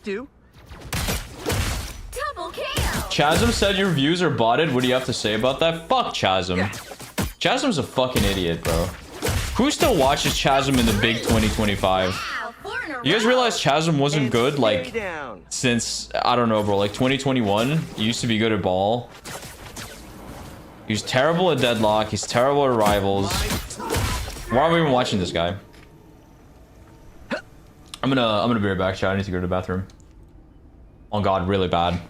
have to. Double KO. Chasm said your views are botted. What do you have to say about that? Fuck Chasm. Chasm's a fucking idiot, bro. Who still watches Chasm in the big 2025? Wow, 4 in a You guys row. realize Chasm wasn't And good, stay like, down. since, I don't know, bro, like 2021? He used to be good at ball. He was terrible at Deadlock. He's terrible at Rivals. Why are we even watching this guy? I'm gonna be right back, chat. I need to go to the bathroom. Oh god, really bad.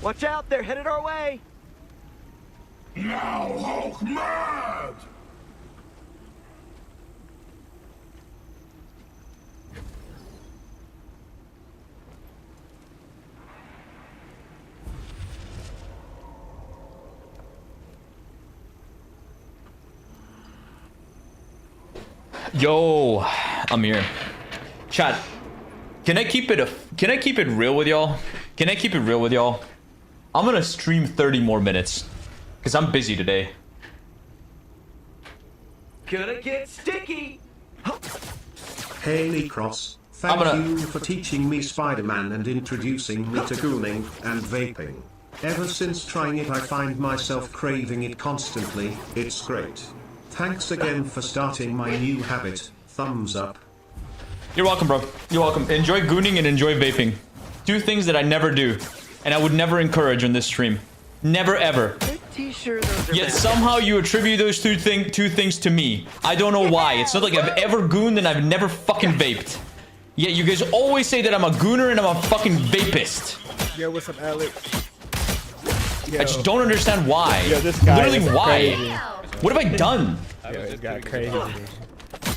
Watch out, they're headed our way. Now Hulk mad! Yo, I'm here. Chat, can I keep it real with y'all? Can I keep it real with y'all? I'm gonna stream 30 more minutes. Because I'm busy today. Gonna get sticky. Haley Cross, thank you for teaching me Spider-Man and introducing me to gooning and vaping. Ever since trying it, I find myself craving it constantly. It's great. Thanks again for starting my new habit. Thumbs up. You're welcome, bro. You're welcome. Enjoy gooning and enjoy vaping. Two things that I never do. And I would never encourage on this stream. Never, ever. Pretty sure those are Yet bad. somehow you attribute those two things to me. I don't know why. It's not like I've ever gooned and I've never fucking vaped. Yet you guys always say that I'm a gooner and I'm a fucking vapist. Yo, what's up, Alex? I just don't understand why. Yo, this guy Literally, is why? crazy. What have I done? Yo, this guy crazy.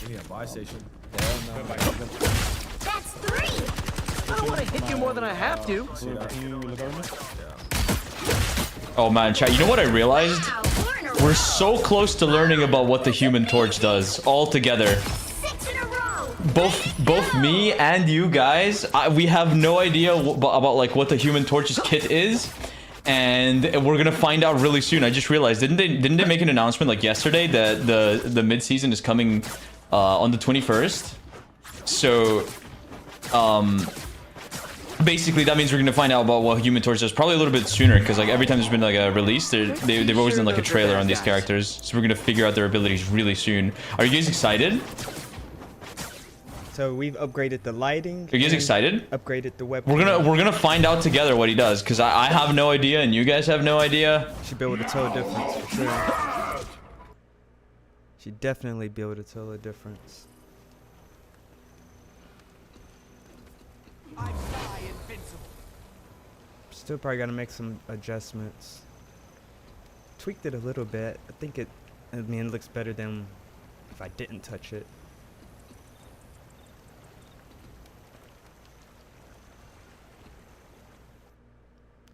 Yeah, buy station. That's 3. I don't want to hit you more than I have to. Oh man, chat, you know what I realized? Wow, 4 in a We're row. so close to learning about what the Human Torch does all together. 6 in a row. Both me and you guys, we have no idea about like what the Human Torch's kit is, and we're gonna find out really soon. I just realized, didn't they make an announcement like yesterday that the mid season is coming on the 21st? So basically that means we're gonna find out about what Human Torch does probably a little bit sooner, because like every time there's been like a release, they've always done like a trailer on these characters, so we're gonna figure out their abilities really soon. Are you guys excited? So we've upgraded the lighting. Are you guys and excited? Upgraded the weapon. We're gonna find out together what he does, because I have no idea and you guys have no idea. Should be able to tell a difference for sure. Should definitely be able to tell a difference. Still probably gotta make some adjustments. Tweaked it a little bit. I think it looks better than if I didn't touch it.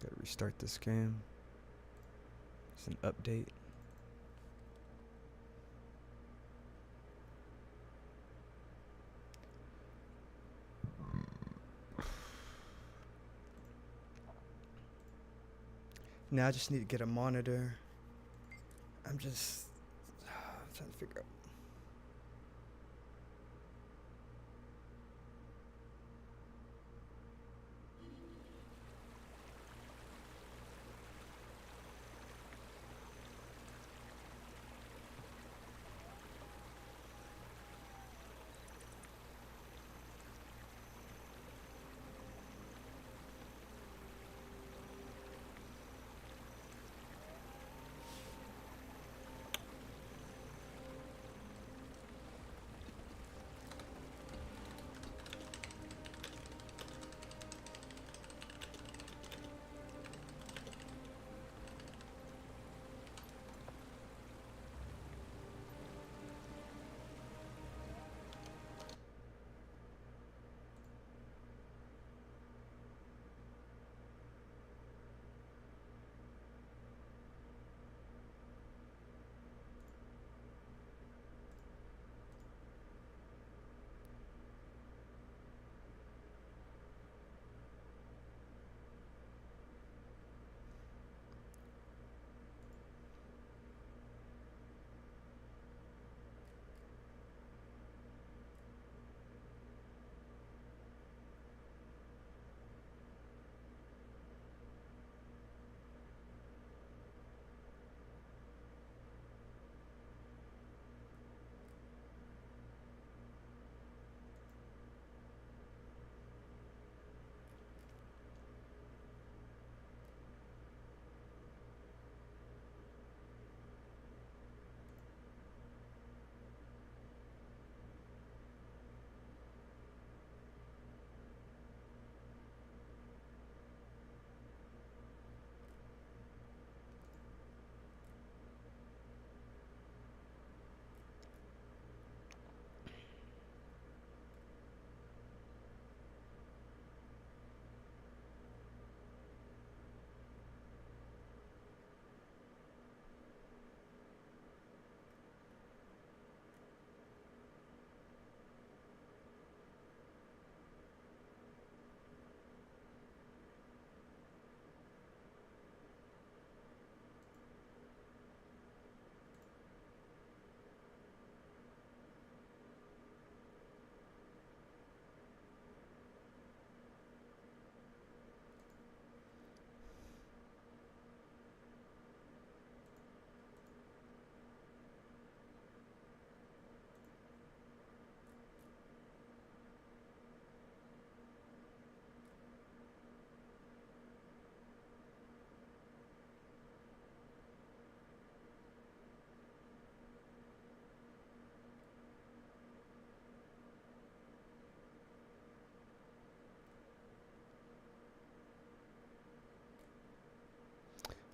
Gotta restart this game. It's an update. Now I just need to get a monitor. I'm just trying to figure out.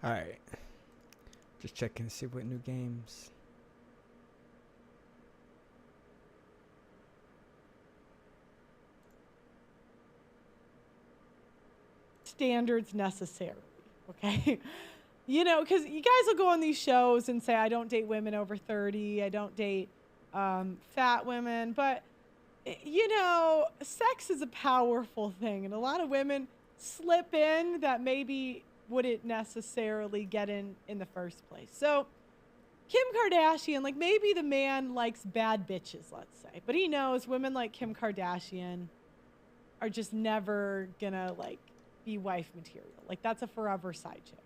All right. Just checking to see what new games. Standards necessary, okay? You know, because you guys will go on these shows and say, I don't date women over 30, I don't date fat women, but you know, sex is a powerful thing, and a lot of women slip in that maybe wouldn't necessarily get in the first place. So Kim Kardashian, like, maybe the man likes bad bitches, let's say, but he knows women like Kim Kardashian are just never gonna like be wife material. Like, that's a forever side chick.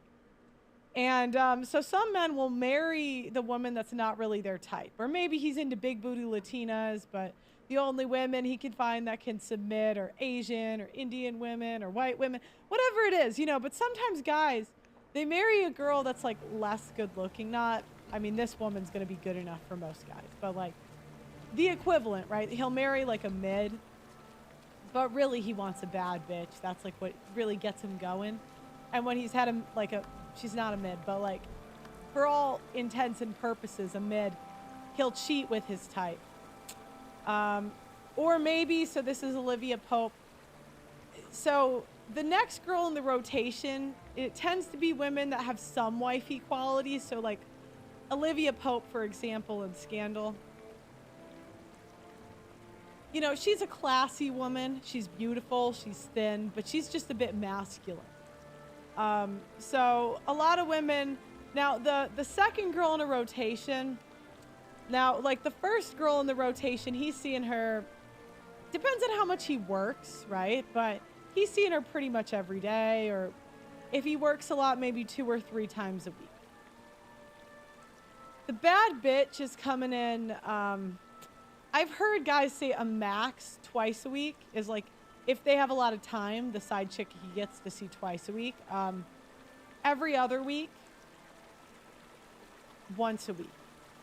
And so some men will marry the woman that's not really their type, or maybe he's into big booty Latinas, but the only women he can find that can submit are Asian or Indian women or white women, whatever it is, you know. But sometimes guys, they marry a girl that's like less good looking. Not, I mean, this woman's gonna be good enough for most guys, but like the equivalent, right? He'll marry like a mid, but really he wants a bad bitch. That's like what really gets him going. And when he's had him like she's not a mid, but like for all intents and purposes, a mid, he'll cheat with his type. Or maybe, so this is Olivia Pope. So the next girl in the rotation, it tends to be women that have some wifey qualities. So like Olivia Pope, for example, in Scandal. You know, she's a classy woman. She's beautiful. She's thin, but she's just a bit masculine. So a lot of women, now the second girl in a rotation, now like the first girl in the rotation, he's seeing her, depends on how much he works, right? But he's seeing her pretty much every day, or if he works a lot, maybe 2 or 3 times a week. The bad bitch is coming in, I've heard guys say a max twice a week is like, if they have a lot of time, the side chick he gets to see twice a week. Every other week, once a week.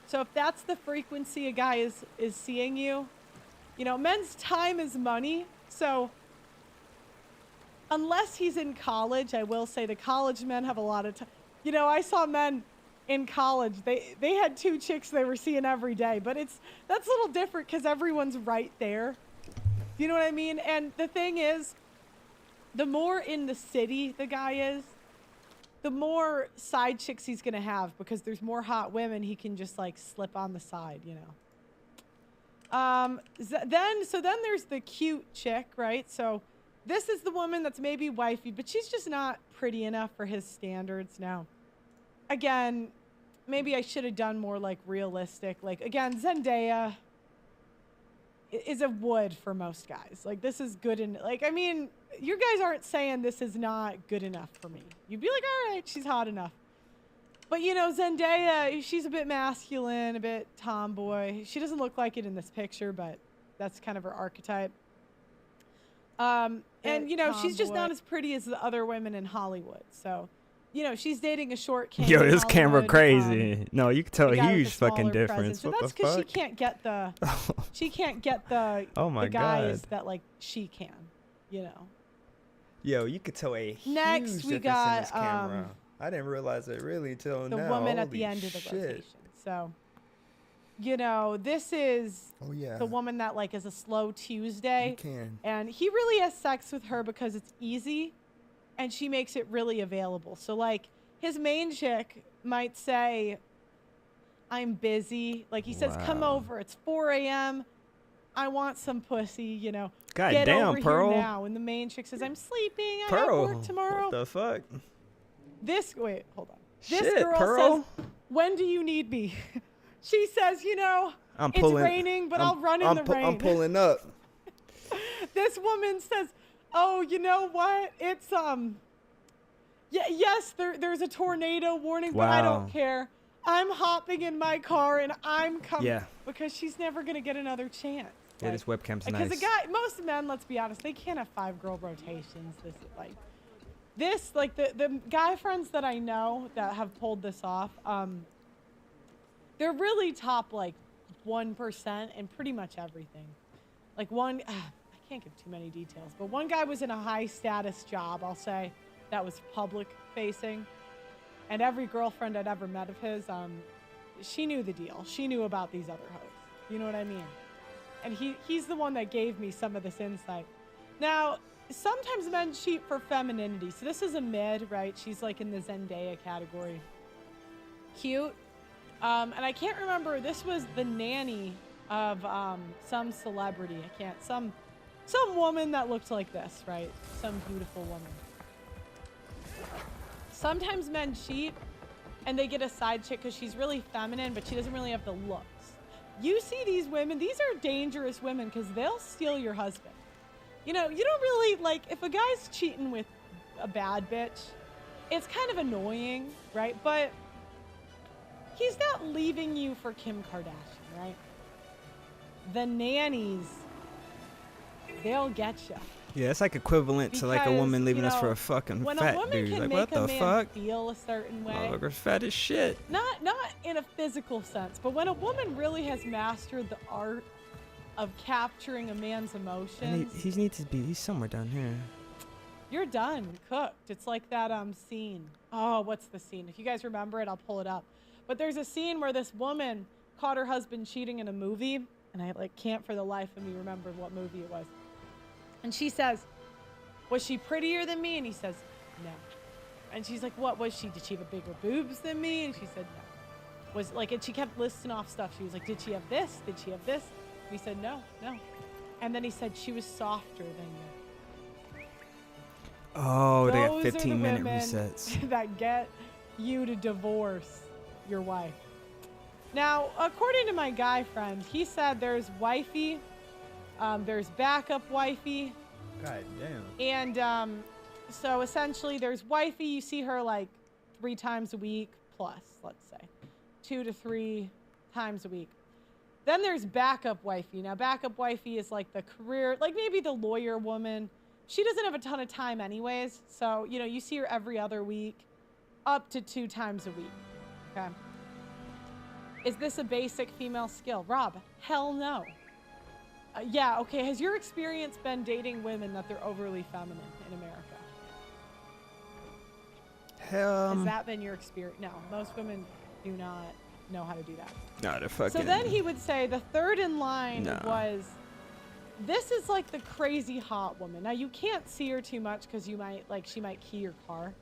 So if that's the frequency a guy is seeing you, you know, men's time is money. So unless he's in college, I will say the college men have a lot of time. You know, I saw men in college, they had 2 chicks they were seeing every day, but that's a little different because everyone's right there. You know what I mean? And the thing is, the more in the city the guy is, the more side chicks he's gonna have, because there's more hot women he can just like slip on the side, you know. Then there's the cute chick, right? So this is the woman that's maybe wifey, but she's just not pretty enough for his standards. Now, again, maybe I should have done more like realistic. Like, again, Zendaya is a wood for most guys. Like, this is good. And like, I mean, you guys aren't saying this is not good enough for me. You'd be like, all right, she's hot enough. But you know, Zendaya, she's a bit masculine, a bit tomboy. She doesn't look like it in this picture, but that's kind of her archetype. And you know, she's just not as pretty as the other women in Hollywood. So, you know, she's dating a short king. Yo, this camera crazy. No, you can tell a huge fucking difference. So what that's because she can't get the oh my the guys God. that like she can, you know. Yo, you could tell a huge Next we difference got in this camera. I didn't realize it really till the now. woman at Holy the end of the shit. rotation. So, you know, this is yeah. the woman that like is a slow Tuesday. You can. And he really has sex with her because it's easy and she makes it really available. So like his main chick might say, I'm busy. Like he says, come over. It's 4 a.m. I want some pussy, you know. God Get damn, over Pearl. here now. And the main chick says, I'm sleeping. I Pearl. have work tomorrow. What the fuck? Wait, hold on. Shit, This girl Pearl. says, when do you need me? She says, you know, it's raining, but I'll run in the rain. I'm pulling up. This woman says, oh, you know what? It's, yes, there's a tornado warning, but I don't care. I'm hopping in my car and I'm coming. Yeah. Because she's never going to get another chance. Yeah, this webcam's nice. Because most men, let's be honest, they can't have 5-girl rotations. The guy friends that I know that have pulled this off, they're really top like 1% in pretty much everything. Like I can't give too many details, but one guy was in a high status job, I'll say, that was public facing. and every girlfriend I'd ever met of his, she knew the deal. She knew about these other hoes. You know what I mean? And he's the one that gave me some of this insight. Now, sometimes men cheat for femininity. So this is a mid, right? She's like in the Zendaya category. Cute. And I can't remember, this was the nanny of some celebrity. Some woman that looked like this, right? Some beautiful woman. Sometimes men cheat and they get a side chick because she's really feminine, but she doesn't really have the looks. You see these women, these are dangerous women because they'll steal your husband. You know, you don't really, like, if a guy's cheating with a bad bitch, it's kind of annoying, right? But he's not leaving you for Kim Kardashian, right? The nannies, they'll get you. Yeah, it's like equivalent to like a woman leaving us for a fucking fat dude. Like, what the fuck? Feel a certain way. Motherfucker's fat as shit. Not in a physical sense, but when a woman really has mastered the art of capturing a man's emotions. And he needs to be. He's somewhere down here. You're done, cooked. It's like that scene. Oh, what's the scene? If you guys remember it, I'll pull it up. But there's a scene where this woman caught her husband cheating in a movie, and I like can't for the life of me remember what movie it was. And she says, "Was she prettier than me?" And he says, "No." And she's like, "What was she? Did she have bigger boobs than me?" And she said, "No." Was like, and she kept listing off stuff. She was like, "Did she have this? Did she have this?" And he said, "No, no." And then he said, "She was softer than you." Oh, they got Those are the 15-minute women resets. that get you to divorce your wife. Now, according to my guy friend, he said there's wifey, there's backup wifey. God damn. And so essentially there's wifey, you see her like 3 times a week plus, let's say 2 to 3 times a week. Then there's backup wifey. Now backup wifey is like the career, like maybe the lawyer woman. She doesn't have a ton of time anyways. So, you know, you see her every other week, up to 2 times a week. Okay. Is this a basic female skill? Rob, hell no. Yeah, okay. Has your experience been dating women that they're overly feminine in America? Has that been your experience? No, most women do not know how to do that. No, they're fucking. So then he would say the third in line was, this is like the crazy hot woman. Now you can't see her too much because you might, like, she might key your car.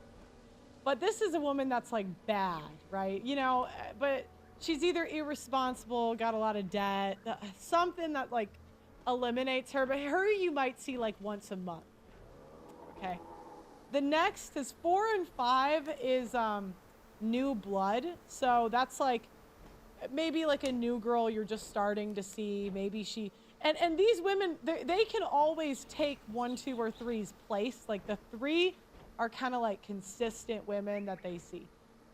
But this is a woman that's like bad, right? You know, but she's either irresponsible, got a lot of debt, something that like eliminates her. But her you might see like once a month. Okay. The next is 4 and 5 is new blood. So that's like maybe like a new girl you're just starting to see. Maybe she and these women they can always take 1, 2, or 3's place. Like the 3 are kind of like consistent women that they see.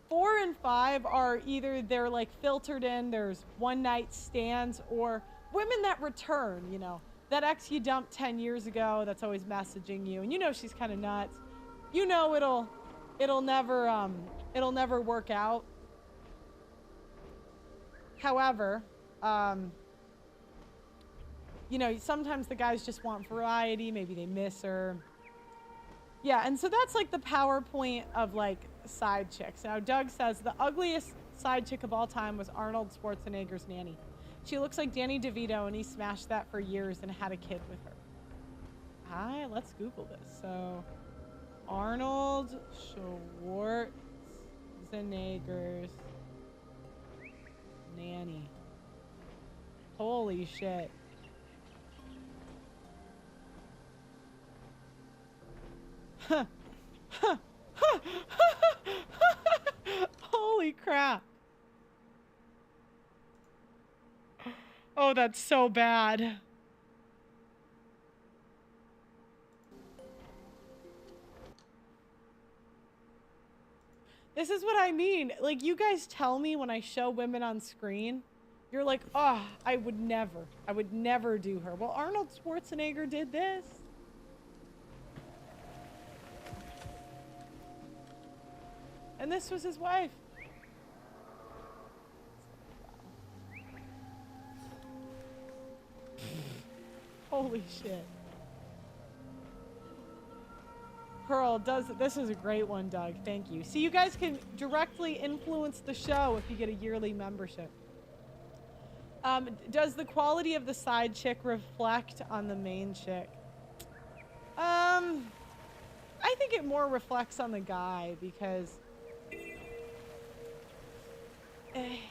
4 and 5 are either they're like filtered in, there's one night stands, or women that return, you know, that ex you dumped 10 years ago that's always messaging you, and you know she's kind of nuts. You know it'll never work out. However, you know, sometimes the guys just want variety, maybe they miss her. Yeah, and so that's like the PowerPoint of like side chicks. Now Doug says the ugliest side chick of all time was Arnold Schwarzenegger's nanny. She looks like Danny DeVito, and he smashed that for years and had a kid with her. Hi, let's Google this. So Arnold Schwarzenegger's nanny. Holy shit. Holy crap. Oh, that's so bad. This is what I mean. Like, you guys tell me when I show women on screen, you're like, oh, I would never do her. Well, Arnold Schwarzenegger did this. And this was his wife. Holy shit. Pearl does. This is a great one, Doug. Thank you. See, you guys can directly influence the show if you get a yearly membership. Does the quality of the side chick reflect on the main chick? I think it more reflects on the guy because it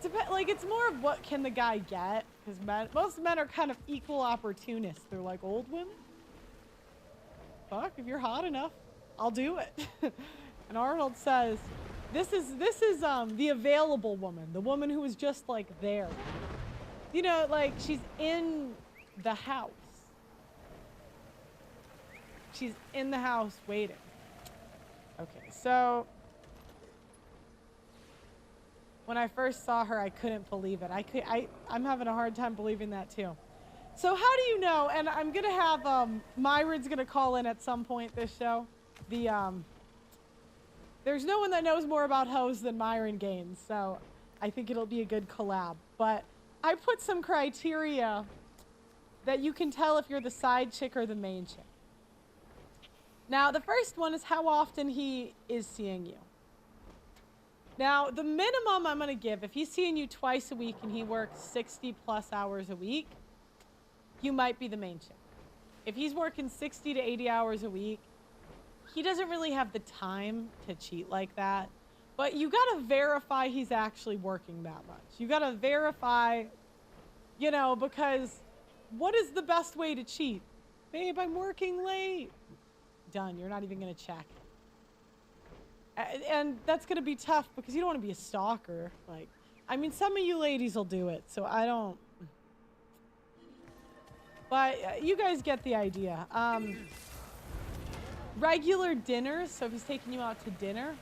depends. Like, it's more of what can the guy get, because most men are kind of equal opportunists. They're like, old women? Fuck, if you're hot enough, I'll do it. And Arnold says, this is the available woman, the woman who is just like there. You know, like she's in the house. She's in the house waiting. Okay, so when I first saw her, I couldn't believe it. I'm having a hard time believing that too. So how do you know? And I'm gonna have Myron's gonna call in at some point this show. There's no one that knows more about hoes than Myron Gaines, so I think it'll be a good collab. But I put some criteria that you can tell if you're the side chick or the main chick. Now, the first one is how often he is seeing you. Now, the minimum I'm gonna give, if he's seeing you twice a week and he works 60 plus hours a week, you might be the main chick. If he's working 60 to 80 hours a week, he doesn't really have the time to cheat like that. But you gotta verify he's actually working that much. You gotta verify, you know, because what is the best way to cheat? Babe, I'm working late. Done, you're not even gonna check. And that's gonna be tough because you don't wanna be a stalker. Like, I mean, some of you ladies will do it, so I don't. But you guys get the idea. Regular dinners, so if he's taking you out to dinner,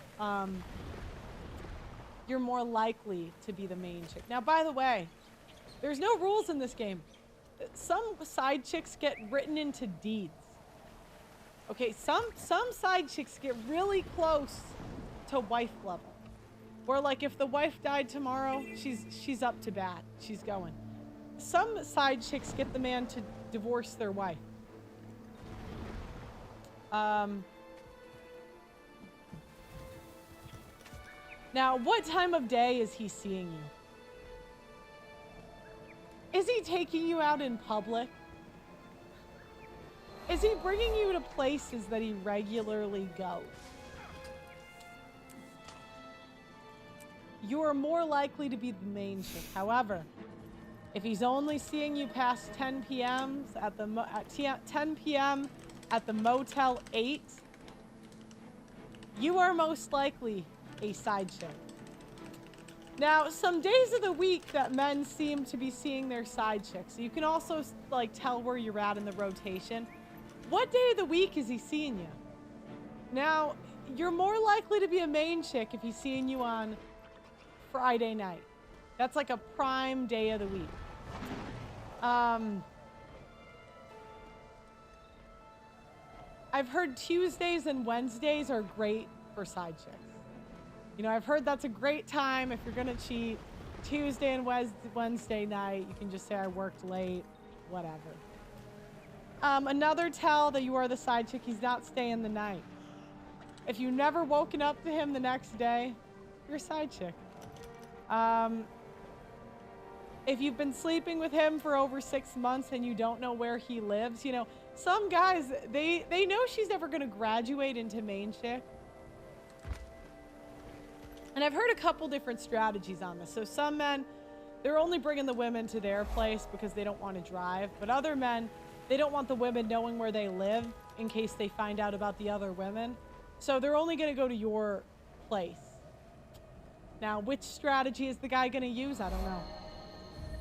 you're more likely to be the main chick. Now, by the way, there's no rules in this game. Some side chicks get written into deeds. Okay, some side chicks get really close to wife level. Where, like, if the wife died tomorrow, she's up to bat. She's going. Some side chicks get the man to divorce their wife. Now, what time of day is he seeing you? Is he taking you out in public? Is he bringing you to places that he regularly goes? You are more likely to be the main chick. However, if he's only seeing you past 10 p.m. at 10 p.m. at the Motel 8, you are most likely a side chick. Now, some days of the week that men seem to be seeing their side chicks. So you can also like tell where you're at in the rotation. What day of the week is he seeing you? Now, you're more likely to be a main chick if he's seeing you on Friday night. That's like a prime day of the week. I've heard Tuesdays and Wednesdays are great for side chicks. You know, I've heard that's a great time if you're gonna cheat. Tuesday and Wednesday night, you can just say I worked late, whatever. Another tell that you are the side chick, he's not staying the night. If you've never woken up to him the next day, you're a side chick. If you've been sleeping with him for over 6 months and you don't know where he lives, you know, some guys, they know she's never gonna graduate into main chick. And I've heard a couple different strategies on this. So some men, they're only bringing the women to their place because they don't want to drive. But other men, they don't want the women knowing where they live in case they find out about the other women. So they're only going to go to your place. Now, which strategy is the guy going to use? I don't know.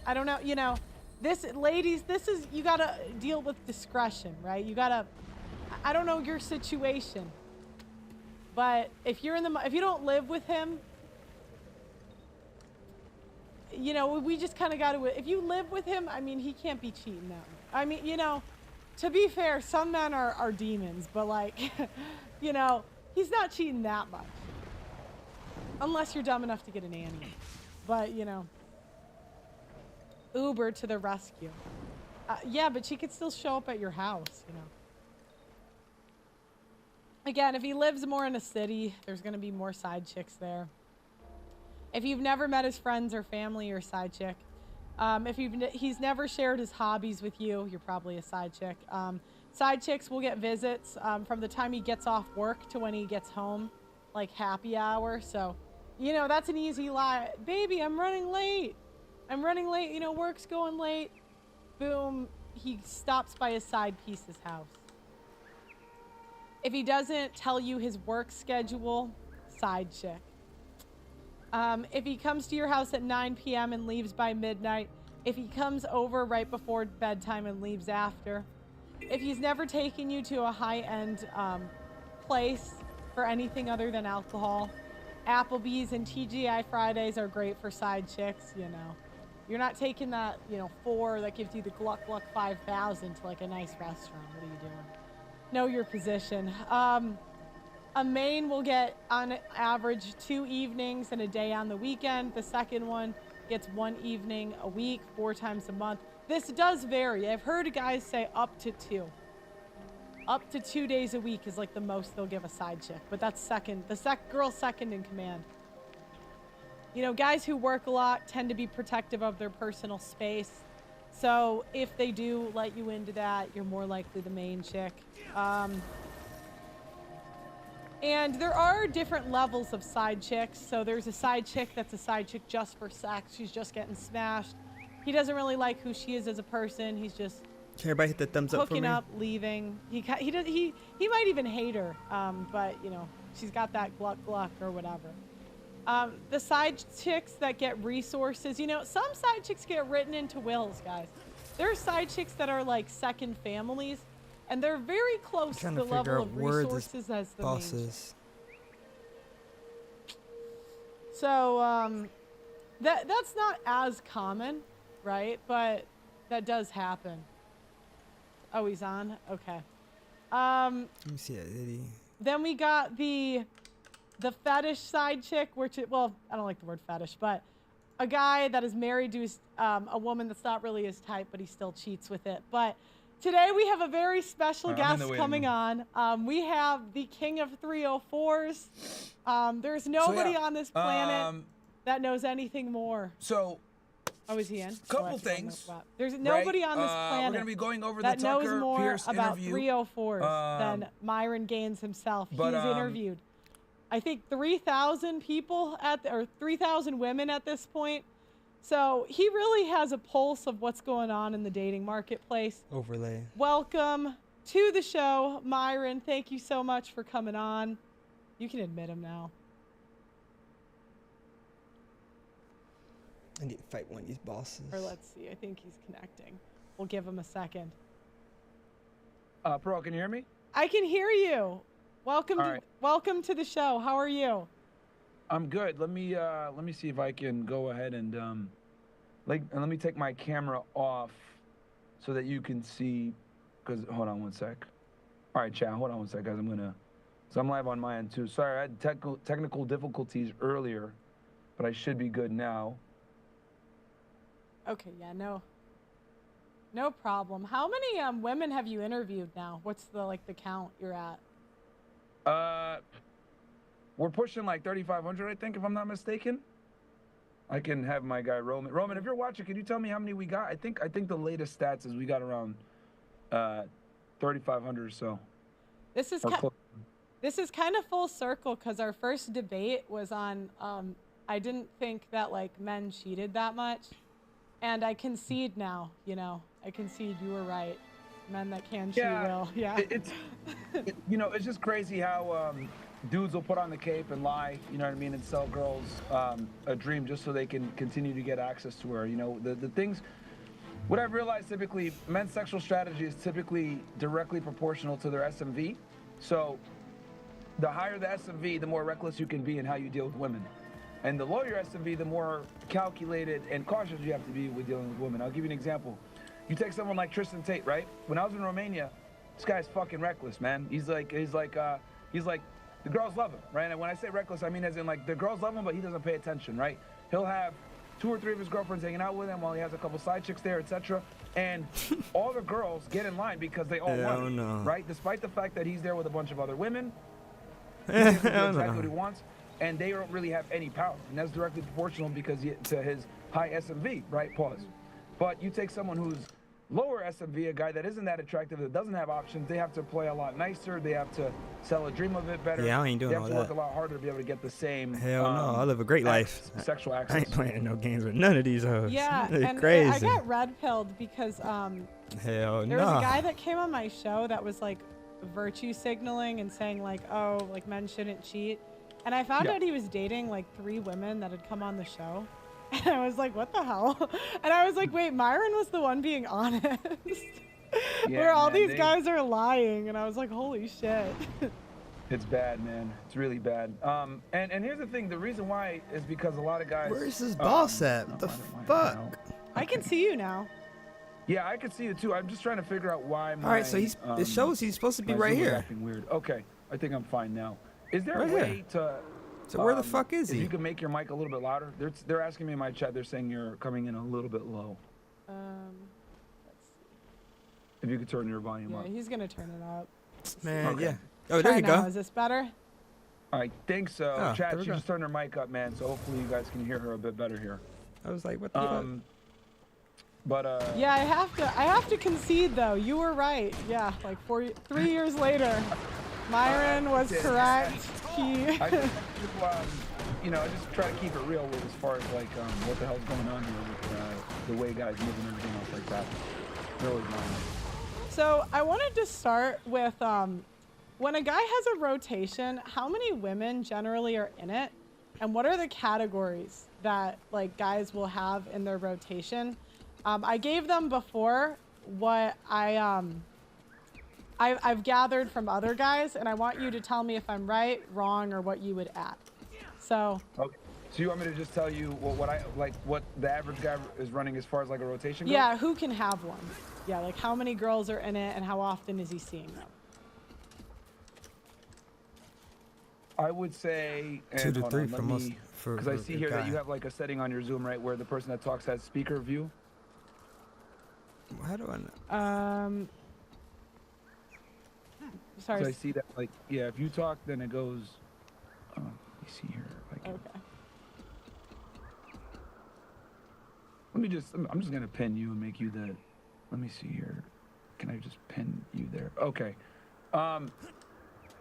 I don't know. You know, this, ladies, this is, you got to deal with discretion, right? You got to, I don't know your situation. But if you're if you don't live with him, you know, we just kind of got to, if you live with him, I mean, he can't be cheating that much. I mean, you know, to be fair, some men are demons, but like, you know, he's not cheating that much. Unless you're dumb enough to get a nanny. But, you know, Uber to the rescue. Yeah, but she could still show up at your house, you know. Again, if he lives more in a city, there's going to be more side chicks there. If you've never met his friends or family, you're a side chick. If he's never shared his hobbies with you, you're probably a side chick. Side chicks will get visits from the time he gets off work to when he gets home, like happy hour. So, you know, that's an easy lie. Baby, I'm running late. I'm running late. You know, work's going late. Boom. He stops by his side piece's house. If he doesn't tell you his work schedule, side chick. If he comes to your house at 9 p.m. and leaves by midnight, if he comes over right before bedtime and leaves after, if he's never taken you to a high-end place for anything other than alcohol, Applebee's and TGI Fridays are great for side chicks, you know. You're not taking that, you know, 4 that gives you the Gluck Gluck 5,000 to like a nice restaurant. What are you doing? Know your position. A main will get on average 2 evenings and a day on the weekend. The second one gets 1 evening a week, 4 times a month. This does vary. I've heard guys say up to 2. Up to 2 days a week is like the most they'll give a side chick, but that's second. The girl's second in command. You know, guys who work a lot tend to be protective of their personal space. So if they do let you into that, you're more likely the main chick. And there are different levels of side chicks. So there's a side chick that's a side chick just for sex. She's just getting smashed. He doesn't really like who she is as a person. He's just Can everybody hit the thumbs up for me? hooking up, leaving. He might even hate her, but you know, she's got that gluck gluck or whatever. The side chicks that get resources, you know, some side chicks get written into wills, guys. There are side chicks that are like second families, and they're very close to the level of resources as the main chick. So that's not as common, right? But that does happen. Oh, he's on? Okay. Let me see that, Diddy. Then we got the fetish side chick, which, well, I don't like the word fetish, but a guy that is married to a woman that's not really his type, but he still cheats with it. But today we have a very special guest coming on. We have the king of 304s. There's nobody on this planet that knows anything more. So, oh, is he in? Couple things. There's nobody on this planet we're gonna be going over that the knows Tucker more Pierce about interview. 304s than Myron Gaines himself. But, He's interviewed, I think, 3,000 people or 3,000 women at this point. So he really has a pulse of what's going on in the dating marketplace. Overlay. Welcome to the show, Myron. Thank you so much for coming on. You can admit him now. I need to fight one of these bosses. Or let's see. I think he's connecting. We'll give him a second. Pro, can you hear me? I can hear you. Welcome All to right. welcome to the show. How are you? I'm good. Let me see if I can go ahead and let me take my camera off so that you can see. Cause hold on one sec. All right, chat. Hold on one sec, guys. So I'm live on my end too. Sorry, I had technical difficulties earlier, but I should be good now. Okay, yeah, no problem. How many women have you interviewed now? What's the count you're at? We're pushing like 3,500, I think, if I'm not mistaken. I can have my guy Roman. Roman, if you're watching, can you tell me how many we got? I think the latest stats is we got around 3,500 or so. This is kind of full circle because our first debate was on I didn't think that men cheated that much. And I concede now, I concede you were right. Men that can cheat will. Yeah. It's just crazy how dudes will put on the cape and lie, you know what I mean, and sell girls a dream just so they can continue to get access to her. The things, what I've realized typically, men's sexual strategy is typically directly proportional to their SMV. So the higher the SMV, the more reckless you can be in how you deal with women. And the lower your SMV, the more calculated and cautious you have to be with dealing with women. I'll give you an example. You take someone like Tristan Tate, right? When I was in Romania, this guy's fucking reckless, man. He's like, the girls love him, right? And when I say reckless, I mean as in the girls love him, but he doesn't pay attention, right? He'll have 2 or 3 of his girlfriends hanging out with him while he has a couple side chicks there, etc. And all the girls get in line because they all want him, right? Despite the fact that he's there with a bunch of other women, He's able to do exactly what he wants, and they don't really have any power, and that's directly proportional because to his high SMV, right? Pause. But you take someone who's lower SMV, a guy that isn't that attractive, that doesn't have options, they have to play a lot nicer, they have to sell a dream of it better. Yeah, I ain't doing they have all to work that. a lot harder to be able to get the same. Hell no, I live a great life. Sexual access. I ain't playing no games with none of these hoes. Yeah, They're and crazy. I got red pilled because Hell there was a no. guy that came on my show that was like virtue signaling and saying like, oh, like men shouldn't cheat. And I found out he was dating like 3 women that had come on the show. And I was like, what the hell? And I was like, wait, Myron was the one being honest. Where all these guys are lying. And I was like, holy shit. It's bad, man. It's really bad. And here's the thing. The reason why is because a lot of guys. Where's this boss at? What the fuck? I can see you now. Yeah, I can see it too. I'm just trying to figure out why. All right, so it shows he's supposed to be right here. Acting weird. Okay, I think I'm fine now. Is there Right a way here. to? So where the fuck is if he? you can make your mic a little bit louder. They're asking me in my chat. They're saying you're coming in a little bit low. Let's see. If you could turn your volume up. Yeah, he's gonna turn it up. Man, Okay. yeah. Oh, there Try you now. go. Is this better? I think so. Oh, there Chat, we she go. just turned her mic up, man. So hopefully you guys can hear her a bit better here. I was like, what the fuck? But Yeah, I have to concede though. You were right. Yeah, like 3 years later, Myron was correct. He. You know, I just try to keep it real with as far as like what the hell's going on here with the way guys move and everything else like that. Really mine. So I wanted to start with when a guy has a rotation, how many women generally are in it, and what are the categories that like guys will have in their rotation? I gave them before what I've gathered from other guys, and I want you to tell me if I'm right, wrong, or what you would add. So. Okay. So you want me to just tell you what the average guy is running as far as like a rotation goes? Yeah, who can have one? Yeah, like how many girls are in it, and how often is he seeing them? I would say 2 to 3 for most. Because I see here that you have like a setting on your Zoom, right, where the person that talks has speaker view. How do I know? Sorry. So I see that, like, yeah, if you talk, then it goes. You see here, like. Okay. I'm just gonna pin you and make you the. Let me see here. Can I just pin you there? Okay.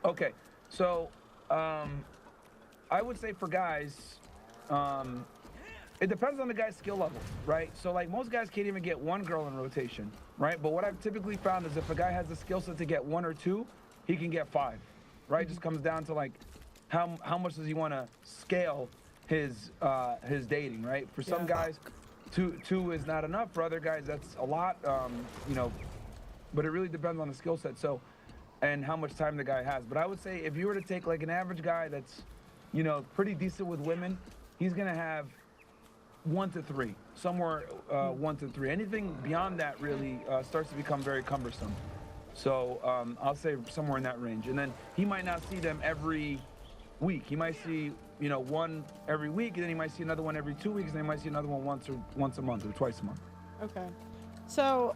Okay. So, I would say for guys, it depends on the guy's skill level, right? So like most guys can't even get 1 girl in rotation, right? But what I've typically found is if a guy has the skill set to get 1 or 2, he can get 5, right? Just comes down to like how much does he want to scale his dating, right? For some guys, two is not enough. For other guys, that's a lot, you know. But it really depends on the skill set. So, and how much time the guy has. But I would say if you were to take like an average guy that's, you know, pretty decent with women, he's gonna have 1 to 3, somewhere 1 to 3. Anything beyond that really starts to become very cumbersome. So I'll say somewhere in that range. And then he might not see them every week. He might see, you know, 1 every week, and then he might see another one every 2 weeks, and then he might see another one once a month or twice a month. Okay. So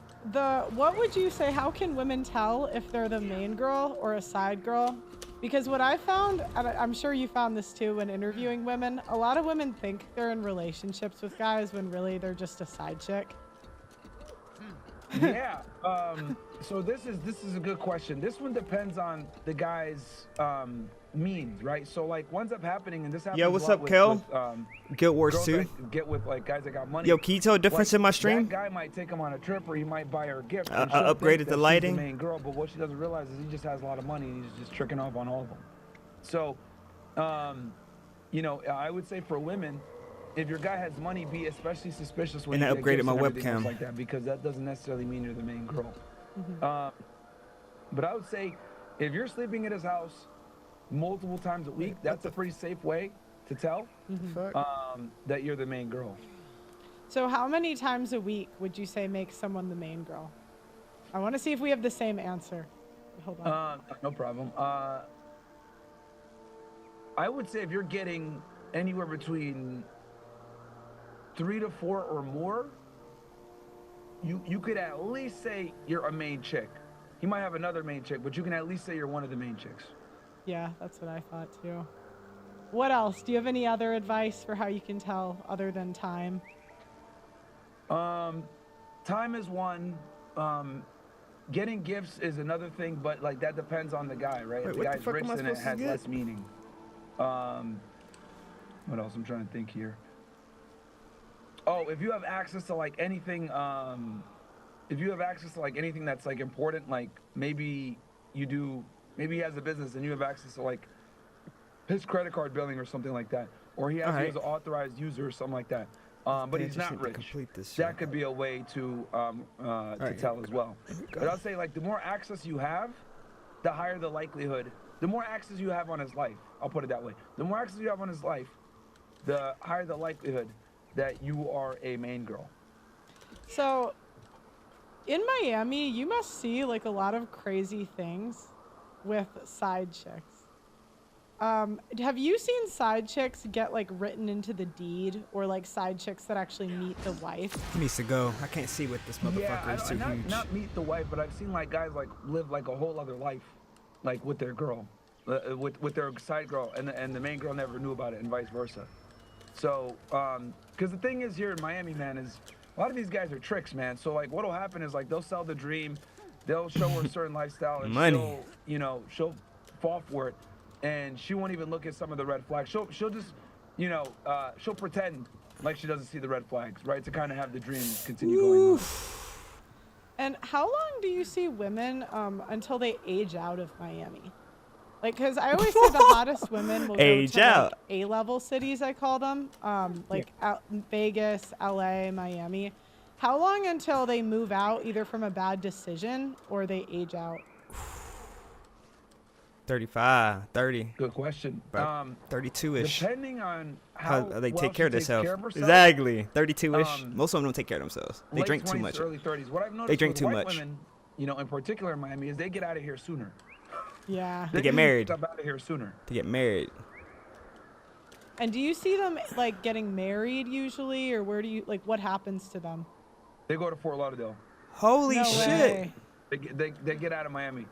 what would you say, how can women tell if they're the main girl or a side girl? Because what I found, and I'm sure you found this too when interviewing women, a lot of women think they're in relationships with guys when really they're just a side chick. Yeah. So this is a good question. This one depends on the guy's means, right? So like what ends up happening, and this happens. Yo, what's a lot up, with, Kel? Guild Wars girls 2. that get with like guys that got money. Yo, can you tell a difference like, in my stream? That guy might take him on a trip, or he might buy her a gift. I and she'll think upgraded that the she's lighting. The main girl, but what she doesn't realize is he just has a lot of money, and he's just tricking off on all of them. So, you know, I would say for women, if your guy has money, be especially suspicious when And I you get upgraded gifts my and everything else webcam. like that, because that doesn't necessarily mean you're the main girl. But I would say if you're sleeping at his house multiple times a week, that's a pretty safe way to tell that you're the main girl. So how many times a week would you say makes someone the main girl? I want to see if we have the same answer. Hold on. No problem. I would say if you're getting anywhere between 3 to 4 or more, you could at least say you're a main chick. He might have another main chick, but you can at least say you're one of the main chicks. Yeah, that's what I thought too. What else? Do you have any other advice for how you can tell other than time? Time is one. Getting gifts is another thing, but like that depends on the guy, right? Wait, If the what the guy's fuck rich, am I then it supposed to has get? less meaning. What else? I'm trying to think here. Oh, if you have access to like anything, if you have access to like anything that's like important, like maybe maybe he has a business and you have access to like his credit card billing or something like that, or he has you as an authorized user or something like that. But Okay, he's just not need to rich. complete this That shit. could be a way to tell as well. But I'll say like the more access you have, the higher the likelihood. The more access you have on his life, I'll put it that way. The more access you have on his life, the higher the likelihood that you are a main girl. So, in Miami, you must see like a lot of crazy things with side chicks. Have you seen side chicks get like written into the deed, or like side chicks that actually meet the wife? He needs to go. I can't see with this motherfucker. It's too huge. Not meet the wife, but I've seen like guys like live like a whole other life, like with their girl, with their side girl, and the main girl never knew about it, and vice versa. So, because the thing is here in Miami, man, is a lot of these guys are tricks, man. So like, what'll happen is like they'll sell the dream, they'll show her a certain lifestyle, and Money. she'll fall for it, and she won't even look at some of the red flags. She'll just, she'll pretend like she doesn't see the red flags, right, to kind of have the dream continue going on. And how long do you see women until they age out of Miami? Like, because I always say the hottest women will Age go to out. like, A-level cities, I call them, Vegas, LA, Miami. How long until they move out, either from a bad decision or they age out? 35, 30, Good question. 32-ish. Depending on How how they well take care she of takes themselves. care of herself, Exactly. 32-ish. um, Most of them don't take care of themselves. They late drink too 20s, much. early 30s. What I've noticed They drink with too white much. women, in particular in Miami, is they get out of here sooner. Yeah. They get married. Step out of here sooner. To get married. And do you see them like getting married usually, or where do you like what happens to them? They go to Fort Lauderdale. Holy No shit. way. They get out of Miami.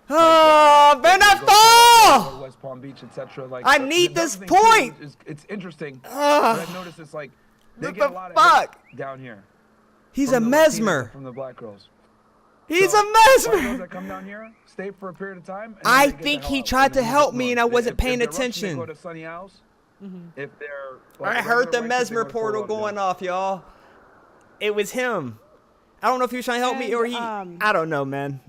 Oh, They Ben, I go to Fort Lauderdale, fall! West Palm Beach, etc. Like I the need this other thing, too, point! is it's interesting. Ugh. What I've noticed is like they What get a the lot of fuck? hate down here. He's a from the Latinas and mesmer. From the black girls. He's So, a white girls mesmer. that come down here stay for a period of time. And then I they get the think hell he out, tried and to then help move me on. and I wasn't If paying they're Russian, attention. They go to Sunny Isles. If they're I like heard the regular whites, they mesmer go to Fort portal Lauderdale. going off, y'all. It was him. I don't know if he was trying to help me And, or he. I don't know, man.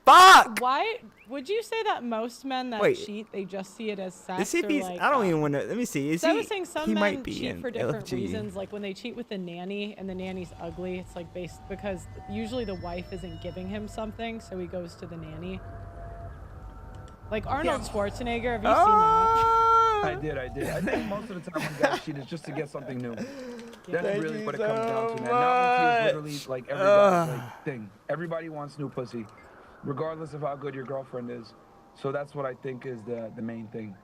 Fuck! Why would you say that most men that Wait. cheat, they just see it as sex? Is he? or Be, like, I don't even want to. Let me see. Is So I he? was saying some he men might be cheat in for different LFG. reasons. Like when they cheat with the nanny and the nanny's ugly, it's like based because usually the wife isn't giving him something, so he goes to the nanny. Like Arnold Schwarzenegger, have you seen that? I did. I think most of the time when guys cheat is just to get something new. That's really what it comes down to, man. Novelty is literally like every guy's like thing. Everybody wants new pussy, regardless of how good your girlfriend is. So that's what I think is the main thing.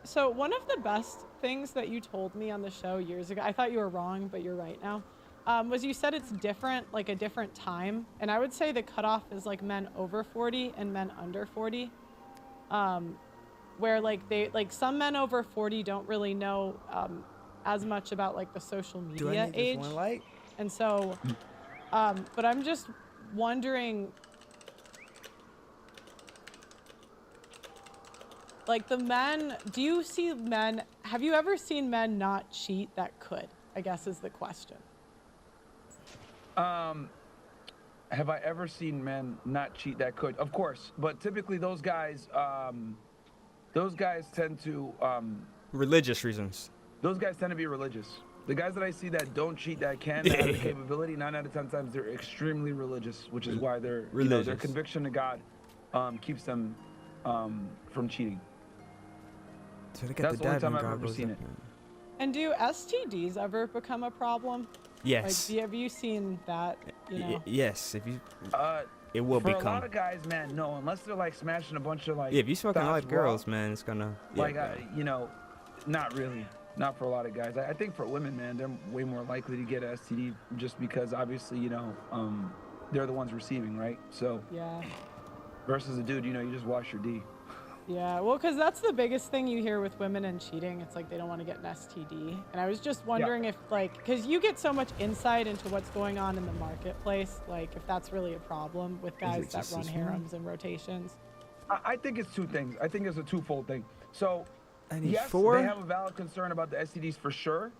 So one of the best things that you told me on the show years ago, I thought you were wrong, but you're right now, was you said it's different, like a different time. And I would say the cutoff is like men over 40 and men under 40. Where like some men over 40 don't really know as much about like the social Do I media need age. just one light? And so, but I'm just wondering, like the men, do you see men, have you ever seen men not cheat that could, I guess is the question. Have I ever seen men not cheat that could? Of course, but typically those guys tend to Religious reasons. those guys tend to be religious. The guys that I see that don't cheat that can that have the capability, 9 out of 10 times they're extremely religious, which is why their Religious. conviction to God keeps them from cheating. So they got That's the the only diving time I've ever goggles seen up it. there. And do STDs ever become a problem? Yes. Like, have you seen that, you know? Yes. If you, Uh, it will for a become. lot of guys, man, no, unless they're like smashing a bunch of like. Yeah, if you smoking a lot thoughts of raw, girls, man, it's gonna. Yeah, like bro. not really. Not for a lot of guys. I think for women, man, they're way more likely to get a STD just because obviously, they're the ones receiving, right? So Yeah. versus a dude, you just wash your D. Yeah, well, because that's the biggest thing you hear with women and cheating. It's like they don't want to get an STD. And I was just wondering if, like, because you get so much insight into what's going on in the marketplace, like, if that's really a problem with guys that run harems and rotations. I think it's two things. I think it's a twofold thing. So, I need yes, 4. they have a valid concern about the STDs for sure,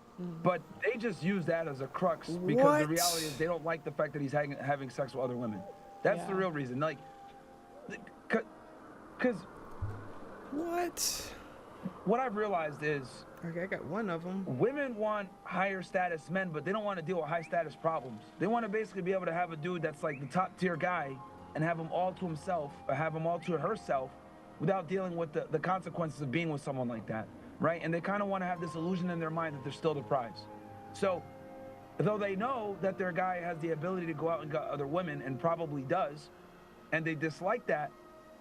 but they just use that as a crux because the reality is they don't like the fact that he's having sex with other women. That's the real reason. Like, because what I've realized is, okay, I got one of them. Women want higher status men, but they don't want to deal with high status problems. They want to basically be able to have a dude that's like the top tier guy and have him all to himself or have him all to herself without dealing with the consequences of being with someone like that, right? And they kind of want to have this illusion in their mind that they're still the prize. So, though they know that their guy has the ability to go out and get other women, and probably does, and they dislike that,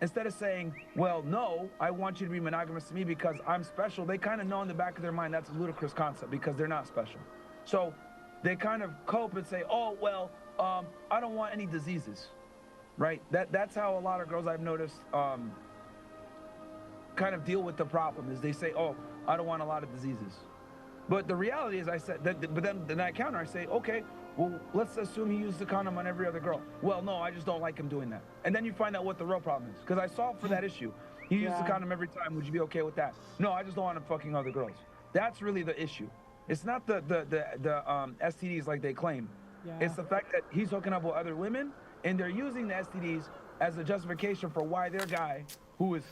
instead of saying, well, no, I want you to be monogamous to me because I'm special, they kind of know in the back of their mind that's a ludicrous concept because they're not special. So they kind of cope and say, oh, well, I don't want any diseases, right? That's how a lot of girls I've noticed kind of deal with the problem is they say, oh, I don't want a lot of diseases. But the reality is, I said, but then I counter, I say, okay, well, let's assume he used the condom on every other girl. Well, no, I just don't like him doing that. And then you find out what the real problem is. Because I solved for that issue. He used the condom every time. Would you be okay with that? No, I just don't want him fucking other girls. That's really the issue. It's not the STDs like they claim. It's the fact that he's hooking up with other women, and they're using the STDs as a justification for why their guy, who is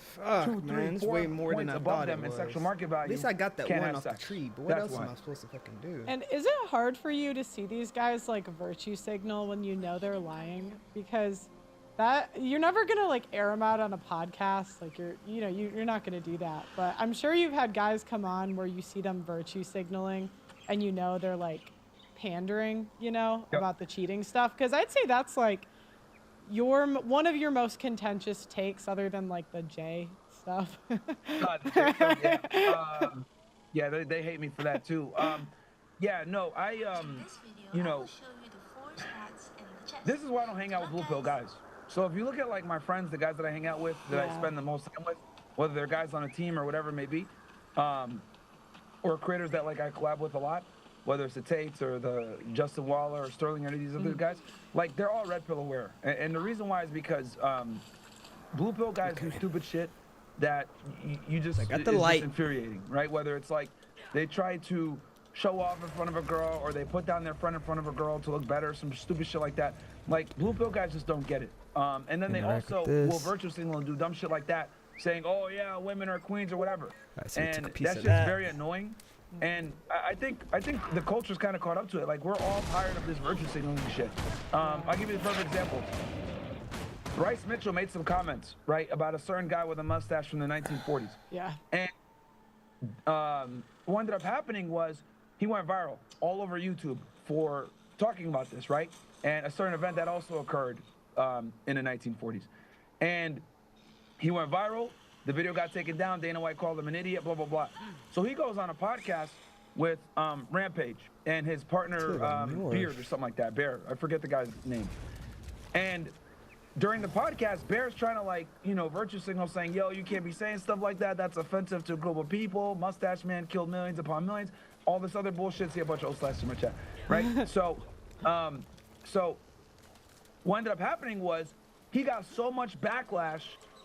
2, 3, 4 way more points than I above thought them it in was. sexual market value. At least I got that can't one have off sex. the tree, but what That's else why. am I supposed to fucking do? And is it hard for you to see these guys like virtue signal when you know they're lying? Because that you're never gonna like air them out on a podcast. Like you're not gonna do that. But I'm sure you've had guys come on where you see them virtue signaling, and you know they're like pandering, about the cheating stuff. Because I'd say that's like one of your most contentious takes, other than like the J stuff. Yeah, they hate me for that too. Yeah, no, this is why I don't hang out with blue pill guys. So if you look at like my friends, the guys that I hang out with, that I spend the most time with, whether they're guys on a team or whatever it may be, or creators that like I collab with a lot, whether it's the Tates or the Justin Waller or Sterling or any of these other guys, like they're all red pill aware. And the reason why is because blue pill guys do stupid shit that you just, it's just infuriating, right? Whether it's like they try to show off in front of a girl or they put down their friend in front of a girl to look better, some stupid shit like that. Like blue pill guys just don't get it. And then they also will virtue signal and do dumb shit like that, saying, oh yeah, women are queens or whatever. And that's just very annoying. And I think the culture's kind of caught up to it. Like we're all tired of this virtue signaling shit. I'll give you the perfect example. Bryce Mitchell made some comments, right, about a certain guy with a mustache from the 1940s. Yeah. And what ended up happening was he went viral all over YouTube for talking about this, right? And a certain event that also occurred in the 1940s. And he went viral. The video got taken down. Dana White called him an idiot, blah, blah, blah. So he goes on a podcast with Rampage and his partner, Beard or something like that. Bear. I forget the guy's name. And during the podcast, Bear's trying to, like, virtue signal saying, yo, you can't be saying stuff like that. That's offensive to a group of people. Mustache Man killed millions upon millions. All this other bullshit. See a bunch of old/slash in my chat, right? So what ended up happening was he got so much backlash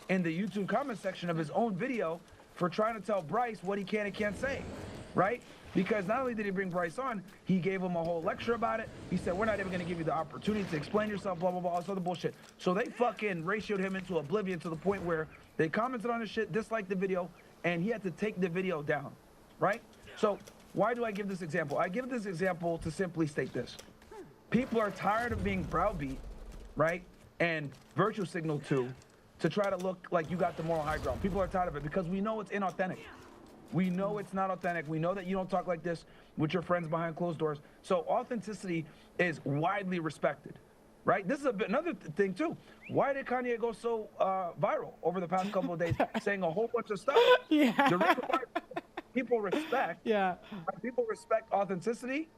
in the YouTube comment section of his own video for trying to tell Bryce what he can and can't say, right? Because not only did he bring Bryce on, he gave him a whole lecture about it. He said, we're not even going to give you the opportunity to explain yourself, blah, blah, blah, all this other bullshit. So they fucking ratioed him into oblivion to the point where they commented on his shit, disliked the video, and he had to take the video down, right? So why do I give this example? I give this example to simply state this. People are tired of being browbeat, right? And virtue signal to try to look like you got the moral high ground. People are tired of it because we know it's inauthentic. We know it's not authentic. We know that you don't talk like this with your friends behind closed doors. So authenticity is widely respected, right? This is another thing too. Why did Kanye go so viral over the past couple of days, saying a whole bunch of stuff? Yeah. The reason why people respect, people respect authenticity,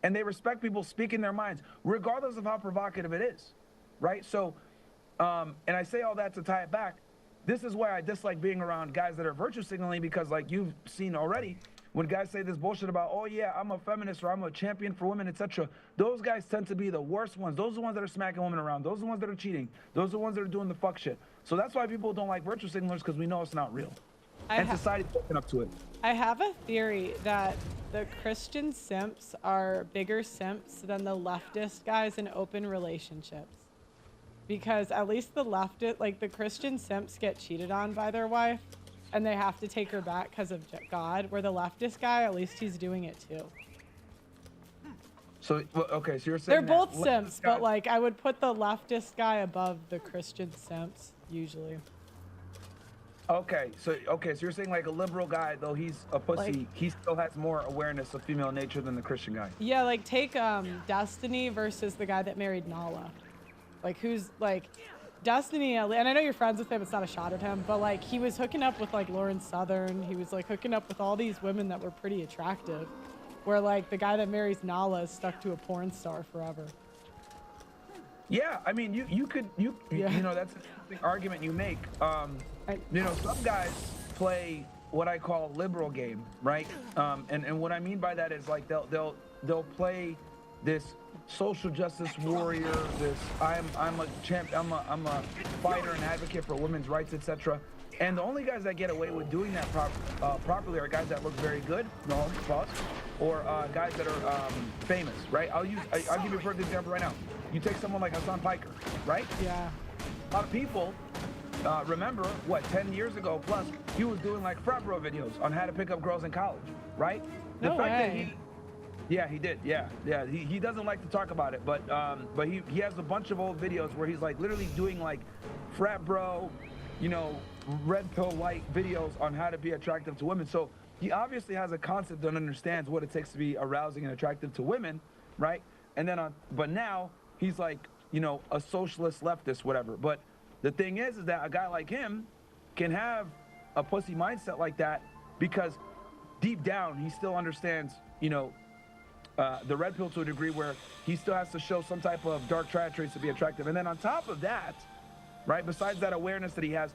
and they respect people speaking their minds, regardless of how provocative it is, right? So, and I say all that to tie it back. this is why I dislike being around guys that are virtue signaling, because like you've seen already, when guys say this bullshit about, oh yeah, I'm a feminist or I'm a champion for women, etc., those guys tend to be the worst ones. Those are the ones that are smacking women around. Those are the ones that are cheating. Those are the ones that are doing the fuck shit. So that's why people don't like virtue signalers, because we know it's not real. And society's waking up to it. I have a theory that the Christian simps are bigger simps than the leftist guys in open relationships. Because at least the leftist, like the Christian simps get cheated on by their wife and they have to take her back because of God, where the leftist guy, at least he's doing it too. So, okay, so you're saying they're both simps, but like I would put the leftist guy above the Christian simps usually. Okay, so you're saying like a liberal guy, though he's a pussy, like, he still has more awareness of female nature than the Christian guy. Yeah, like take Destiny versus the guy that married Nala. Like who's like Destiny, and I know you're friends with him, it's not a shot at him, but like he was hooking up with like Lauren Southern, he was like hooking up with all these women that were pretty attractive, where like the guy that marries Nala is stuck to a porn star forever. Yeah, I mean you know, that's an argument you make. You know, some guys play what I call liberal game, right? And what I mean by that is like they'll play this social justice warrior, this I'm a champ, I'm a fighter and advocate for women's rights, etc. And the only guys that get away with doing that properly are guys that look very good, or guys that are famous, right? I'll give you a perfect example right now. You take someone like Hassan Piker, right? Yeah. A lot of people remember, 10 years ago plus, he was doing like frat bro videos on how to pick up girls in college, right? No way. Yeah, he did. Yeah. He doesn't like to talk about it, but he has a bunch of old videos where he's like literally doing like frat bro, you know, red pill light videos on how to be attractive to women. So he obviously has a concept and understands what it takes to be arousing and attractive to women, right? And then but now he's like, you know, a socialist leftist, whatever. But the thing is that a guy like him can have a pussy mindset like that because deep down he still understands, you know, the red pill to a degree where he still has to show some type of dark triad traits to be attractive. And then on top of that, right, besides that awareness that he has,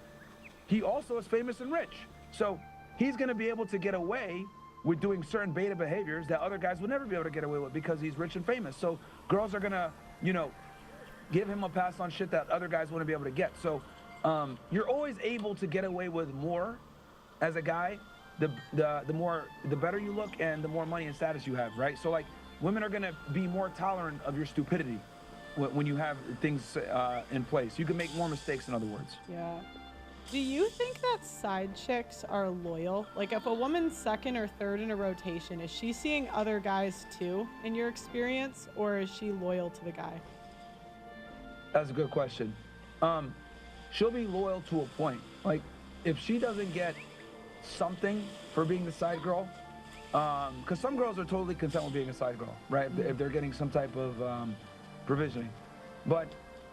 he also is famous and rich. So he's going to be able to get away with doing certain beta behaviors that other guys would never be able to get away with because he's rich and famous. So girls are going to, you know, give him a pass on shit that other guys wouldn't be able to get. So you're always able to get away with more as a guy, the better you look and the more money and status you have, right? So like women are gonna be more tolerant of your stupidity when you have things in place. You can make more mistakes, in other words. Yeah. Do you think that side chicks are loyal? Like if a woman's second or third in a rotation, is she seeing other guys too in your experience, or is she loyal to the guy? That's a good question. She'll be loyal to a point. Like if she doesn't get something for being the side girl, because some girls are totally content with being a side girl, right? If they're getting some type of provisioning. But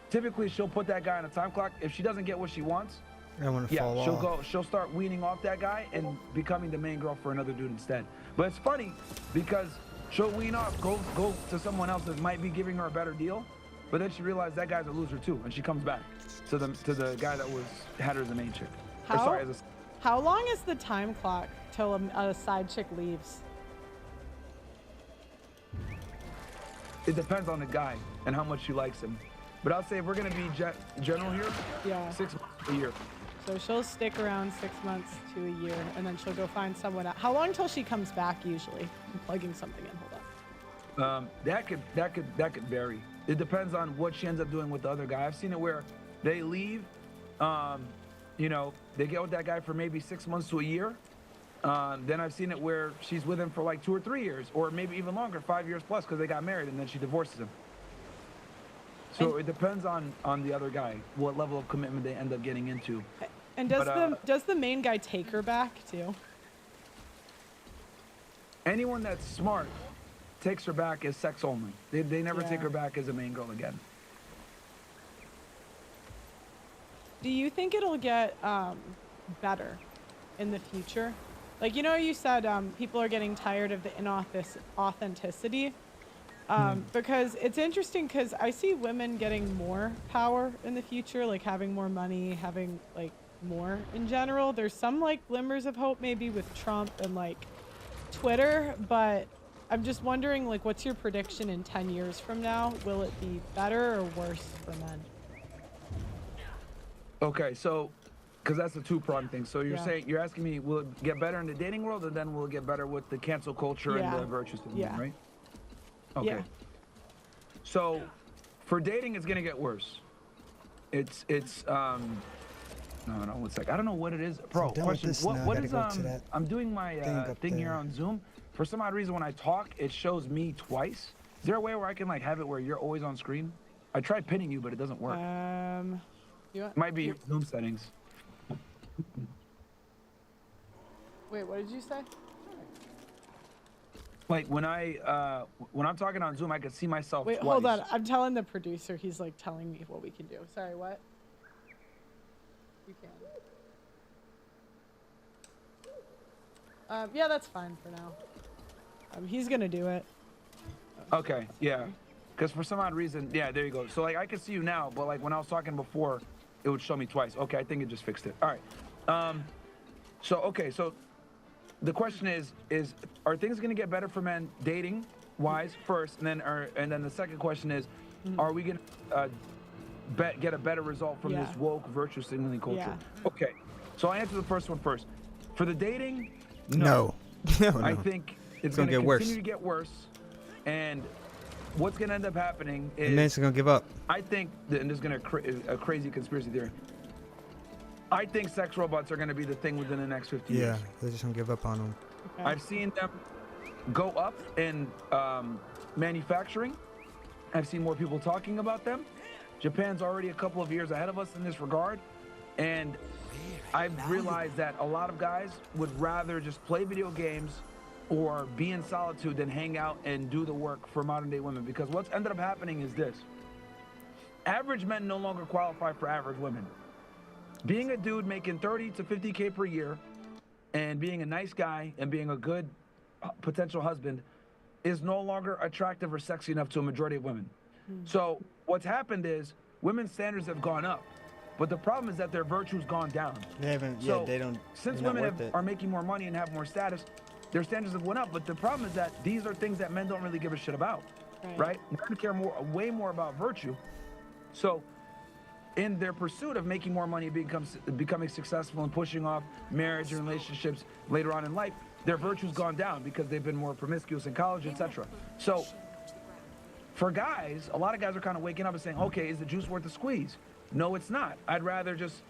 typically she'll put that guy on a time clock. If she doesn't get what she wants, she'll start weaning off that guy and becoming the main girl for another dude instead. But it's funny because she'll wean off, go to someone else that might be giving her a better deal, but then she realized that guy's a loser too, and she comes back to the guy that had her as the main chick. How long is the time clock till a side chick leaves? It depends on the guy and how much she likes him. But I'll say if we're gonna be general here, 6 months to a year. So she'll stick around 6 months to a year, and then she'll go find someone else. How long till she comes back usually? I'm plugging something in. Hold on. That could vary. It depends on what she ends up doing with the other guy. I've seen it where they leave, you know, they get with that guy for maybe 6 months to a year. Then I've seen it where she's with him for like 2 or 3 years, or maybe even longer, 5 years plus, because they got married, and then she divorces him. So it depends on the other guy, what level of commitment they end up getting into. And does the main guy take her back too? Anyone that's smart takes her back as sex only. They never take her back as a main girl again. Do you think it'll get better in the future? Like, you know, you said people are getting tired of the inauthenticity. Because it's interesting because I see women getting more power in the future, like having more money, having like more in general. There's some like glimmers of hope maybe with Trump and like Twitter, but I'm just wondering, like, what's your prediction in 10 years from now? Will it be better or worse for men? Okay, so, because that's a two-pronged thing. So you're Yeah. saying, you're asking me, will it get better in the dating world, or then will it get better with the cancel culture and the virtue system, Yeah. right? Okay. Yeah. So, for dating, it's gonna get worse. No, 1 sec. I don't know what it is, bro. I'm done with Question: this What now. what Gotta is go to that I'm doing my thing here there. on Zoom. For some odd reason, when I talk, it shows me twice. Is there a way where I can like have it where you're always on screen? I tried pinning you, but it doesn't work. You want, Might be your Zoom settings. wait, what did you say? Like when I'm talking on Zoom, I can see myself Wait, twice. hold on. I'm telling the producer. He's like telling me what we can do. Sorry, what? You can. Yeah, that's fine for now. He's gonna do it. Okay, yeah. Because for some odd reason, yeah, there you go. So like I can see you now, but like when I was talking before, it would show me twice. Okay, I think it just fixed it. All right. So the question is are things gonna get better for men dating wise first, and then the second question is, are we gonna get a better result from this woke virtue signaling culture? Yeah. Okay, so I answer the first one first. For the dating, No. No. I think it's gonna going to get worse. continue to get worse, and what's going to end up happening is And men's gonna give up. I think, and there's going to a crazy conspiracy theory. I think sex robots are going to be the thing within the next 50 Yeah, years. they're just gonna give up on them. Okay. I've seen them go up in manufacturing. I've seen more people talking about them. Japan's already a couple of years ahead of us in this regard, and I've realized that a lot of guys would rather just play video games or be in solitude than hang out and do the work for modern day women. Because what's ended up happening is this. Average men no longer qualify for average women. Being a dude making 30 to 50K per year and being a nice guy and being a good potential husband is no longer attractive or sexy enough to a majority of women. So what's happened is women's standards have gone up. But the problem is that their virtue's gone down. They haven't. So, Yeah, they don't. Since they're not women worth it. are making more money and have more status, their standards have went up. But the problem is that these are things that men don't really give a shit about, right? Men care way more about virtue. So, in their pursuit of making more money, becoming successful and pushing off marriage and relationships later on in life, their virtue's gone down because they've been more promiscuous in college, etc. So, for guys, a lot of guys are kind of waking up and saying, okay, is the juice worth the squeeze? No, it's not. I'd rather just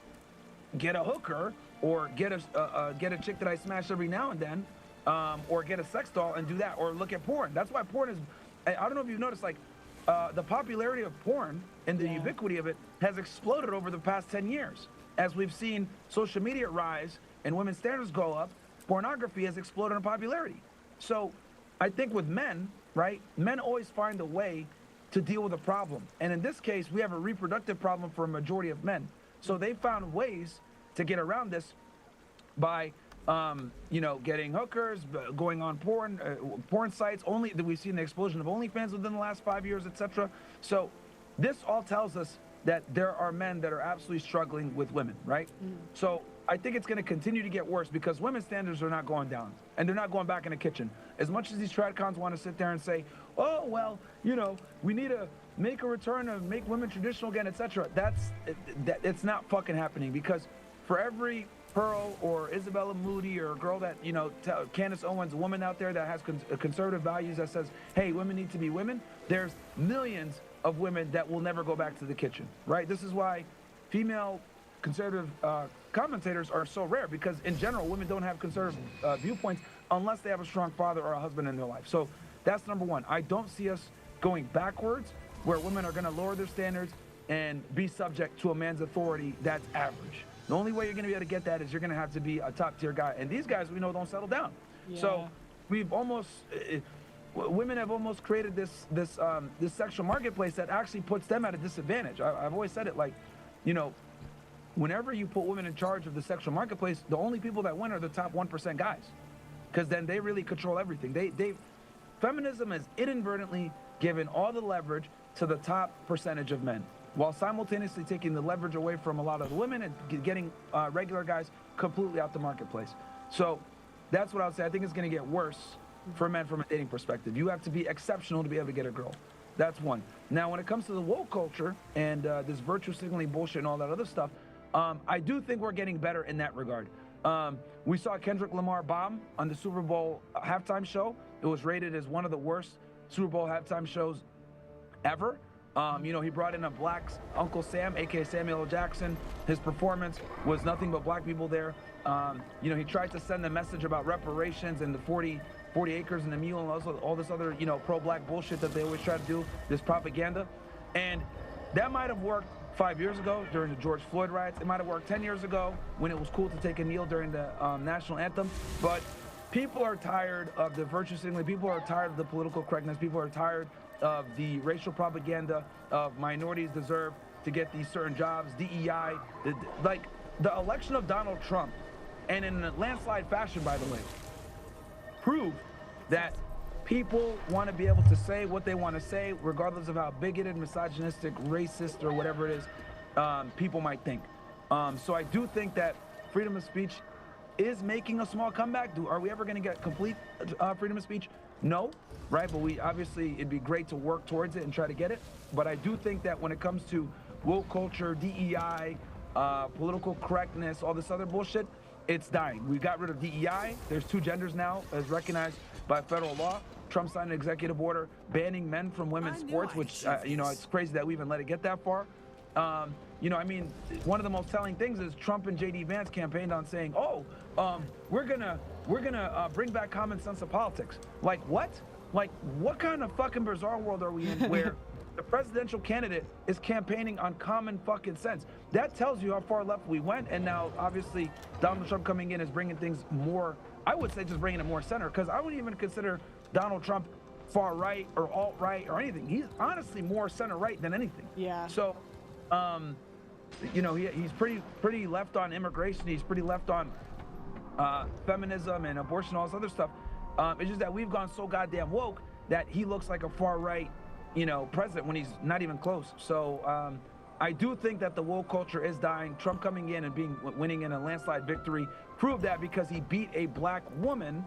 get a hooker or get a chick that I smash every now and then, or get a sex doll and do that, or look at porn. That's why porn is, I don't know if you've noticed, like, the popularity of porn and the ubiquity of it has exploded over the past 10 years. As we've seen social media rise and women's standards go up, pornography has exploded in popularity. So I think with men, right, men always find a way to deal with a problem. And in this case, we have a reproductive problem for a majority of men. So they found ways to get around this by, getting hookers, going on porn sites. Only that we've seen the explosion of OnlyFans within the last 5 years, etc. So this all tells us that there are men that are absolutely struggling with women, right? So I think it's going to continue to get worse because women's standards are not going down, and they're not going back in the kitchen. As much as these tradcons want to sit there and say, oh, well, we need to make a return to make women traditional again, etc. It's not fucking happening, because for every Pearl or Isabella Moody or a girl that, Candace Owens, a woman out there that has conservative values that says, hey, women need to be women, there's millions of women that will never go back to the kitchen, right? This is why female conservative commentators are so rare, because in general, women don't have conservative viewpoints unless they have a strong father or a husband in their life. So that's number one. I don't see us going backwards where women are going to lower their standards and be subject to a man's authority that's average. The only way you're going to be able to get that is you're going to have to be a top tier guy. And these guys we know don't settle down. Yeah. So we've almost, women have almost created this sexual marketplace that actually puts them at a disadvantage. I've always said it, like, whenever you put women in charge of the sexual marketplace, the only people that win are the top 1% guys, because then they really control everything. Feminism has inadvertently given all the leverage to the top percentage of men. while simultaneously taking the leverage away from a lot of the women and getting regular guys completely out the marketplace. So that's what I would say. I think it's going to get worse for men from a dating perspective. You have to be exceptional to be able to get a girl. That's one. Now, when it comes to the woke culture and this virtue signaling bullshit and all that other stuff, I do think we're getting better in that regard. We saw Kendrick Lamar bomb on the Super Bowl halftime show. It was rated as one of the worst Super Bowl halftime shows ever. You know, he brought in a black Uncle Sam, aka Samuel L. Jackson. His performance was nothing but black people there. You know, he tried to send a message about reparations and the 40 acres and the mule and all this other, you know, pro-black bullshit that they always try to do, this propaganda. And that might have worked 5 years ago during the George Floyd riots. It might have worked 10 years ago when it was cool to take a kneel during the national anthem. But people are tired of the virtue signaling. People are tired of the political correctness. People are tired of the racial propaganda of minorities deserve to get these certain jobs, DEI. Like the election of Donald Trump, and in a landslide fashion, by the way, proved that people want to be able to say what they want to say, regardless of how bigoted, misogynistic, racist, or whatever it is people might think. So I do think that freedom of speech is making a small comeback. Are we ever going to get complete freedom of speech? No, right? But we obviously, it'd be great to work towards it and try to get it. But I do think that when it comes to woke culture, DEI, political correctness, all this other bullshit, it's dying. We got rid of DEI. There's 2 genders now as recognized by federal law. Trump signed an executive order banning men from women's sports, which, you know, it's crazy that we even let it get that far. You know, I mean, one of the most telling things is Trump and J.D. Vance campaigned on saying, oh, we're gonna bring back common sense of politics. Like what? Like what kind of fucking bizarre world are we in where the presidential candidate is campaigning on common fucking sense? That tells you how far left we went. And now, obviously, Donald Trump coming in is bringing things more, I would say just bringing it more center, because I wouldn't even consider Donald Trump far right or alt right or anything. He's honestly more center right than anything. Yeah. So, you know, he's pretty left on immigration. He's pretty left on feminism and abortion, all this other stuff. It's just that we've gone so goddamn woke that he looks like a far right, you know, president when he's not even close. So I do think that the woke culture is dying. Trump coming in and winning in a landslide victory proved that, because he beat a black woman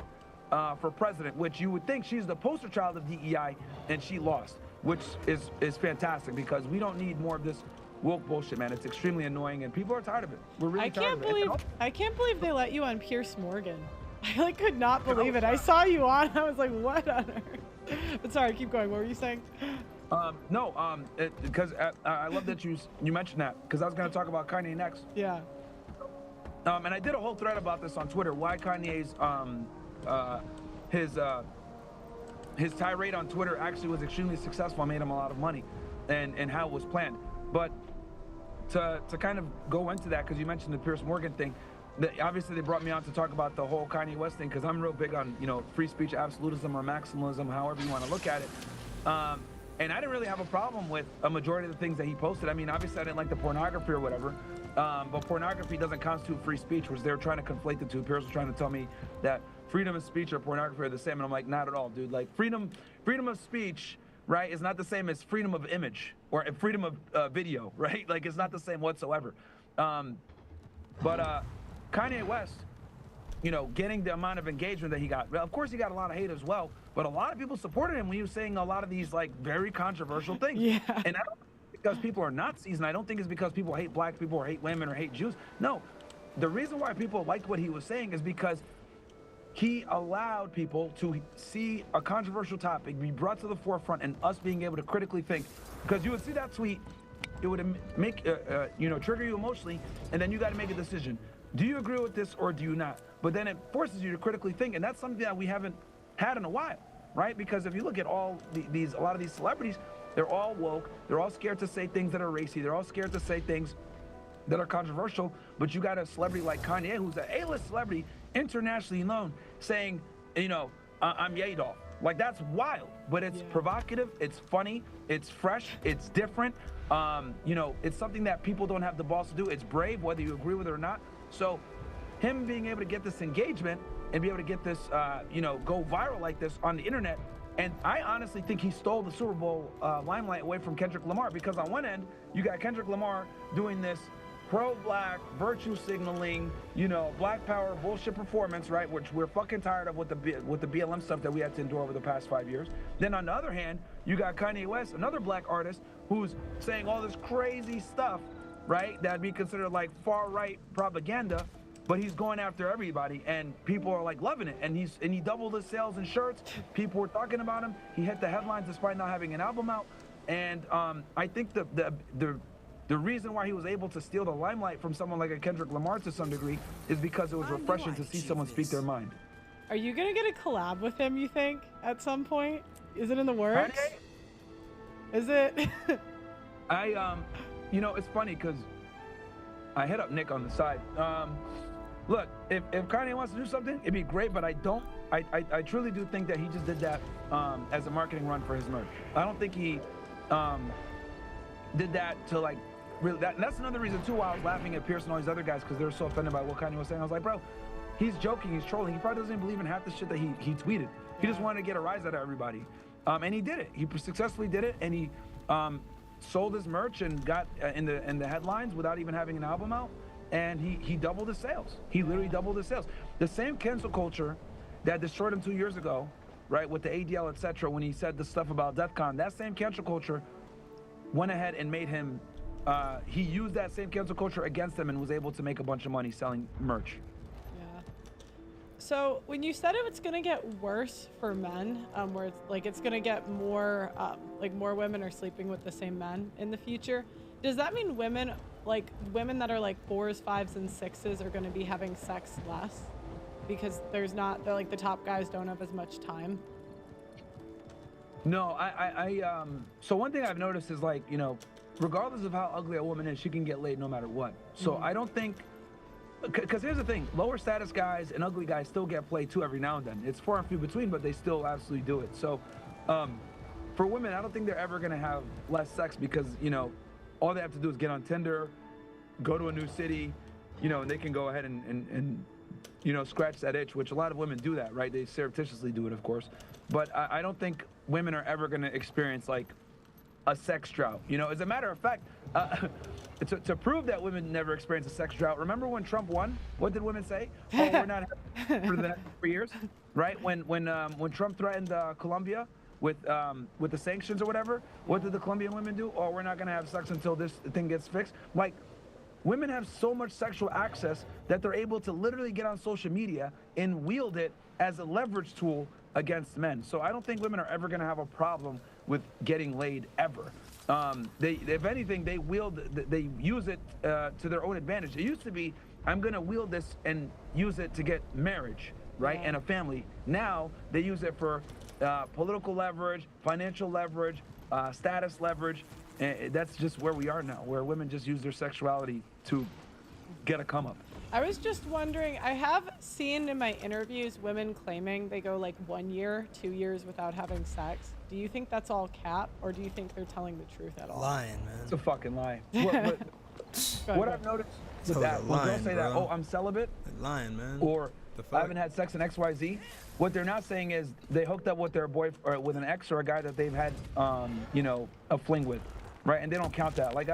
for president, which you would think she's the poster child of DEI, and she lost, which is fantastic, because we don't need more of this woke bullshit, man. It's extremely annoying, and people are tired of it. We're really tired of it. I can't believe they let you on Pierce Morgan. I like could not believe it. I saw you on. I was like, what on earth? But sorry, keep going. What were you saying? No, because I love that you mentioned that, because I was going to talk about Kanye next. Yeah. And I did a whole thread about this on Twitter. Why Kanye's his tirade on Twitter actually was extremely successful, made him a lot of money, and how it was planned. But to kind of go into that, because you mentioned the Pierce Morgan thing, obviously they brought me on to talk about the whole Kanye West thing, because I'm real big on, you know, free speech absolutism or maximalism, however you want to look at it. And I didn't really have a problem with a majority of the things that he posted. I mean, obviously I didn't like the pornography or whatever, but pornography doesn't constitute free speech, which they're trying to conflate the two. Pierce was trying to tell me that freedom of speech or pornography are the same, and I'm like, not at all, dude. Like freedom of speech, right, is not the same as freedom of image or freedom of video, right? Like it's not the same whatsoever. But Kanye West, you know, getting the amount of engagement that he got, well, of course he got a lot of hate as well, but a lot of people supported him when he was saying a lot of these like very controversial things. Yeah. And I don't think it's because people are Nazis, and I don't think it's because people hate black people or hate women or hate Jews. No, the reason why people liked what he was saying is because he allowed people to see a controversial topic be brought to the forefront, and us being able to critically think. Because you would see that tweet, it would make you know, trigger you emotionally, and then you got to make a decision. Do you agree with this or do you not? But then it forces you to critically think, and that's something that we haven't had in a while, right? Because if you look at all a lot of these celebrities, they're all woke. They're all scared to say things that are racy. They're all scared to say things that are controversial. But you got a celebrity like Kanye, who's an A-list celebrity, internationally known, saying, you know, I'm Yadolf. Like, that's wild, but it's provocative, it's funny, it's fresh, it's different. You know, it's something that people don't have the balls to do. It's brave, whether you agree with it or not. So him being able to get this engagement and be able to get this, you know, go viral like this on the internet, And I honestly think he stole the Super Bowl limelight away from Kendrick Lamar, because on one end, you got Kendrick Lamar doing this pro-black, virtue signaling, you know, black power bullshit performance, right? Which we're fucking tired of with the BLM stuff that we had to endure over the past 5 years. Then on the other hand, you got Kanye West, another black artist, who's saying all this crazy stuff, right? That'd be considered like far-right propaganda, but he's going after everybody, and people are like loving it. And he doubled his sales in shirts. People were talking about him. He hit the headlines despite not having an album out. And I think the reason why he was able to steal the limelight from someone like a Kendrick Lamar to some degree is because it was refreshing to see someone speak their mind. Are you gonna get a collab with him, you think, at some point? Is it in the works? Kanye? Is it? You know, it's funny because I hit up Nick on the side. Look, if Kanye wants to do something, it'd be great, but I truly do think that he just did that as a marketing run for his merch. I don't think he did that to like really, that's another reason too why I was laughing at Pierce and all these other guys, because they were so offended by what Kanye was saying. I was like, bro, he's joking, he's trolling. He probably doesn't believe in half the shit that he tweeted. He just wanted to get a rise out of everybody. And he did it. He successfully did it, and he sold his merch and got in the headlines without even having an album out. And he doubled his sales. He literally doubled his sales. The same cancel culture that destroyed him 2 years ago, right, with the ADL, etc., when he said the stuff about DEF CON, that same cancel culture went ahead and made him, he used that same cancel culture against him and was able to make a bunch of money selling merch. Yeah. So when you said it's gonna get worse for men, where it's like it's gonna get more, like more women are sleeping with the same men in the future, does that mean women that are like 4s, 5s, and 6s are gonna be having sex less because they're like the top guys don't have as much time? No, so one thing I've noticed is, like, you know, regardless of how ugly a woman is, she can get laid no matter what. So I don't think, because here's the thing, lower status guys and ugly guys still get played too every now and then. It's far and few between, but they still absolutely do it. So for women, I don't think they're ever gonna have less sex, because, you know, all they have to do is get on Tinder, go to a new city, you know, and they can go ahead and you know, scratch that itch, which a lot of women do that, right? They surreptitiously do it, of course. But I don't think women are ever going to experience like a sex drought. You know, as a matter of fact, to prove that women never experience a sex drought, remember when Trump won? What did women say? Oh, we're not having for the next 3 years, right? When Trump threatened Colombia with the sanctions or whatever, what did the Colombian women do? Oh, we're not going to have sex until this thing gets fixed. Like, women have so much sexual access that they're able to literally get on social media and wield it as a leverage tool against men. So I don't think women are ever going to have a problem with getting laid ever. If anything, they use it to their own advantage. It used to be, I'm going to wield this and use it to get marriage, right, and a family. Now they use it for political leverage, financial leverage, status leverage. And that's just where we are now, where women just use their sexuality to get a come up. I was just wondering, I have seen in my interviews women claiming they go like 1 year, 2 years without having sex. Do you think that's all cap, or do you think they're telling the truth at all? Lying, man. It's a fucking lie. What I've noticed with that, when girls say that, oh, I'm celibate, they're lying, man. Or I haven't had sex in XYZ, what they're not saying is they hooked up with their boyfriend or with an ex or a guy that they've had, you know, a fling with, right? And they don't count that. Like,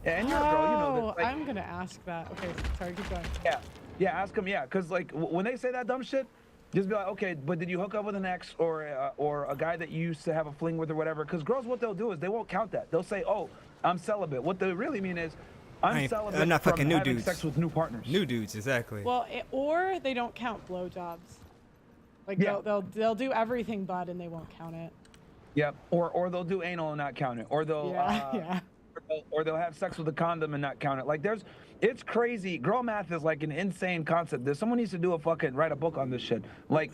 and you're a girl, you know. Like, I'm gonna ask that. Okay, sorry, keep going. Yeah, ask them. Yeah, because like when they say that dumb shit, just be like, okay, but did you hook up with an ex or a guy that you used to have a fling with or whatever? Because girls, what they'll do is they won't count that. They'll say, oh, I'm celibate. What they really mean is, I'm celibate not from fucking new having dudes. sex with new partners. New dudes, exactly. Well, or they don't count blowjobs. Like they'll do everything but, and they won't count it. Yep. Or they'll do anal and not count it. Or they'll or they'll have sex with a condom and not count it. Like it's crazy. Girl math is like an insane concept. Someone needs to write a book on this shit. Like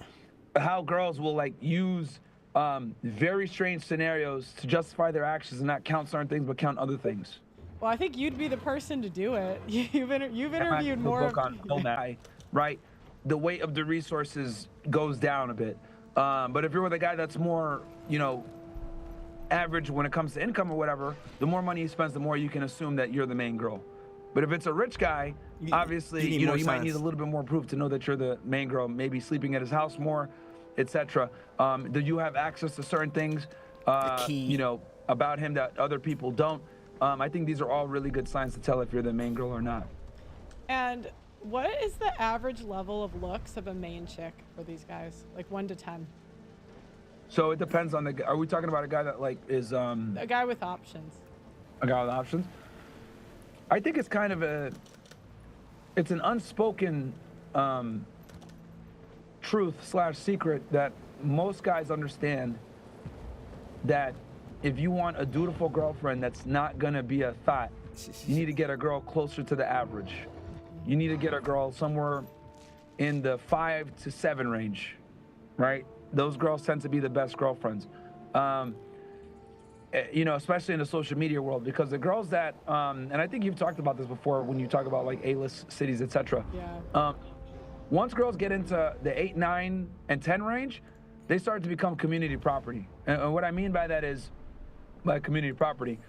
how girls will like use very strange scenarios to justify their actions and not count certain things but count other things. Well, I think you'd be the person to do it. You've interviewed more. Book on right? The weight of the resources goes down a bit. But if you're with a guy that's more, you know, average when it comes to income or whatever, the more money he spends, the more you can assume that you're the main girl. But if it's a rich guy, obviously, you might need a little bit more proof to know that you're the main girl. Maybe sleeping at his house more, etc. Do you have access to certain things, you know, about him that other people don't? I think these are all really good signs to tell if you're the main girl or not. And what is the average level of looks of a main chick for these guys? Like 1 to 10. So it depends on the. Are we talking about a guy that like is A guy with options. a guy with options? I think it's kind of it's an unspoken truth/secret that most guys understand, that if you want a dutiful girlfriend that's not gonna be a thought, you need to get a girl closer to the average. You need to get a girl somewhere in the 5 to 7 range, right? Those girls tend to be the best girlfriends. You know, especially in the social media world, because the girls that, and I think you've talked about this before when you talk about like A-list cities, etc. Yeah. Once girls get into the 8, 9, and 10 range, they start to become community property. And what I mean by that is, by community property,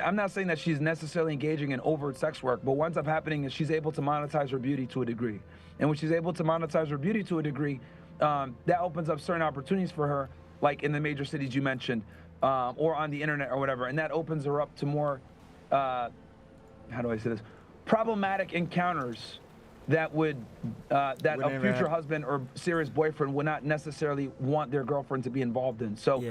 I'm not saying that she's necessarily engaging in overt sex work, but what ends up happening is she's able to monetize her beauty to a degree. And when she's able to monetize her beauty to a degree, that opens up certain opportunities for her, like in the major cities you mentioned, or on the internet or whatever. And that opens her up to more, how do I say this, problematic encounters that would, that a future husband or serious boyfriend would not necessarily want their girlfriend to be involved in. So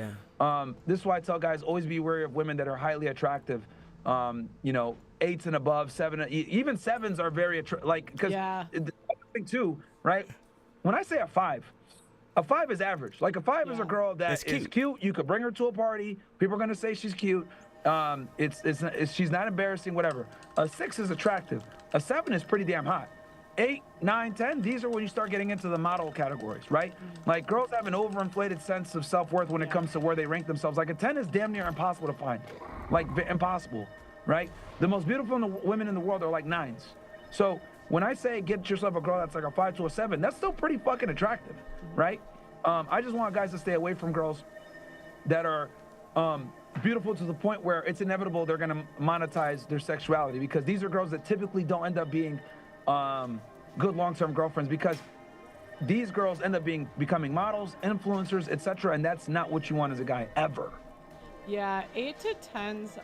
this is why I tell guys, always be wary of women that are highly attractive. You know, 8s and above, 7, even 7s are very attractive. Like, because the thing too, right? When I say a 5 is average. Like a 5 is a girl that is cute. You could bring her to a party. People are gonna say she's cute. She's not embarrassing, whatever. A 6 is attractive. A 7 is pretty damn hot. 8, 9, 10, these are when you start getting into the model categories, right? Like girls have an overinflated sense of self-worth when it comes to where they rank themselves. Like a 10 is damn near impossible to find. Like impossible, right? The most beautiful women in the world are like 9s. So when I say get yourself a girl that's like a 5 to a 7, that's still pretty fucking attractive, right? I just want guys to stay away from girls that are beautiful to the point where it's inevitable they're gonna monetize their sexuality, because these are girls that typically don't end up being good long-term girlfriends, because these girls end up becoming models, influencers, etc., and that's not what you want as a guy ever. Yeah, 8 to 10s.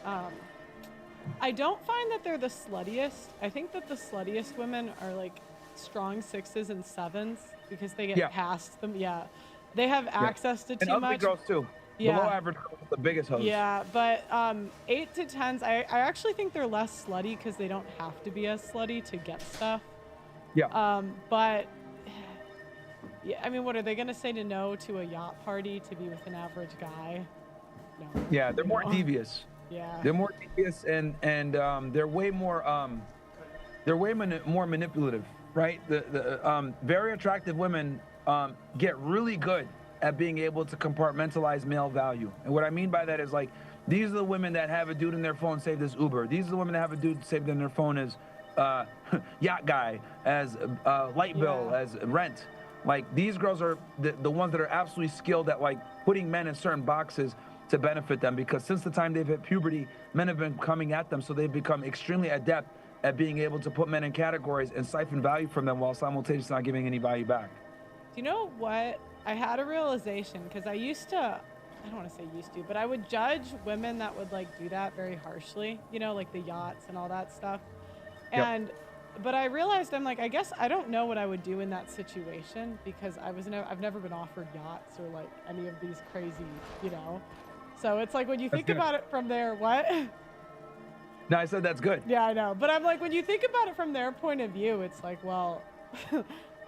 I don't find that they're the sluttiest. I think that the sluttiest women are like strong 6s and 7s, because they get past them. Yeah, they have access to too and ugly much. girls too. Yeah. Below average girls are the biggest hoes. Yeah, but 8 to 10s, I actually think they're less slutty because they don't have to be as slutty to get stuff. Yeah. But yeah, I mean, what are they gonna say no to a yacht party to be with an average guy? No. Yeah, they're more devious. Yeah. They're more devious, and they're way more more manipulative, right? The very attractive women get really good at being able to compartmentalize male value. And what I mean by that is, like, these are the women that have a dude in their phone saved as Uber. These are the women that have a dude saved in their phone as yacht guy, as light bill, as rent. Like, these girls are the ones that are absolutely skilled at, like, putting men in certain boxes to benefit them, because since the time they've hit puberty, men have been coming at them, so they've become extremely adept at being able to put men in categories and siphon value from them while simultaneously not giving any value back. Do you know what? I had a realization, because I used to, I don't want to say used to, but I would judge women that would like do that very harshly, you know, like the yachts and all that stuff. And, but I realized, I'm like, I guess I don't know what I would do in that situation, because I've never been offered yachts or like any of these crazy, you know. So it's like, when you think about it from there, what? No, I said that's good. Yeah, I know. But I'm like, when you think about it from their point of view, it's like, well,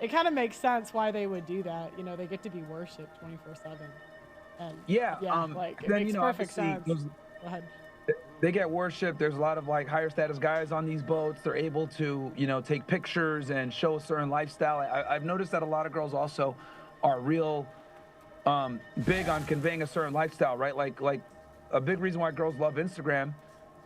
it kind of makes sense why they would do that. You know, they get to be worshipped 24/7. And like, it then, makes perfect sense. Go ahead. They get worshipped. There's a lot of like higher status guys on these boats. They're able to, you know, take pictures and show a certain lifestyle. I've noticed that a lot of girls also are real big on conveying a certain lifestyle, right? Like a big reason why girls love Instagram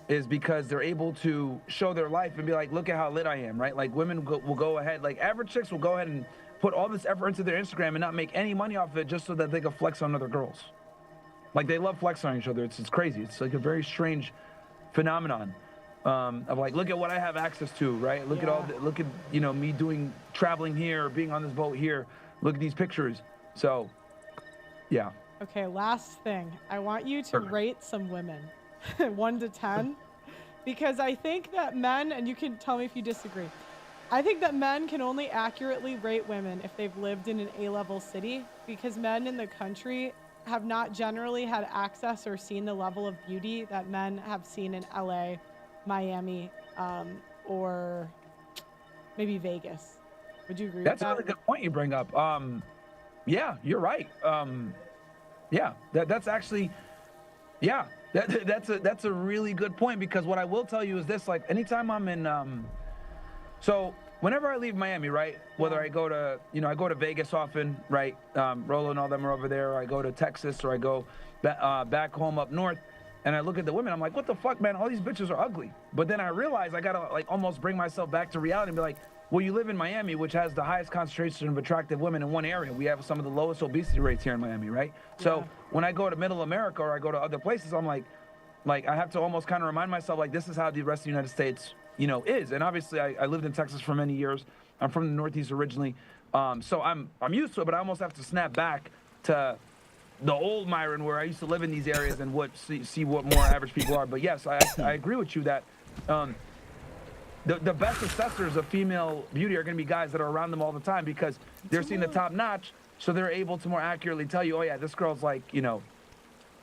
is because they're able to show their life and be like, look at how lit I am, right? Like, women will go ahead, like average chicks will go ahead and put all this effort into their Instagram and not make any money off of it just so that they can flex on other girls. Like, they love flexing on each other. It's crazy. It's like a very strange phenomenon of like, look at what I have access to, right? Look at look at, you know, me traveling here, being on this boat here. Look at these pictures. So Yeah. Okay, last thing. I want you to rate some women, 1 to 10, because I think that men, and you can tell me if you disagree, I think that men can only accurately rate women if they've lived in an A-level city, because men in the country have not generally had access or seen the level of beauty that men have seen in LA, Miami, or maybe Vegas. Would you agree That's with a that? really good point you bring up. Yeah, you're right. Yeah, that's actually, yeah, that's a really good point, because what I will tell you is this: like, anytime I'm in, so whenever I leave Miami, right, whether I go to, I go to Vegas often, right, Rolo and all them are over there, or I go to Texas, or I go back home up north, and I look at the women, I'm like, what the fuck, man, all these bitches are ugly. But then I realize I gotta like almost bring myself back to reality and be like, well, you live in Miami, which has the highest concentration of attractive women in one area. We have some of the lowest obesity rates here in Miami, right? So when I go to Middle America or I go to other places, I'm like I have to almost kind of remind myself, like, this is how the rest of the United States, is. And obviously, I lived in Texas for many years. I'm from the Northeast originally, so I'm used to it. But I almost have to snap back to the old Myron, where I used to live in these areas and see what more average people are. But yes, I agree with you that. The best assessors of female beauty are going to be guys that are around them all the time, because they're seeing the top notch, so they're able to more accurately tell you, oh yeah, this girl's like,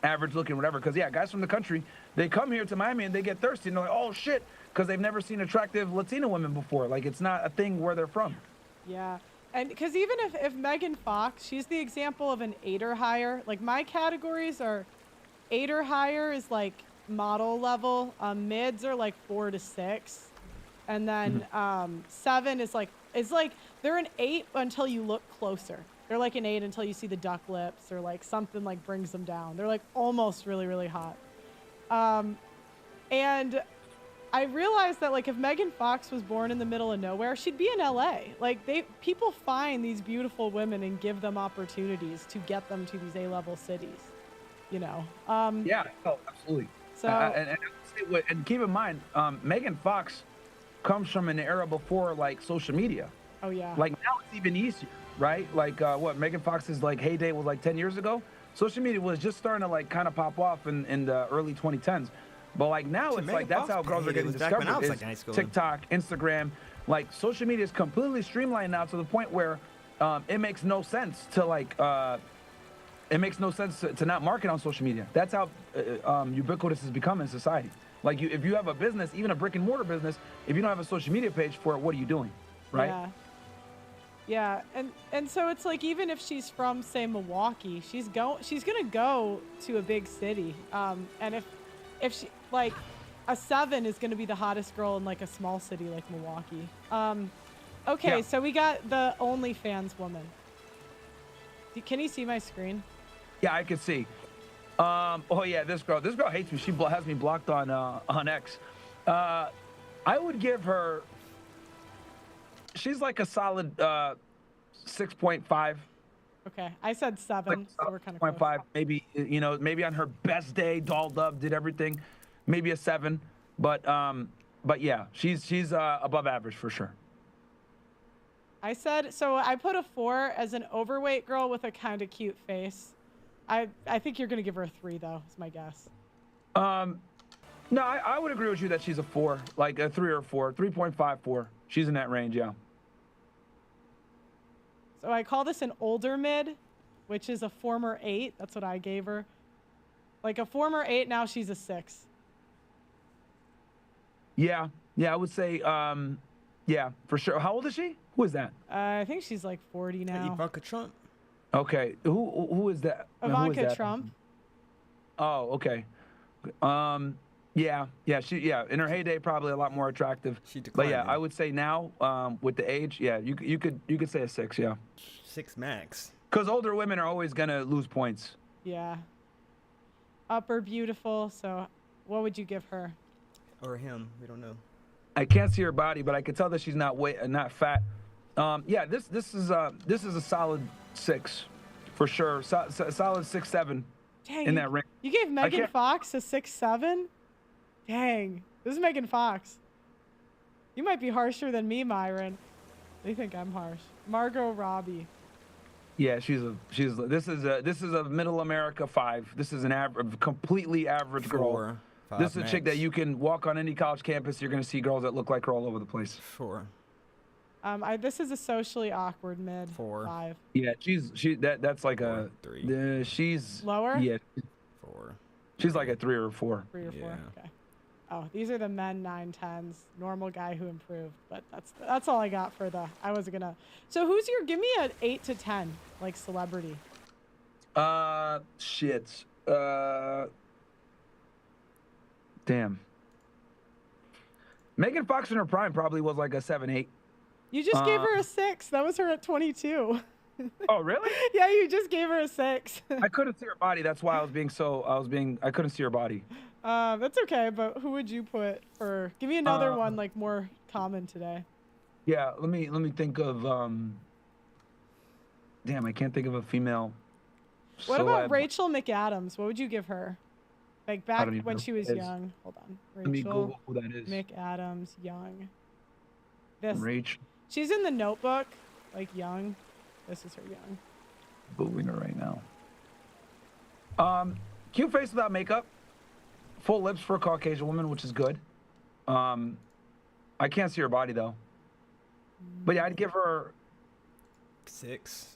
average looking, whatever. Because yeah, guys from the country, they come here to Miami and they get thirsty and they're like, oh shit, because they've never seen attractive Latina women before. Like, it's not a thing where they're from. Yeah. And because even if Megan Fox, she's the example of an 8 or higher. Like, my categories are 8 or higher is like model level. Mids are like 4 to 6. And then 7 is like they're an 8 until you look closer. They're like an 8 until you see the duck lips or like something like brings them down. They're like almost really, really hot. And I realized that, like, if Megan Fox was born in the middle of nowhere, she'd be in LA. Like, people find these beautiful women and give them opportunities to get them to these A-level cities, Yeah, oh, absolutely. So and keep in mind, Megan Fox comes from an era before like social media. Oh yeah. Like, now it's even easier, right? Like what Megan Fox's like heyday was like 10 years ago. Social media was just starting to like kind of pop off in the early 2010s. But like now it's like that's how girls are getting discovered. Is TikTok, Instagram, like social media is completely streamlined now to the point where it makes no sense to like to not market on social media. That's how ubiquitous it's become in society. Like, if you have a business, even a brick and mortar business, if you don't have a social media page for it, what are you doing, right? Yeah, and so it's like, even if she's from, say, Milwaukee, she's gonna go to a big city, and if she, like, a 7 is gonna be the hottest girl in like a small city like Milwaukee. Okay, so we got the OnlyFans woman. Can you see my screen? Yeah, I can see. Oh yeah, this girl hates me. She has me blocked on X. I would give her. She's like a solid 6.5. Okay, I said 7. Like, so we're kind of 6.5, maybe, maybe on her best day, dolled up, did everything, maybe a 7. But yeah, she's above average for sure. I said, so I put a 4 as an overweight girl with a kind of cute face. I think you're gonna give her a 3 though, is my guess. No, I would agree with you that she's a 4, like a 3 or 4, 3.5, 4. She's in that range, yeah. So I call this an older mid, which is a former 8. That's what I gave her. Like a former 8, now she's a 6. Yeah, I would say, yeah, for sure. How old is she? Who is that? I think she's like 40 now. Ivanka Trump. Okay, who is that? Ivanka Trump. Oh, okay. Yeah, in her heyday probably a lot more attractive. She declined. But yeah, I would say now, with the age, yeah, you could say a 6, yeah. 6 max. Because older women are always gonna lose points. Yeah. Upper beautiful. So, what would you give her? Or him? We don't know. I can't see her body, but I can tell that she's not not fat. Yeah, this is a solid 6, for sure. Solid 6, 7. Dang, in that range. You gave Megan Fox a 6, 7? Dang, this is Megan Fox. You might be harsher than me, Myron. They think I'm harsh. Margot Robbie. Yeah, this is a middle America 5. This is a completely average girl. 4, 5 This is a chick that max. you can walk on any college campus. You're gonna see girls that look like her all over the place. 4. This is a socially awkward mid. 4. 5. Yeah, that's like a 3. she's Lower. Yeah, 4. she's like a 3 or a 4. 3 or 4. Yeah. Okay. Oh, these are the men 9, 10s. Normal guy who improved, but that's all I got for the. I wasn't gonna. So who's your? Give me an 8 to 10, like celebrity. Shit. Damn. Megan Fox in her prime probably was like a 7, 8. You just gave her a 6. That was her at 22. Oh, really? Yeah, you just gave her a 6. I couldn't see her body. That's why I couldn't see her body. That's okay, but who would you put for? Give me another one, like more common today. Yeah, let me think of damn, I can't think of a female. What about celeb. Rachel McAdams? What would you give her? Like back don't even when know she who was that is. young. Hold on. Let me Rachel Google who that is. McAdams, young. This. Rach. She's in The Notebook, like young. This is her young. Googling her right now. Cute face without makeup. Full lips for a Caucasian woman, which is good. I can't see her body though. But yeah, I'd give her 6.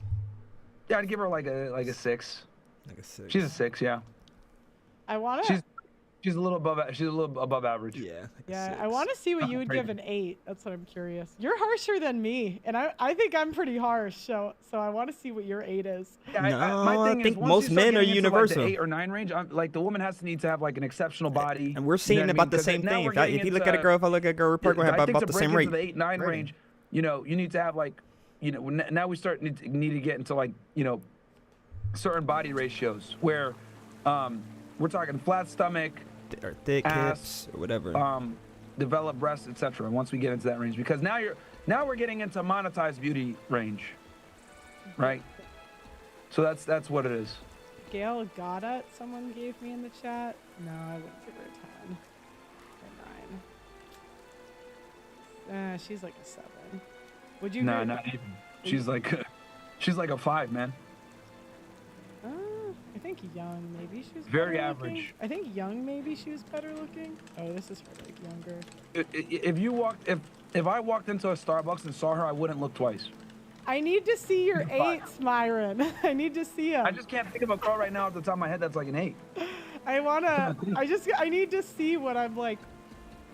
Yeah, I'd give her like a 6. Like a 6. She's a 6, yeah. I want to. She's a little above average. Yeah. Like Yeah, a 6. I want to see what you would give an 8. That's what I'm curious. You're harsher than me, and I think I'm pretty harsh. So I want to see what your 8 is. Yeah, No, my I thing think is, once most you start men are getting into, universal. Like the 8 or 9 range, like the woman has to need to have like an exceptional body. And we're seeing you know what about I the mean? 'Cause same now thing. we're If getting you look into- at a girl, if I look at a girl, we're probably I about think the to same break rate. into the 8, 9 Rating. range, you know, you need to have like, you know, now we need to get into like, you know, certain body ratios where we're talking flat stomach, Or thick ass, hips, or whatever. developed breasts, etc. Once we get into that range, because now we're getting into monetized beauty range, right? So that's what it is. Gail Goddard, someone gave me in the chat. No, I wouldn't give her a 10 or 9. She's like a 7. Would you? Nah, give- not even. She's like a 5, man. I think young, maybe she was Very better average. looking. I think young, maybe she was better looking. Oh, this is for like younger. If I walked into a Starbucks and saw her, I wouldn't look twice. I need to see your You're fine. 8s, Myron. I need to see them. I just can't think of a girl right now at the top of my head that's like an 8. I need to see what I'm like,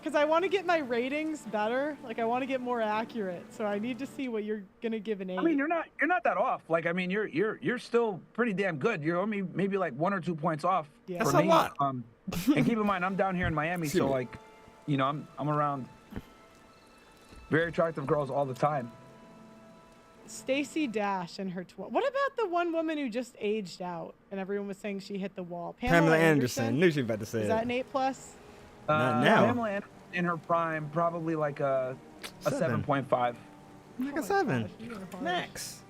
because I want to get my ratings better. Like I want to get more accurate. So I need to see what you're gonna give an 8. I mean, you're not that off. Like, I mean, you're still pretty damn good. You're only maybe like 1 or 2 points off. Yeah. For That's a me. lot. And keep in mind, I'm down here in Miami, so like, you know, I'm around very attractive girls all the time. Stacy Dash and her What about the one woman who just aged out and everyone was saying she hit the wall? Pamela Anderson. Knew she was about to say Is it. that an 8+? Not now. Pamela Anderson in her prime, probably like a 7.5. Like Oh a 7. Max.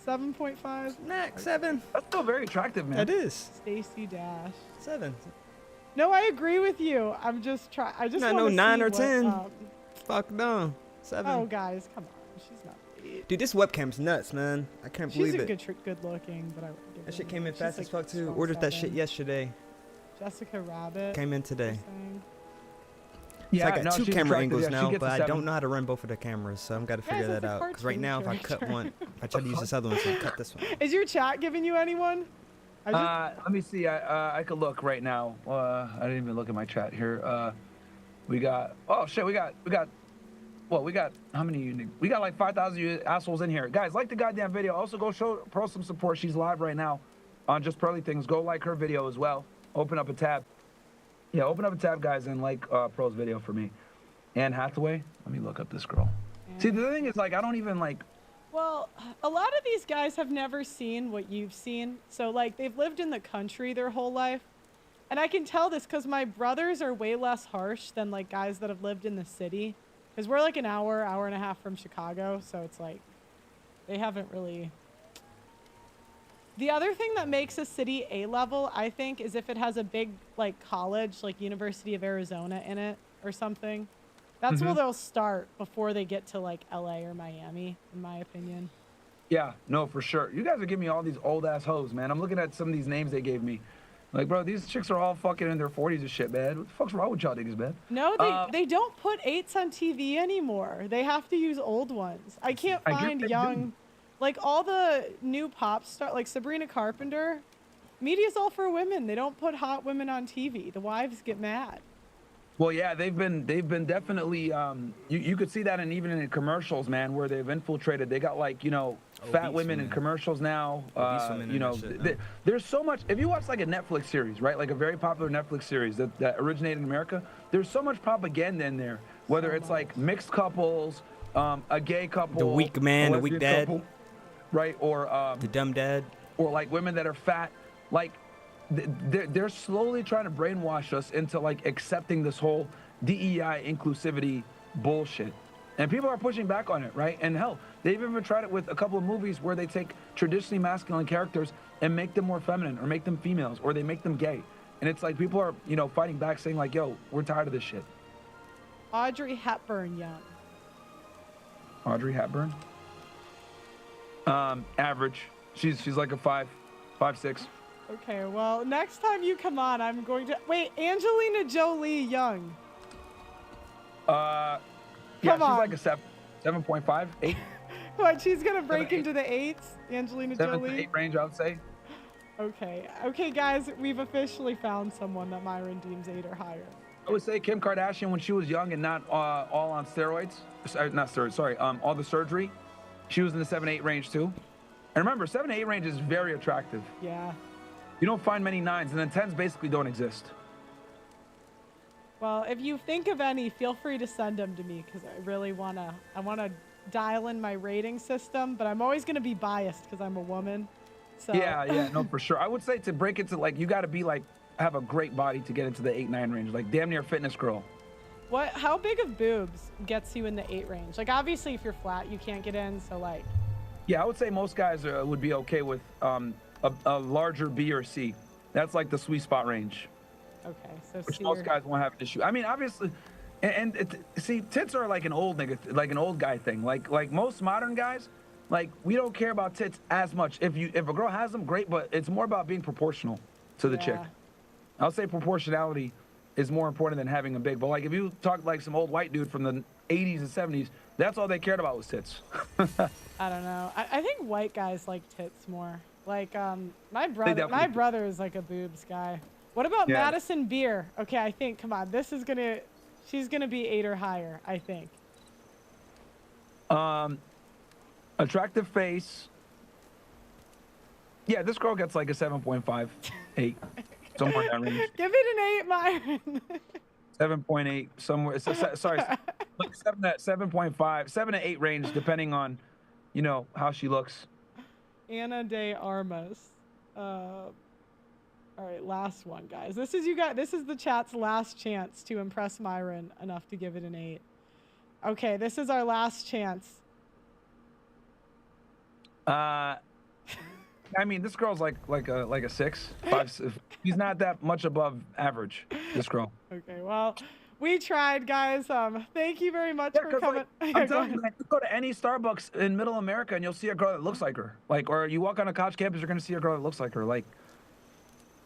7.5. Max 7. That's still very attractive, man. That is. Stacy Dash. 7. No, I agree with you. I'm just trying. I just Not want no to 9 see or what, 10. Fuck no. 7. Oh, guys, come on. She's not 8. Dude, this webcam's nuts, man. I can't She's believe a it. good looking, but I wouldn't give That her shit an came in 8. fast She's as like fuck too. strong Ordered that 7. shit yesterday. Jessica Rabbit. Came in today. saying. So I got no, 2 she's camera attractive. angles Yeah, she now, gets but a I 7. don't know how to run both of the cameras, so I'm got to figure Guys, that that's a out. Because right cartoon now, if I cut character. one, if I try to use this other one, so cut this one. Is your chat giving you anyone? Let me see. I could look right now. I didn't even look at my chat here. We got. Oh shit. We got. Well, we got how many unique? We got like 5,000 assholes in here. Guys, like the goddamn video. Also, go show Pro some support. She's live right now on Just Pearly Things. Go like her video as well. Open up a tab. Yeah, open up a tab, guys, and like Pro's video for me. Anne Hathaway. Let me look up this girl. See, the thing is, like, I don't even like. Well, a lot of these guys have never seen what you've seen. So, like, they've lived in the country their whole life. And I can tell this because my brothers are way less harsh than, like, guys that have lived in the city. Because we're, like, an hour and a half from Chicago. So it's like, they haven't really... The other thing that makes a city A-level, I think, is if it has a big, like, college, like University of Arizona in it or something. That's where they'll start before they get to, like, LA or Miami, in my opinion. Yeah, no, for sure. You guys are giving me all these old ass hoes, man. I'm looking at some of these names they gave me. Like, bro, these chicks are all fucking in their 40s and shit, man. What the fuck's wrong with y'all niggas, man? No, they don't put 8s on TV anymore. They have to use old ones. I can't I guess find they young, do. like all the new pop star, like Sabrina Carpenter. Media's all for women. They don't put hot women on TV. The wives get mad. Well, yeah, they've been definitely. You could see that even in commercials, man, where they've infiltrated. They got like fat Obese women in women. commercials now. Obese women and that shit now. There's so much. If you watch like a Netflix series, right, like a very popular Netflix series that originated in America, there's so much propaganda in there. Whether it's like mixed couples, a gay couple, The weak man, a the weak lesbian dad. couple, right, or The dumb dad. or like women that are fat, like they're slowly trying to brainwash us into like accepting this whole DEI inclusivity bullshit. And people are pushing back on it, right? And hell, they've even tried it with a couple of movies where they take traditionally masculine characters and make them more feminine or make them females or they make them gay. And it's like people are, fighting back saying like, yo, we're tired of this shit. Audrey Hepburn young. Audrey Hepburn? Average. She's like a 5'6". Okay, well, next time you come on, I'm going to wait. Angelina Jolie young. Yeah, Come she's on. like a 7.5, 8. What? She's gonna break 7, 8. into the 8s. Angelina 7 to Jolie. 8 range, I would say. Okay, guys, we've officially found someone that Myron deems 8 or higher. I would say Kim Kardashian when she was young and not all on steroids. Not steroids, sorry. All the surgery. She was in the 7-8 range too. And remember, 7-8 range is very attractive. Yeah. You don't find many 9s, and then 10s basically don't exist. Well, if you think of any, feel free to send them to me because I really wanna dial in my rating system, but I'm always gonna be biased because I'm a woman. So Yeah, no, for sure. I would say to break into like you got to be like have a great body to get into the 8-9 range, like damn near fitness girl. how big of boobs gets you in the 8 range? Like obviously if you're flat, you can't get in, so like Yeah, I would say most guys would be okay with a larger B or C. That's like the sweet spot range. okay, so Which C most or- guys won't have an issue. I mean, obviously, see, tits are like an old nigga, like an old guy thing. Like most modern guys, like we don't care about tits as much. If a girl has them, great, but it's more about being proportional to the chick. Yeah. I'll say proportionality is more important than having a big. But like if you talk like some old white dude from the 80s and 70s, that's all they cared about was tits. I don't know. I think white guys like tits more. Like my brother is like a boobs guy. What about Yeah. Madison Beer? Okay, I think come on, she's gonna be 8 or higher, I think. Attractive face. Yeah, this girl gets like a 7.5, 8, somewhere in that range. Give it an 8, Myron. 7.8 somewhere. Sorry, like 7.5, 7 to 8 range, depending on, how she looks. Anna de Armas. All right, last one, guys. This is the chat's last chance to impress Myron enough to give it an 8. Okay, this is our last chance. I mean, this girl's like a 6, 5. She's not that much above average. This girl. Okay, well, we tried, guys. Thank you very much for coming. Like, Yeah, I'm go telling you, ahead. man, you go to any Starbucks in Middle America and you'll see a girl that looks like her. Like, or you walk on a college campus, you're gonna see a girl that looks like her. Like,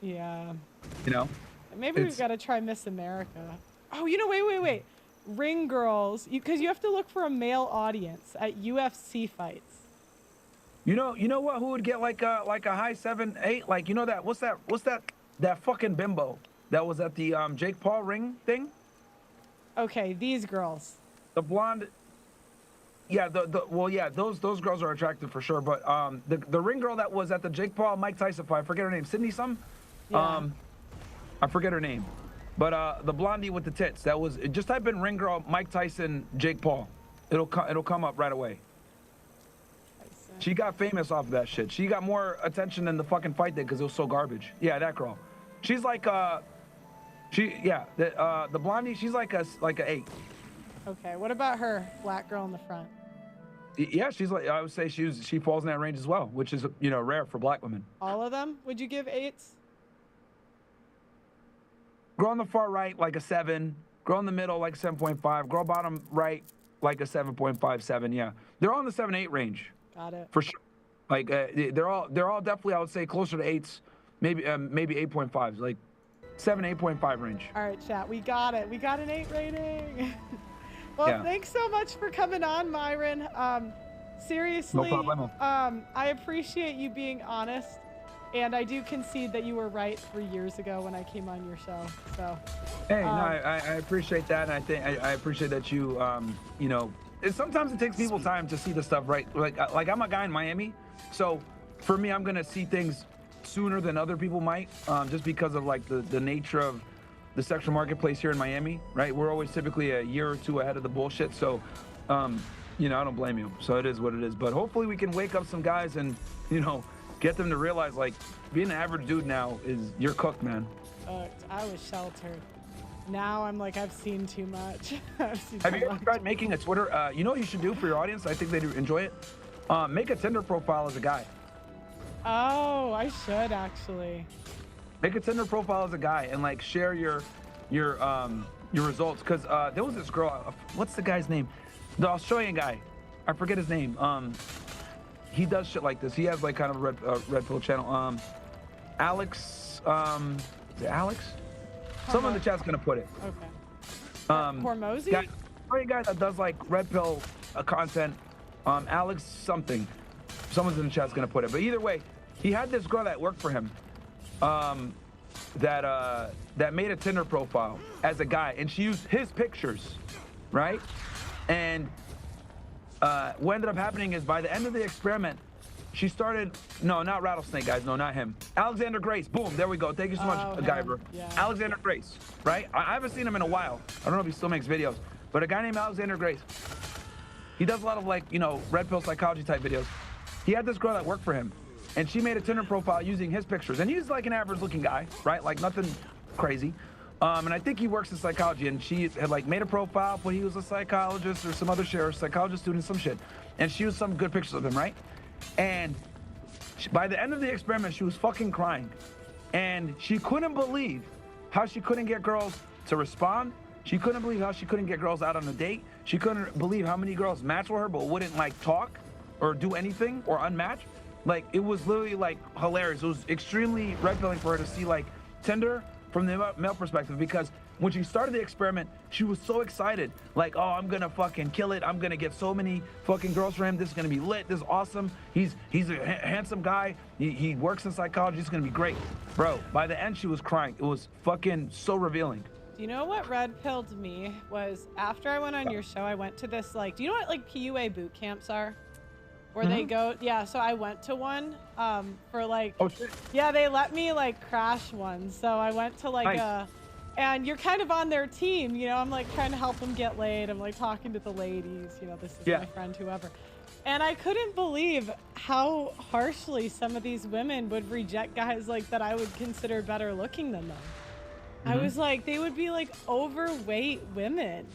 Yeah. Maybe we've It's- got to try Miss America. Oh, wait. Ring girls, because you have to look for a male audience at UFC fights. You know what? Who would get like a high 7, 8? Like, what's that fucking bimbo that was at the Jake Paul ring thing? Okay, these girls. The blonde. Yeah, those girls are attractive for sure. But the ring girl that was at the Jake Paul Mike Tyson fight, I forget her name, Sydney some. Yeah. I forget her name. But the blondie with the tits, that was just type in ring girl Mike Tyson Jake Paul. It'll come up right away. She got famous off of that shit. She got more attention than the fucking fight did because it was so garbage. Yeah, that girl. She's like the blondie. She's like a 8. Okay, what about her, black girl in the front? Yeah, she's like, I would say she falls in that range as well, which is rare for black women. All of them? Would you give 8s? Girl on the far right like a 7. Girl in the middle like 7.5. Girl bottom right like a 7.57. Yeah, they're all in the 7-8 range Got it. for sure. Like they're all definitely, I would say, closer to 8s, maybe 8.5s, like 7, 8.5 range. All right, chat. We got it. We got an 8 rating. Well, Yeah. thanks so much for coming on, Myron. Seriously, No problemo. I appreciate you being honest, and I do concede that you were right 3 years ago when I came on your show. So, Hey, no, I appreciate that, and I think I appreciate that you, you know, sometimes it takes people time to see the stuff, right? Like I'm a guy in Miami, so for me, I'm gonna see things sooner than other people might, just because of like the nature of the sexual marketplace here in Miami, right? We're always typically a year or two ahead of the bullshit, so, you know, I don't blame you. So it is what it is. But hopefully we can wake up some guys and, you know, get them to realize, like, being an average dude now is, you're cooked, man. I was sheltered. Now I'm like, I've seen too much. Have you ever tried making a Twitter? You know what you should do for your audience? I think they'd enjoy it. Make a Tinder profile as a guy. Oh, I should actually. Make a Tinder profile as a guy and like share your results. Cause there was this girl. What's the guy's name? The Australian guy. I forget his name. He does shit like this. He has like kind of a red pill channel. Alex. Is it Alex? Someone in the chat's gonna put it. Okay. Hormozy? Australian guy that does like red pill content. Alex something. Someone's in the chat's gonna put it. But either way, he had this girl that worked for him. That made a Tinder profile as a guy, and she used his pictures, right? And what ended up happening is by the end of the experiment, she started, no, not Rattlesnake, guys, no, not him. Alexander Grace, boom, there we go. Thank you so much, Guyver. Yeah. Alexander Grace, right? I haven't seen him in a while. I don't know if he still makes videos, but a guy named Alexander Grace. He does a lot of like, you know, red pill psychology type videos. He had this girl that worked for him, and she made a Tinder profile using his pictures. And he's like an average looking guy, right? Like nothing crazy. And I think he works in psychology, and she had like made a profile, but he was a psychologist or some other shit, or psychologist student, some shit. And she used some good pictures of him, right? And by the end of the experiment, she was fucking crying. And she couldn't believe how she couldn't get girls to respond. She couldn't believe how she couldn't get girls out on a date. She couldn't believe how many girls matched with her but wouldn't like talk or do anything or unmatch. Like it was literally like hilarious. It was extremely red pilling for her to see like Tinder from the male perspective, because when she started the experiment, she was so excited. Like, oh, I'm gonna fucking kill it. I'm gonna get so many fucking girls for him. This is gonna be lit. This is awesome. He's a handsome guy. He works in psychology. It's gonna be great. Bro, by the end, she was crying. It was fucking so revealing. Do you know what red pilled me was after I went on your show, I went to this like, do you know what like PUA boot camps are? Where they go, yeah, so I went to one for like, oh, shit. Yeah, they let me like crash one. So I went to like nice. And you're kind of on their team, you know, I'm like trying to help them get laid. I'm like talking to the ladies, you know, this is my friend, whoever. And I couldn't believe how harshly some of these women would reject guys like that I would consider better looking than them. I was like, they would be like overweight women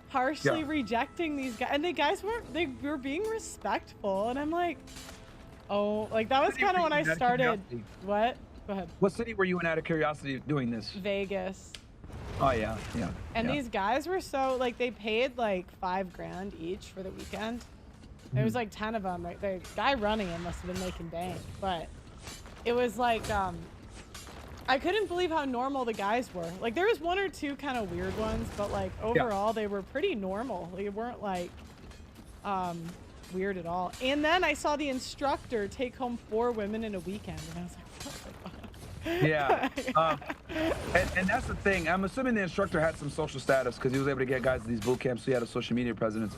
harshly rejecting these guys, and the guys were being respectful, and I'm like, oh, like that was kind of when I started. What? Go ahead. What city were you in out of curiosity doing this? Vegas. Oh yeah. And these guys were so like, they paid like $5,000 each for the weekend. There was like 10 of them. Like the guy running it must have been making bank, but it was like I couldn't believe how normal the guys were. Like there was one or two kind of weird ones, but like overall they were pretty normal. They weren't like weird at all. And then I saw the instructor take home 4 women in a weekend, and I was like, what the fuck? Yeah. And that's the thing. I'm assuming the instructor had some social status because he was able to get guys to these boot camps, so he had a social media presence.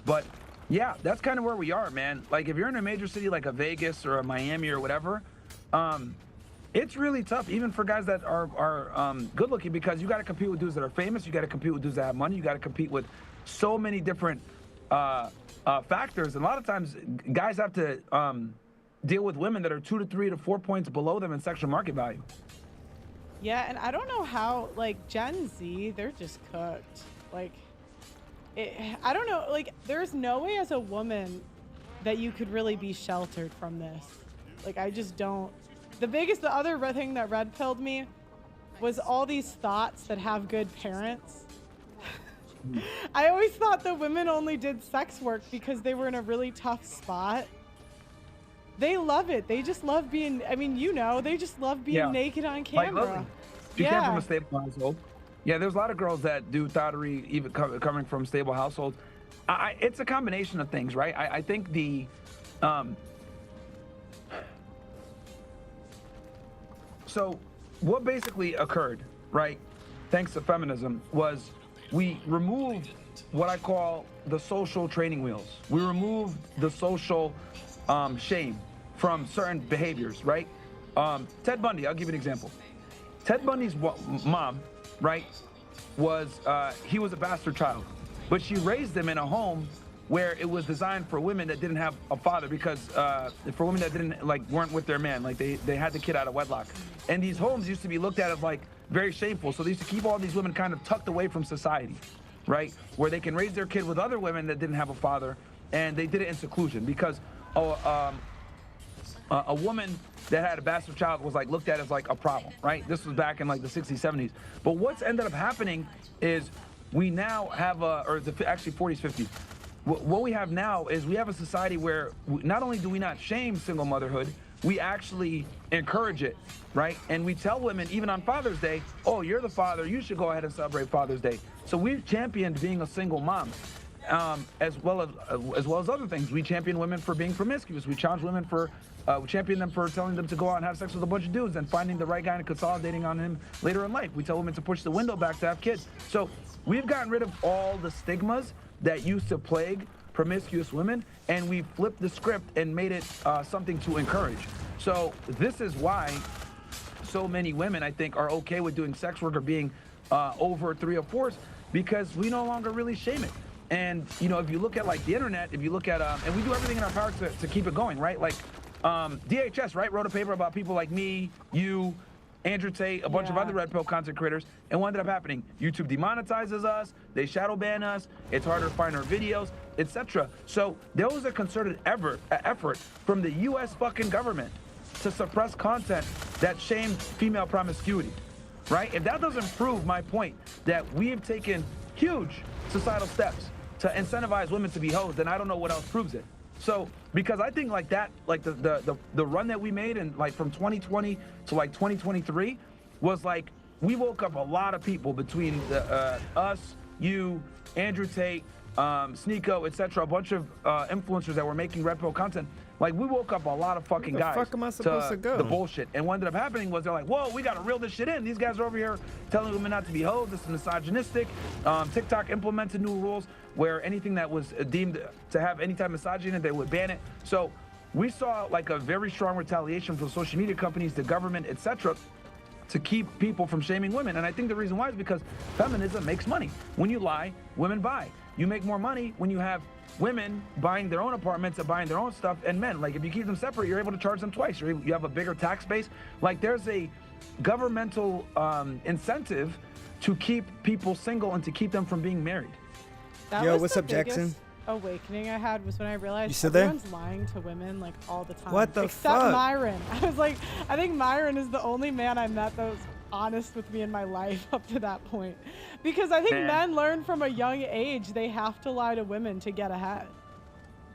But yeah, that's kind of where we are, man. Like if you're in a major city like a Vegas or a Miami or whatever, it's really tough, even for guys that are good looking, because you got to compete with dudes that are famous. You got to compete with dudes that have money. You got to compete with so many different factors. And a lot of times guys have to deal with women that are 2 to 3 to 4 points below them in sexual market value. Yeah, and I don't know how, like Gen Z, they're just cooked. Like, I don't know, like there's no way as a woman that you could really be sheltered from this. Like, I just don't. The other thing that red pilled me was all these thoughts that have good parents. I always thought that women only did sex work because they were in a really tough spot. They love it. They just love being, I mean, you know, they just love being naked on Like camera. Lily, she came from a stable household. Yeah, there's a lot of girls that do thottery even coming from stable households. It's a combination of things, right? I think the so what basically occurred, right, thanks to feminism, was we removed what I call the social training wheels. We removed the social shame from certain behaviors, right? Ted Bundy, I'll give you an example. Ted Bundy's mom, right, he was a bastard child, but she raised him in a home where it was designed for women that didn't have a father, because for women that weren't with their man, like they had the kid out of wedlock. And these homes used to be looked at as like very shameful, so they used to keep all these women kind of tucked away from society, right, where they can raise their kid with other women that didn't have a father, and they did it in seclusion, because a woman that had a bastard child was like looked at as like a problem, right? This was back in like the 60s, 70s. But what's ended up happening is we now have actually 40s, 50s. What we have now is we have a society where not only do we not shame single motherhood, we actually encourage it, right? And we tell women, even on Father's Day, oh, you're the father, you should go ahead and celebrate Father's Day. So we've championed being a single mom. As well as other things. We champion women for being promiscuous. We challenge women we champion them for telling them to go out and have sex with a bunch of dudes and finding the right guy and consolidating on him later in life. We tell women to push the window back to have kids. So we've gotten rid of all the stigmas that used to plague promiscuous women, and we flipped the script and made it something to encourage. So this is why so many women, I think, are okay with doing sex work or being over 3 or 4s, because we no longer really shame it. And, you know, if you look at like the internet, if you look at, and we do everything in our power to keep it going, right? Like DHS, right, wrote a paper about people like me, you, Andrew Tate, a bunch of other red pill content creators. And what ended up happening? YouTube demonetizes us, they shadow ban us, it's harder to find our videos, etc. So there was a concerted effort from the US fucking government to suppress content that shamed female promiscuity, right? If that doesn't prove my point that we've taken huge societal steps to incentivize women to be hoes, then I don't know what else proves it. So, because I think like that, like the run that we made in like from 2020 to like 2023 was like, we woke up a lot of people between us, you, Andrew Tate, Sneeko, etc., a bunch of influencers that were making red pill content. Like, we woke up a lot of fucking guys fuck am I supposed to go? The bullshit. And what ended up happening was they're like, whoa, we got to reel this shit in. These guys are over here telling women not to be hoes. This is misogynistic. TikTok implemented new rules where anything that was deemed to have any type of misogyny in it, they would ban it. So we saw like a very strong retaliation from social media companies, the government, etc., to keep people from shaming women. And I think the reason why is because feminism makes money. When you lie, women buy. You make more money when you have women buying their own apartments and buying their own stuff, and men. Like, if you keep them separate, you're able to charge them twice. You have a bigger tax base. Like, there's a governmental incentive to keep people single and to keep them from being married. That Yo, was what's the up, Jackson? biggest awakening I had was when I realized You still there? everyone's lying to women like all the time. What the Except fuck? Myron. I was like, I think Myron is the only man I met that was honest with me in my life up to that point. Because I think men learn from a young age they have to lie to women to get ahead.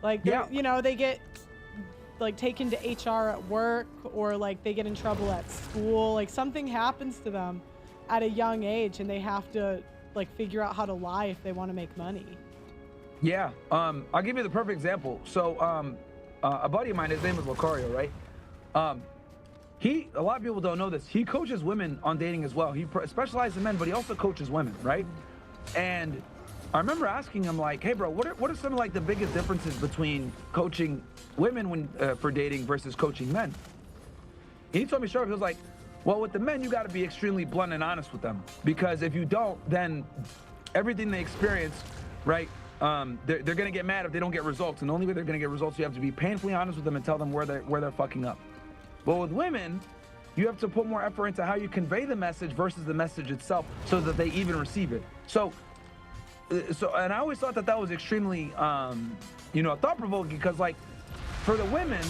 Like, you know, they get like taken to HR at work, or like they get in trouble at school. Like, something happens to them at a young age and they have to like figure out how to lie if they want to make money. Yeah, I'll give you the perfect example. So a buddy of mine, his name is Lucario, right? A lot of people don't know this. He coaches women on dating as well. He specializes in men, but he also coaches women, right? And I remember asking him, like, hey, bro, what are some of like the biggest differences between coaching women for dating versus coaching men? And he told me straight up, he was like, well, with the men, you got to be extremely blunt and honest with them, because if you don't, then everything they experience, right? They're gonna get mad if they don't get results, and the only way they're gonna get results, you have to be painfully honest with them and tell them where they're fucking up. But with women, you have to put more effort into how you convey the message versus the message itself, so that they even receive it. So, and I always thought that was extremely, thought-provoking, because like, for the women,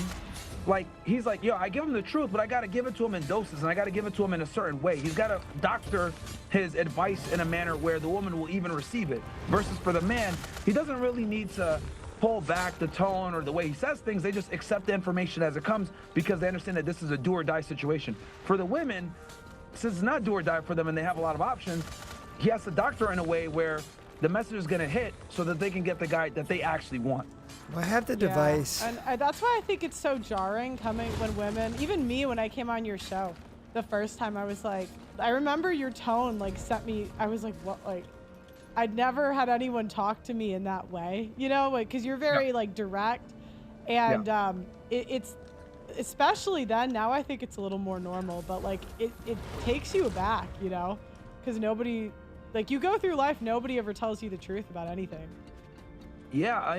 like, he's like, yo, I give him the truth, but I gotta give it to him in doses, and I gotta give it to him in a certain way. He's gotta doctor his advice in a manner where the woman will even receive it. Versus for the man, he doesn't really need to pull back the tone or the way he says things. They just accept the information as it comes because they understand that this is a do or die situation. For the women, since it's not do or die for them and they have a lot of options, he has to doctor in a way where the message is going to hit so that they can get the guy that they actually want. Well, I have the device. And that's why I think it's so jarring coming when women, even me, when I came on your show the first time, I was like, I remember your tone like set me, I was like, what, like, I'd never had anyone talk to me in that way, you know, like, because you're very like direct, and it's especially then. Now I think it's a little more normal, but like it takes you aback, you know, because nobody, like, you go through life, nobody ever tells you the truth about anything. Yeah,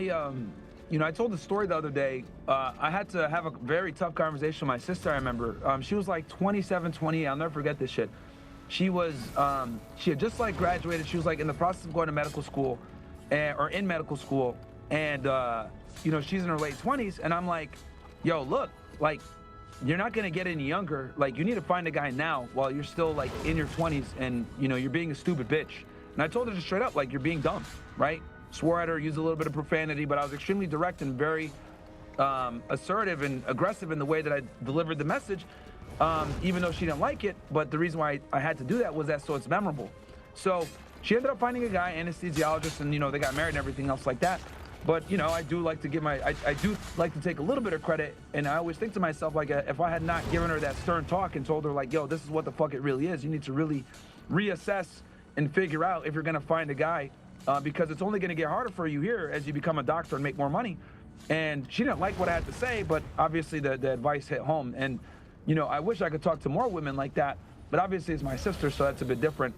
you know, I told the story the other day. I had to have a very tough conversation with my sister. I remember she was like 27, 28. I'll never forget this shit. She was, she had just like graduated. She was like in the process of going to medical school, or in medical school. And, you know, she's in her late 20s. And I'm like, yo, look, like, you're not going to get any younger. Like, you need to find a guy now while you're still like in your 20s and, you know, you're being a stupid bitch. And I told her just straight up, like, you're being dumb, right? Swore at her, used a little bit of profanity, but I was extremely direct and very assertive and aggressive in the way that I delivered the message. Even though she didn't like it, but the reason why I had to do that was that so it's memorable. So she ended up finding a guy, anesthesiologist, and, you know, they got married and everything else like that. But, you know, I do like to give I do like to take a little bit of credit, and I always think to myself, like, if I had not given her that stern talk and told her, like, yo, this is what the fuck it really is, you need to really reassess and figure out if you're gonna find a guy, because it's only gonna get harder for you here as you become a doctor and make more money. And she didn't like what I had to say, but obviously the advice hit home. And, you know, I wish I could talk to more women like that, but obviously it's my sister, so that's a bit different.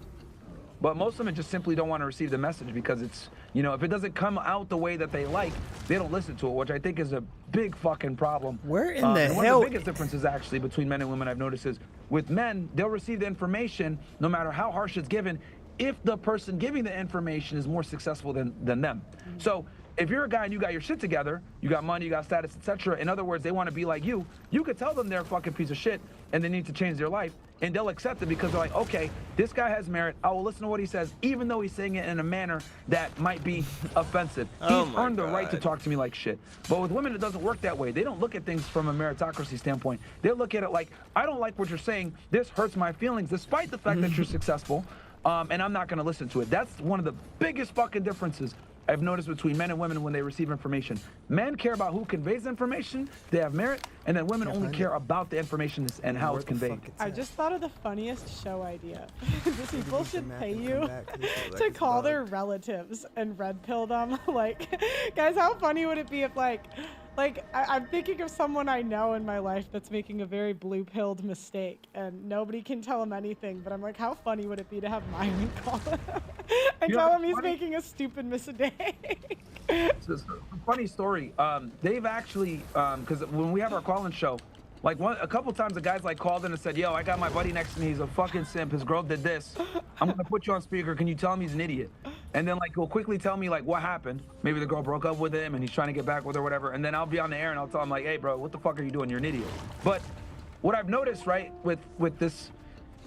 But most women just simply don't want to receive the message because it's, you know, if it doesn't come out the way that they like, they don't listen to it, which I think is a big fucking problem. Where in the hell? One of the biggest differences actually between men and women I've noticed is with men, they'll receive the information no matter how harsh it's given if the person giving the information is more successful than them. So if you're a guy and you got your shit together, you got money, you got status, etc. In other words, they want to be like you could tell them they're a fucking piece of shit and they need to change their life, and they'll accept it because they're like, okay, this guy has merit. I will listen to what he says, even though he's saying it in a manner that might be offensive. He's earned the right to talk to me like shit. But with women, it doesn't work that way. They don't look at things from a meritocracy standpoint. They look at it like, I don't like what you're saying. This hurts my feelings, despite the fact that you're successful, and I'm not going to listen to it. That's one of the biggest fucking differences I've noticed between men and women when they receive information. Men care about who conveys information, they have merit, and then women only care about the information and how it's conveyed. I just thought of the funniest show idea. People should pay you to call their relatives and red pill them. Like, guys, how funny would it be if I'm thinking of someone I know in my life that's making a very blue-pilled mistake, and nobody can tell him anything, but I'm like, how funny would it be to have Myron call him and tell him he's making a stupid mistake? It's a funny story. They've actually, because when we have our call-in show, like a couple times the guys like called in and said, yo, I got my buddy next to me, he's a fucking simp, his girl did this, I'm gonna put you on speaker, can you tell him he's an idiot? And then like he'll quickly tell me like what happened. Maybe the girl broke up with him and he's trying to get back with her or whatever, and then I'll be on the air and I'll tell him like, hey bro, what the fuck are you doing? You're an idiot. But what I've noticed, right, with this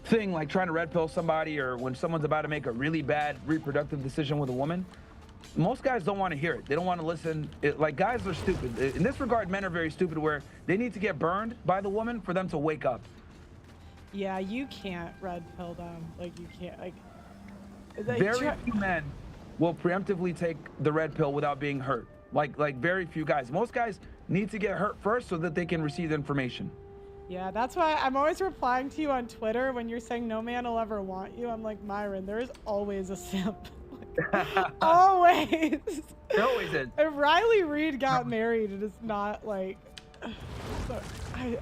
thing, like trying to red pill somebody or when someone's about to make a really bad reproductive decision with a woman, most guys don't want to hear it. They don't want to listen. Like, guys are stupid. In this regard, men are very stupid where they need to get burned by the woman for them to wake up. Yeah, you can't red pill them. Like, you can't, like... Very few men will preemptively take the red pill without being hurt. Like very few guys. Most guys need to get hurt first so that they can receive the information. Yeah, that's why I'm always replying to you on Twitter when you're saying no man will ever want you. I'm like, Myron, there is always a simp. Always. It always is. If Riley Reid got married, it is not like...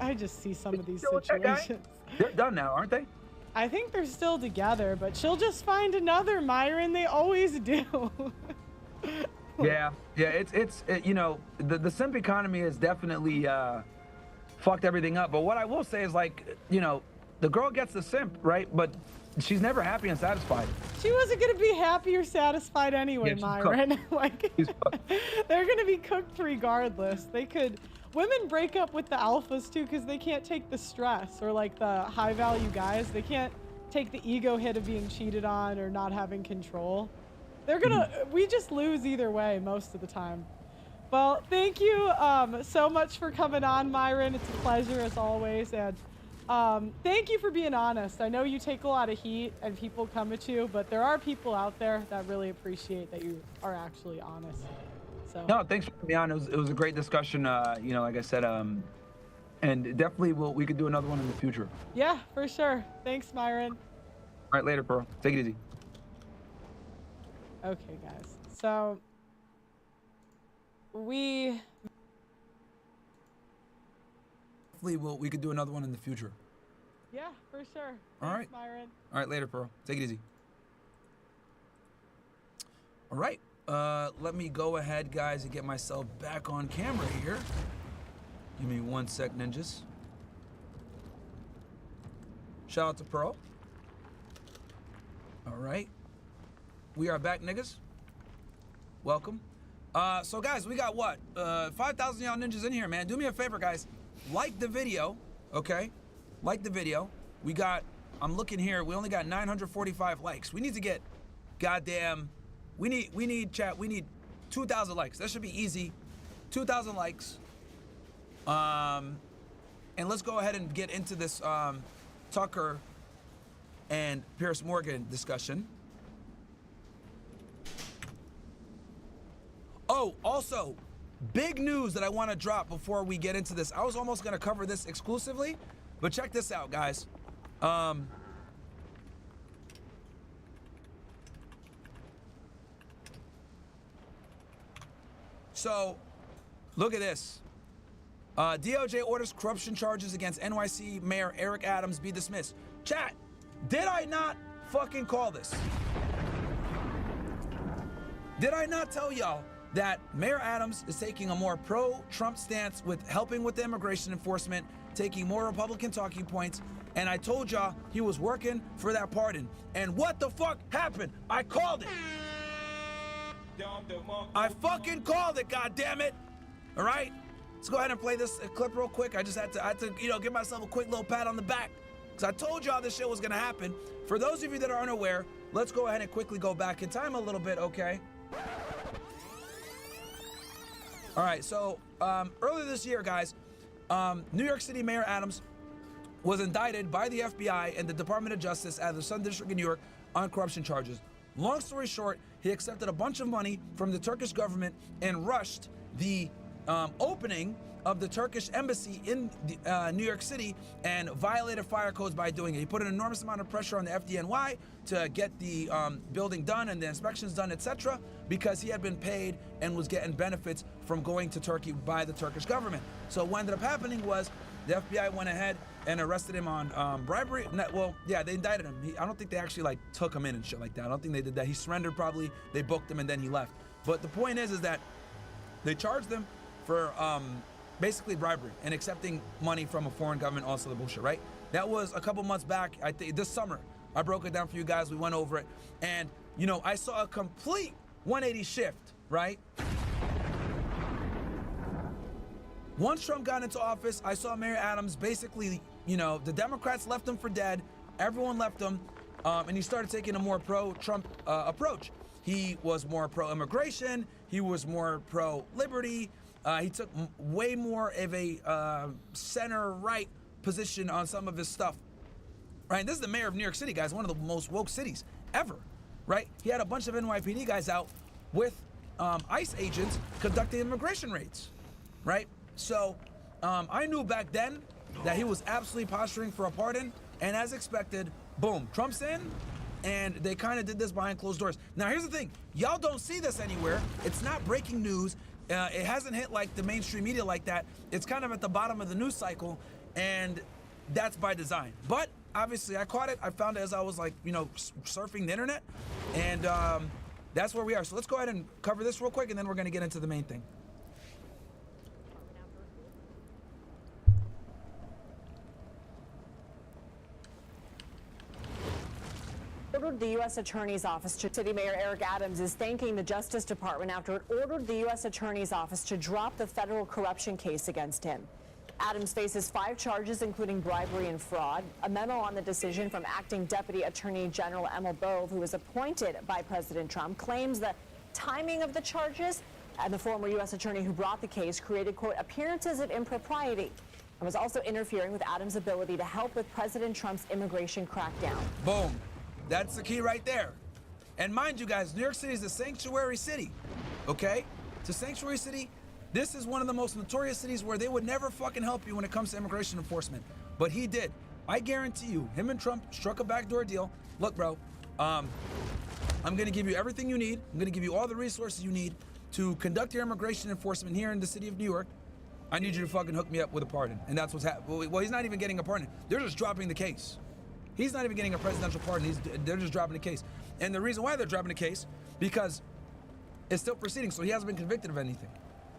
I just see some of these situations. They're done now, aren't they? I think they're still together, but she'll just find another, Myron. They always do. Yeah, it's you know, the simp economy has definitely fucked everything up. But what I will say is, like, you know, the girl gets the simp, right? But she's never happy and satisfied. She wasn't gonna be happy or satisfied anyway, yeah, Myron. Like, they're gonna be cooked regardless. They could. Women break up with the alphas too because they can't take the stress, or like the high value guys. They can't take the ego hit of being cheated on or not having control. They're gonna. We just lose either way most of the time. Well, thank you so much for coming on, Myron. It's a pleasure as always. And thank you for being honest. I know you take a lot of heat and people come at you, but there are people out there that really appreciate that you are actually honest. So. No, thanks for being on. It was a great discussion. You know, like I said, and definitely we could do another one in the future. Yeah, for sure. Thanks, Myron. All right, later, bro. Take it easy. Okay, guys. So we could do another one in the future. Yeah, for sure. All Thanks, right. Myron. All right, later, bro. Take it easy. All right. Let me go ahead, guys, and get myself back on camera here. Give me 1 sec, ninjas. Shout out to Pearl. All right. We are back, niggas. Welcome. So, guys, we got what? 5,000 y'all ninjas in here, man. Do me a favor, guys. Like the video, okay? Like the video. We got, I'm looking here, we only got 945 likes. We need to get goddamn, we need chat, we need 2,000 likes. That should be easy. 2,000 likes. And let's go ahead and get into this Tucker and Pierce Morgan discussion. Oh, also, big news that I want to drop before we get into this. I was almost going to cover this exclusively, but check this out, guys. So, look at this. DOJ orders corruption charges against NYC Mayor Eric Adams be dismissed. Chat, did I not fucking call this? Did I not tell y'all that Mayor Adams is taking a more pro-Trump stance with helping with the immigration enforcement, taking more Republican talking points, and I told y'all he was working for that pardon. And what the fuck happened? I called it. I fucking called it, goddammit. All right? Let's go ahead and play this clip real quick. I had to, you know, give myself a quick little pat on the back because I told y'all this shit was gonna happen. For those of you that are unaware, let's go ahead and quickly go back in time a little bit, okay? All right, so earlier this year, guys, New York City Mayor Adams was indicted by the FBI and the Department of Justice out of the Southern District of New York on corruption charges. Long story short, he accepted a bunch of money from the Turkish government and rushed the opening of the Turkish embassy in New York City and violated fire codes by doing it. He put an enormous amount of pressure on the FDNY to get the building done and the inspections done, etc., because he had been paid and was getting benefits from going to Turkey by the Turkish government. So what ended up happening was the FBI went ahead and arrested him on bribery. Well, yeah, they indicted him. I don't think they actually like took him in and shit like that. I don't think they did that. He surrendered probably. They booked him and then he left. But the point is that they charged him for basically bribery and accepting money from a foreign government, also the bullshit, right? That was a couple months back, I think this summer. I broke it down for you guys, we went over it, and you know, I saw a complete 180 shift, right? Once Trump got into office, I saw Mayor Adams basically, you know, the Democrats left him for dead, everyone left him, and he started taking a more pro-Trump approach. He was more pro-immigration, he was more pro-liberty, he took way more of a center-right position on some of his stuff. Right, this is the mayor of New York City, guys, one of the most woke cities ever, right? He had a bunch of NYPD guys out with ICE agents conducting immigration raids, right? So I knew back then that he was absolutely posturing for a pardon, and as expected, boom, Trump's in, and they kind of did this behind closed doors. Now, here's the thing. Y'all don't see this anywhere. It's not breaking news. It hasn't hit like the mainstream media like that. It's kind of at the bottom of the news cycle, and that's by design. But obviously, I caught it. I found it as I was like, you know, surfing the internet, and that's where we are. So let's go ahead and cover this real quick, and then we're gonna get into the main thing. Ordered the U.S. Attorney's Office to City Mayor Eric Adams is thanking the Justice Department after it ordered the U.S. Attorney's Office to drop the federal corruption case against him. Adams faces 5 charges, including bribery and fraud. A memo on the decision from Acting Deputy Attorney General Emil Bove, who was appointed by President Trump, claims the timing of the charges And the former U.S. attorney who brought the case created, quote, appearances of impropriety and was also interfering with Adams' ability to help with President Trump's immigration crackdown. Boom. That's the key right there. And mind you guys, New York City is a sanctuary city, okay? It's a sanctuary city. This is one of the most notorious cities where they would never fucking help you when it comes to immigration enforcement. But he did. I guarantee you, him and Trump struck a backdoor deal. Look, bro, I'm gonna give you everything you need. I'm gonna give you all the resources you need to conduct your immigration enforcement here in the city of New York. I need you to fucking hook me up with a pardon. And that's what's happening. Well, he's not even getting a pardon. They're just dropping the case. He's not even getting a presidential pardon. They're just dropping the case. And the reason why they're dropping the case, because it's still proceeding, so he hasn't been convicted of anything.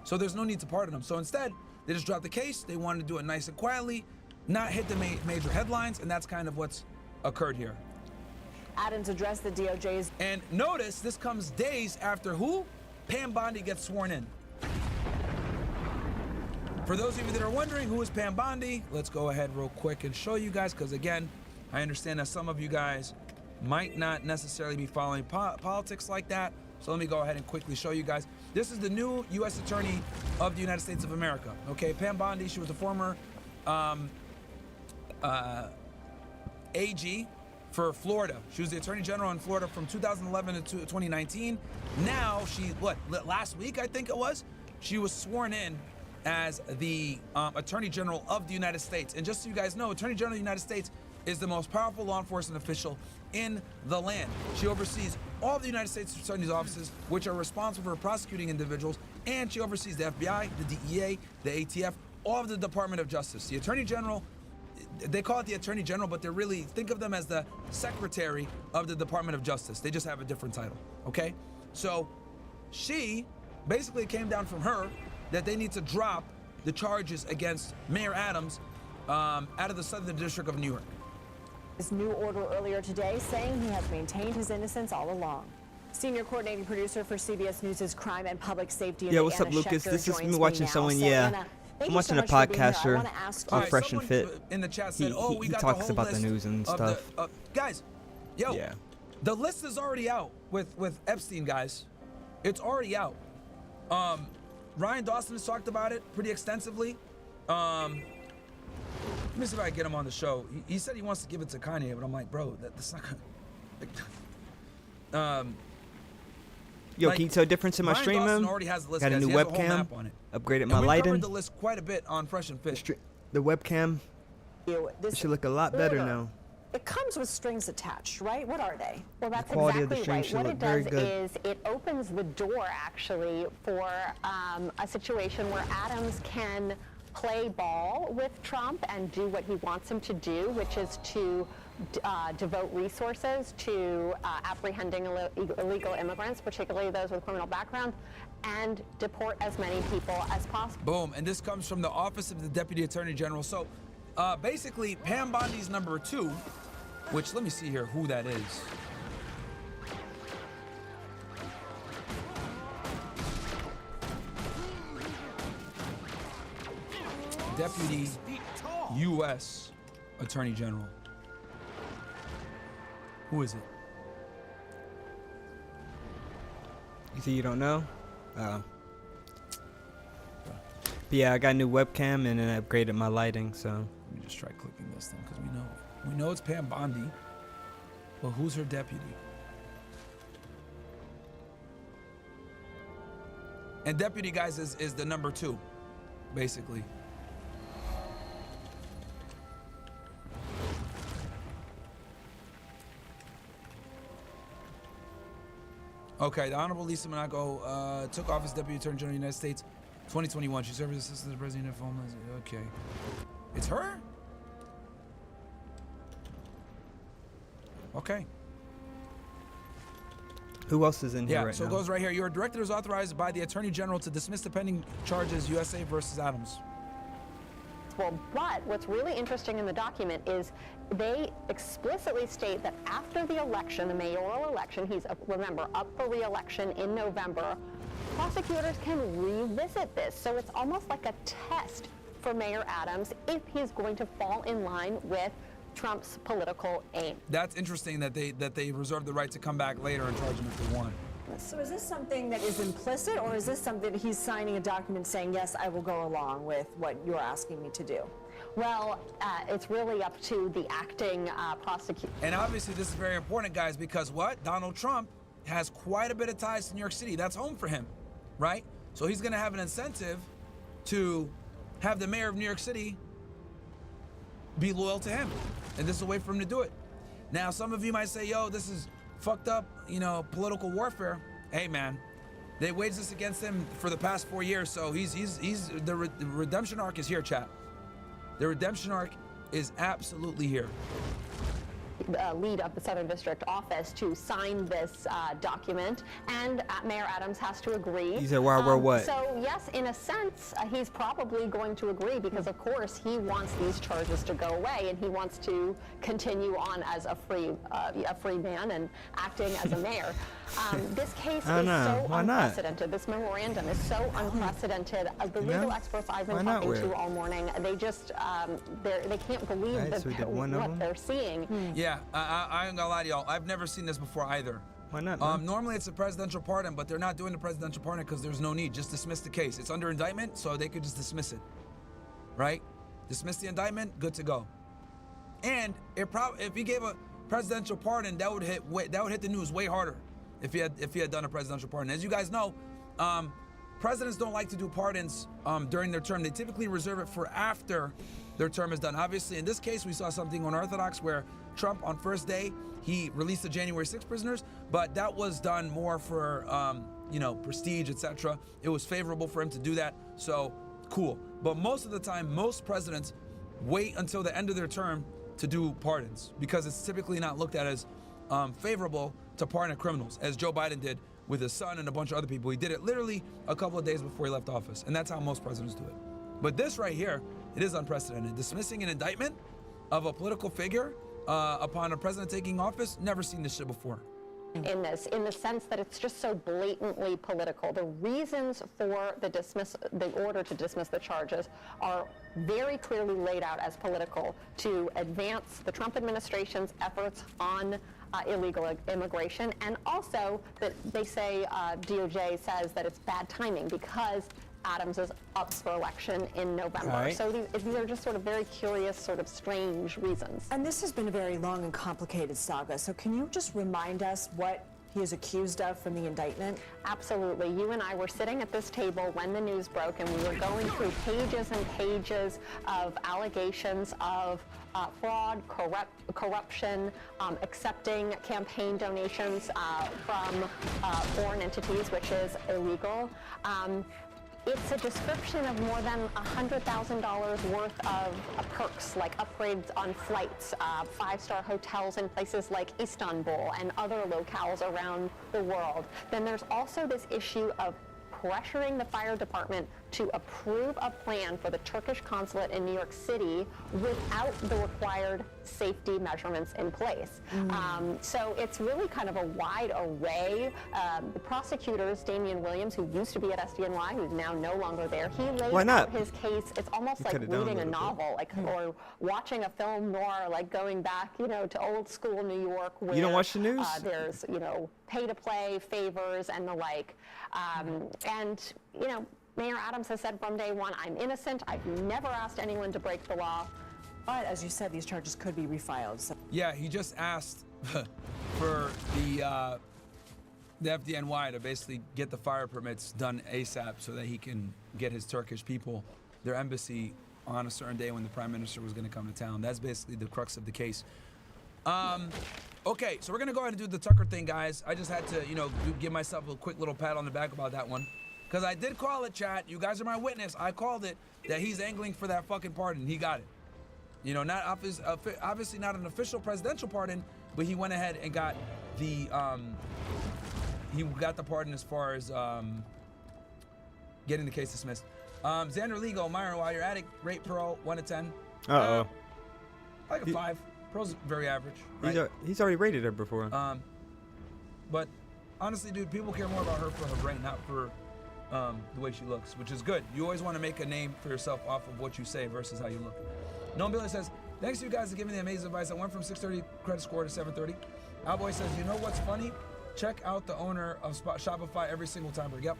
So there's no need to pardon him. So instead, they just dropped the case. They wanted to do it nice and quietly, not hit the major headlines, and that's kind of what's occurred here. Adams addressed the DOJ's... And notice this comes days after who? Pam Bondi gets sworn in. For those of you that are wondering who is Pam Bondi, let's go ahead real quick and show you guys, because again, I understand that some of you guys might not necessarily be following politics like that. So let me go ahead and quickly show you guys. This is the new U.S. Attorney of the United States of America. Okay, Pam Bondi, she was a former AG for Florida. She was the Attorney General in Florida from 2011 to 2019. Now she, last week I think it was, she was sworn in as the Attorney General of the United States. And just so you guys know, Attorney General of the United States is the most powerful law enforcement official in the land. She oversees all of the United States Attorney's offices, which are responsible for prosecuting individuals, and she oversees the FBI, the DEA, the ATF, all of the Department of Justice. The Attorney General, they call it the Attorney General, but they're really, think of them as the Secretary of the Department of Justice. They just have a different title, okay? So she, basically came down from her that they need to drop the charges against Mayor Adams out of the Southern District of New York. His new order earlier today saying he has maintained his innocence all along. Senior coordinating producer for CBS News' Crime and Public Safety. Yeah, what's up, Lucas? This is me watching someone, yeah. I'm watching a podcaster on Fresh and Fit. In the chat said, he talks about the news and stuff. Guys, yo, the list is already out with Epstein, guys. It's already out. Ryan Dawson has talked about it pretty extensively. Let me see if I can get him on the show. He said he wants to give it to Kanye, but I'm like, bro, that's not gonna... Yo, can you tell a difference in my Ryan stream, Dawson man? already has the list, Got a guys. new He has a whole webcam, map on it. upgraded And my we lighting. covered the list quite a bit on Fresh and Fit. The webcam, it should look a lot better now. It comes with strings attached, right? What are they? Well, that's The quality of the exactly stream right. should What look it very does good. is it opens the door, actually, for a situation where Adams can play ball with Trump and do what he wants him to do, which is to devote resources to apprehending illegal immigrants, particularly those with criminal backgrounds, and deport as many people as possible. Boom, and this comes from the Office of the Deputy Attorney General. So basically, Pam Bondi's number 2, which, let me see here who that is. Deputy U.S. Attorney General. Who is it? You see, you don't know? But yeah, I got a new webcam and then I upgraded my lighting, so. Let me just try clicking this thing, because we know it's Pam Bondi, but who's her deputy? And deputy, guys, is the number 2, basically. Okay, the Honorable Lisa Monaco took office Deputy Attorney General of the United States 2021. She served as Assistant to the President of Homeland. Okay. It's her? Okay. Who else is in here right now? Yeah, so it goes right here. Your director is authorized by the Attorney General to dismiss the pending charges USA versus Adams. Well, but what's really interesting in the document is they explicitly state that after the election, the mayoral election, he's, remember, up for re-election in November, prosecutors can revisit this. So it's almost like a test for Mayor Adams if he's going to fall in line with Trump's political aim. That's interesting that they reserve the right to come back later and charge him if they want. So is this something that is implicit, or is this something that he's signing a document saying, yes, I will go along with what you're asking me to do? Well, it's really up to the acting prosecutor. And obviously this is very important, guys, because what? Donald Trump has quite a bit of ties to New York City. That's home for him, right? So he's gonna have an incentive to have the mayor of New York City be loyal to him. And this is a way for him to do it. Now, some of you might say, yo, this is fucked up, you know, political warfare. Hey, man, they waged this against him for the past 4 years, so the redemption arc is here, chat. The redemption arc is absolutely here. Lead of the Southern District office to sign this document, and Mayor Adams has to agree. He said, "We're what?" So yes, in a sense, he's probably going to agree because, of course, he wants these charges to go away, and he wants to continue on as a free man and acting as a mayor. This case is so unprecedented. This memorandum is so unprecedented. The legal experts I've been talking to all morning, they just they can't believe what they're seeing. Yeah, I ain't gonna lie to y'all. I've never seen this before either. Why not? Normally it's a presidential pardon, but they're not doing the presidential pardon because there's no need. Just dismiss the case. It's under indictment, so they could just dismiss it, right? Dismiss the indictment, good to go. And if he gave a presidential pardon, that would hit the news way harder. If he had done a presidential pardon. As you guys know, presidents don't like to do pardons during their term. They typically reserve it for after their term is done. Obviously, in this case, we saw something unorthodox where Trump, on first day, he released the January 6 prisoners, but that was done more for, prestige, etc. It was favorable for him to do that, so cool. But most of the time, most presidents wait until the end of their term to do pardons because it's typically not looked at as favorable to pardon criminals, as Joe Biden did with his son and a bunch of other people. He did it literally a couple of days before he left office, and that's how most presidents do it. But this right here, it is unprecedented. Dismissing an indictment of a political figure upon a president taking office, never seen this shit before. In the sense that it's just so blatantly political. The reasons for the order to dismiss the charges are very clearly laid out as political to advance the Trump administration's efforts on illegal immigration, and also that they say DOJ says that it's bad timing because Adams is up for election in November. Right. So these are just sort of very curious, sort of strange reasons. And this has been a very long and complicated saga. So can you just remind us what he is accused of from the indictment? Absolutely. You and I were sitting at this table when the news broke, and we were going through pages and pages of allegations of fraud, corruption, accepting campaign donations from foreign entities, which is illegal. It's a description of more than $100,000 worth of perks, like upgrades on flights, 5-star hotels in places like Istanbul and other locales around the world. Then there's also this issue of pressuring the fire department to approve a plan for the Turkish consulate in New York City without the required safety measurements in place. So it's really kind of a wide array. The prosecutors, Damian Williams, who used to be at SDNY, who's now no longer there, he laid out his case. It's almost like reading a novel, or watching a film noir, like going back, to old school New York, where you don't watch the news? There's, pay to play, favors, and the like. And Mayor Adams has said from day one, I'm innocent. I've never asked anyone to break the law. But as you said, these charges could be refiled. So. Yeah, he just asked for the FDNY to basically get the fire permits done ASAP so that he can get his Turkish people their embassy on a certain day when the prime minister was going to come to town. That's basically the crux of the case. Okay, so we're going to go ahead and do the Tucker thing, guys. I just had to, give myself a quick little pat on the back about that one. Because I did call it, chat. You guys are my witness. I called it that he's angling for that fucking pardon. He got it. Not obviously not an official presidential pardon, but he went ahead and got the pardon as far as getting the case dismissed. Xander Ligo, Myron, while you're at it, rate Pearl 1 to 10. Like a 5. Pearl's very average. Right? He's already rated her before. But honestly, dude, people care more about her for her brain, not for the way she looks, which is good. You always want to make a name for yourself off of what you say versus how you look. Noam Billy says, thanks to you guys for giving me the amazing advice. I went from 630 credit score to 730. Alboy says, you know what's funny? check out the owner of Shopify every single time. Yep.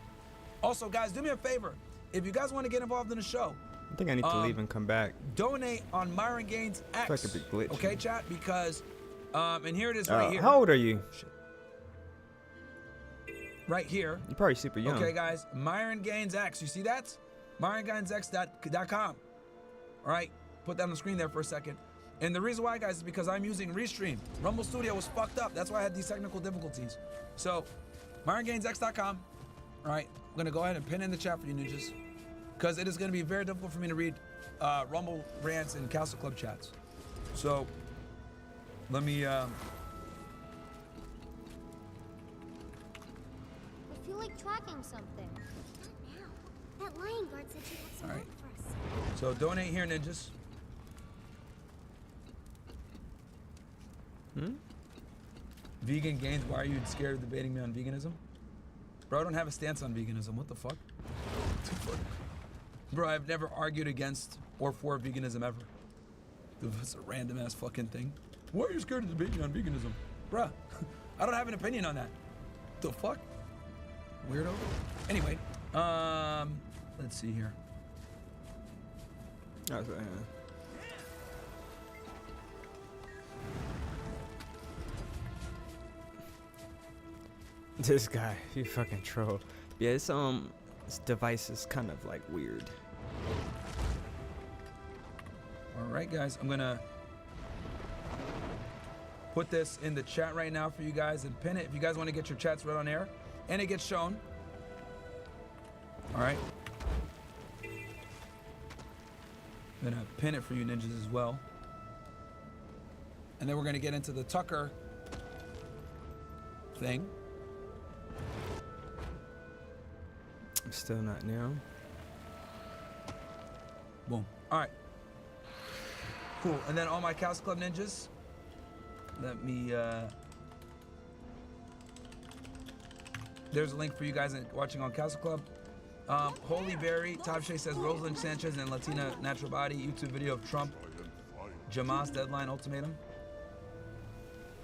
Also, guys, do me a favor. If you guys want to get involved in the show, I think I need to leave and come back. donate on Myron Gaines X. It's like a big glitch. Okay, chat? Because, and here it is right here. How old are you? Shit. Right here. You're probably super young. Okay, guys. Myron Gaines X. You see that? MyronGainesX.com. All right. Put that on the screen there for a second. And the reason why, guys, is because I'm using Restream. Rumble Studio was fucked up. That's why I had these technical difficulties. So, MyronGainesX.com. All right. I'm going to go ahead and pin in the chat for you ninjas. Because it is going to be very difficult for me to read Rumble rants and Castle Club chats. So, let me... I feel like tracking something. Not now. That lion guard said she had some All right. work for us. So, donate here, ninjas. Vegan Gains, why are you scared of debating me on veganism? Bro, I don't have a stance on veganism. What the fuck? Bro, I've never argued against or for veganism ever. It's a random ass fucking thing. Why are you scared to debate me on veganism? Bruh, I don't have an opinion on that. The fuck? Weirdo. Anyway, let's see here. This guy, he fucking trolled. Yeah, this device is kind of like weird. All right, guys, I'm gonna put this in the chat right now for you guys and pin it if you guys want to get your chats read on air and it gets shown. All right. I'm gonna pin it for you ninjas as well. And then we're gonna get into the Tucker thing. I'm still not now. Boom. All right. Cool. And then all my Castle Club ninjas. Let me. There's a link for you guys watching on Castle Club. Holy Berry, Top Shay says Rosalind Sanchez and Latina Natural Body YouTube video of Trump Jamas deadline ultimatum.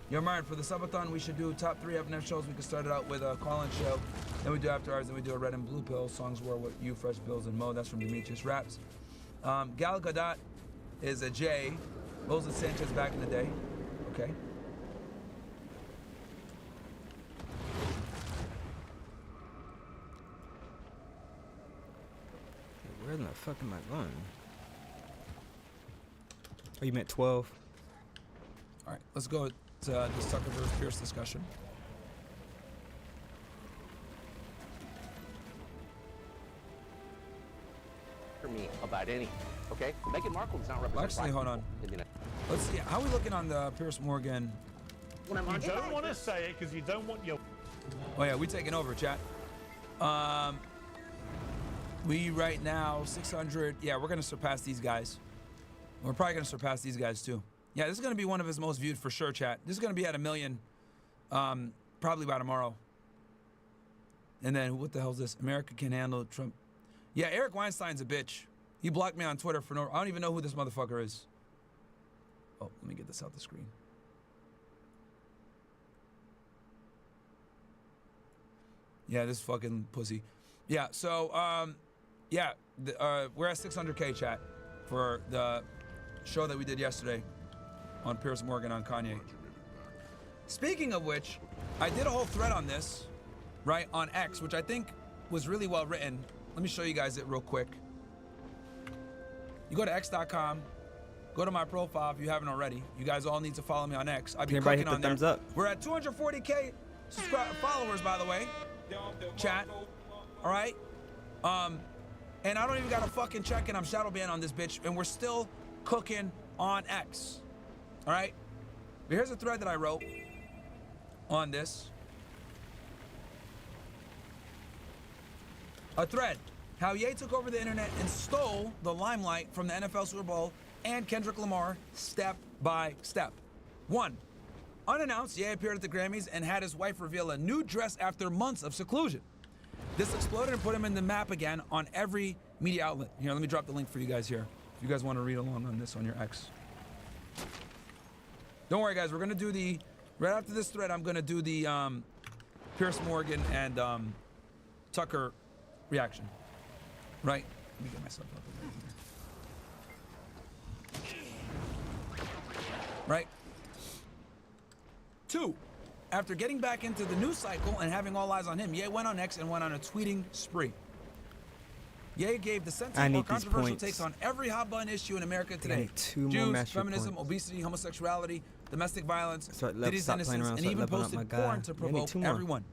Yo, Myron, for the subathon, we should do top 3 FNF shows. We could start it out with a call-in show. Then we do After Hours. Then we do a Red and Blue Pill. Songs were what you, Fresh Bills, and Mo. That's from Demetrius Raps. Gal Gadot is a J. Rosalind Sanchez back in the day. Okay. Where in the fuck am I going? Oh, you meant 12? All right, let's go to this Tucker versus Pierce discussion. Me about any, okay? Meghan Markle does not represent. Well, actually, hold on. Let's see. How are we looking on the Pierce Morgan? You don't want to say it because you don't want your. Oh yeah, we taking over, chat. We right now 600. Yeah, we're gonna surpass these guys. We're probably gonna surpass these guys too. Yeah, this is gonna be one of his most viewed for sure, chat. This is gonna be at 1 million, probably by tomorrow. And then what the hell is this? America can handle Trump. Yeah, Eric Weinstein's a bitch. He blocked me on Twitter for no. I don't even know who this motherfucker is. Oh, let me get this out the screen. Yeah, this fucking pussy. Yeah, so yeah, we're at 600K, chat, for the show that we did yesterday on Pierce Morgan on Kanye. Speaking of which, I did a whole thread on this, right, on X, which I think was really well written. Let me show you guys it real quick. You go to x.com, go to my profile if you haven't already. You guys all need to follow me on X. I've been clicking on there. Thumbs up. We're at 240K followers, by the way. Chat. All right. And I don't even got to fucking check, and I'm shadow banned on this bitch, and we're still cooking on X. All right. But here's a thread that I wrote on this. A thread. How Ye took over the internet and stole the limelight from the NFL Super Bowl and Kendrick Lamar step by step. 1. Unannounced, Ye appeared at the Grammys and had his wife reveal a new dress after months of seclusion. This exploded and put him in the map again on every media outlet. Here, let me drop the link for you guys here. If you guys want to read along on this on your X. Don't worry, guys. We're going to do the... Right after this thread, I'm going to do the Piers Morgan and Tucker reaction. Right? Let me get myself up here. Right? 2. After getting back into the news cycle and having all eyes on him, Ye went on X and went on a tweeting spree. Ye gave the sentiment or controversial takes on every hot button issue in America today. Jews, feminism, obesity, homosexuality, domestic violence, titties innocence, and even posted porn to provoke everyone.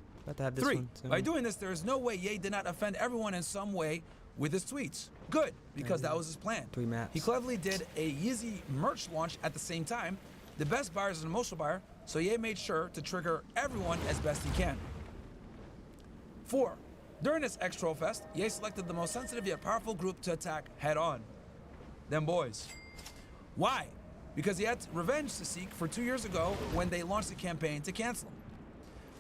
3. By doing this, there is no way Ye did not offend everyone in some way with his tweets. Good, because that was his plan. He cleverly did a Yeezy merch launch at the same time. The best buyer is an emotional buyer, so Ye made sure to trigger everyone as best he can. 4. During this X-Troll Fest, Ye selected the most sensitive yet powerful group to attack head-on. Them boys. Why? Because he had revenge to seek for 2 years ago when they launched a campaign to cancel him.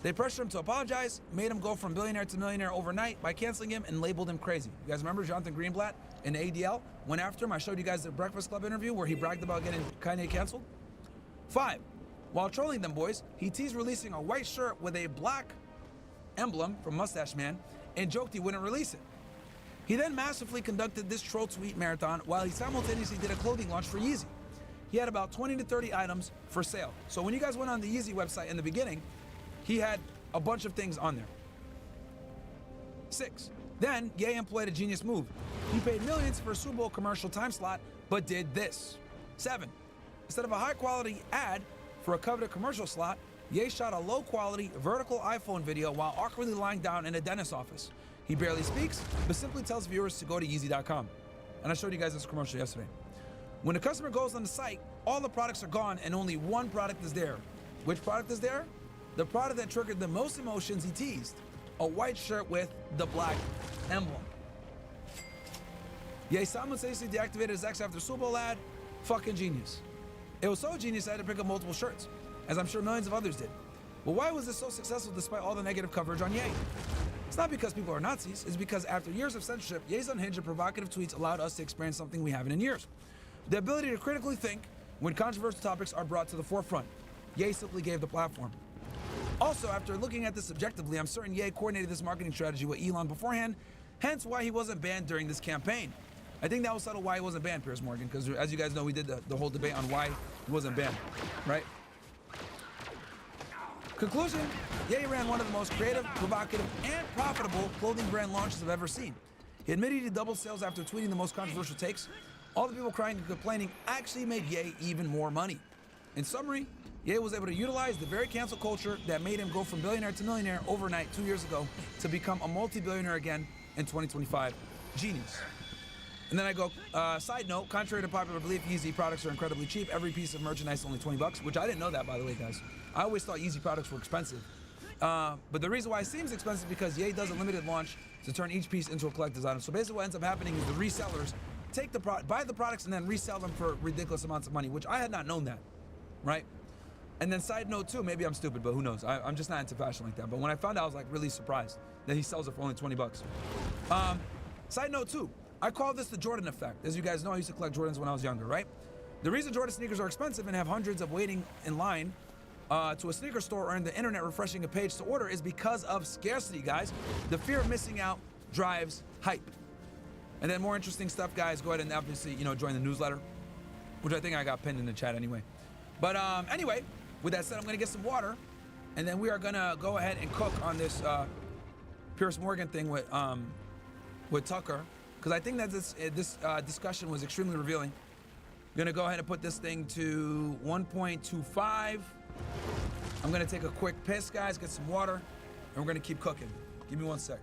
They pressured him to apologize, made him go from billionaire to millionaire overnight by canceling him, and labeled him crazy. You guys remember Jonathan Greenblatt in ADL went after him? I showed you guys the Breakfast Club interview where he bragged about getting Kanye canceled. 5. While trolling them boys, he teased releasing a white shirt with a black emblem from Mustache Man and joked he wouldn't release it. He then massively conducted this troll tweet marathon while he simultaneously did a clothing launch for Yeezy. He had about 20 to 30 items for sale. So when you guys went on the Yeezy website in the beginning, he had a bunch of things on there. 6. Then Ye employed a genius move. He paid millions for a Super Bowl commercial time slot, but did this. 7. Instead of a high-quality ad for a coveted commercial slot, Ye shot a low-quality vertical iPhone video while awkwardly lying down in a dentist's office. He barely speaks, but simply tells viewers to go to Yeezy.com. And I showed you guys this commercial yesterday. When a customer goes on the site, all the products are gone and only one product is there. Which product is there? The product that triggered the most emotions he teased. A white shirt with the black emblem. Ye simultaneously deactivated his X after Super Bowl ad. Fucking genius. It was so genius I had to pick up multiple shirts, as I'm sure millions of others did. But why was this so successful despite all the negative coverage on Ye? It's not because people are Nazis, it's because after years of censorship, Ye's unhinged and provocative tweets allowed us to experience something we haven't in years. The ability to critically think when controversial topics are brought to the forefront. Ye simply gave the platform. Also, after looking at this objectively, I'm certain Ye coordinated this marketing strategy with Elon beforehand, hence why he wasn't banned during this campaign. I think that will settle why he wasn't banned, Piers Morgan, because as you guys know, we did the whole debate on why he wasn't banned, right? Conclusion, Ye ran one of the most creative, provocative, and profitable clothing brand launches I've ever seen. He admitted he doubled sales after tweeting the most controversial takes. All the people crying and complaining actually made Ye even more money. In summary, Ye was able to utilize the very cancel culture that made him go from billionaire to millionaire overnight 2 years ago to become a multi-billionaire again in 2025. Genius. And then I go, side note, contrary to popular belief, Yeezy products are incredibly cheap. Every piece of merchandise is only $20, which I didn't know that, by the way, guys. I always thought Yeezy products were expensive. But the reason why it seems expensive is because Ye does a limited launch to turn each piece into a collector's item. So basically what ends up happening is the resellers take buy the products and then resell them for ridiculous amounts of money, which I had not known that, right? And then side note too, maybe I'm stupid, but who knows? I'm just not into fashion like that. But when I found out, I was like really surprised that he sells it for only $20. Side note too, I call this the Jordan effect. As you guys know, I used to collect Jordans when I was younger, right? The reason Jordan sneakers are expensive and have hundreds of waiting in line to a sneaker store or in the internet refreshing a page to order is because of scarcity, guys. The fear of missing out drives hype. And then more interesting stuff, guys, go ahead and obviously, join the newsletter, which I think I got pinned in the chat anyway. But anyway, with that said, I'm gonna get some water and then we are gonna go ahead and cook on this Piers Morgan thing with Tucker. Because I think that this discussion was extremely revealing. I'm gonna go ahead and put this thing to 1.25. I'm gonna take a quick piss, guys, get some water, and we're gonna keep cooking. Give me 1 sec.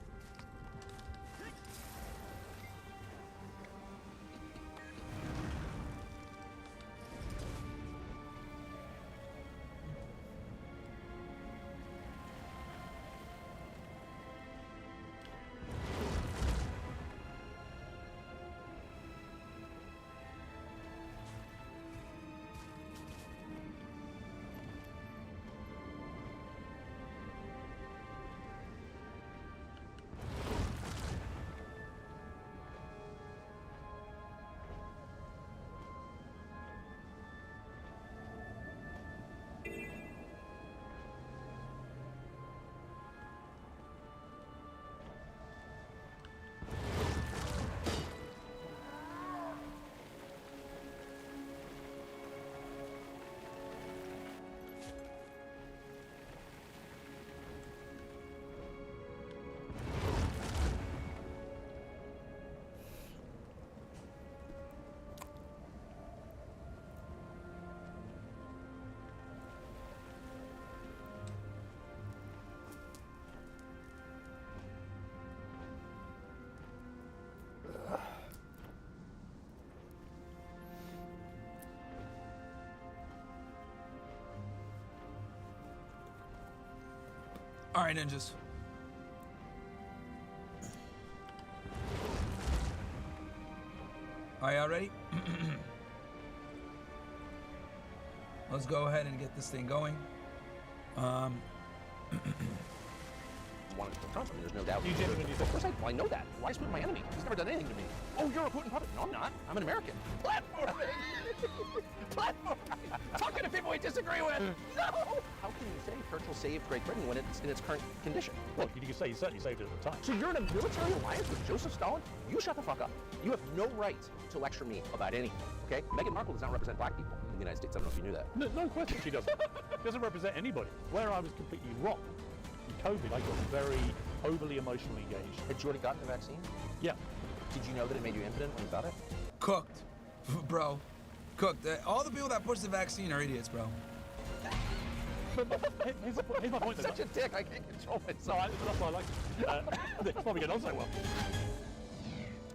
All right, ninjas. Are y'all ready? Let's go ahead and get this thing going. Wanted to kill Trump. I mean, there's no doubt. You genuinely think? Of course I know that. Why split my enemy? He's never done anything to me. Oh, you're a Putin puppet. No, I'm not. I'm an American. Platform. Platform. Talking to people we disagree with. No. How can you say Churchill saved Great Britain when it's in its current condition? Well, you can say he certainly saved it at the time. So you're in a military alliance with Joseph Stalin? You shut the fuck up. You have no right to lecture me about anything, okay? Meghan Markle does not represent black people in the United States. I don't know if you knew that. No question she doesn't. She doesn't represent anybody. Where I was completely wrong, in COVID, I got very overly emotionally engaged. Had you already gotten the vaccine? Yeah. Did you know that it made you impotent when you got it? Cooked, bro. Cooked. All the people that push the vaccine are idiots, bro. Here's my point. Such a dick. I can't control myself. No, that's why I like it. It's probably getting on so well.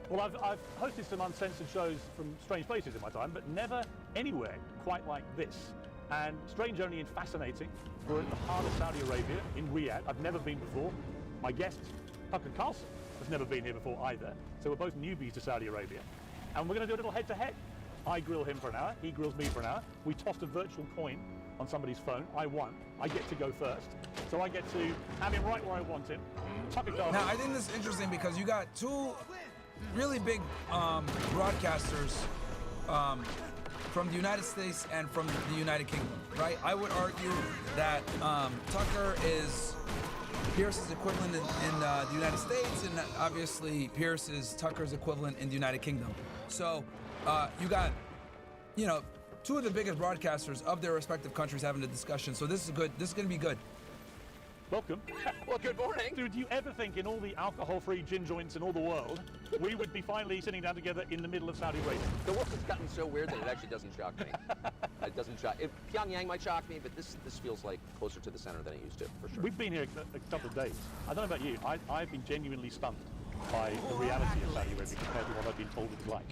Well, I've hosted some uncensored shows from strange places in my time, but never anywhere quite like this. And strange only in fascinating. We're at the heart of Saudi Arabia, in Riyadh. I've never been before. My guest, Tucker Carlson, has never been here before either. So we're both newbies to Saudi Arabia. And we're going to do a little head-to-head. I grill him for an hour, he grills me for an hour. We tossed a virtual coin on somebody's phone. I won. I get to go first. So I get to have him right where I want him. Tucker Carlson. Now, I think this is interesting because you got two really big broadcasters from the United States and from the United Kingdom, right? I would argue that Tucker is Pierce's equivalent in the United States, and obviously Pierce is Tucker's equivalent in the United Kingdom. So you got, you know, two of the biggest broadcasters of their respective countries having a discussion. So this is good. This is going to be good. Welcome. Well, good morning. Dude, do you ever think in all the alcohol-free gin joints in all the world, we would be finally sitting down together in the middle of Saudi Arabia? The world has gotten so weird that it actually doesn't shock me. It doesn't shock. Pyongyang might shock me, but this feels like closer to the center than it used to, for sure. We've been here a couple of days. I don't know about you. I've been genuinely stunned by the reality of Saudi Arabia compared to what I've been told it's like.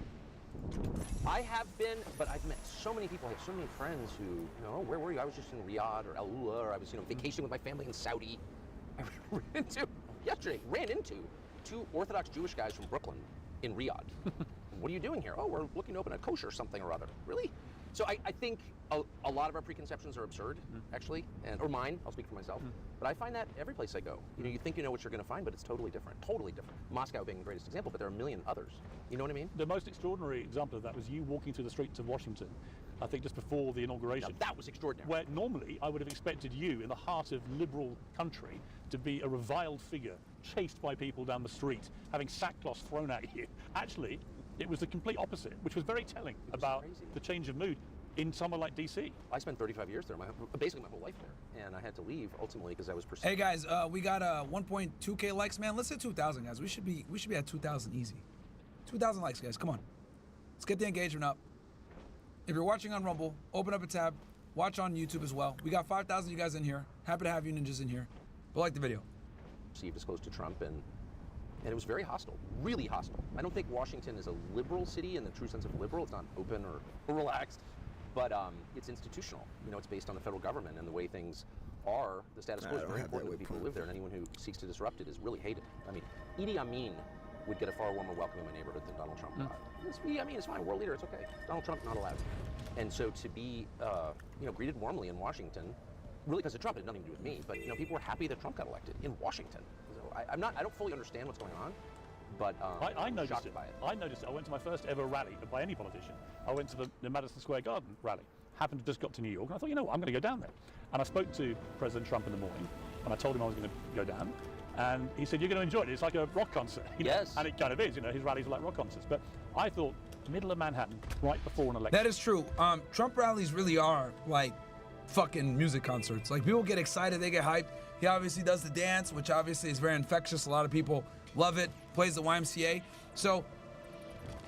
I have been, but I've met so many people. I have so many friends who, you know, where were you? I was just in Riyadh or Al Ula, or I was, you know, vacationing with my family in Saudi. I ran into two Orthodox Jewish guys from Brooklyn in Riyadh. What are you doing here? Oh, we're looking to open a kosher something or other. Really? So I think a lot of our preconceptions are absurd, actually, or mine. I'll speak for myself. But I find that every place I go. You know, you think you know what you're going to find, but it's totally different. Totally different. Moscow being the greatest example, but there are a million others. You know what I mean? The most extraordinary example of that was you walking through the streets of Washington, I think just before the inauguration. Now, that was extraordinary. Where normally I would have expected you, in the heart of liberal country, to be a reviled figure, chased by people down the street, having sackcloth thrown at you. Actually, it was the complete opposite, which was very telling about the change of mood in somewhere like DC. I spent 35 years there, basically my whole life there, and I had to leave ultimately because I was perceived. Hey guys, we got 1.2K likes, man. Let's hit 2,000, guys. We should be at 2,000 easy. 2,000 likes, guys. Come on, let's get the engagement up. If you're watching on Rumble, open up a tab. Watch on YouTube as well. We got 5,000 you guys in here. Happy to have you ninjas in here. But like the video. Perceived as close to Trump, and it was very hostile, really hostile. I don't think Washington is a liberal city in the true sense of liberal. It's not open or relaxed. But it's institutional. You know, it's based on the federal government and the way things are. The status quo is very important. The way people live there, and anyone who seeks to disrupt it is really hated. I mean, Idi Amin would get a far warmer welcome in my neighborhood than Donald Trump. It's fine. World leader, it's okay. Donald Trump not allowed. And so to be, you know, greeted warmly in Washington, really because of Trump, it had nothing to do with me. But you know, people were happy that Trump got elected in Washington. So I don't fully understand what's going on. But I noticed it. I noticed it. I went to my first ever rally by any politician. I went to the Madison Square Garden rally. Happened to just got to New York, and I thought, you know what, I'm going to go down there. And I spoke to President Trump in the morning, and I told him I was going to go down. And he said, you're going to enjoy it. It's like a rock concert. You know? Yes. And it kind of is. You know, his rallies are like rock concerts. But I thought, middle of Manhattan, right before an election. That is true. Trump rallies really are like fucking music concerts. Like, people get excited, they get hyped. He obviously does the dance, which obviously is very infectious. A lot of people love it. Plays the YMCA. So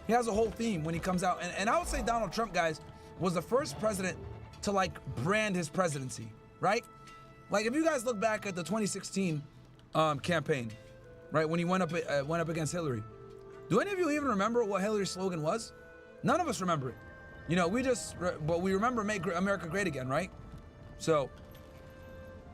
he has a whole theme when he comes out. And I would say Donald Trump, guys, was the first president to like brand his presidency, right? Like, if you guys look back at the 2016 campaign, right, when he went up against Hillary, do any of you even remember what Hillary's slogan was? None of us remember it. You know, but we remember "Make America Great Again," right? So,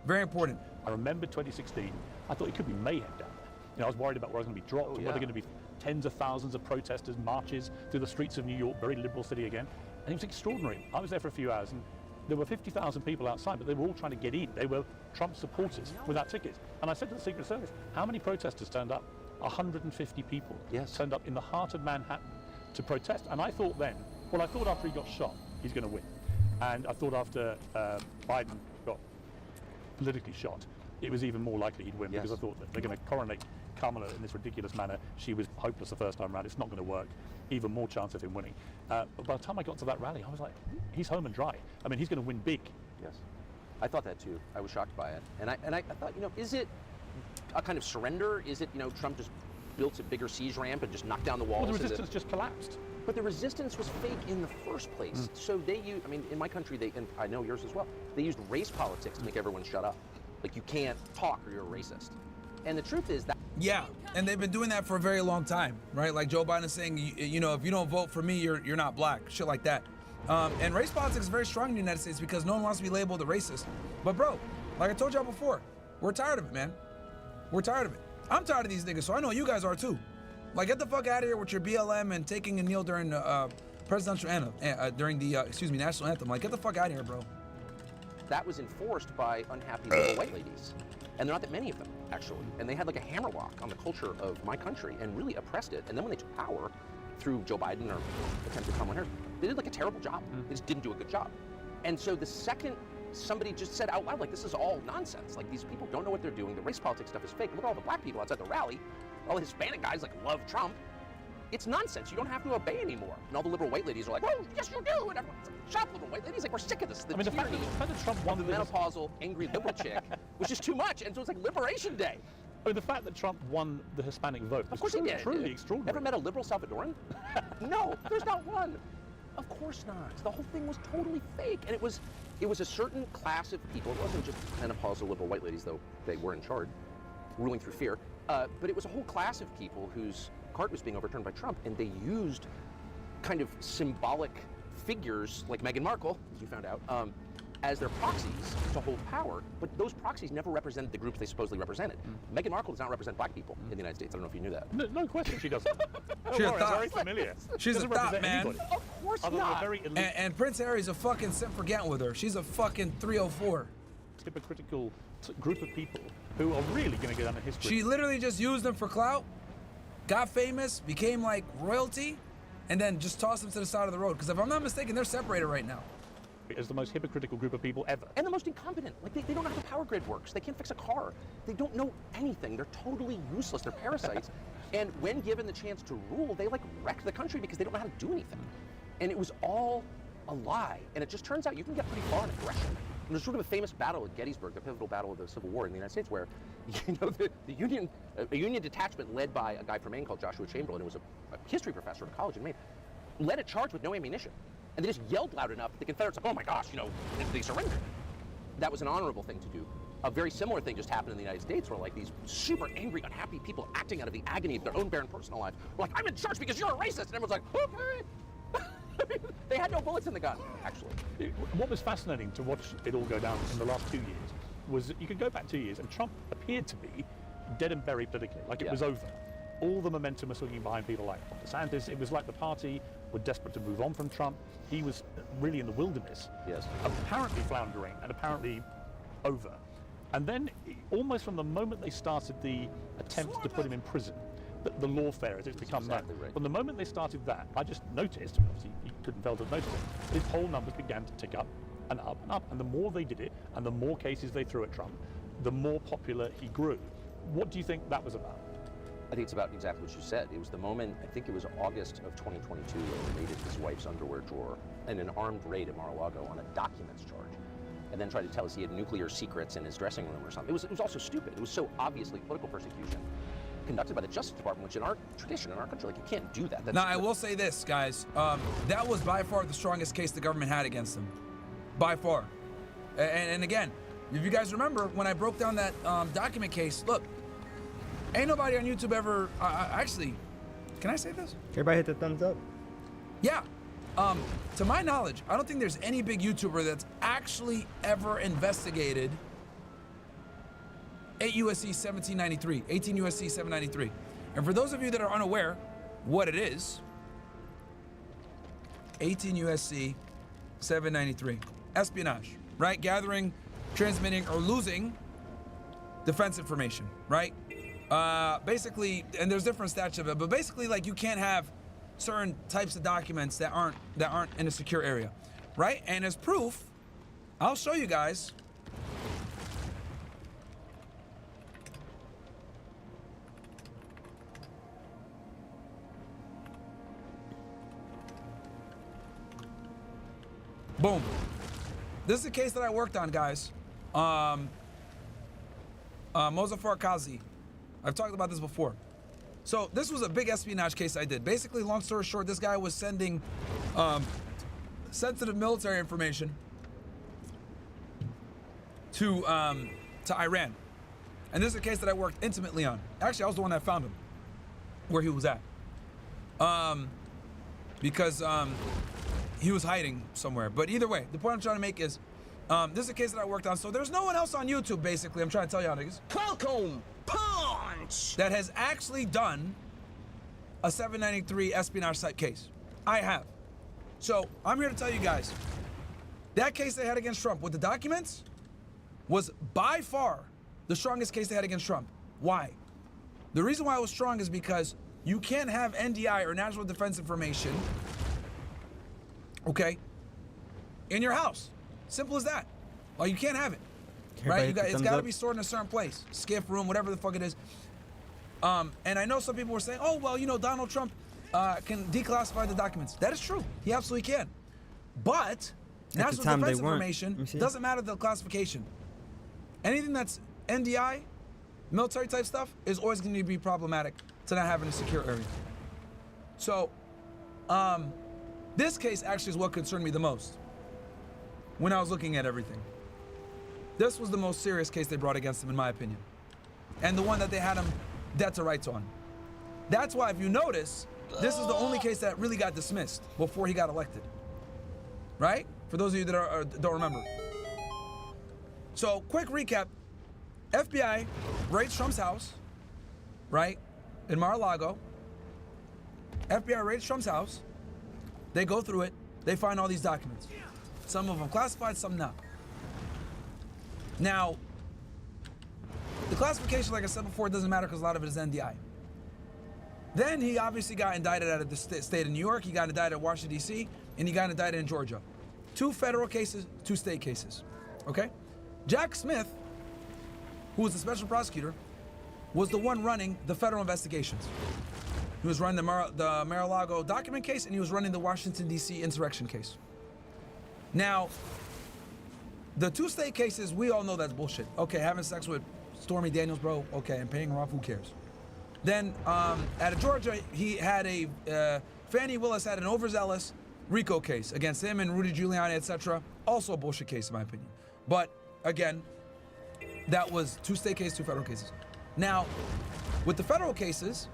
very important. I remember 2016, I thought it could be mayhem down there. You know, I was worried about where I was going to be dropped, and whether going to be tens of thousands of protesters, marches through the streets of New York, very liberal city again. And it was extraordinary. I was there for a few hours, and there were 50,000 people outside, but they were all trying to get in. They were Trump supporters without tickets. And I said to the Secret Service, how many protesters turned up? 150 people turned up in the heart of Manhattan to protest. And I thought then, well, I thought after he got shot, he's going to win. And I thought after Biden got politically shot, it was even more likely he'd win, because I thought that they're going to coronate Kamala in this ridiculous manner. She was hopeless the first time around. It's not going to work. Even more chance of him winning. But by the time I got to that rally, I was like, he's home and dry. I mean, he's going to win big. Yes. I thought that too. I was shocked by it. And I thought, you know, is it a kind of surrender? Is it, you know, Trump just built a bigger siege ramp and just knocked down the walls? Well, the resistance just collapsed. But the resistance was fake in the first place. So they used, I mean, in my country, and I know yours as well, they used race politics to make everyone shut up. Like, you can't talk or you're a racist. And the truth is that... Yeah, and they've been doing that for a very long time, right? Like Joe Biden is saying, you know, if you don't vote for me, you're not black, shit like that. And race politics is very strong in the United States because no one wants to be labeled a racist. But bro, like I told y'all before, we're tired of it, man. We're tired of it. I'm tired of these niggas, so I know you guys are too. Like, get the fuck out of here with your BLM and taking a kneel during the presidential anthem, during the, national anthem. Like, get the fuck out of here, bro. That was enforced by unhappy little white ladies. And there are not that many of them, actually. And they had like a hammerlock on the culture of my country and really oppressed it. And then when they took power through Joe Biden or attempted Kamala Harris, they did like a terrible job. They just didn't do a good job. And so the second somebody just said out loud, like, this is all nonsense. Like, these people don't know what they're doing. The race politics stuff is fake. Look at all the black people outside the rally. All the Hispanic guys like love Trump. It's nonsense. You don't have to obey anymore. And all the liberal white ladies are like, oh, yes, you do. And everyone's like, shut up, liberal white ladies. Like, we're sick of this. The fact that Trump won the menopausal, angry liberal chick was just too much. And so it's like Liberation Day. I mean, the fact that Trump won the Hispanic vote was truly extraordinary. Ever met a liberal Salvadoran? No, there's not one. Of course not. The whole thing was totally fake. And it was a certain class of people. It wasn't just menopausal liberal white ladies, though they were in charge, ruling through fear. But it was a whole class of people whose cart was being overturned by Trump, and they used kind of symbolic figures like Meghan Markle, as you found out, as their proxies to hold power. But those proxies never represented the groups they supposedly represented. Meghan Markle does not represent black people in the United States. I don't know if you knew that. No question she doesn't. She's a I'm thought. very familiar. She's a thought, man. Anybody. Of course not. And Prince Harry's a fucking simp for getting with her. She's a fucking 304. Hypocritical group of people who are really going to get down in history. She literally just used them for clout, got famous, became like royalty, and then just tossed them to the side of the road. Because if I'm not mistaken, they're separated right now. As the most hypocritical group of people ever. And the most incompetent. Like, they don't know how the power grid works. They can't fix a car. They don't know anything. They're totally useless. They're parasites. And when given the chance to rule, they like wreck the country because they don't know how to do anything. And it was all a lie. And it just turns out you can get pretty far in aggression. And there's sort of a famous battle at Gettysburg, the pivotal battle of the Civil War in the United States, where, you know, a Union detachment led by a guy from Maine called Joshua Chamberlain, who was a history professor at a college in Maine, led a charge with no ammunition. And they just yelled loud enough that the Confederates were like, oh my gosh, you know, they surrendered. That was an honorable thing to do. A very similar thing just happened in the United States, where like these super angry, unhappy people acting out of the agony of their own barren personal life were like, I'm in charge because you're a racist. And everyone's like, okay. They had no bullets in the gun, actually. What was fascinating to watch it all go down in the last 2 years was that you could go back 2 years and Trump appeared to be dead and buried politically, like it was over. All the momentum was swinging behind people like DeSantis. It was like the party were desperate to move on from Trump. He was really in the wilderness, apparently floundering and apparently over. And then, almost from the moment they started the attempt to put him in prison, the lawfare as it's become known. Right. From the moment they started that, I just noticed, obviously you couldn't fail to notice it, his poll numbers began to tick up and up and up. And the more they did it, and the more cases they threw at Trump, the more popular he grew. What do you think that was about? I think it's about exactly what you said. It was the moment, I think it was August of 2022, when they raided his wife's underwear drawer in an armed raid at Mar-a-Lago on a documents charge, and then tried to tell us he had nuclear secrets in his dressing room or something. It was also stupid. It was so obviously political persecution conducted by the Justice Department, which in our tradition, in our country, like, you can't do that. Now, I will say this, guys. That was by far the strongest case the government had against him. By far. And again, if you guys remember, when I broke down that document case, look, ain't nobody on YouTube ever, actually, can I say this? Everybody hit the thumbs up. Yeah. To my knowledge, I don't think there's any big YouTuber that's actually ever investigated 8 USC 1793, 18 USC 793. And for those of you that are unaware what it is, 18 USC 793, espionage, right? Gathering, transmitting, or losing defense information, right? Basically, and there's different statutes of it, but basically, like, you can't have certain types of documents that aren't in a secure area, right? And as proof, I'll show you guys. Boom. This is a case that I worked on, guys. Mozaffar Kazi. I've talked about this before. So this was a big espionage case I did. Basically, long story short, this guy was sending sensitive military information to Iran. And this is a case that I worked intimately on. Actually, I was the one that found him, where he was at. Because he was hiding somewhere. But either way, the point I'm trying to make is, this is a case that I worked on. So there's no one else on YouTube, basically. I'm trying to tell y'all niggas. Qualcomm Punch! That has actually done a 793 espionage type case. I have. So I'm here to tell you guys, that case they had against Trump with the documents was by far the strongest case they had against Trump. Why? The reason why it was strong is because you can't have NDI or national defense information, okay, in your house. Simple as that. Well, you can't have it, right? It's got to be stored in a certain place, skiff room, whatever the fuck it is. And I know some people were saying, oh, well, you know, Donald Trump can declassify the documents. That is true. He absolutely can. But national defense information doesn't matter the classification. Anything that's NDI, military type stuff, is always going to be problematic to not have in a secure area. So, this case actually is what concerned me the most when I was looking at everything. This was the most serious case they brought against him, in my opinion. And the one that they had him dead to rights on. That's why, if you notice, this is the only case that really got dismissed before he got elected. Right? For those of you that don't remember. So, quick recap. FBI raids Trump's house, right, in Mar-a-Lago. FBI raids Trump's house. They go through it. They find all these documents. Some of them classified, some not. Now, the classification, like I said before, doesn't matter because a lot of it is NDI. Then he obviously got indicted out of the state of New York. He got indicted at Washington, D.C., and he got indicted in Georgia. 2 federal cases, 2 state cases. Okay? Jack Smith, who was the special prosecutor, was the one running the federal investigations. He was running the Mar-a-Lago document case, and he was running the Washington, D.C. insurrection case. Now, the 2 state cases, we all know that's bullshit. Okay, having sex with Stormy Daniels, bro, okay, and paying her off, who cares? Then, out of Georgia, he had Fannie Willis had an overzealous RICO case against him and Rudy Giuliani, etc. Also a bullshit case, in my opinion. But, again, that was 2 state cases, 2 federal cases. Now, with the federal cases,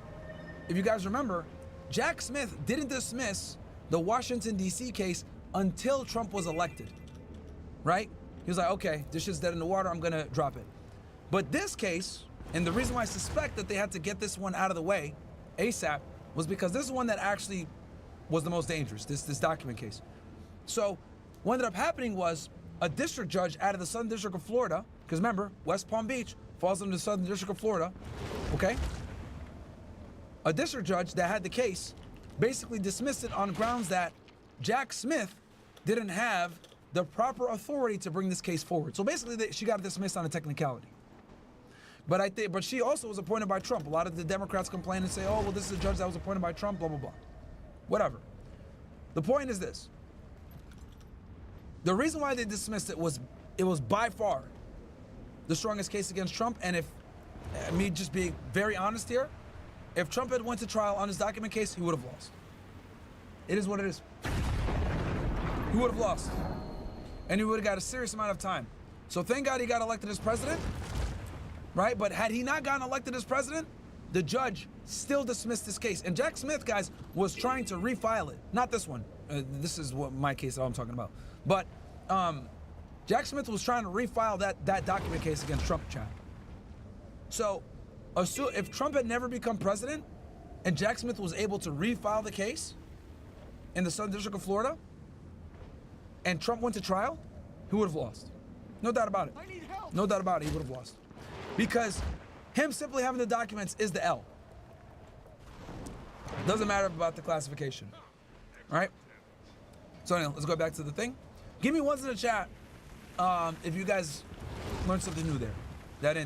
if you guys remember, Jack Smith didn't dismiss the Washington, D.C. case until Trump was elected, right? He was like, okay, this shit's dead in the water, I'm gonna drop it. But this case, and the reason why I suspect that they had to get this one out of the way ASAP, was because this is one that actually was the most dangerous, this document case. So what ended up happening was a district judge out of the Southern District of Florida, because remember, West Palm Beach falls under the Southern District of Florida, okay? A district judge that had the case basically dismissed it on grounds that Jack Smith didn't have the proper authority to bring this case forward. So basically, she got dismissed on a technicality. But she also was appointed by Trump. A lot of the Democrats complain and say, oh, well, this is a judge that was appointed by Trump, blah, blah, blah. Whatever. The point is this. The reason why they dismissed it was by far the strongest case against Trump. And if, me just being very honest here, if Trump had went to trial on his document case, he would have lost. It is what it is. He would have lost. And he would have got a serious amount of time. So thank God he got elected as president, right? But had he not gotten elected as president, the judge still dismissed this case. And Jack Smith, guys, was trying to refile it. Not this one. This is what my case, all I'm talking about. But Jack Smith was trying to refile that document case against Trump, Chad. So, if Trump had never become president and Jack Smith was able to refile the case in the Southern District of Florida and Trump went to trial, he would have lost. No doubt about it. No doubt about it, he would have lost. Because him simply having the documents is the L. Doesn't matter about the classification. All right? So anyway, let's go back to the thing. Give me ones in the chat if you guys learned something new there that I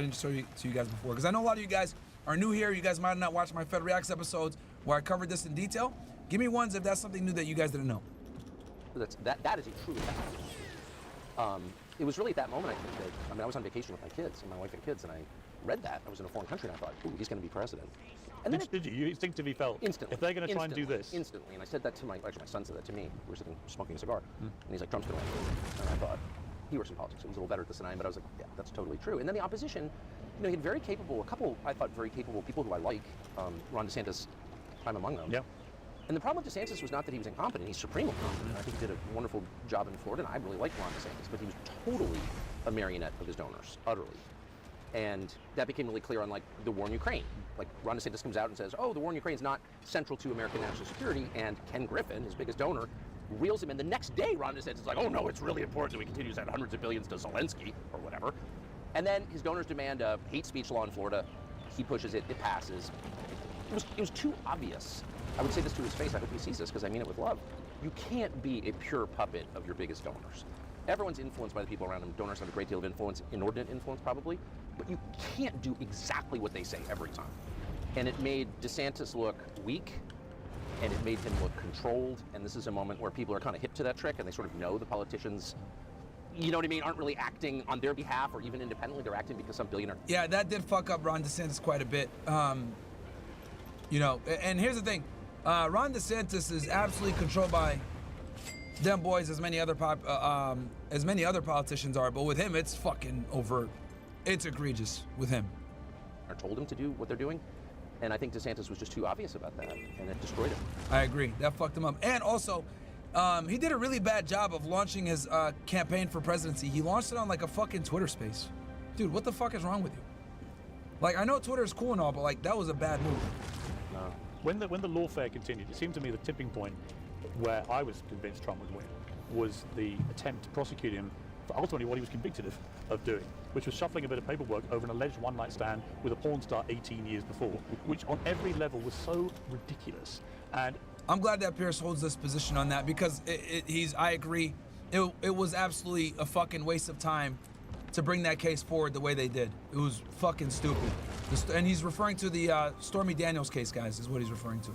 didn't show you to you guys before. Because I know a lot of you guys are new here. You guys might not watch my Fed Reacts episodes where I covered this in detail. Give me ones if that's something new that you guys didn't know. That is a true fact. It was really at that moment, I think, that, I was on vacation with my kids, and my wife and kids, and I read that. I was in a foreign country, and I thought, ooh, he's going to be president. And then did you? You instinctively felt, instantly, if they're going to try and do this. Instantly, and I said that to my son said that to me. We were sitting smoking a cigar, and he's like, Trump's going to win. And I thought, he works in politics, so he's a little better at this than I am, but I was like, yeah, that's totally true. And then the opposition, he had very capable, a couple, I thought, very capable people who I like. Ron DeSantis, I'm among them. Yeah. And the problem with DeSantis was not that he was incompetent, he's supremely competent. I think he did a wonderful job in Florida, and I really liked Ron DeSantis, but he was totally a marionette of his donors, utterly. And that became really clear on, like, the war in Ukraine. Like, Ron DeSantis comes out and says, oh, the war in Ukraine is not central to American national security, and Ken Griffin, his biggest donor, reels him in. The next day, Ron DeSantis is like, oh, no, it's really important that we continue to send hundreds of billions to Zelensky, or whatever. And then his donors demand a hate speech law in Florida. He pushes it, it passes. It was too obvious. I would say this to his face, I hope he sees this, because I mean it with love. You can't be a pure puppet of your biggest donors. Everyone's influenced by the people around them. Donors have a great deal of influence, inordinate influence probably, but you can't do exactly what they say every time. And it made DeSantis look weak, and it made him look controlled, and this is a moment where people are kind of hip to that trick, and they sort of know the politicians, you know what I mean, aren't really acting on their behalf or even independently, they're acting because some billionaire. Yeah, that did fuck up Ron DeSantis quite a bit. And here's the thing. Ron DeSantis is absolutely controlled by them boys as many other politicians are, but with him it's fucking overt. It's egregious with him. Or told him to do what they're doing, and I think DeSantis was just too obvious about that, and it destroyed him. I agree. That fucked him up. And also, he did a really bad job of launching his campaign for presidency. He launched it on like a fucking Twitter space. Dude, what the fuck is wrong with you? Like, I know Twitter is cool and all, but like, that was a bad move. No. When the lawfare continued, it seemed to me the tipping point where I was convinced Trump would win was the attempt to prosecute him for ultimately what he was convicted of doing, which was shuffling a bit of paperwork over an alleged one-night stand with a porn star 18 years before, which on every level was so ridiculous. And I'm glad that Pierce holds this position on that, because I agree, it was absolutely a fucking waste of time to bring that case forward the way they did. It was fucking stupid. And he's referring to the Stormy Daniels case, guys, is what he's referring to.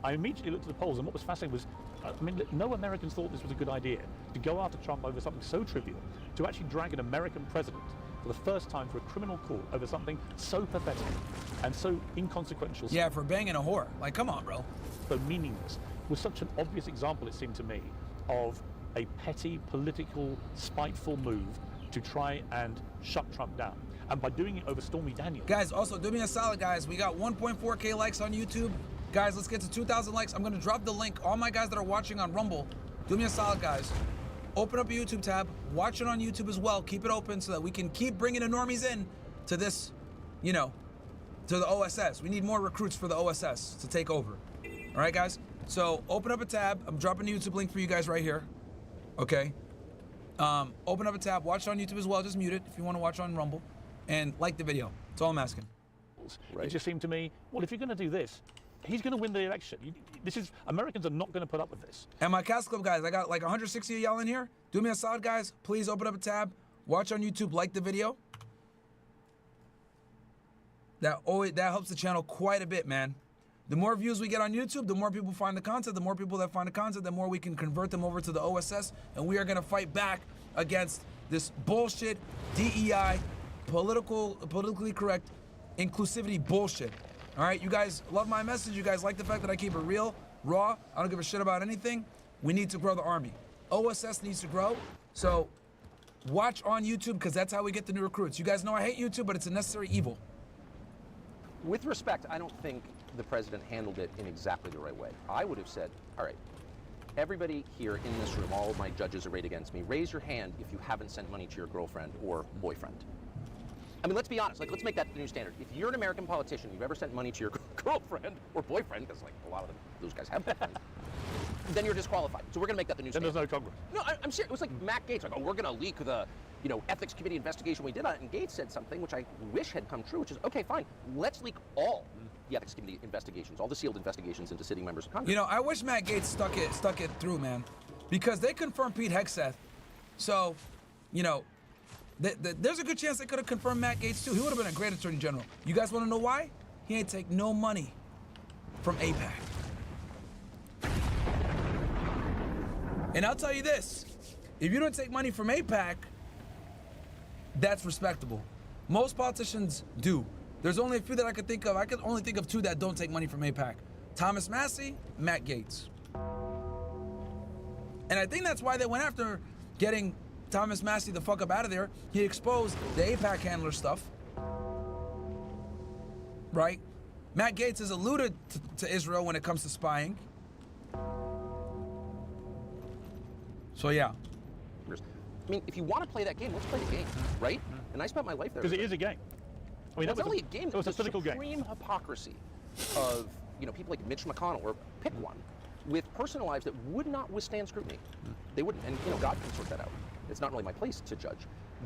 I immediately looked at the polls, and what was fascinating was, no Americans thought this was a good idea to go after Trump over something so trivial, to actually drag an American president for the first time for a criminal court over something so pathetic and so inconsequential. Yeah, for banging a whore. Like, come on, bro. So meaningless was such an obvious example, it seemed to me, of a petty, political, spiteful move to try and shut Trump down. And by doing it over Stormy Daniels. Guys, also, do me a solid, guys. We got 1.4K likes on YouTube. Guys, let's get to 2,000 likes. I'm going to drop the link. All my guys that are watching on Rumble, do me a solid, guys. Open up a YouTube tab. Watch it on YouTube as well. Keep it open so that we can keep bringing the normies in to this, to the OSS. We need more recruits for the OSS to take over. All right, guys? So open up a tab. I'm dropping the YouTube link for you guys right here. Okay? Open up a tab. Watch it on YouTube as well. Just mute it if you want to watch on Rumble. And like the video. That's all I'm asking. Right. It just seemed to me, well, if you're going to do this, he's going to win the election. Americans are not going to put up with this. And my Cast Club guys, I got like 160 of y'all in here. Do me a solid, guys. Please open up a tab. Watch on YouTube. Like the video. That helps the channel quite a bit, man. The more views we get on YouTube, the more people find the content. The more people that find the content, the more we can convert them over to the OSS. And we are going to fight back against this bullshit DEI, politically correct inclusivity bullshit. All right, you guys love my message. You guys like the fact that I keep it real, raw. I don't give a shit about anything. We need to grow the army. OSS needs to grow. So watch on YouTube, because that's how we get the new recruits. You guys know I hate YouTube, but it's a necessary evil. With respect, I don't think the president handled it in exactly the right way. I would have said, all right, everybody here in this room, all of my judges arrayed against me, raise your hand if you haven't sent money to your girlfriend or boyfriend. I mean, let's be honest. Like, let's make that the new standard. If you're an American politician, you've ever sent money to your girlfriend or boyfriend, because like a lot of those guys have boyfriends, then you're disqualified. So we're gonna make that the new standard. Then there's no Congress. No, I'm serious. It was like Matt Gaetz, like, oh, we're gonna leak the, ethics committee investigation we did on it, and Gaetz said something which I wish had come true, which is, okay, fine, let's leak all the ethics committee investigations, all the sealed investigations into sitting members of Congress. I wish Matt Gaetz stuck it through, man, because they confirmed Pete Hegseth, so, there's a good chance they could have confirmed Matt Gaetz too. He would have been a great attorney general. You guys want to know why? He ain't take no money from AIPAC. And I'll tell you this, if you don't take money from AIPAC, that's respectable. Most politicians do. There's only a few that I could think of. I could only think of two that don't take money from AIPAC. Thomas Massie, Matt Gaetz. And I think that's why they went after getting Thomas Massie the fuck up out of there. He exposed the AIPAC handler stuff. Right? Matt Gaetz has alluded to Israel when it comes to spying. So yeah. I mean, if you want to play that game, let's play the game, right? And I spent my life there. Because it is a game. I mean, it's only a game. It was a cynical game. The supreme hypocrisy of, people like Mitch McConnell, or pick one, with personal lives that would not withstand scrutiny. They wouldn't, and God can sort that out. It's not really my place to judge.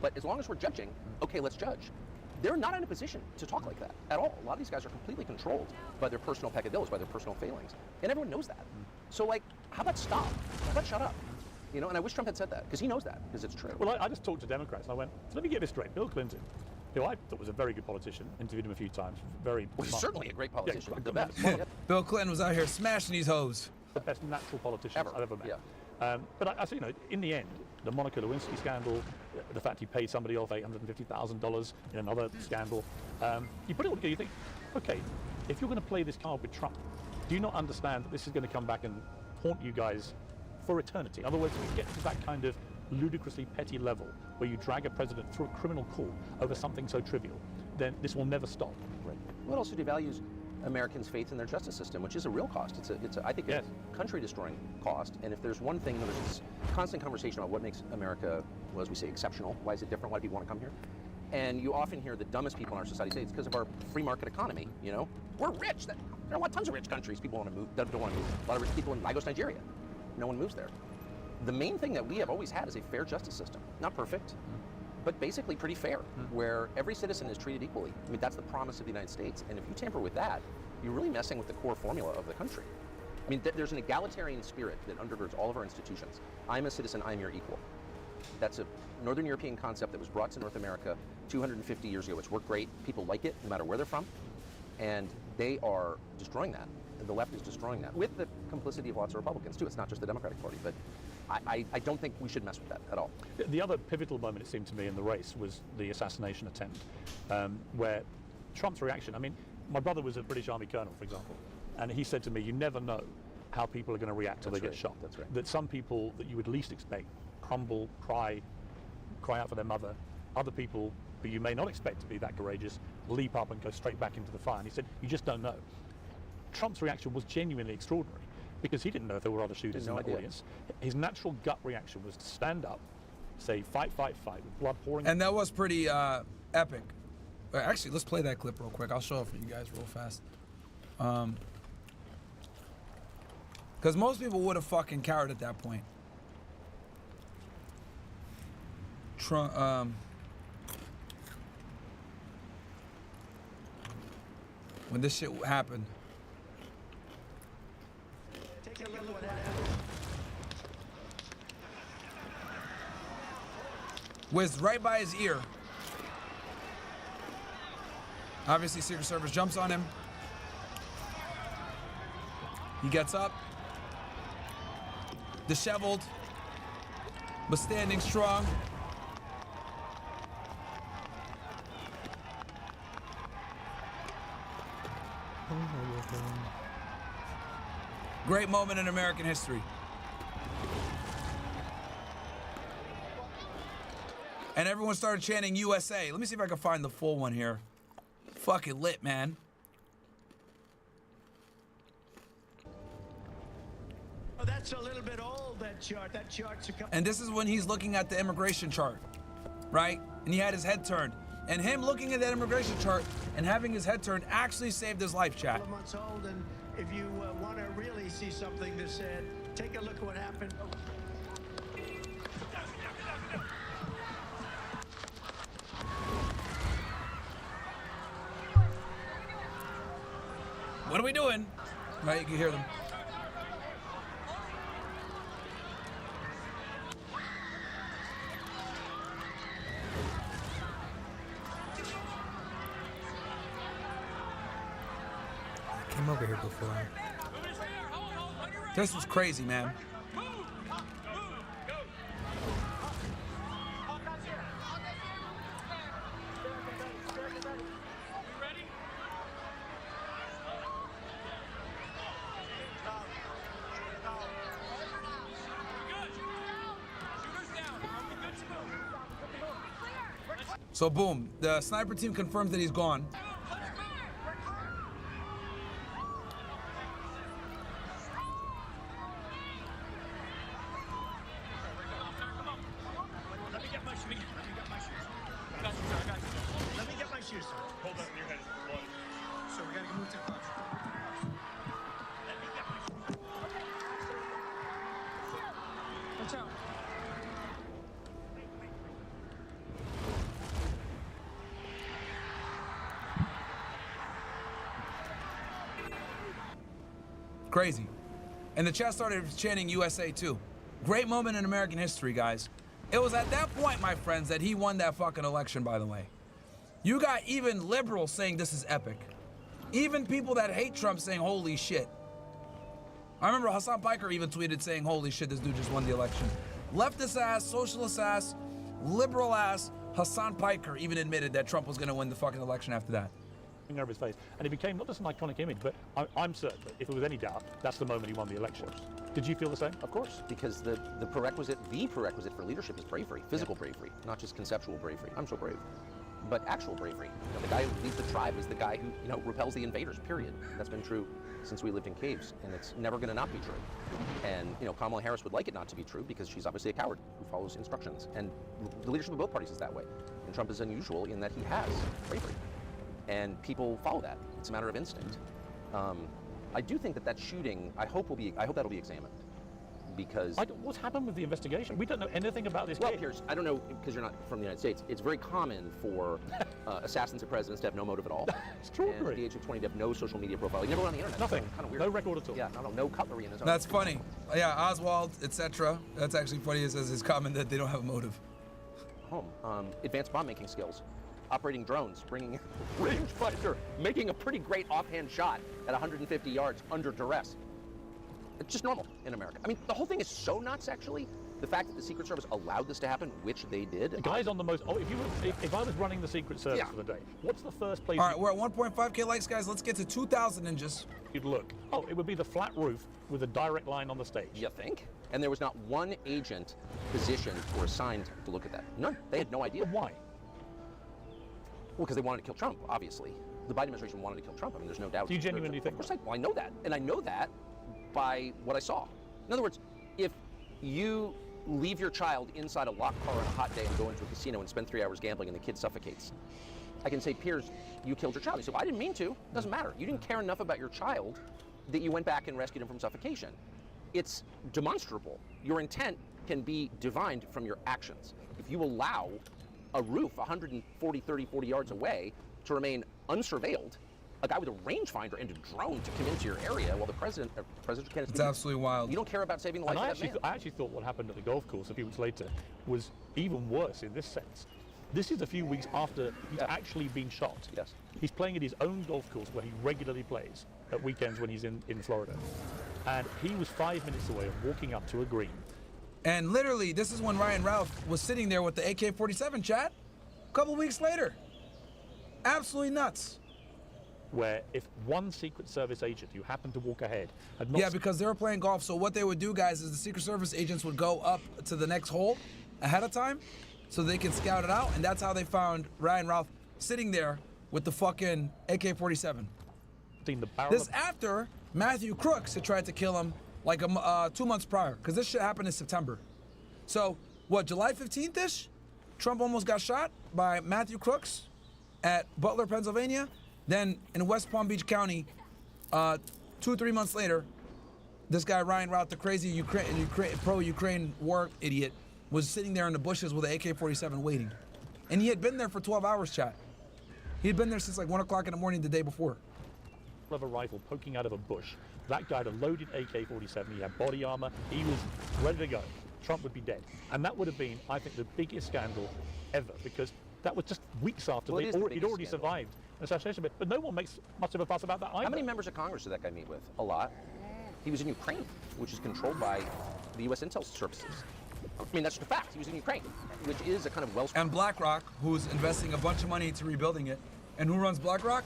But as long as we're judging, okay, let's judge. They're not in a position to talk like that at all. A lot of these guys are completely controlled by their personal peccadillos, by their personal failings. And everyone knows that. So, like, how about stop? How about shut up? And I wish Trump had said that, because he knows that, because it's true. Well, I just talked to Democrats, and I went, so let me get this straight. Bill Clinton, who I thought was a very good politician, interviewed him a few times, very he's certainly a great politician, yeah, the best. Bill Clinton was out here smashing these hoes. The best natural politician Ever. I've ever met. Yeah. But I see, in the end, the Monica Lewinsky scandal, the fact he paid somebody off $850,000 in another scandal, you put it all together, you think, okay, if you're going to play this card with Trump, do you not understand that this is going to come back and haunt you guys for eternity? In other words, if you get to that kind of ludicrously petty level where you drag a president through a criminal court over something so trivial, then this will never stop. Right. Well, it also devalues Americans' faith in their justice system, which is a real cost. It's a I think, a country-destroying cost. And if there's one thing, there's this constant conversation about what makes America, well, as we say, exceptional. Why is it different? Why do people want to come here? And you often hear the dumbest people in our society say it's because of our free market economy. We're rich. There are tons of rich countries. People want to move. Don't want to move. A lot of rich people in Lagos, Nigeria. No one moves there. The main thing that we have always had is a fair justice system. Not perfect, but basically pretty fair, where every citizen is treated equally. I mean, that's the promise of the United States. And if you tamper with that, you're really messing with the core formula of the country. I mean, there's an egalitarian spirit that undergirds all of our institutions. I'm a citizen, I'm your equal. That's a Northern European concept that was brought to North America 250 years ago. It's worked great. People like it, no matter where they're from. And they are destroying that. The left is destroying that, with the complicity of lots of Republicans, too. It's not just the Democratic Party, but I don't think we should mess with that at all. The other pivotal moment, it seemed to me, in the race was the assassination attempt, where Trump's reaction, I mean, my brother was a British Army colonel, for example, and he said to me, you never know how people are going to react till they get shot. That's right. That some people that you would least expect crumble, cry out for their mother. Other people who you may not expect to be that courageous leap up and go straight back into the fire. And he said, you just don't know. Trump's reaction was genuinely extraordinary because he didn't know if there were other shooters in the audience. His natural gut reaction was to stand up, say, fight, fight, fight, with blood pouring. And that was pretty epic. Actually, let's play that clip real quick. I'll show it for you guys real fast. Because most people would have fucking cowered at that point. Trump, when this shit happened. Whizzed right by his ear. Obviously, Secret Service jumps on him. He gets up, disheveled, but standing strong. Great moment in American history. And everyone started chanting USA. Let me see if I can find the full one here. Fucking lit, man. Oh, that's a little bit old, that chart. That chart's a couple. And this is when he's looking at the immigration chart, right? And he had his head turned. And him looking at that immigration chart and having his head turned actually saved his life, chat. Months old, and if you want to really see something that's said, take a look at what happened. What are we doing? Right, you can hear them. I came over here before. This was crazy, man. So boom, the sniper team confirms that he's gone. Let me get my shoes. Let me get my shoes, sir. Hold up, your head is bloody. So we gotta move to the club. Let me get my shoes. Watch out. Crazy. And the chat started chanting USA too. Great moment in American history, guys. It was at that point, my friends, that he won that fucking election, by the way. You got even liberals saying this is epic. Even people that hate Trump saying, holy shit. I remember Hassan Piker even tweeted saying, holy shit, this dude just won the election. Leftist ass, socialist ass, liberal ass, Hassan Piker even admitted that Trump was gonna win the fucking election after that. Over his face, and it became not just an iconic image, but I'm certain that if there was any doubt, that's the moment he won the election. Did you feel the same? Of course, because the prerequisite for leadership is bravery, physical bravery, not just conceptual bravery. I'm so brave, but actual bravery. You know, the guy who leads the tribe is the guy who, you know, repels the invaders. Period. That's been true since we lived in caves, and it's never going to not be true. And you know, Kamala Harris would like it not to be true because she's obviously a coward who follows instructions. And the leadership of both parties is that way. And Trump is unusual in that he has bravery. And people follow that. It's a matter of instinct. I do think that shooting, I hope that'll be examined, because what's happened with the investigation? We don't know anything about this well, case. Piers, I don't know, because you're not from the United States. It's very common for assassins of presidents to have no motive at all. Extraordinary. And at the age of 20 to have no social media profile. He never went on the internet. Nothing. Kind of weird. No record at all. Yeah, no cutlery in his own. That's funny. Yeah, Oswald, etc. That's actually funny. It says his comment that they don't have a motive. Advanced bomb making skills. Operating drones, bringing a rangefinder, making a pretty great offhand shot at 150 yards under duress. It's just normal in America. I mean, the whole thing is so nuts, actually. The fact that the Secret Service allowed this to happen, which they did. The guy's on the most. Oh, if I was running the Secret Service for the day, what's the first place? All right, we're at 1.5K likes, guys. Let's get to 2,000 and just. You'd look. Oh, it would be the flat roof with a direct line on the stage. You think? And there was not one agent positioned or assigned to look at that. None. They had no idea. Why? Well, because they wanted to kill Trump, obviously. The Biden administration wanted to kill Trump. I mean, there's no doubt. Do you genuinely think? Of course, I know that. And I know that by what I saw. In other words, if you leave your child inside a locked car on a hot day and go into a casino and spend 3 hours gambling and the kid suffocates, I can say, Piers, you killed your child. He said, well, I didn't mean to. Doesn't matter. You didn't care enough about your child that you went back and rescued him from suffocation. It's demonstrable. Your intent can be divined from your actions. If you allow a roof 30, 40 yards away to remain unsurveilled, a guy with a rangefinder and a drone to come into your area while the president can't. It's absolutely wild. You don't care about saving the life of that man. I actually thought what happened at the golf course a few weeks later was even worse in this sense. This is a few weeks after he's actually been shot. Yes. He's playing at his own golf course where he regularly plays at weekends when he's in Florida. And he was 5 minutes away of walking up to a green. And literally, this is when Ryan Ralph was sitting there with the AK-47, chat. A couple weeks later. Absolutely nuts. Where if one Secret Service agent who happened to walk ahead had not... Yeah, because they were playing golf, so what they would do, guys, is the Secret Service agents would go up to the next hole ahead of time so they can scout it out, and that's how they found Ryan Ralph sitting there with the fucking AK-47. This after Matthew Crooks had tried to kill him like 2 months prior, because this shit happened in September. So, what, July 15th-ish? Trump almost got shot by Matthew Crooks, at Butler, Pennsylvania. Then in West Palm Beach County, 2 or 3 months later, this guy Ryan Rout, the crazy pro-Ukraine war idiot, was sitting there in the bushes with an AK-47 waiting. And he had been there for 12 hours, chat. He had been there since like 1 o'clock in the morning the day before. Of a rifle poking out of a bush. That guy had a loaded AK-47, he had body armor, he was ready to go. Trump would be dead. And that would have been, I think, the biggest scandal ever, because that was just weeks after he'd already survived an assassination. But no one makes much of a fuss about that either. How many members of Congress did that guy meet with? A lot. He was in Ukraine, which is controlled by the U.S. intel services. I mean, that's just a fact. He was in Ukraine, which is a kind of well... And BlackRock, who's investing a bunch of money into rebuilding it. And who runs BlackRock?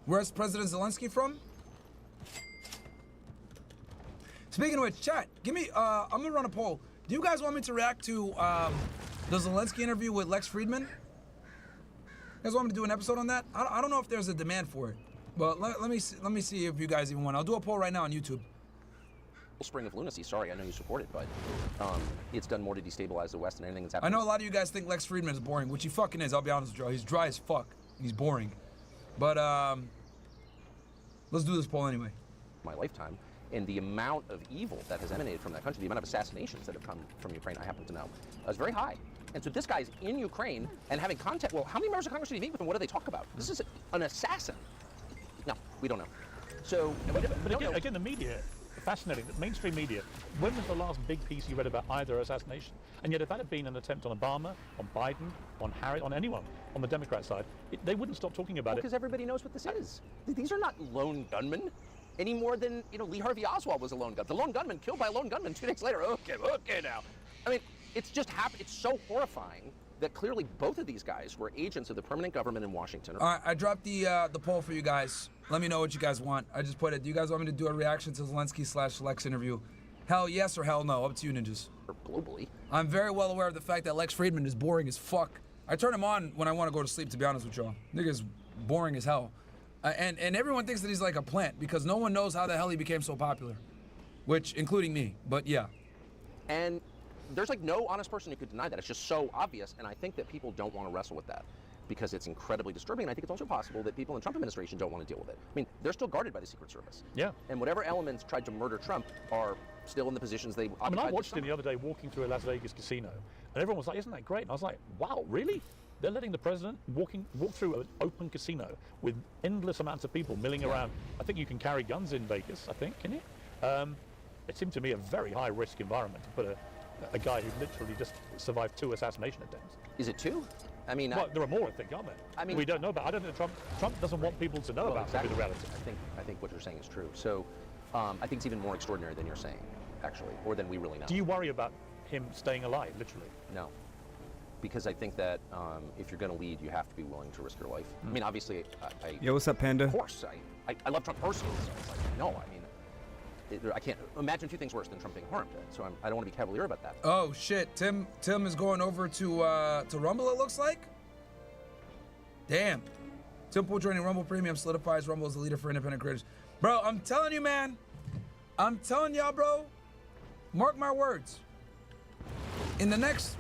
Where's President Zelensky from? Speaking of which, chat, give me, I'm gonna run a poll. Do you guys want me to react to the Zelensky interview with Lex Friedman? You guys want me to do an episode on that? I don't know if there's a demand for it, but let me see if you guys even want. I'll do a poll right now on YouTube. Spring of lunacy. Sorry, I know you support it, but it's done more to destabilize the West than anything that's I happened. know a lot of you guys think Lex Friedman is boring, which he fucking is. I'll be honest with you. He's dry as fuck. He's boring. But let's do this poll anyway. My lifetime, and the amount of evil that has emanated from that country, the amount of assassinations that have come from Ukraine, I happen to know, is very high. And so this guy's in Ukraine and having contact. Well, how many members of Congress did he meet with, and what do they talk about? This is an assassin. No, we don't know. So, but again, the media, fascinating. The mainstream media. When was the last big piece you read about either assassination? And yet, if that had been an attempt on Obama, on Biden, on Harris, on anyone on the Democrat side, they wouldn't stop talking about it. Because everybody knows what this is. These are not lone gunmen any more than Lee Harvey Oswald was a lone gunman. The lone gunman killed by a lone gunman 2 days later. Okay now. I mean, it's just happened. It's so horrifying that clearly both of these guys were agents of the permanent government in Washington. All right, I dropped the poll for you guys. Let me know what you guys want. I just put it. Do you guys want me to do a reaction to Zelensky/Lex interview? Hell yes or hell no. Up to you, ninjas. Or globally. I'm very well aware of the fact that Lex Friedman is boring as fuck. I turn him on when I want to go to sleep, to be honest with y'all. Nigga's boring as hell. And everyone thinks that he's like a plant because no one knows how the hell he became so popular. Which, including me, but yeah. And there's like no honest person who could deny that. It's just so obvious, and I think that people don't want to wrestle with that because it's incredibly disturbing. And I think it's also possible that people in the Trump administration don't want to deal with it. I mean, they're still guarded by the Secret Service. Yeah. And whatever elements tried to murder Trump are still in the positions they occupied. I mean, I watched him the other day walking through a Las Vegas casino, and everyone was like, isn't that great? And I was like, wow, really? They're letting the president walk through an open casino with endless amounts of people milling around. I think you can carry guns in Vegas, I think, can you? It seemed to me a very high-risk environment to put a guy who literally just survived 2 assassination attempts. Is it 2? I mean, well, there are more, I think, aren't there? I mean, we don't know about. I don't think Trump doesn't want people to know about exactly. the reality. I think what you're saying is true. So, I think it's even more extraordinary than you're saying, actually, or than we really know. Do you worry about him staying alive, literally? No, because I think that if you're going to lead, you have to be willing to risk your life. I mean, obviously, Yo, what's up, Panda? Of course, I love Trump personally. So it's like, no, I mean. I can't imagine 2 things worse than Trump being harmed, so I don't want to be cavalier about that. Oh shit, Tim is going over to Rumble, it looks like. Damn. Temple joining Rumble Premium solidifies Rumble as the leader for independent creators. Bro, I'm telling you, man. I'm telling y'all, bro. Mark my words. In the next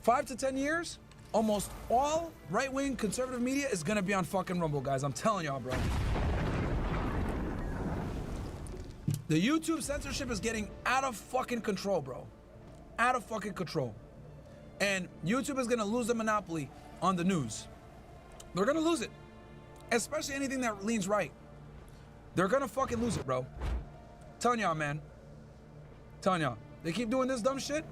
5 to 10 years, almost all right-wing conservative media is gonna be on fucking Rumble, guys. I'm telling y'all, bro. The YouTube censorship is getting out of fucking control, bro. Out of fucking control. And YouTube is gonna lose the monopoly on the news. They're gonna lose it. Especially anything that leans right. They're gonna fucking lose it, bro. Telling y'all, man. Telling y'all. They keep doing this dumb shit.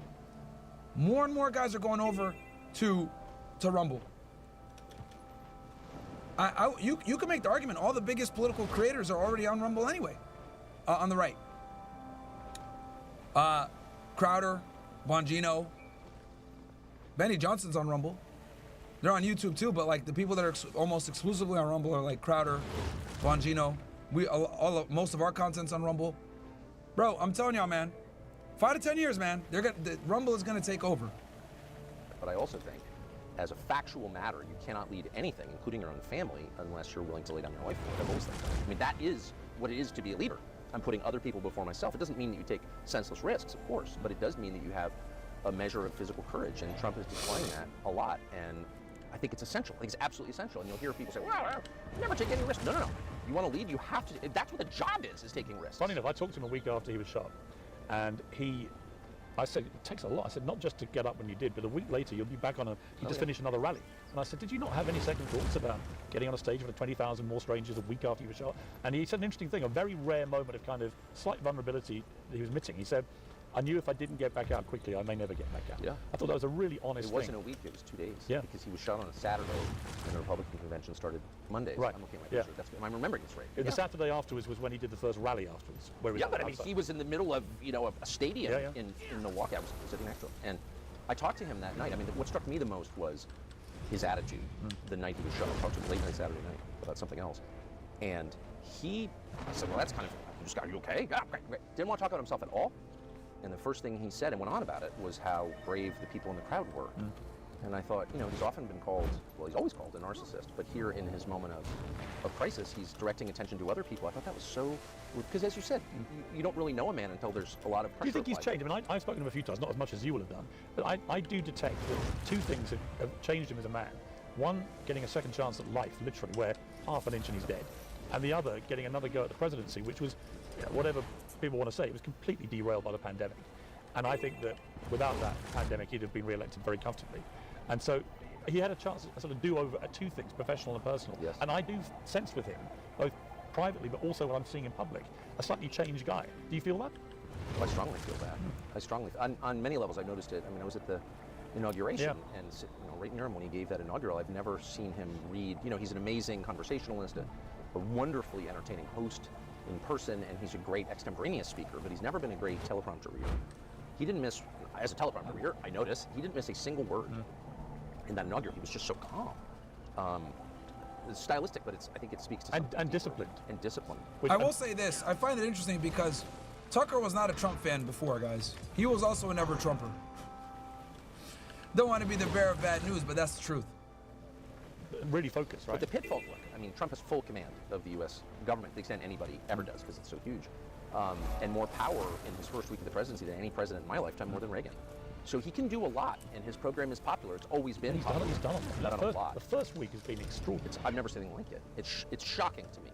More and more guys are going over to Rumble. You can make the argument all the biggest political creators are already on Rumble anyway. On the right. Crowder, Bongino, Benny Johnson's on Rumble. They're on YouTube too, but like the people that are almost exclusively on Rumble are like Crowder, Bongino. Most of our content's on Rumble. Bro, I'm telling y'all, man. 5 to 10 years, man. Rumble is gonna take over. But I also think, as a factual matter, you cannot lead anything, including your own family, unless you're willing to lay down your life for it. I've always thought that. I mean, that is what it is to be a leader. I'm putting other people before myself. It doesn't mean that you take senseless risks, of course, but it does mean that you have a measure of physical courage, and Trump is displaying that a lot. And I think it's essential. I think it's absolutely essential. And you'll hear people say, well, never take any risk. No, no, no. You want to lead, you have to. That's what the job is taking risks. Funny enough, I talked to him a week after he was shot, and I said, it takes a lot. I said, not just to get up when you did, but a week later you'll be back on you just finished another rally. And I said, did you not have any second thoughts about getting on a stage with 20,000 more strangers a week after you were shot? And he said an interesting thing, a very rare moment of kind of slight vulnerability that he was admitting. He said, I knew if I didn't get back out quickly, I may never get back out. Yeah. I thought that was a really honest thing. It wasn't a week, it was 2 days. Yeah. Because he was shot on a Saturday, and the Republican convention started Mondays. Right. I'm looking at my picture. That's, I'm remembering this right. The Saturday afterwards was when he did the first rally afterwards. Where he was But I mean, he was in the middle of, a stadium in Milwaukee. I was sitting next to him. And I talked to him that night. I mean, what struck me the most was his attitude the night he was shot. I talked to him late night Saturday night about something else. And I said, well, that's kind of, are you okay? Yeah, great. Didn't want to talk about himself at all. And the first thing he said and went on about it was how brave the people in the crowd were. And I thought, he's often been called, well, he's always called a narcissist, but here in his moment of crisis, he's directing attention to other people. I thought that was so, because as you said, you don't really know a man until there's a lot of pressure. Do you think he's changed? I mean, I've spoken to him a few times, not as much as you will have done, but I do detect that two things have changed him as a man. One, getting a second chance at life, literally, where half an inch and he's dead. And the other, getting another go at the presidency, which was, whatever people want to say, it was completely derailed by the pandemic. And I think that without that pandemic, he'd have been re-elected very comfortably. And so he had a chance to sort of do over two things, professional and personal. Yes. And I do sense with him, both privately, but also what I'm seeing in public, a slightly changed guy. Do you feel that? I strongly feel that. I strongly, on many levels, I've noticed it. I mean, I was at the inauguration, and right near him when he gave that inaugural, I've never seen him read. He's an amazing conversationalist, a wonderfully entertaining host in person, and he's a great extemporaneous speaker, but he's never been a great teleprompter reader. He didn't miss, as a teleprompter reader, I noticed, he didn't miss a single word in that inaugural. He was just so calm. It's stylistic, but I think it speaks to something. And disciplined. And disciplined. I will say this, I find it interesting because Tucker was not a Trump fan before, guys. He was also a never Trumper. Don't want to be the bearer of bad news, but that's the truth. Really focused, right? But the pitfalls, look, I mean, Trump has full command of the U.S. government to the extent anybody ever does, because it's so huge. And more power in his first week of the presidency than any president in my lifetime, more than Reagan. So he can do a lot, and his program is popular. It's always been popular. He's done a lot. The first week has been extraordinary. I've never seen anything like it. It's shocking to me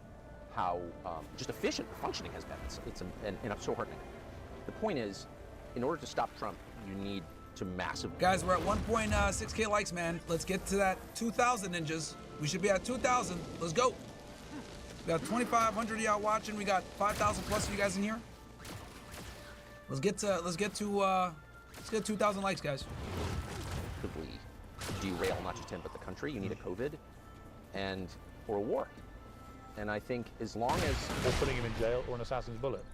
how just efficient the functioning has been. And it's so heartening. The point is, in order to stop Trump, you need to massively... Guys, we're at 1.6K likes, man. Let's get to that 2,000 ninjas. We should be at 2,000. Let's go. We got 2,500 of y'all watching. We got 5,000 plus of you guys in here. Let's get to 2,000 likes, guys. Derail not just him but the country. You need a COVID or a war. And I think as long as... Or putting him in jail or an assassin's bullet.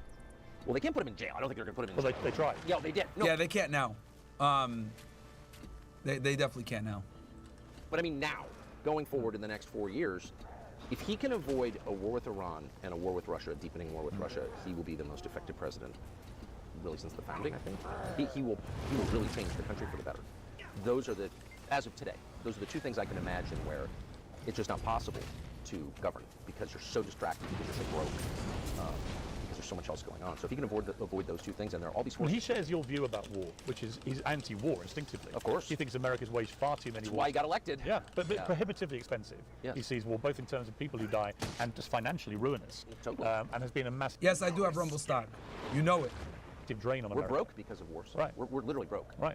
Well, they can't put him in jail. I don't think they're going to put him in jail. Well, they tried. Yeah, they did. No. Yeah, they can't now. They definitely can't now. But I mean now, going forward in the next 4 years, if he can avoid a war with Iran and a war with Russia, a deepening war with Russia, he will be the most effective president really since the founding, I think. He will really change the country for the better. As of today, those are the two things I can imagine where it's just not possible to govern because you're so distracted, because you're so broke, because there's so much else going on. So if he can avoid those two things, and there are all these forces. He shares your view about war, which is he's anti-war instinctively. Of course. He thinks America's waged far too many wars. That's why he got elected. Yeah, but prohibitively expensive. Yes. He sees war both in terms of people who die and just financially ruinous. Totally. And has been a massive... Yes, I do have Rumble stock. You know it. Drain on America. We're broke because of war. So right. We're literally broke. Right.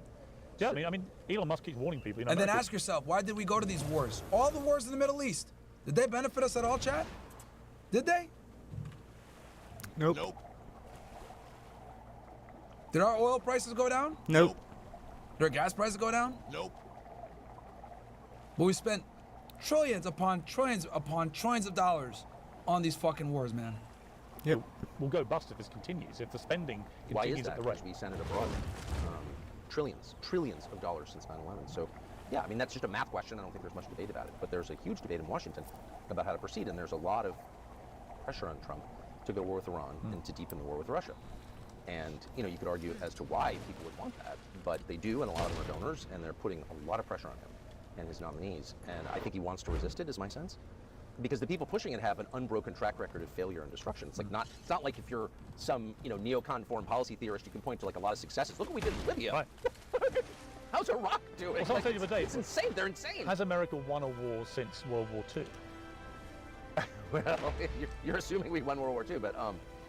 Yeah, I mean, Elon Musk keeps warning people. And then ask yourself, why did we go to these wars? All the wars in the Middle East. Did they benefit us at all, Chad? Did they? Nope. Did our oil prices go down? Nope. Did our gas prices go down? Nope. But we spent trillions upon trillions upon trillions of dollars on these fucking wars, man. Yep. We'll go bust if this continues, if the spending continues at the rate. Why is that? Because we sent it abroad. Trillions of dollars since 9/11. So, yeah, I mean, that's just a math question. I don't think there's much debate about it. But there's a huge debate in Washington about how to proceed, and there's a lot of pressure on Trump to go to war with Iran and to deepen the war with Russia. And, you could argue as to why people would want that, but they do, and a lot of them are donors, and they're putting a lot of pressure on him and his nominees. And I think he wants to resist it, is my sense. Because the people pushing it have an unbroken track record of failure and destruction. It's like it's not like if you're some neocon foreign policy theorist, you can point to like a lot of successes. Look what we did in Libya. Right. How's Iraq doing? Well, someone said the other day, it's insane. They're insane. Has America won a war since World War II? Well, you're assuming we won World War II, but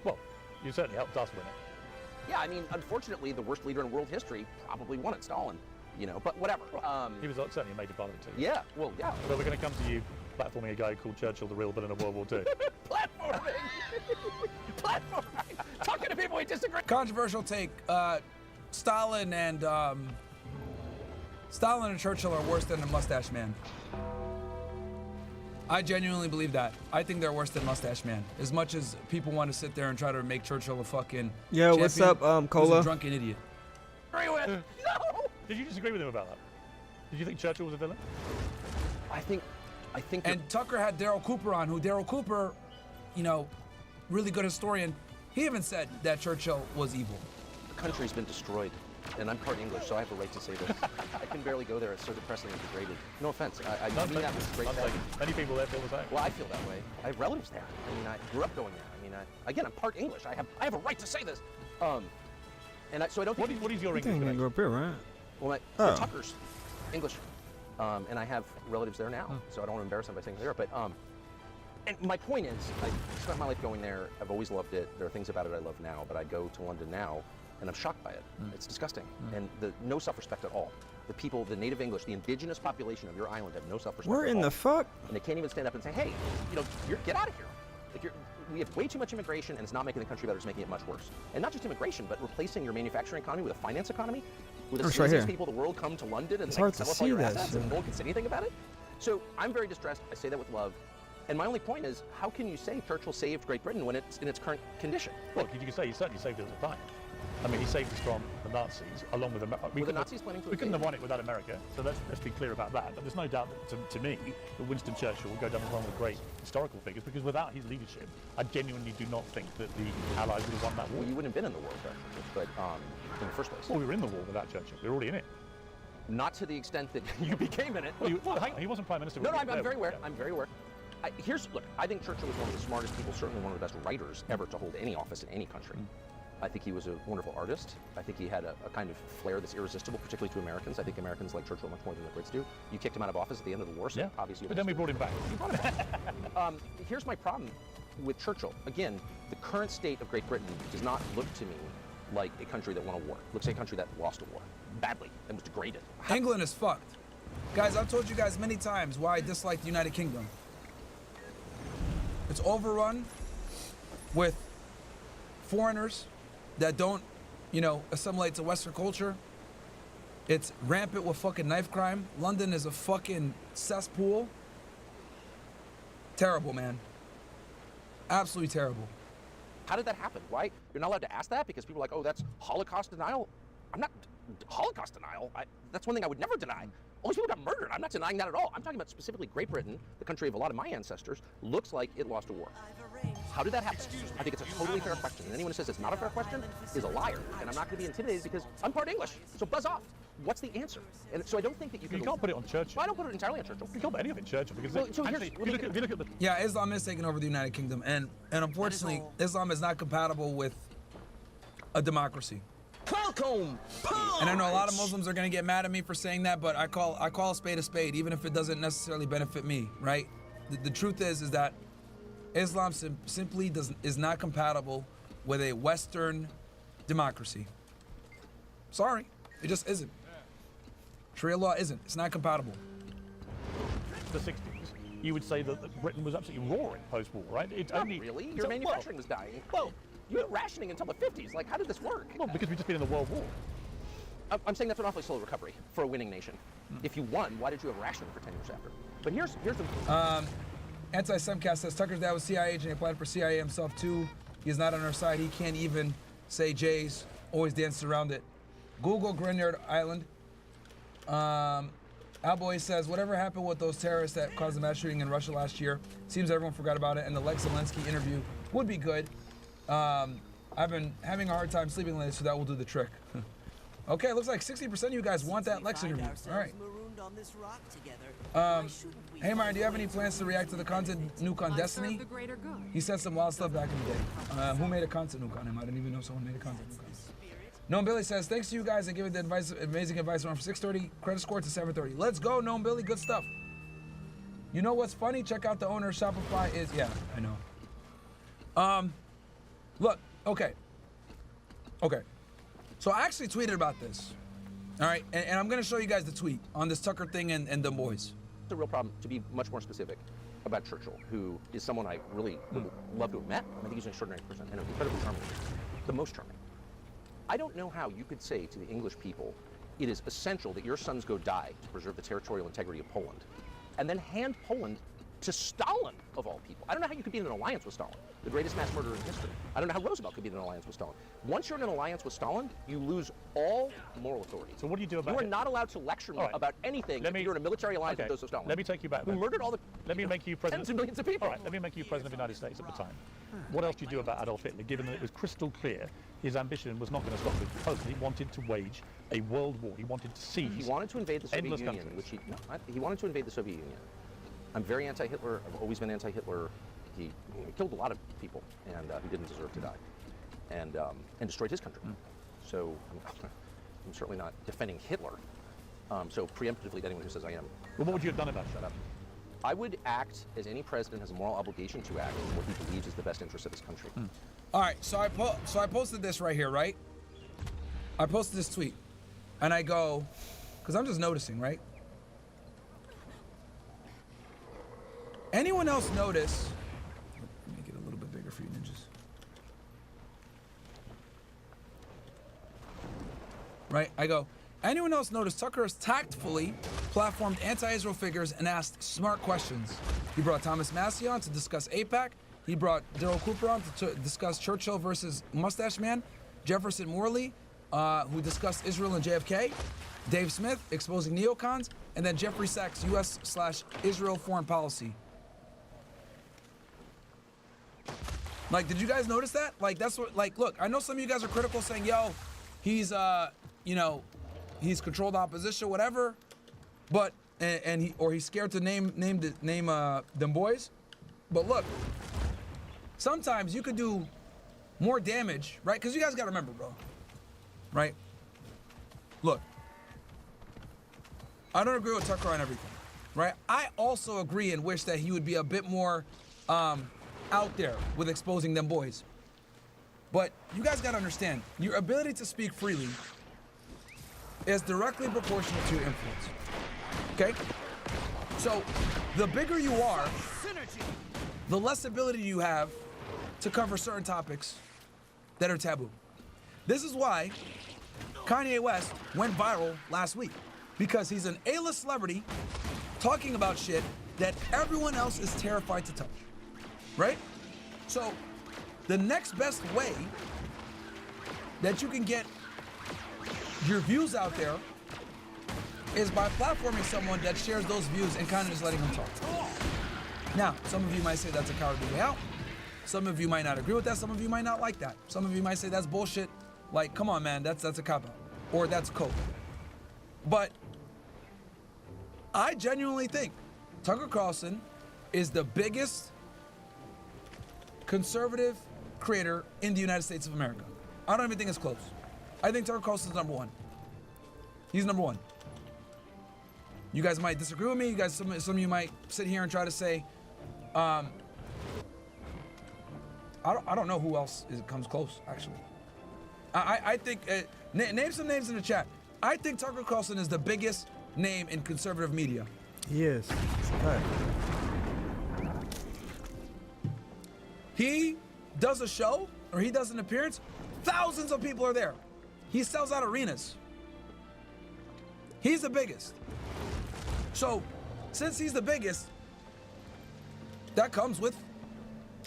well, you certainly helped us win it. Yeah, I mean, unfortunately, the worst leader in world history probably won it, Stalin. You know, but whatever. He was certainly a major part of it too. Yeah, well, yeah. But we're going to come to you platforming a guy called Churchill the real villain of World War II. Platforming! Platforming! Talking to people we disagree. Controversial take. Stalin and Churchill are worse than the Mustache Man. I genuinely believe that. I think they're worse than Mustache Man. As much as people want to sit there and try to make Churchill a fucking Yo, what's up, Cola? He's a drunken idiot. Agree with. No. Did you disagree with him about that? Did you think Churchill was a villain? I think. And Tucker had Daryl Cooper on, who Daryl Cooper, you know, really good historian. He even said that Churchill was evil. The country's been destroyed, and I'm part English, so I have a right to say this. I can barely go there. It's so depressing and degraded. No offense. I mean that with great faith. Many people there feel the same. Well, I feel that way. I have relatives there. I mean, I grew up going there. I mean, again, I'm part English. I have a right to say this. So I don't think. What is your English? You can go up here, right? Well, Tucker's English, and I have relatives there now, so I don't want to embarrass them by saying they're. But and my point is, I spent my life going there. I've always loved it. There are things about it I love now, but I go to London now, and I'm shocked by it. It's disgusting, and no self-respect at all. The people, the native English, the indigenous population of your island have no self-respect. Where in the fuck? And they can't even stand up and say, hey, you know, get out of here. Like we have way too much immigration, and it's not making the country better. It's making it much worse. And not just immigration, but replacing your manufacturing economy with a finance economy. With the business people of the world come to London and they sell off all your assets, and no one can say anything about it. So I'm very distressed. I say that with love. And my only point is, how can you say Churchill saved Great Britain when it's in its current condition? Well, you can say he certainly saved it at the time. I mean, he saved us from the Nazis, along with America. Were the Nazis planning to We couldn't have won it without America, so let's be clear about that. But there's no doubt that, to me, that Winston Churchill will go down as one of the great historical figures, because without his leadership, I genuinely do not think that the Allies would have won that war. Well, you wouldn't have been in the war without Churchill, but in the first place. Well, we were in the war without Churchill. We were already in it. Not to the extent that you became in it. Well, hang on, he wasn't Prime Minister. No, I'm very aware. I'm very aware. Look, I think Churchill was one of the smartest people, certainly one of the best writers ever to hold any office in any country. I think he was a wonderful artist. I think he had a kind of flair that's irresistible, particularly to Americans. I think Americans like Churchill much more than the Brits do. You kicked him out of office at the end of the war, so obviously. But then we brought him back. Here's my problem with Churchill. Again, the current state of Great Britain does not look to me like a country that won a war. It looks like a country that lost a war badly and was degraded. England is fucked. Guys, I've told you guys many times why I dislike the United Kingdom. It's overrun with foreigners that don't, you know, assimilate to Western culture. It's rampant with fucking knife crime. London is a fucking cesspool. Terrible, man. Absolutely terrible. How did that happen? Why? You're not allowed to ask that because people are like, oh, that's Holocaust denial? I'm not Holocaust denial. That's one thing I would never deny. All these people got murdered. I'm not denying that at all. I'm talking about specifically Great Britain, the country of a lot of my ancestors, looks like it lost a war. How did that happen? I think it's a totally fair question. And anyone who says it's not a fair question is a liar. And I'm not going to be intimidated because I'm part English. So buzz off. What's the answer? And so I don't think that you can't put it on Churchill. Well, I don't put it entirely on Churchill. You can't put any of it on Churchill because well, so actually, if you look at the... Yeah, Islam is taking over the United Kingdom, and unfortunately, Islam is not compatible with a democracy. Welcome. And I know a lot of Muslims are gonna get mad at me for saying that, but I call a spade, even if it doesn't necessarily benefit me, right? The truth is that Islam simply is not compatible with a Western democracy. Sorry, it just isn't. Sharia law isn't. It's not compatible. The 60s, you would say that Britain was absolutely roaring post-war, right? Not really. Your manufacturing was dying. Well, you were rationing until the 50s. Like, how did this work? Well, because we've just been in the World War. I'm saying that's an awfully slow recovery for a winning nation. If you won, why did you have rationing for 10 years after? But here's the... Anti-Semcast says Tucker's dad was CIA agent. He applied for CIA himself too. He's not on our side. He can't even say J's. Always danced around it. Google Grinyard Island. Alboy says whatever happened with those terrorists that caused the mass shooting in Russia last year, seems everyone forgot about it. And the Lex Zelensky interview would be good. I've been having a hard time sleeping lately, so that will do the trick. Okay, looks like 60% of you guys want that Lex interview. All right. Hey, Myron, do you have any plans to react to the content nuke on Destiny? He said some wild stuff back in the day. Who made a content nuke on him? I didn't even know someone made a content nuke on him. Gnome Billy says, thanks to you guys and giving the advice, amazing advice from 630 credit score to 730. Let's go, Gnome Billy. Good stuff. You know what's funny? Check out the owner. Shopify is, yeah, I know. Look, okay. Okay. So I actually tweeted about this. All right, and I'm going to show you guys the tweet on this Tucker thing and them boys. It's a real problem, to be much more specific, about Churchill, who is someone I really would love to have met. I think he's an extraordinary person and incredibly charming. The most charming. I don't know how you could say to the English people, it is essential that your sons go die to preserve the territorial integrity of Poland, and then hand Poland to Stalin, of all people. I don't know how you could be in an alliance with Stalin, the greatest mass murderer in history. I don't know how Roosevelt could be in an alliance with Stalin. Once you're in an alliance with Stalin, you lose all moral authority. So what do you do about it? You are not allowed to lecture me about anything if you're in a military alliance with Joseph Stalin. Let me take you back. Who murdered all the... Let me make you president. Tens of millions of people. All right, let me make you president of the United States at the time. What else do you do about Adolf Hitler, given that it was crystal clear his ambition was not going to stop with Poland? He wanted to wage a world war. He wanted to seize He wanted to invade the Soviet endless Union, countries. which he wanted to invade the Soviet Union. I'm very anti-Hitler. I've always been anti-Hitler. He killed a lot of people, and he didn't deserve to die, and destroyed his country. So I'm certainly not defending Hitler. So preemptively, to anyone who says I am. Well, what would you have done about it? Shut up. I would act as any president has a moral obligation to act in what he believes is the best interest of his country. All right, so I posted this right here, right? I posted this tweet, and I go, because I'm just noticing, right? Anyone else notice? Make it a little bit bigger for you ninjas. Right, I go, anyone else notice Tucker has tactfully platformed anti-Israel figures and asked smart questions? He brought Thomas Massey on to discuss AIPAC. He brought Daryl Cooper on to discuss Churchill versus Mustache Man. Jefferson Morley, who discussed Israel and JFK. Dave Smith, exposing neocons. And then Jeffrey Sachs, U.S./Israel foreign policy. Like, did you guys notice that? Like, that's what, like, look, I know some of you guys are critical saying, yo, he's, you know, he's controlled opposition, whatever. But, he's scared to name them boys. But look, sometimes you could do more damage, right? Because you guys got to remember, bro, right? Look, I don't agree with Tucker on everything, right? I also agree and wish that he would be a bit more out there with exposing them boys. But you guys got to understand, your ability to speak freely is directly proportional to your influence, okay? So the bigger you are, the less ability you have to cover certain topics that are taboo. This is why Kanye West went viral last week, because he's an A-list celebrity talking about shit that everyone else is terrified to touch, right? So the next best way that you can get your views out there is by platforming someone that shares those views and kind of just letting them talk. Now, some of you might say that's a cowardly way out. Some of you might not agree with that. Some of you might not like that. Some of you might say that's bullshit. Like, come on, man, that's a cop-out. Or that's coke. But I genuinely think Tucker Carlson is the biggest conservative creator in the United States of America. I don't even think it's close. I think Tucker Carlson's number one. He's number one. You guys might disagree with me. You guys, some of you might sit here and try to say, I don't know who else comes close, actually. I think, name some names in the chat. I think Tucker Carlson is the biggest name in conservative media. He is. It's a cut. He does a show, or he does an appearance, thousands of people are there. He sells out arenas. He's the biggest. So, since he's the biggest, that comes with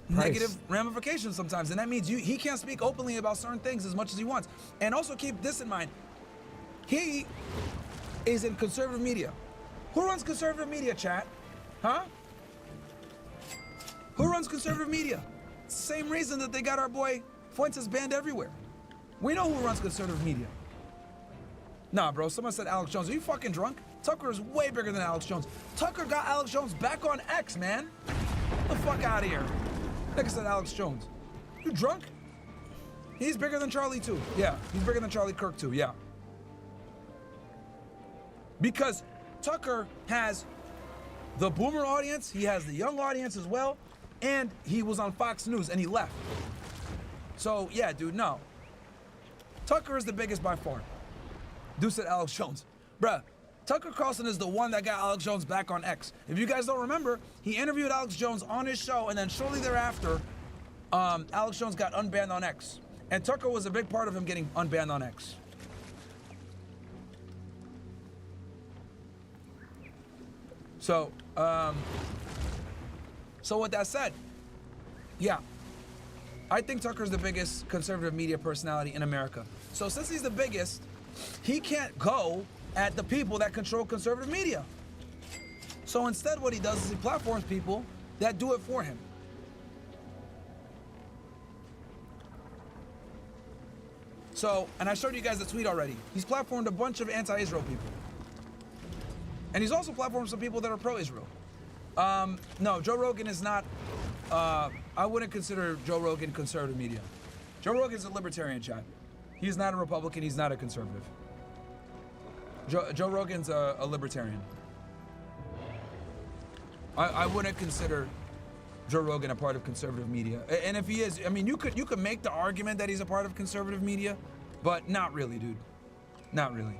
negative ramifications sometimes. And that means he can't speak openly about certain things as much as he wants. And also keep this in mind. He is in conservative media. Who runs conservative media, chat? Huh? Who runs conservative media? It's the same reason that they got our boy Fuentes banned everywhere. We know who runs conservative media. Nah, bro, someone said Alex Jones. Are you fucking drunk? Tucker is way bigger than Alex Jones. Tucker got Alex Jones back on X, man. Get the fuck out of here. Like I said, Alex Jones. You drunk? He's bigger than Charlie too. Yeah, he's bigger than Charlie Kirk too. Yeah. Because Tucker has the boomer audience, he has the young audience as well, and he was on Fox News and he left. So yeah, dude, no. Tucker is the biggest by far. Dude said Alex Jones. Bruh, Tucker Carlson is the one that got Alex Jones back on X. If you guys don't remember, he interviewed Alex Jones on his show, and then shortly thereafter, Alex Jones got unbanned on X. And Tucker was a big part of him getting unbanned on X. So, so with that said, yeah, I think Tucker's the biggest conservative media personality in America. So since he's the biggest, he can't go at the people that control conservative media. So instead what he does is he platforms people that do it for him. So, and I showed you guys the tweet already. He's platformed a bunch of anti-Israel people. And he's also platformed some people that are pro-Israel. No, Joe Rogan is not, I wouldn't consider Joe Rogan conservative media. Joe Rogan's a libertarian, chat. He's not a Republican, he's not a conservative. Joe Rogan's a libertarian. I wouldn't consider Joe Rogan a part of conservative media. And if he is, I mean, you could make the argument that he's a part of conservative media, but not really, dude. Not really.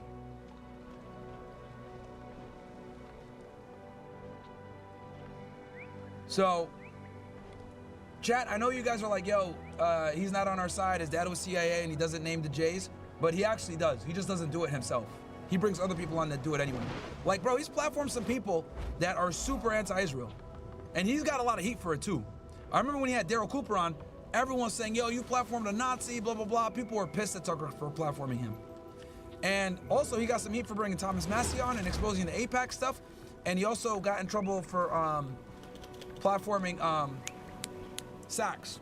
So, chat, I know you guys are like, yo, he's not on our side. His dad was CIA and he doesn't name the J's, but he actually does. He just doesn't do it himself. He brings other people on that do it anyway. Like, bro, he's platformed some people that are super anti-Israel. And he's got a lot of heat for it too. I remember when he had Daryl Cooper on, everyone was saying, yo, you platformed a Nazi, blah, blah, blah. People were pissed at Tucker for platforming him. And also he got some heat for bringing Thomas Massie on and exposing the AIPAC stuff. And he also got in trouble for platforming Sachs.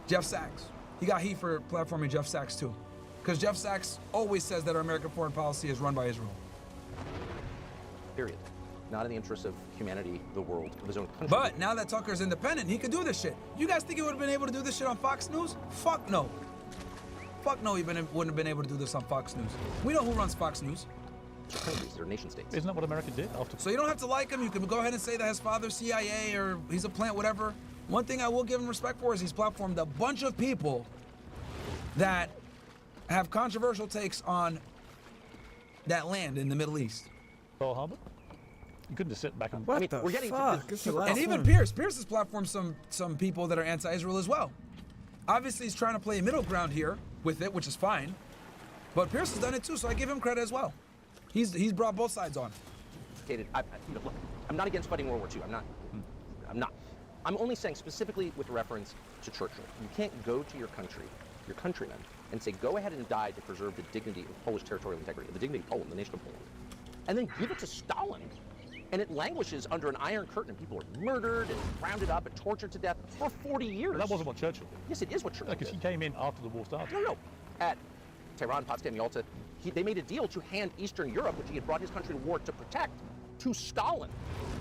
Jeff Sachs. He got heat for platforming Jeff Sachs too. Because Jeff Sachs always says that our American foreign policy is run by Israel. Period. Not in the interest of humanity, the world, of his own country. But now that Tucker's independent, he could do this shit. You guys think he would have been able to do this shit on Fox News? Fuck no. Fuck no, he wouldn't have been able to do this on Fox News. We know who runs Fox News. Countries, they're nation states. Isn't that what America did after? So you don't have to like him. You can go ahead and say that his father's CIA or he's a plant, whatever. One thing I will give him respect for is he's platformed a bunch of people that have controversial takes on that land in the Middle East. Pearl Harbor? You couldn't just sit back and... What the fuck? And even Pierce has platformed some people that are anti-Israel as well. Obviously, he's trying to play a middle ground here with it, which is fine. But Pierce has done it too, so I give him credit as well. He's brought both sides on. Look, I'm not against fighting World War II. I'm not. I'm only saying specifically with reference to Churchill. You can't go to your country, your countrymen, and say, go ahead and die to preserve the dignity of Polish territorial integrity, the dignity of Poland, the nation of Poland, and then give it to Stalin. And it languishes under an iron curtain, and people are murdered and rounded up and tortured to death for 40 years. But that wasn't what Churchill did. Yes, it is what Churchill did. Because he came in after the war started. No. At Tehran, Potsdam, Yalta, they made a deal to hand Eastern Europe, which he had brought his country to war to protect, to Stalin.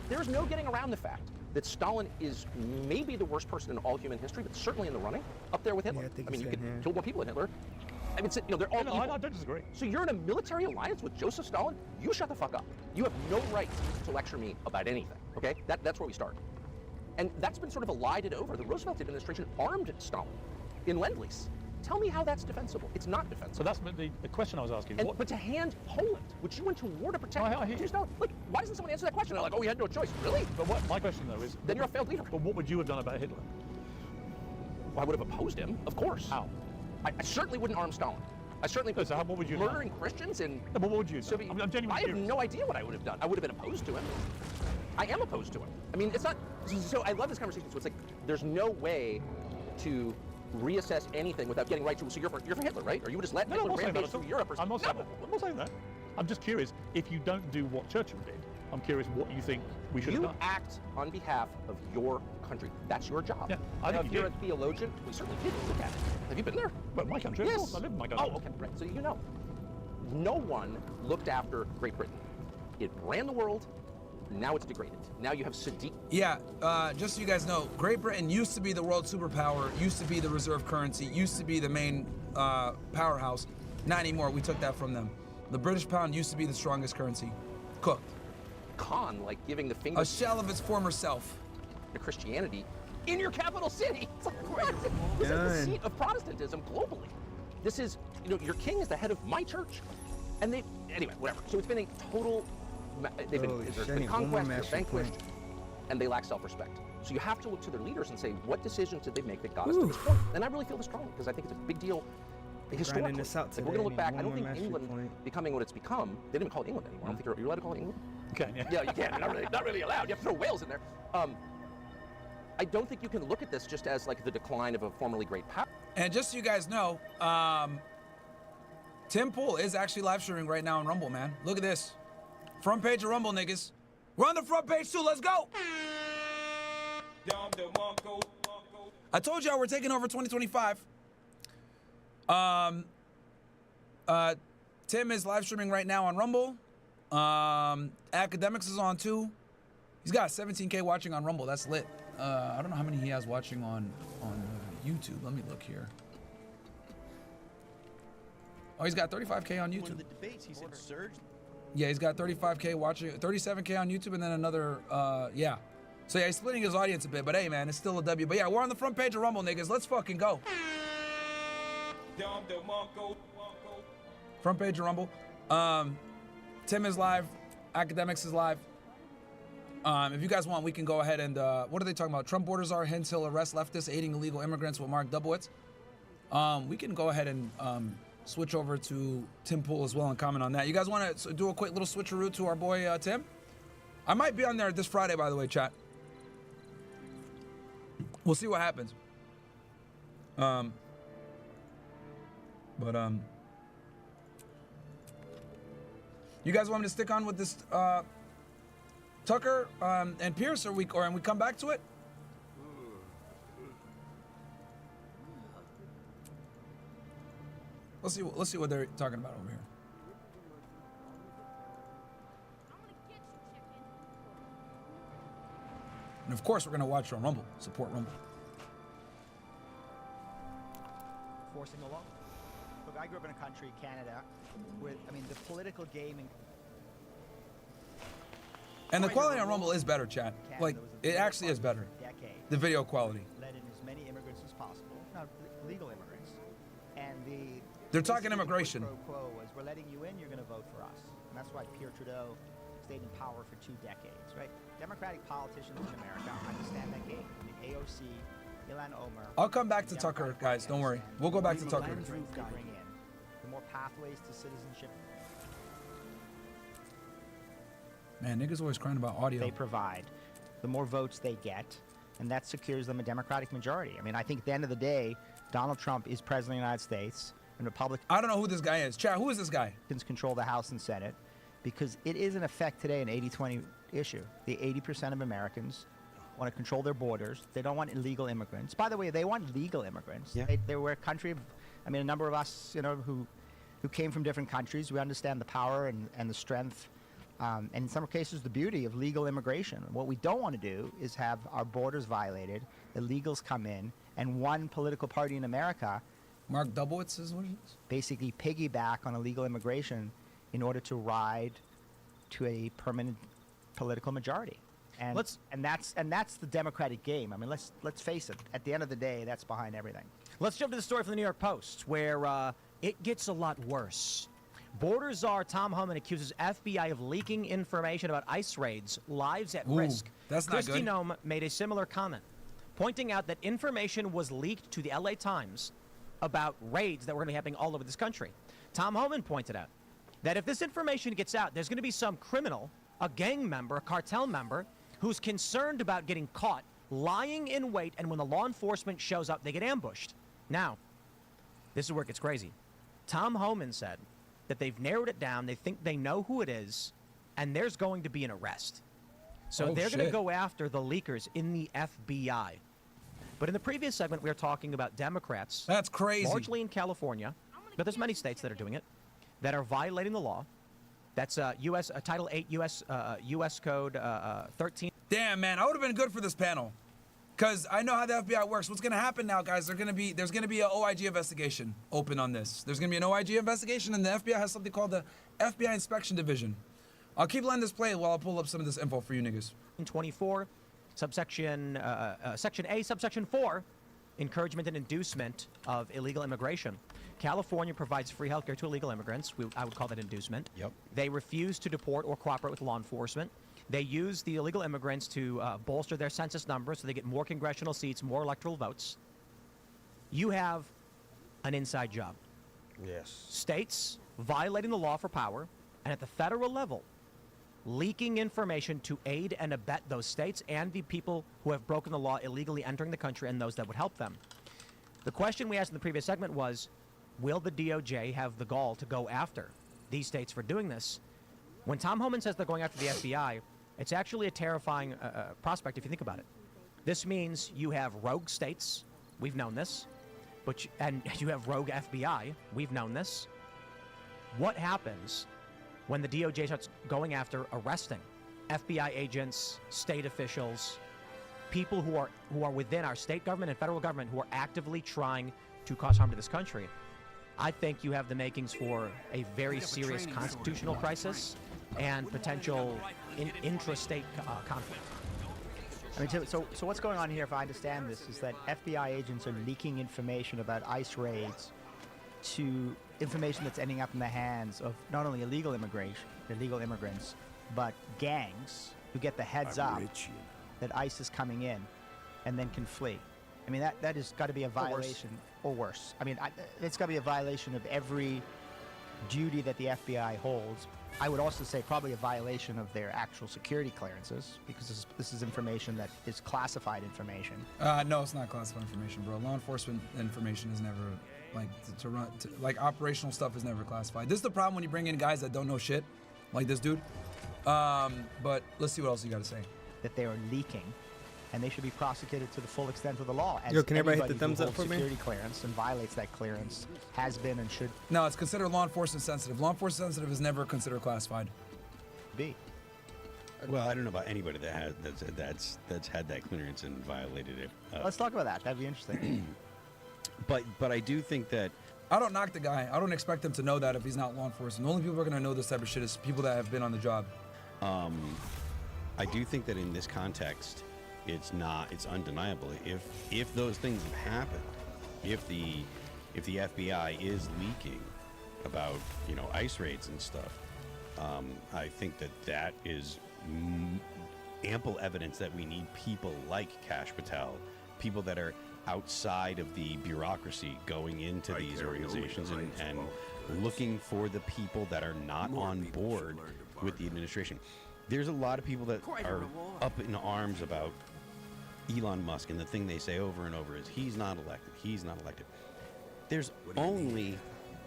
There's no getting around the fact that Stalin is maybe the worst person in all human history, but certainly in the running, up there with Hitler. Yeah, I mean, you could kill more people than Hitler. I mean, they're all evil. I don't disagree. So you're in a military alliance with Joseph Stalin? You shut the fuck up. You have no right to lecture me about anything, okay? That's where we start. And that's been sort of elided over. The Roosevelt administration armed Stalin in Lend-Lease. Tell me how that's defensible. It's not defensible. So that's the question I was asking. But to hand Poland, which you went to war to protect, Stalin, like, why doesn't someone answer that question? They're like, oh, we had no choice. Really? But what my question though is, then you're a failed leader. But what would you have done about Hitler? Well, I would have opposed him, of course. How? I certainly wouldn't arm Stalin. I certainly so what would you murdering Christians and. No, but what would you do? I'm genuinely I have no idea what I would have done. I would have been opposed to him. I am opposed to him. I mean, it's not. So I love this conversation. So it's like there's no way to reassess anything without getting right to. So you're for Hitler, right? Or you would just let Hitler rampage through Europe? Or I'm not saying that. I'm not saying that. I'm just curious. If you don't do what Churchill did, I'm curious what you think we should have done. You act on behalf of your country. That's your job. Yeah, I think if you're a theologian, we certainly did look at it. Have you been there? Well, my country, yes. Of course. I live in my country. Oh, okay, right. So you know. No one looked after Great Britain. It ran the world. Now it's degraded. Now you have Sadiq. Yeah, just so you guys know, Great Britain used to be the world superpower, used to be the reserve currency, used to be the main powerhouse. Not anymore. We took that from them. The British pound used to be the strongest currency. Cooked. Con, like giving the finger. A shell of its former self. To Christianity in your capital city. It's like, what? This is the seat of Protestantism globally. This is, you know, your king is the head of my church. And they, anyway, whatever. So it's been a total, there's been conquest, they're vanquished, and they lack self-respect. So you have to look to their leaders and say, what decisions did they make that got us to this point? And I really feel this strongly, because I think it's a big deal historically. This out like, we're going to look back. I don't think England becoming what it's become, they didn't call it England anymore. I don't think you're allowed to call it England. Okay, yeah. Yeah, you can. You're not really allowed. You have to throw Wales in there. I don't think you can look at this just as like the decline of a formerly great power. And just so you guys know, Tim Pool is actually live streaming right now on Rumble, man. Look at this. Front page of Rumble, niggas. We're on the front page too. Let's go. I told y'all we're taking over 2025. Tim is live streaming right now on Rumble. Academics is on too. He's got 17K watching on Rumble. That's lit. I don't know how many he has watching on YouTube. Let me look here. Oh, he's got 35K on YouTube. One of the debates, he said surge. Yeah, he's got 35K watching, 37K on YouTube, and then another, yeah. So yeah, he's splitting his audience a bit, but hey, man, it's still a W. But yeah, we're on the front page of Rumble, niggas. Let's fucking go. Front page of Rumble. Tim is live. Academics is live. If you guys want, we can go ahead and, what are they talking about? Trump borders are hints he'll arrest leftists aiding illegal immigrants with Mark Dubowitz. We can go ahead and switch over to Tim Pool as well and comment on that. You guys want to do a quick little switcheroo to our boy Tim? I might be on there this Friday, by the way, chat. We'll see what happens. You guys want me to stick on with this Tucker and Pierce, and we come back to it? Let's see what they're talking about over here. And of course, we're gonna watch on Rumble. Support Rumble. Forcing a law. Look, I grew up in a country, Canada, where the political game and the quality on Rumble is better, chat. Like, it actually is better. The video quality. Let in as many immigrants as possible, not legal immigrants. And they're talking immigration. The quo was, we're letting you in, you're going to vote for us. And that's why Pierre Trudeau stayed in power for 2 decades, right? Democratic politicians in America understand that game. The AOC, Ilhan Omar. I'll come back to Tucker, guys. Don't worry. We'll go back to Tucker. The more pathways to citizenship man, niggas always crying about audio. they provide, the more votes they get, and that secures them a Democratic majority. I think at the end of the day, Donald Trump is president of the United States, and Republicans. I don't know who this guy is. Chat, who is this guy? Control the House and Senate, because it is in effect today an 80-20 issue. The 80% of Americans want to control their borders. They don't want illegal immigrants. By the way, they want legal immigrants. Yeah. They were a country of, a number of us, who came from different countries. We understand the power and the strength. And in some cases, the beauty of legal immigration. What we don't want to do is have our borders violated, illegals come in, and one political party in America, Mark Dubowitz is what it is, basically piggyback on illegal immigration in order to ride to a permanent political majority. And that's the Democratic game. Let's face it. At the end of the day, that's behind everything. Let's jump to the story from the New York Post, where it gets a lot worse. Border czar Tom Homan accuses FBI of leaking information about ICE raids, lives at risk. That's not Kristi good. Noem made a similar comment, pointing out that information was leaked to the LA Times about raids that were going to be happening all over this country. Tom Homan pointed out that if this information gets out, there's going to be some criminal, a gang member, a cartel member, who's concerned about getting caught lying in wait, and when the law enforcement shows up, they get ambushed. Now, this is where it gets crazy. Tom Homan said that they've narrowed it down, they think they know who it is, and there's going to be an arrest. So they're going to go after the leakers in the FBI. But in the previous segment, we were talking about Democrats. That's crazy. Largely in California, but there's many states that are doing it, that are violating the law That's U.S. Title 8 U.S. Code 13. Damn, man, I would have been good for this panel, cause I know how the FBI works. What's gonna happen now, guys? There's gonna be an OIG investigation open on this. There's gonna be an OIG investigation, and the FBI has something called the FBI Inspection Division. I'll keep letting this play while I pull up some of this info for you niggas. 24, Section A, Subsection 4, encouragement and inducement of illegal immigration. California provides free healthcare to illegal immigrants. I would call that inducement. Yep. They refuse to deport or cooperate with law enforcement. They use the illegal immigrants to bolster their census numbers so they get more congressional seats, more electoral votes. You have an inside job. Yes. States violating the law for power, and at the federal level, leaking information to aid and abet those states and the people who have broken the law illegally entering the country and those that would help them. The question we asked in the previous segment was, will the DOJ have the gall to go after these states for doing this? When Tom Homan says they're going after the FBI, it's actually a terrifying prospect if you think about it. This means you have rogue states, we've known this, and you have rogue FBI, we've known this. What happens when the DOJ starts going after arresting FBI agents, state officials, people who are within our state government and federal government who are actively trying to cause harm to this country? I think you have the makings for a very serious constitutional crisis and potential intrastate conflict. I mean, so what's going on here, if I understand this, is that FBI agents are leaking information about ICE raids to information that's ending up in the hands of not only illegal immigrants, but gangs who get the heads up that ICE is coming in and then can flee. I mean, that has got to be a violation, or worse. I mean, it's got to be a violation of every duty that the FBI holds. I would also say probably a violation of their actual security clearances, because this is information that is classified information. No, it's not classified information, bro. Law enforcement information is never, like, operational stuff is never classified. This is the problem when you bring in guys that don't know shit, like this dude. But let's see what else you got to say. That they are leaking, and they should be prosecuted to the full extent of the law. As Yo, can everybody hit the who thumbs up holds for me? security clearance and violates that clearance has been and should No, it's considered law enforcement sensitive. Law enforcement sensitive is never considered classified. be. Well, I don't know about anybody that's had that clearance and violated it. Let's talk about that. That'd be interesting. But I do think that I don't knock the guy. I don't expect him to know that if he's not law enforcement. The only people who are going to know this type of shit is people that have been on the job. I do think that in this context, it's undeniable. If those things have happened, if the FBI is leaking about ICE raids and stuff, I think that is ample evidence that we need people like Kash Patel, people that are outside of the bureaucracy going into these organizations and looking for the people that are not on board with the administration. There's a lot of people that are up in arms about Elon Musk, and the thing they say over and over is he's not elected, he's not elected. There's only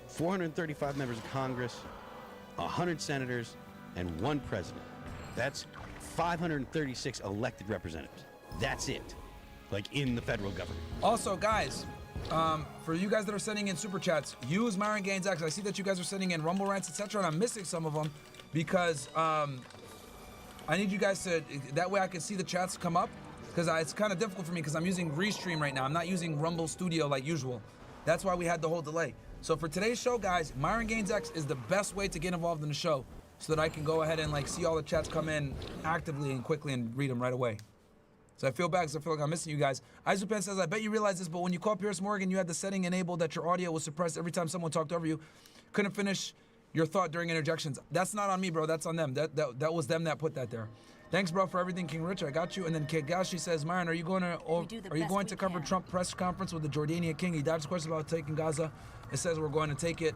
435 members of Congress, 100 senators, and 1 president. That's 536 elected representatives. That's it. Like in the federal government. Also, guys, for you guys that are sending in super chats, use Myron Gaines X. I see that you guys are sending in Rumble rants, etc., and I'm missing some of them because I need you guys to, that way I can see the chats come up, because it's kind of difficult for me because I'm using Restream right now. I'm not using Rumble Studio like usual. That's why we had the whole delay. So for today's show, guys, Myron Gaines X is the best way to get involved in the show so that I can go ahead and see all the chats come in actively and quickly and read them right away. So I feel bad because I feel like I'm missing you guys. Isopen says, I bet you realize this, but when you called Pierce Morgan, you had the setting enabled that your audio was suppressed every time someone talked over you. Couldn't finish your thought during interjections. That's not on me, bro. That's on them. That was them that put that there. Thanks, bro, for everything, King Rich. I got you. And then Kagashi says, Myron, are you going to cover Trump press conference with the Jordanian king? He dodged the question about taking Gaza. It says we're going to take it.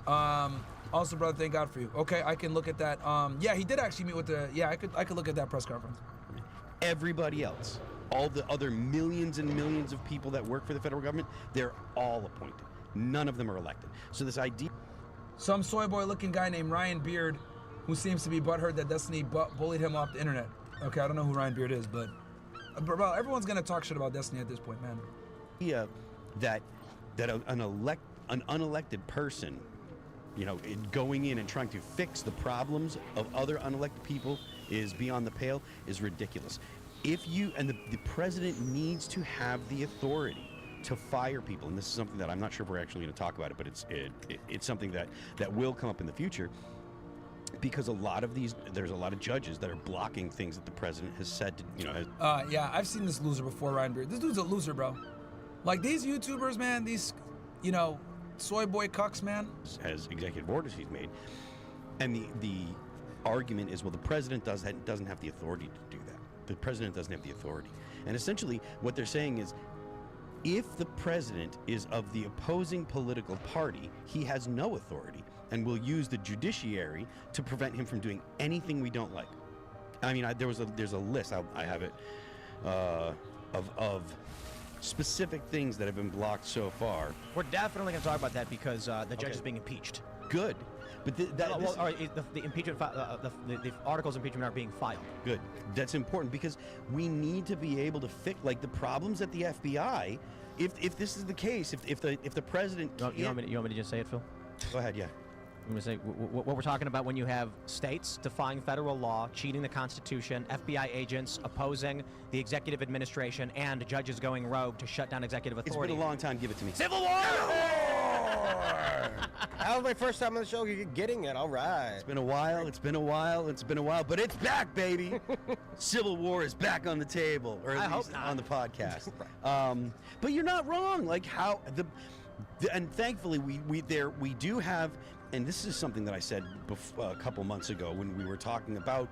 Also, brother, thank God for you. Okay, I can look at that. Yeah, he did actually meet with the. Yeah, I could look at that press conference. Everybody else, all the other millions and millions of people that work for the federal government, they're all appointed. None of them are elected. So this idea. Some soy boy looking guy named Ryan Beard, who seems to be butthurt that Destiny bullied him off the internet. Okay, I don't know who Ryan Beard is, but bro, everyone's gonna talk shit about Destiny at this point, man. Yeah, that an unelected person going in and trying to fix the problems of other unelected people is beyond the pale, is ridiculous. The president needs to have the authority to fire people, and this is something that I'm not sure if we're actually going to talk about it, but it's something that will come up in the future, because there's a lot of judges that are blocking things that the president has said to, yeah, I've seen this loser before, Ryan Beard. This dude's a loser, bro. Like, these YouTubers, man, these, soy boy cucks, man. Has executive orders he's made, and the argument is, well, the president doesn't have the authority to do that. The president doesn't have the authority, and essentially what they're saying is, if the president is of the opposing political party, he has no authority and will use the judiciary to prevent him from doing anything we don't like. I mean, there's a list, I have it, of specific things that have been blocked so far. We're definitely going to talk about that because the judge is being impeached. Good. But the impeachment, the articles of impeachment are being filed. Good. That's important because we need to be able to fix, like, the problems at the FBI. If this is the case, if the president, you want me to just say it, Phil? Go ahead. Yeah. I'm going to say what we're talking about when you have states defying federal law, cheating the Constitution, FBI agents opposing the executive administration, and judges going rogue to shut down executive authority. It's been a long time. Give it to me. Civil War! That was my first time on the show. You're getting it. All right. It's been a while. But it's back, baby. Civil War is back on the table, or at least on the podcast. But you're not wrong. Like and thankfully we do have. And this is something that I said a couple months ago when we were talking about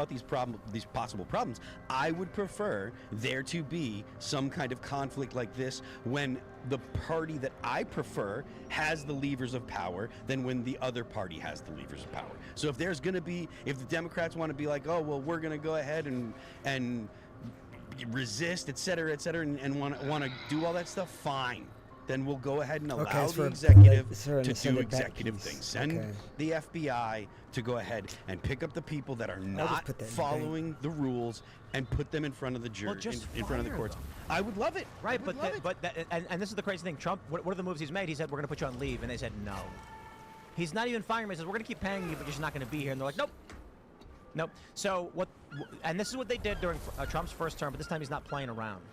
these possible problems. I would prefer there to be some kind of conflict like this when the party that I prefer has the levers of power than when the other party has the levers of power. So if the Democrats want to be like, oh, well, we're going to go ahead and resist, et cetera, and want to do all that stuff, fine. Then we'll go ahead and allow the executive to do executive things. Send the FBI to go ahead and pick up the people that are not following the rules and put them in front of the jury, in front of the courts. I would love it. Right, and this is the crazy thing. Trump, what are the moves he's made? He said, we're going to put you on leave, and they said no. He's not even firing him. He says, we're going to keep paying you, but you're just not going to be here. And they're like, nope. So and this is what they did during Trump's first term, but this time he's not playing around.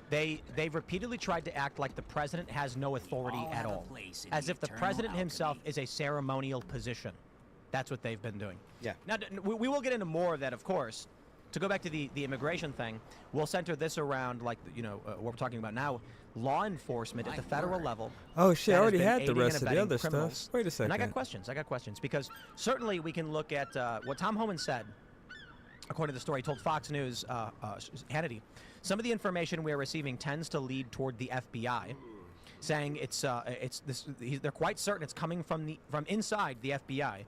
They've repeatedly tried to act like the president has no authority at all, as if the president himself is a ceremonial position. That's what they've been doing. Yeah. Now, we will get into more of that, of course. To go back to the immigration thing, we'll center this around, like, what we're talking about now, law enforcement at the federal level. Oh, shit, I already had the rest of the other stuff. Wait a second. And I got questions, because certainly we can look at what Tom Homan said, according to the story he told Fox News, Hannity. Some of the information we're receiving tends to lead toward the FBI, saying they're quite certain it's coming from inside the FBI.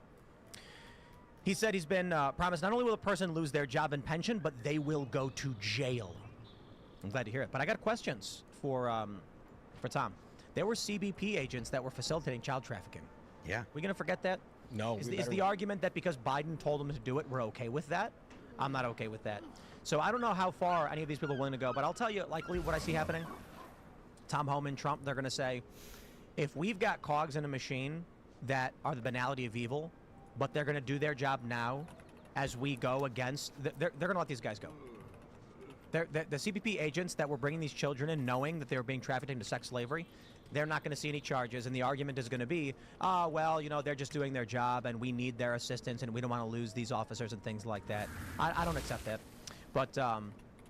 He said he's been promised not only will a person lose their job and pension, but they will go to jail. I'm glad to hear it. But I got questions for Tom. There were CBP agents that were facilitating child trafficking. Yeah. We gonna forget that? No. Is the argument that because Biden told them to do it, we're okay with that? I'm not okay with that. So I don't know how far any of these people are willing to go, but I'll tell you likely what I see happening. Tom Homan, Trump, they're going to say, if we've got cogs in a machine that are the banality of evil, but they're going to do their job now as we go against, they're going to let these guys go. The CBP agents that were bringing these children in knowing that they were being trafficked into sex slavery, they're not going to see any charges, and the argument is going to be, well, they're just doing their job, and we need their assistance, and we don't want to lose these officers and things like that. I don't accept that. But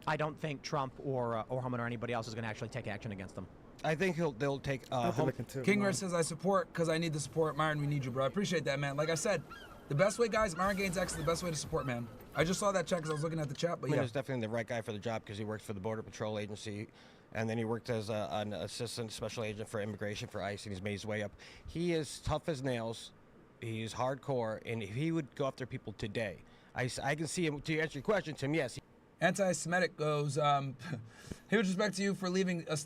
I don't think Trump or Homan or anybody else is going to actually take action against them. I think they'll take. Kingler says, I support because I need the support. Myron, we need you, bro. I appreciate that, man. Like I said, the best way, guys, Myron Gaines X is the best way to support, man. I just saw that chat because I was looking at the chat, but yeah. He's definitely the right guy for the job because he works for the Border Patrol Agency, and then he worked as an assistant special agent for immigration for ICE, and he's made his way up. He is tough as nails. He's hardcore, and if he would go after people today, I can see him. To answer your question, Tim, yes. Anti-Semitic goes, huge respect to you for leaving a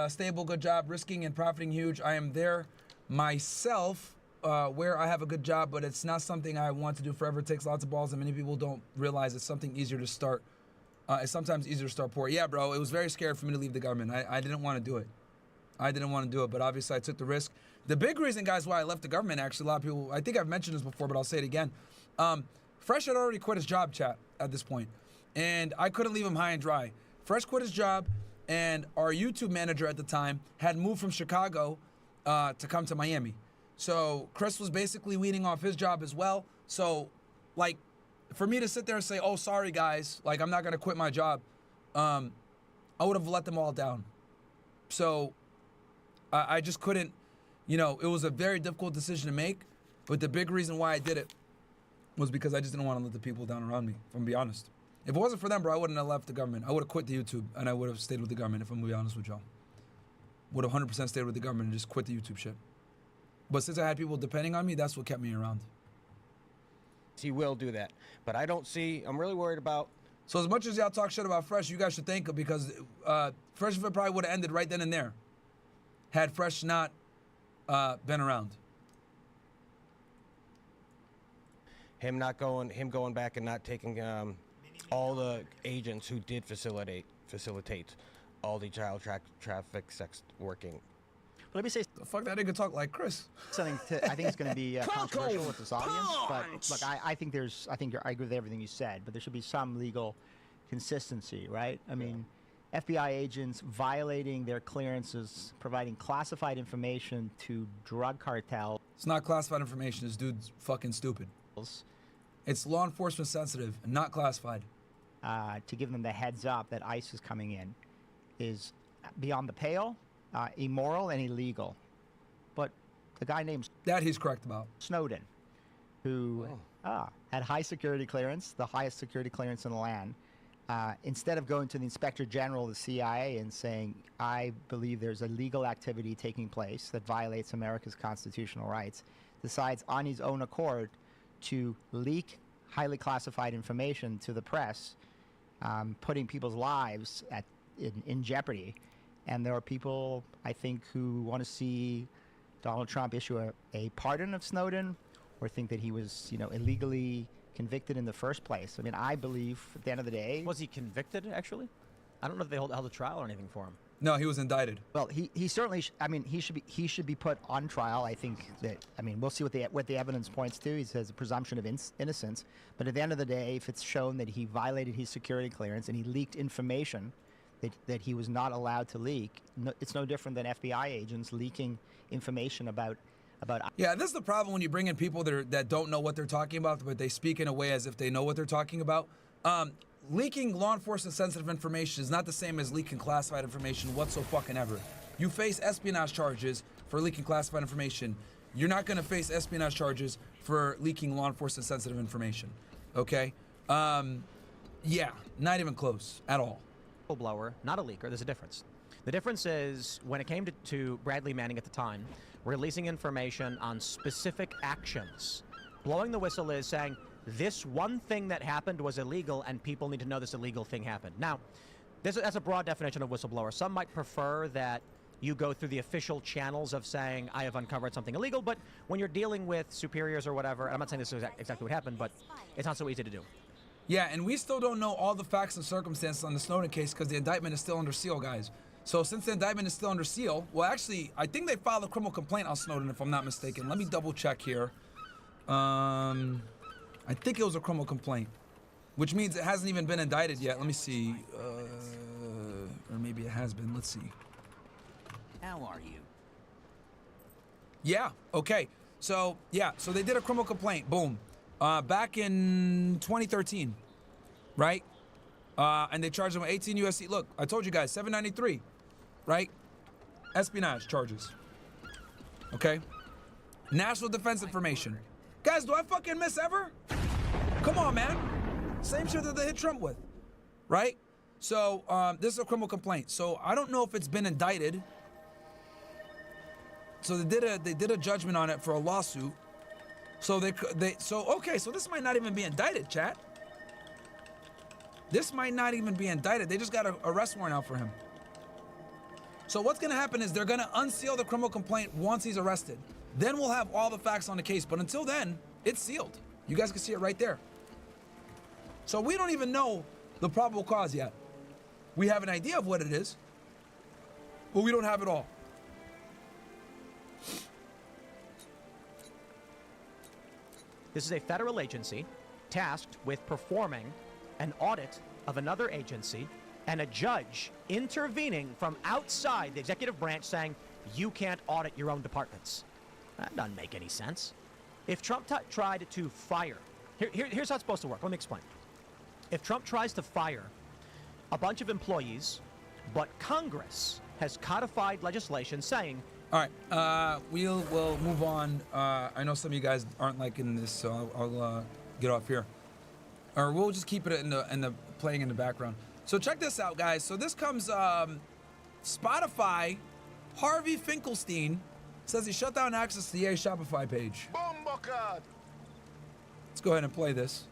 stable, good job, risking and profiting huge. I am there myself where I have a good job, but it's not something I want to do forever. It takes lots of balls, and many people don't realize it's something easier to start. It's sometimes easier to start poor. Yeah, bro, it was very scary for me to leave the government. I didn't want to do it. I didn't want to do it, but obviously I took the risk. The big reason, guys, why I left the government, actually, a lot of people, I think I've mentioned this before, but I'll say it again. Fresh had already quit his job, chat, at this point, and I couldn't leave him high and dry. Fresh quit his job, and our YouTube manager at the time had moved from Chicago to come to Miami. So Chris was basically weaning off his job as well. So, like, for me to sit there and say, oh, sorry, guys, like, I'm not going to quit my job, I would have let them all down. So I just couldn't, you know, it was a very difficult decision to make, but the big reason why I did it was because I just didn't want to let the people down around me, if I'm gonna be honest. If it wasn't for them, bro, I wouldn't have left the government. I would have quit the YouTube, and I would have stayed with the government, if I'm gonna be honest with y'all. Would have 100% stayed with the government and just quit the YouTube shit. But since I had people depending on me, that's what kept me around. He will do that, but I don't see, I'm really worried about. So as much as y'all talk shit about Fresh, you guys should thank him, because Fresh probably would have ended right then and there had Fresh not been around. Him going back and not taking all the agents who did facilitate all the child traffic sex working. Let me say, the fuck that nigga talk like Chris. Something I think is going to be controversial with this audience, but look, I think I agree with everything you said, but there should be some legal consistency, right? I mean, FBI agents violating their clearances, providing classified information to drug cartels. It's not classified information. This dude's fucking stupid. It's law enforcement sensitive and not classified. To give them the heads up that ICE is coming in is beyond the pale, immoral, and illegal. But the guy named that he's correct about Snowden, who had high security clearance, the highest security clearance in the land, instead of going to the Inspector General of the CIA and saying, I believe there's illegal activity taking place that violates America's constitutional rights, decides on his own accord to leak highly classified information to the press, putting people's lives in jeopardy. And there are people, I think, who want to see Donald Trump issue a pardon of Snowden, or think that he was, you know, illegally convicted in the first place. I mean, I believe at the end of the day... Was he convicted, actually? I don't know if they held a trial or anything for him. No, he was indicted. Well, he certainly, I mean, he should be put on trial. I think that, I mean, we'll see what the evidence points to. He says a presumption of innocence. But at the end of the day, if it's shown that he violated his security clearance and he leaked information that he was not allowed to leak, it's no different than FBI agents leaking information about. Yeah, this is the problem when you bring in people that don't know what they're talking about, but they speak in a way as if they know what they're talking about. Leaking law enforcement sensitive information is not the same as leaking classified information whatsoever. You face espionage charges for leaking classified information. You're not going to face espionage charges for leaking law enforcement sensitive information. Okay? Yeah, not even close at all. Whistleblower, not a leaker. There's a difference. The difference is when it came to Bradley Manning at the time, releasing information on specific actions. Blowing the whistle is saying, this one thing that happened was illegal and people need to know this illegal thing happened. Now, that's a broad definition of whistleblower. Some might prefer that you go through the official channels of saying, I have uncovered something illegal, but when you're dealing with superiors or whatever, I'm not saying this is exactly what happened, but it's not so easy to do. Yeah, and we still don't know all the facts and circumstances on the Snowden case because the indictment is still under seal, guys. So since the indictment is still under seal, well, actually, I think they filed a criminal complaint on Snowden, if I'm not mistaken. Let me double check here. I think it was a criminal complaint, which means it hasn't even been indicted yet. Let me see. Or maybe it has been. Let's see. How are you? Yeah, okay. So, yeah, so they did a criminal complaint. Boom. Back in 2013, right? And they charged him with 18 USC. Look, I told you guys, 793, right? Espionage charges. Okay? National defense information. Guys, do I fucking miss ever? Come on, man. Same shit that they hit Trump with, right? So, this is a criminal complaint. So, I don't know if it's been indicted. So, they did a judgment on it for a lawsuit. So, okay, so this might not even be indicted, chat. This might not even be indicted. They just got an arrest warrant out for him. So what's going to happen is they're going to unseal the criminal complaint once he's arrested. Then we'll have all the facts on the case. But until then, it's sealed. You guys can see it right there. So we don't even know the probable cause yet. We have an idea of what it is, but we don't have it all. This is a federal agency tasked with performing an audit of another agency, and a judge intervening from outside the executive branch saying, you can't audit your own departments. That doesn't make any sense. If Trump tried to fire, here's how it's supposed to work. Let me explain. If Trump tries to fire a bunch of employees, but Congress has codified legislation saying, all right, we'll move on. I know some of you guys aren't liking this, so I'll get off here. Or we'll just keep it in the playing in the background. So check this out, guys. So this comes Spotify. Harvey Finkelstein says he shut down access to the EA Shopify page. Let's go ahead and play this.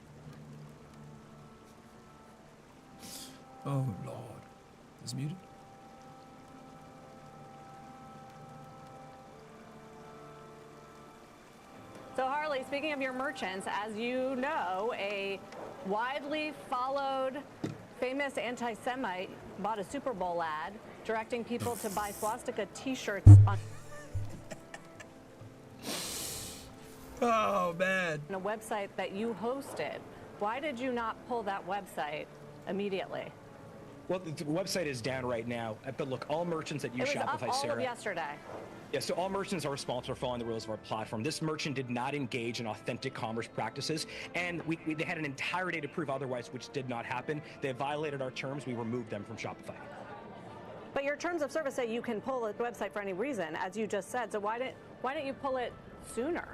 Oh Lord, is it muted? So Harley, speaking of your merchants, as you know, a widely followed famous anti-Semite bought a Super Bowl ad directing people to buy swastika t-shirts on oh man, a website that you hosted. Why did you not pull that website immediately? Well, the website is down right now, but look, all merchants that use It was Shopify, up all Sarah. of yesterday. Yeah, so all merchants are responsible for following the rules of our platform. This merchant did not engage in authentic commerce practices, and they had an entire day to prove otherwise, which did not happen. They violated our terms. We removed them from Shopify. But your terms of service say you can pull the website for any reason, as you just said. So why didn't you pull it sooner?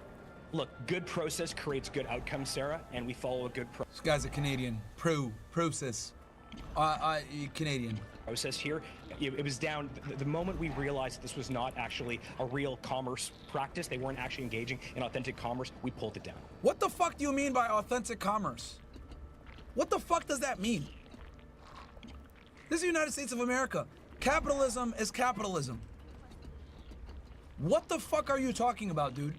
Look, good process creates good outcomes, Sarah, and we follow a good process. This guy's a Canadian. Process. Canadian. Process here. It was down the moment we realized that this was not actually a real commerce practice. They weren't actually engaging in authentic commerce. We pulled it down. What the fuck do you mean by authentic commerce? What the fuck does that mean? This is the United States of America. Capitalism is capitalism. What the fuck are you talking about, dude?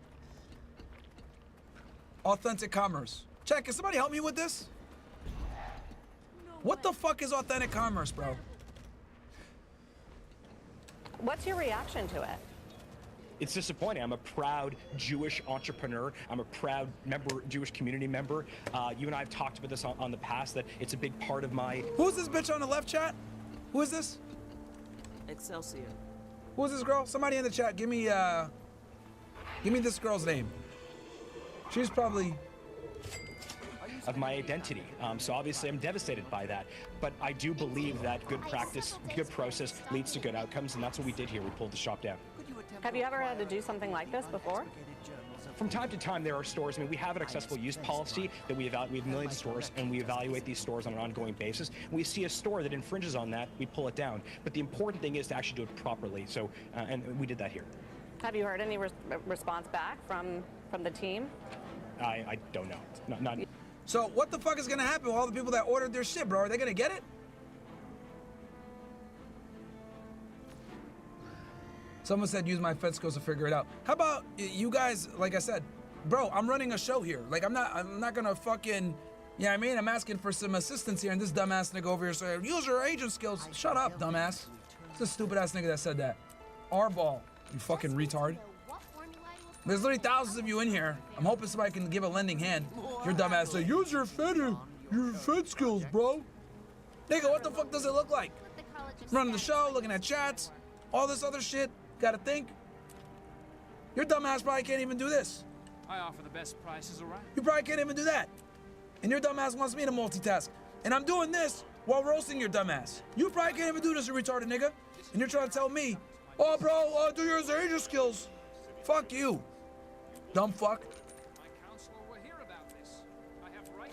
Authentic commerce. Check, can somebody help me with this? What the fuck is authentic commerce, bro? What's your reaction to it? It's disappointing. I'm a proud Jewish entrepreneur. I'm a proud Jewish community member. You and I have talked about this on the past, that it's a big part of my... Who's this bitch on the left chat? Who is this? Excelsior. Who's this girl? Somebody in the chat, give me this girl's name. She's probably... of my identity. So obviously I'm devastated by that. But I do believe that good practice, good process leads to good outcomes, and that's what we did here. We pulled the shop down. Have you ever had to do something like this before? From time to time, there are stores. I mean, we have an accessible use policy that we have millions of stores, and we evaluate these stores on an ongoing basis. We see a store that infringes on that, we pull it down. But the important thing is to actually do it properly. So, and we did that here. Have you heard any response back from the team? I don't know. Not. So what the fuck is gonna happen with all the people that ordered their shit, bro? Are they gonna get it? Someone said use my Fed skills to figure it out. How about you guys, like I said, bro, I'm running a show here. Like I'm not gonna fucking, you know what I mean? I'm asking for some assistance here, and this dumbass nigga over here saying, use your agent skills. Shut up, dumbass. It's the stupid ass nigga that said that. R-ball, you fucking retard. There's literally thousands of you in here. I'm hoping somebody can give a lending hand. Your dumbass say, use your Fed skills, bro. Nigga, what the fuck does it look like? Running the show, looking at chats, all this other shit. Gotta think. Your dumbass probably can't even do this. I offer the best prices around. You probably can't even do that. And your dumbass wants me to multitask. And I'm doing this while roasting your dumbass. You probably can't even do this, you retarded nigga. And you're trying to tell me, oh, bro, do your agent skills. Fuck you. Dumb fuck. My counselor will hear about this. I have right.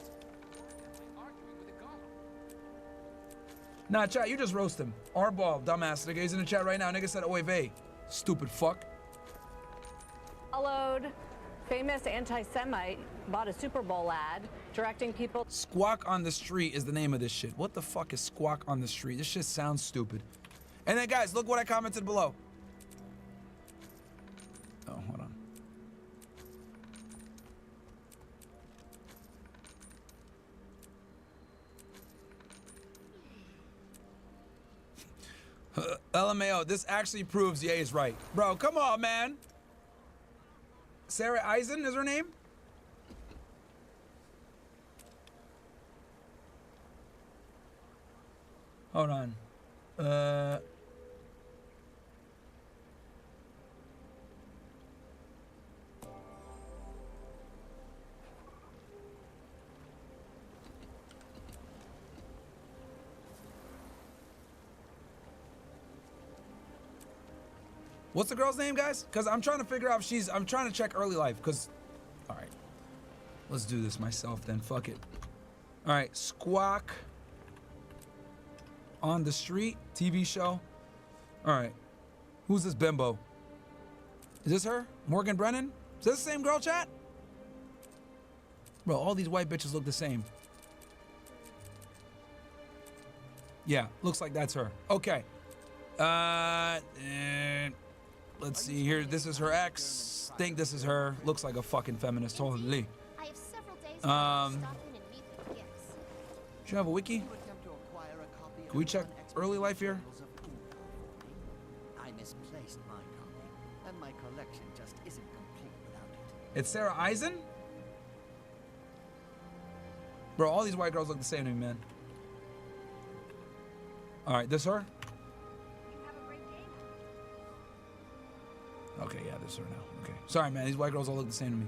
Arguing with a golem. Nah, chat, you just roast him. R-ball, dumbass nigga. He's in the chat right now. Nigga said Wavvy. Stupid fuck. Followed famous anti-Semite bought a Super Bowl ad directing people. Squawk on the street is the name of this shit. What the fuck is squawk on the street? This shit sounds stupid. And then guys, look what I commented below. Oh, hold on. LMAO, this actually proves Ye is right. Bro, come on, man. Sarah Eisen is her name? Hold on. What's the girl's name, guys? Because I'm trying to figure out if she's... I'm trying to check early life, because... All right. Let's do this myself, then. Fuck it. All right. Squawk. On the Street. TV show. All right. Who's this bimbo? Is this her? Morgan Brennan? Is this the same girl, chat? Bro, all these white bitches look the same. Yeah, looks like that's her. Okay. Let's see here. This is her ex. Think this is her. Looks like a fucking feminist. Holy. I have several days to stop in and meet with gifts. Do you have a wiki? Can we check early life here? I misplaced my copy, and my collection just isn't complete without it. It's Sarah Eisen? Bro, all these white girls look the same to me, man. All right, this her? Okay, yeah, this is her now. Okay. Sorry, man. These white girls all look the same to me.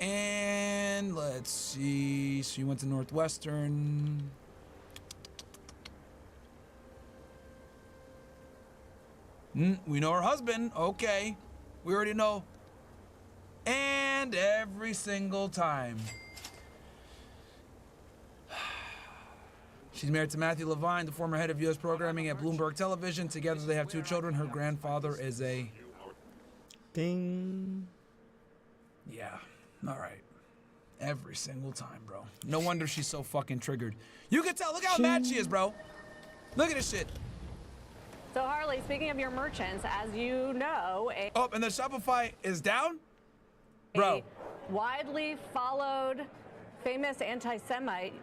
And let's see. So you went to Northwestern. We know her husband. Okay. We already know. And every single time. She's married to Matthew Levine, the former head of U.S. programming at Bloomberg Television. Together they have 2 children. Her grandfather is a... Ding. Yeah. All right. Every single time, bro. No wonder she's so fucking triggered. You can tell. Look how mad she is, bro. Look at this shit. So Harley, speaking of your merchants, as you know, Oh, and the Shopify is down? Bro. A widely followed famous anti-Semite.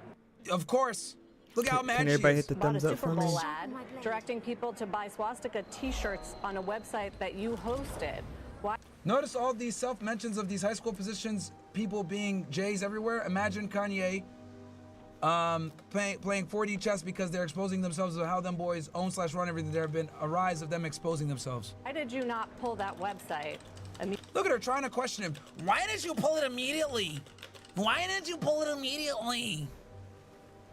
Of course. Look how mad Can she everybody is. hit the thumbs up for me? Bowl ad directing people to buy swastika t-shirts on a website that you hosted. Why? Notice all these self-mentions of these high school positions, people being Jays everywhere. Imagine Kanye playing 4D chess because they're exposing themselves to how them boys own/run everything. There have been a rise of them exposing themselves. Why did you not pull that website? Look at her trying to question him. Why did you pull it immediately? Why did you pull it immediately?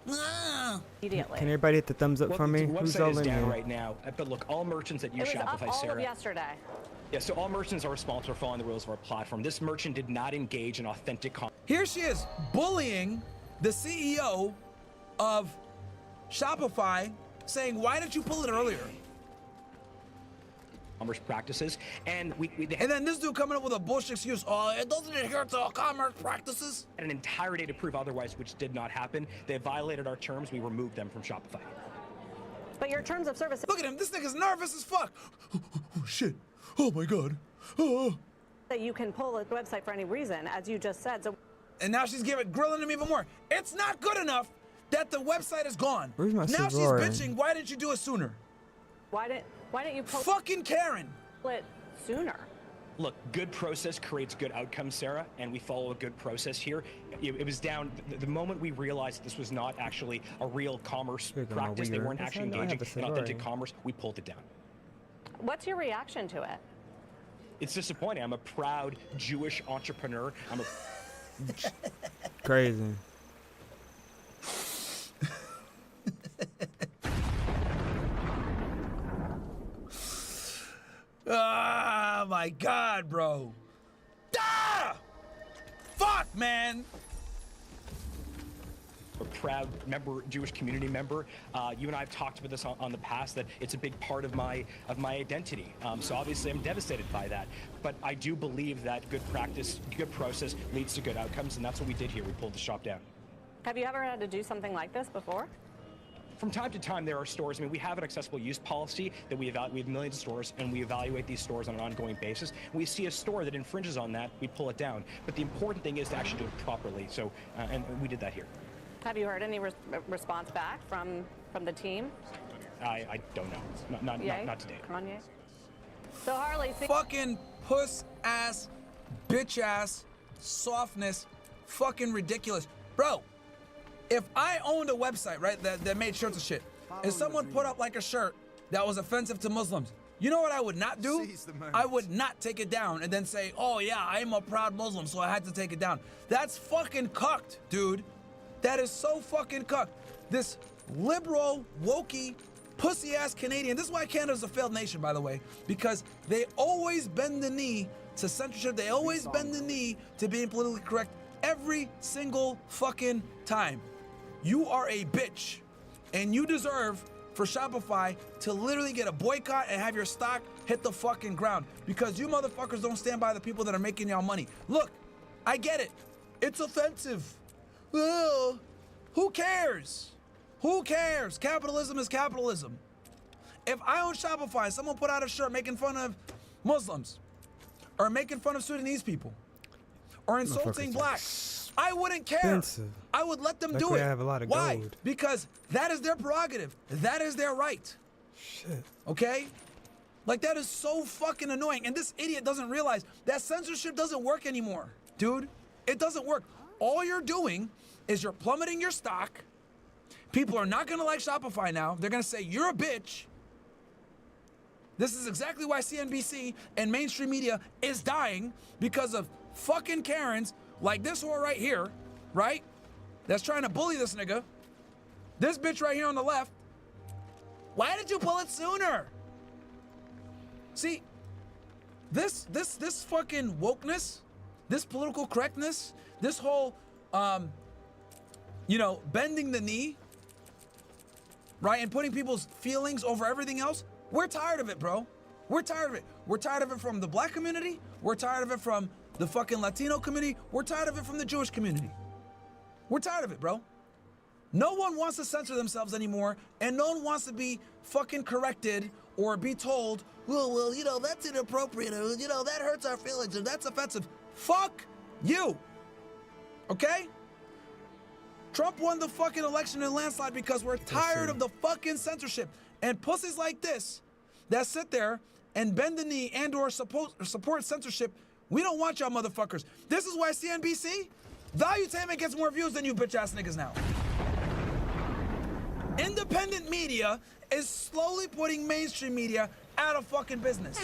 Immediately. Can everybody hit the thumbs up for me? The Who's website all is in down here? right now, but look, all merchants that use It was Shopify, up all Sarah. of yesterday. Yeah, so all merchants are responsible for following the rules of our platform. This merchant did not engage in authentic commerce. Here she is bullying the CEO of Shopify, saying, why didn't you pull it earlier? Commerce practices, and and then this dude coming up with a bullshit excuse. Oh, it doesn't adhere to commerce practices. An entire day to prove otherwise, which did not happen. They violated our terms. We removed them from Shopify. But your terms of service. Look at him. This nigga's nervous as fuck. Oh, shit. Oh my God. Oh. That you can pull a website for any reason, as you just said. So. And now she's grilling him even more. It's not good enough that the website is gone. Where's my now cigar? she's bitching. Why didn't you do it sooner? Why didn't you pull fucking Karen it sooner? Look, good process creates good outcomes, Sarah, and we follow a good process here. It was down the moment we realized that this was not actually a real commerce practice. They weren't actually engaging in authentic commerce. We pulled it down. What's your reaction to it? It's disappointing. I'm a proud Jewish entrepreneur. I'm a Crazy. Ah, my God, bro. Ah! Fuck, man. A proud member, Jewish community member. You and I have talked about this on the past, that it's a big part of my identity. So obviously I'm devastated by that. But I do believe that good practice, good process leads to good outcomes, and that's what we did here. We pulled the shop down. Have you ever had to do something like this before? From time to time, there are stores. I mean, we have an accessible use policy that we have millions of stores, and we evaluate these stores on an ongoing basis. We see a store that infringes on that, we pull it down. But the important thing is to actually do it properly. So, and we did that here. Have you heard any response back from the team? I don't know. Not today. Kanye? So Harley, fucking puss ass, bitch ass, softness, fucking ridiculous, bro. If I owned a website, right, that made shirts and shit, if someone put up like a shirt that was offensive to Muslims, you know what I would not do? I would not take it down and then say, oh yeah, I'm a proud Muslim, so I had to take it down. That's fucking cucked, dude. That is so fucking cucked. This liberal, wokey, pussy-ass Canadian, this is why Canada's a failed nation, by the way, because they always bend the knee to censorship. They always bend the knee to being politically correct every single fucking time. You are a bitch, and you deserve for Shopify to literally get a boycott and have your stock hit the fucking ground because you motherfuckers don't stand by the people that are making y'all money. Look, I get it. It's offensive. Ugh. Who cares? Who cares? Capitalism is capitalism. If I own Shopify and someone put out a shirt making fun of Muslims or making fun of Sudanese people or insulting blacks, I wouldn't care. Expensive. I would let them do Luckily it. I have a lot of Why? gold. Because that is their prerogative. That is their right. Shit. Okay? Like, that is so fucking annoying. And this idiot doesn't realize that censorship doesn't work anymore, dude. It doesn't work. All you're doing is you're plummeting your stock. People are not gonna like Shopify now. They're gonna say, you're a bitch. This is exactly why CNBC and mainstream media is dying, because of fucking Karens like this whore right here, right? That's trying to bully this nigga. This bitch right here on the left. Why did you pull it sooner? See, this fucking wokeness, this political correctness, this whole, you know, bending the knee, right, and putting people's feelings over everything else, we're tired of it, bro. We're tired of it. We're tired of it from the black community. We're tired of it from the fucking Latino community. We're tired of it from the Jewish community. We're tired of it, bro. No one wants to censor themselves anymore, and no one wants to be fucking corrected or be told, well, you know, that's inappropriate, or, you know, that hurts our feelings, or that's offensive. Fuck you. Okay? Trump won the fucking election in a landslide because we're tired of the fucking censorship. And pussies like this that sit there and bend the knee and or support censorship, we don't want y'all motherfuckers. This is why CNBC, Valuetainment gets more views than you bitch ass niggas now. Independent media is slowly putting mainstream media out of fucking business.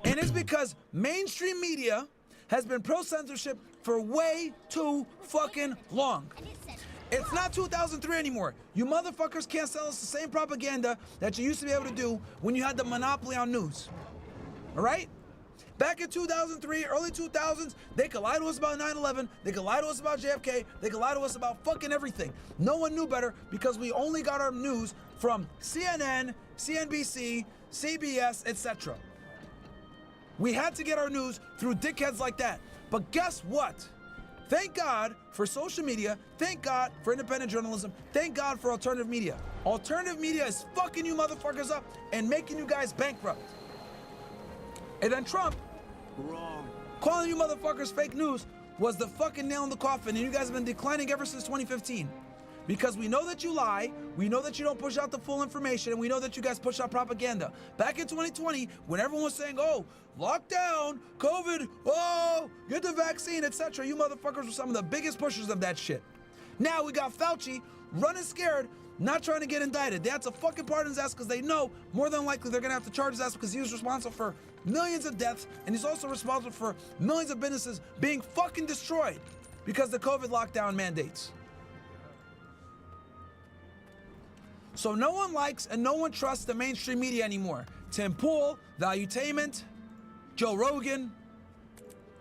And it's because mainstream media has been pro-censorship for way too fucking long. It's not 2003 anymore. You motherfuckers can't sell us the same propaganda that you used to be able to do when you had the monopoly on news. All right? Back in 2003, early 2000s, they could lie to us about 9/11, they could lie to us about JFK, they could lie to us about fucking everything. No one knew better because we only got our news from CNN, CNBC, CBS, etc. We had to get our news through dickheads like that. But guess what? Thank God for social media. Thank God for independent journalism. Thank God for alternative media. Alternative media is fucking you motherfuckers up and making you guys bankrupt. And then Trump, calling you motherfuckers fake news, was the fucking nail in the coffin, and you guys have been declining ever since 2015. Because we know that you lie, we know that you don't push out the full information, and we know that you guys push out propaganda. Back in 2020, when everyone was saying, oh, lockdown, COVID, oh, get the vaccine, etc., you motherfuckers were some of the biggest pushers of that shit. Now we got Fauci running scared, not trying to get indicted. They had to fucking pardon his ass because they know more than likely they're gonna have to charge his ass because he was responsible for millions of deaths, and he's also responsible for millions of businesses being fucking destroyed because the COVID lockdown mandates. So no one likes and no one trusts the mainstream media anymore. Tim Pool, Valuetainment, Joe Rogan,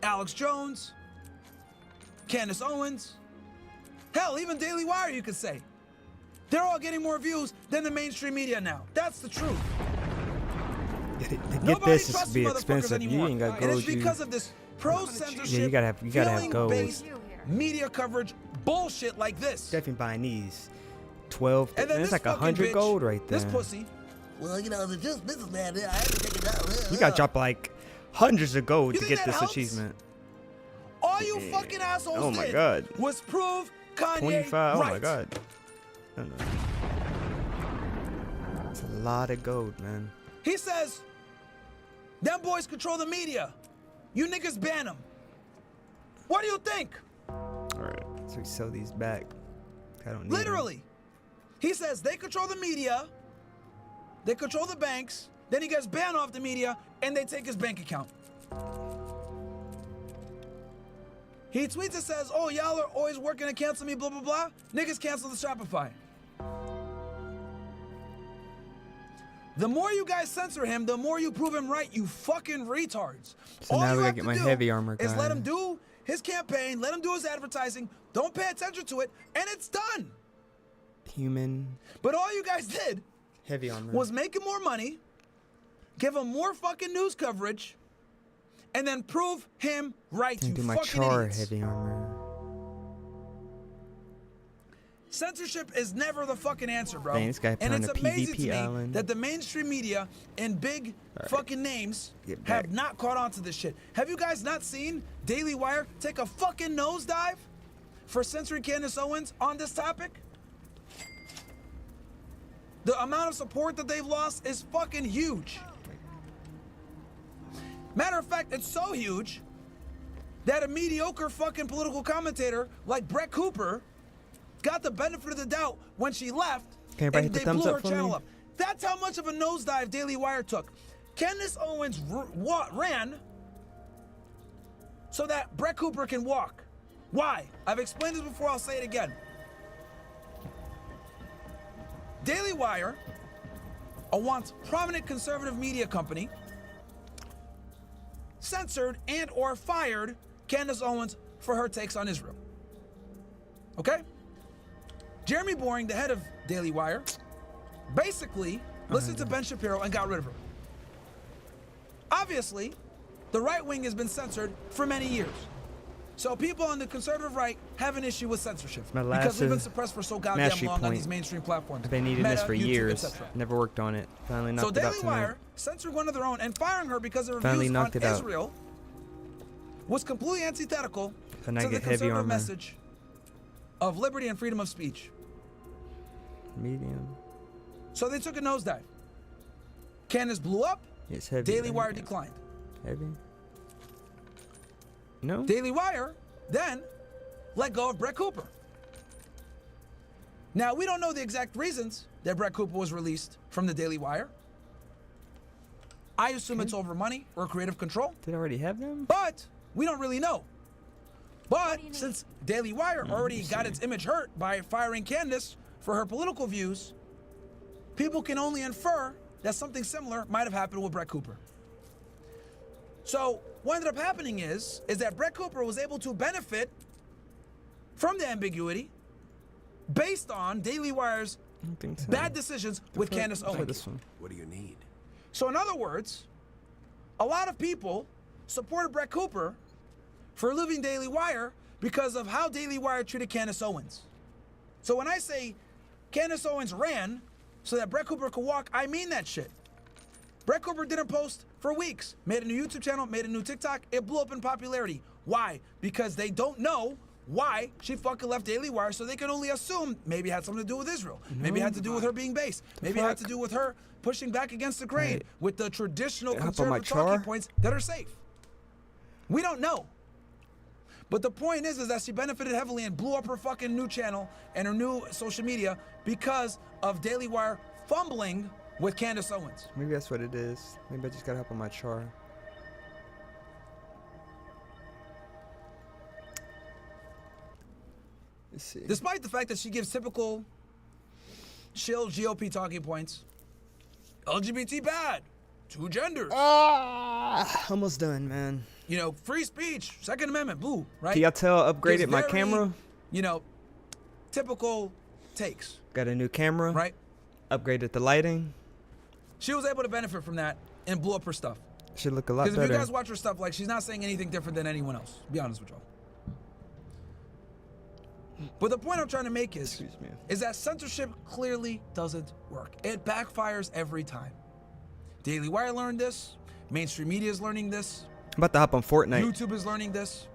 Alex Jones, Candace Owens, hell, even Daily Wire, you could say. They're all getting more views than the mainstream media now. That's the truth. To get this is be expensive. You ain't got gold. And it's because of this pro-censorship, yeah, you gotta have gold. Feeling-based media coverage bullshit like this. Definitely buying these. 12. And then It's this like 100 bitch, gold right there. This pussy. Well, you know, this is man. I had to take it down. You gotta drop like hundreds of gold You to think get that this helps? achievement. All you fucking assholes Oh my did God. was prove Kanye 25. right. Oh my God. I don't know. It's a lot of gold, man. He says, them boys control the media. You niggas ban them. What do you think? All right. So we sell these back. I don't need Literally. them. He says they control the media, they control the banks, then he gets banned off the media, and they take his bank account. He tweets and says, oh, y'all are always working to cancel me, blah, blah, blah. Niggas cancel the Shopify. The more you guys censor him, the more you prove him right, you fucking retards. So now we gotta get my heavy armor guy. Is let him do his campaign, let him do his advertising, don't pay attention to it, and it's done. Human. But all you guys did Heavy armor. was make him more money, give him more fucking news coverage, and then prove him right, Can't you do my fucking char idiots. heavy armor. Censorship is never the fucking answer, bro. Dang, this guy And put on it's a amazing PvP to me island. that the mainstream media and big fucking names Get back. have not caught on to this shit. Have you guys not seen Daily Wire take a fucking nosedive for censoring Candace Owens on this topic? The amount of support that they've lost is fucking huge. Matter of fact, it's so huge that a mediocre fucking political commentator like Brett Cooper got the benefit of the doubt when she left, Can everybody and hit the they thumbs blew up her for channel me? up. That's how much of a nosedive Daily Wire took. Candace Owens ran so that Brett Cooper can walk. Why? I've explained this before, I'll say it again. Daily Wire, a once prominent conservative media company, censored and or fired Candace Owens for her takes on Israel. Okay? Jeremy Boring, the head of Daily Wire, basically listened to Ben Shapiro and got rid of her. Obviously, the right wing has been censored for many years. So people on the conservative right have an issue with censorship My because we've been last, suppressed for so goddamn mastery long on point. these mainstream platforms. I've been needing Meta, this for YouTube, years. etc. Never worked on it. Finally So knocked it out Daily tonight. Wire censored one of their own and firing her because of her Finally views on knocked it out. Israel was completely antithetical And I to the get heavy conservative armor. message of liberty and freedom of speech. Medium. So they took a nosedive. Candace blew up. It's heavy. Daily right? Wire declined. Heavy. No. Daily Wire then let go of Brett Cooper. Now, we don't know the exact reasons that Brett Cooper was released from the Daily Wire. I assume it's over money or creative control. Did I already have them? But we don't really know. But since Daily Wire already got its image hurt by firing Candace for her political views, people can only infer that something similar might have happened with Brett Cooper. So what ended up happening is that Brett Cooper was able to benefit from the ambiguity based on Daily Wire's bad decisions with Candace Owens. What do you need? So in other words, a lot of people supported Brett Cooper for leaving Daily Wire because of how Daily Wire treated Candace Owens. So when I say Candace Owens ran so that Brett Cooper could walk, I mean that shit. Brett Cooper didn't post for weeks, made a new YouTube channel, made a new TikTok, it blew up in popularity. Why? Because they don't know why she fucking left Daily Wire, so they can only assume maybe it had something to do with Israel. Maybe it had to do with her being based. Maybe it had to do with her pushing back against the grain with the traditional conservative talking points that are safe. We don't know. But the point is that she benefited heavily and blew up her fucking new channel and her new social media because of Daily Wire fumbling with Candace Owens. Maybe that's what it is. Maybe I just gotta hop on my char. Let's see. Despite the fact that she gives typical shill GOP talking points, LGBT bad, two genders. Almost done, man. You know, free speech, Second Amendment, blue, right? Can y'all tell I upgraded Just my very, camera? You know, typical takes. Got a new camera. Right. Upgraded the lighting. She was able to benefit from that and blew up her stuff. Should look a lot Because better. if you guys watch her stuff, like, she's not saying anything different than anyone else. Be honest with y'all. But the point I'm trying to make is that censorship clearly doesn't work. It backfires every time. Daily Wire learned this. Mainstream media is learning this. I'm about to hop on Fortnite. YouTube is learning this.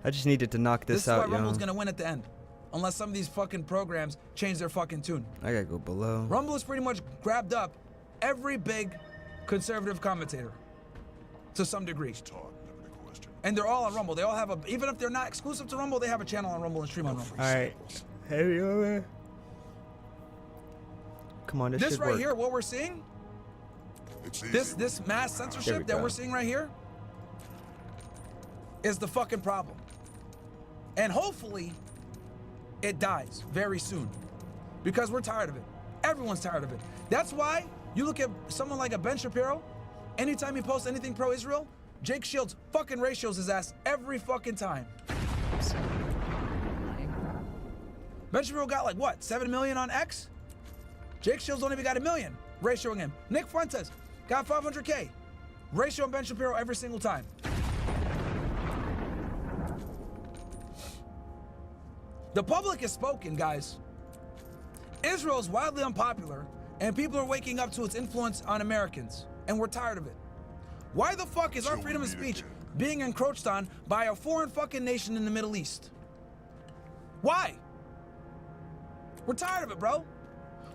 I just needed to knock This this is why out, Rumble's yo. gonna win at the end. Unless some of these fucking programs change their fucking tune. I gotta go below. Rumble has pretty much grabbed up every big conservative commentator to some degree. And they're all on Rumble. They all have even if they're not exclusive to Rumble, they have a channel on Rumble and stream on Rumble. All right. Heavy over. Come on, this This should right work. here, what we're seeing, this mass censorship that go. we're seeing right here is the fucking problem. And hopefully it dies very soon because we're tired of it. Everyone's tired of it. That's why you look at someone like a Ben Shapiro, anytime he posts anything pro-Israel, Jake Shields fucking ratios his ass every fucking time. Ben Shapiro got like what, 7 million on X? Jake Shields only got 1 million, ratioing him. Nick Fuentes got 500K, ratioing Ben Shapiro every single time. The public has spoken, guys. Israel is wildly unpopular, and people are waking up to its influence on Americans, and we're tired of it. Why the fuck is our freedom of speech being encroached on by a foreign fucking nation in the Middle East? Why? We're tired of it, bro.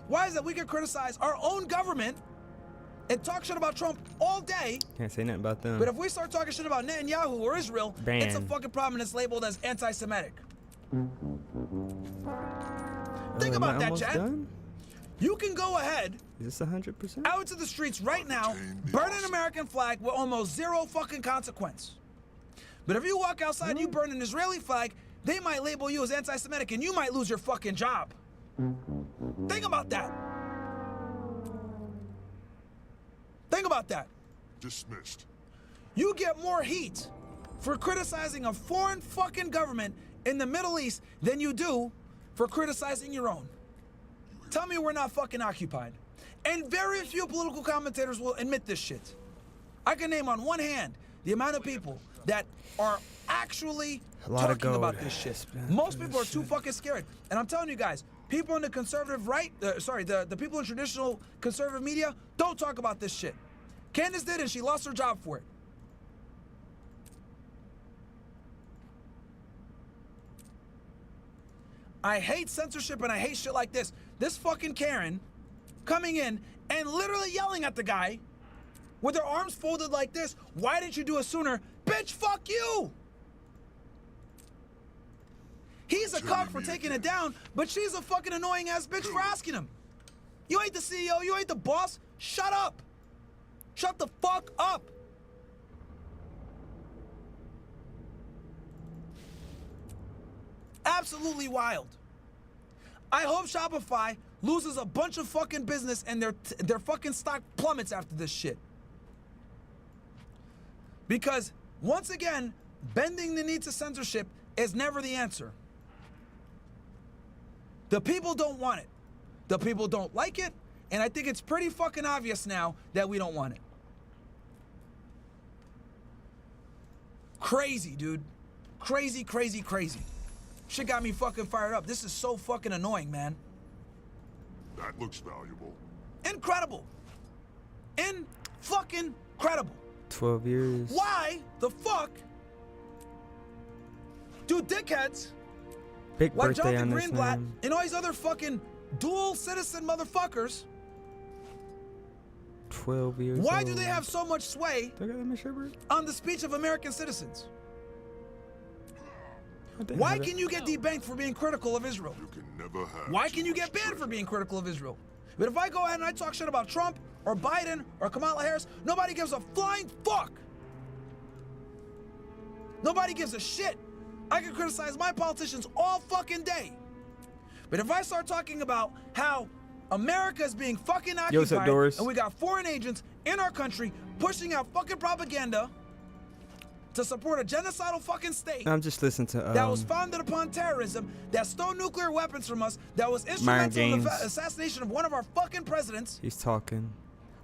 Why is it we can criticize our own government and talk shit about Trump all day, Can't say nothing about them. but if we start talking shit about Netanyahu or Israel, it's a Ban. fucking problem and it's labeled as anti-Semitic. Think am I about that, almost Chad. done? You can go ahead Is this 100%? out into the streets right now, burn an American flag with almost zero fucking consequence. But if you walk outside and you burn an Israeli flag, they might label you as anti-Semitic and you might lose your fucking job. Think about that. Think about that. Dismissed. You get more heat for criticizing a foreign fucking government in the Middle East than you do for criticizing your own. Tell me we're not fucking occupied. And very few political commentators will admit this shit. I can name on one hand the amount of people that are actually talking about this shit. Most people are too fucking scared. And I'm telling you guys, people in the conservative right, the people in traditional conservative media don't talk about this shit. Candace did and she lost her job for it. I hate censorship and I hate shit like this. This fucking Karen coming in and literally yelling at the guy with her arms folded like this. Why didn't you do it sooner? Bitch, fuck you! He's a cuck for taking it down, but she's a fucking annoying ass bitch for asking him. You ain't the CEO, you ain't the boss. Shut up. Shut the fuck up. Absolutely wild. I hope Shopify loses a bunch of fucking business and their fucking stock plummets after this shit. Because once again, bending the knee to censorship is never the answer. The people don't want it. The people don't like it, and I think it's pretty fucking obvious now that we don't want it. Crazy, dude. Crazy, crazy, crazy. Shit got me fucking fired up. This is so fucking annoying, man. That looks valuable. Incredible. Fucking credible. 12 years. Why the fuck do dickheads Big like birthday Jonathan on this Greenblatt man. and all these other fucking dual citizen motherfuckers, 12 years why old. do they have so much sway on the speech of American citizens? Why can you get debanked for being critical of Israel? Never have. Why can you get banned for being critical of Israel? But if I go ahead and I talk shit about Trump or Biden or Kamala Harris, nobody gives a flying fuck. Nobody gives a shit. I can criticize my politicians all fucking day. But if I start talking about how America is being fucking occupied, what's up, Doris? and we got foreign agents in our country pushing out fucking propaganda to support a genocidal fucking state I'm just listening to that was founded upon terrorism, that stole nuclear weapons from us, that was instrumental in the Gaines. assassination of one of our fucking presidents, He's talking.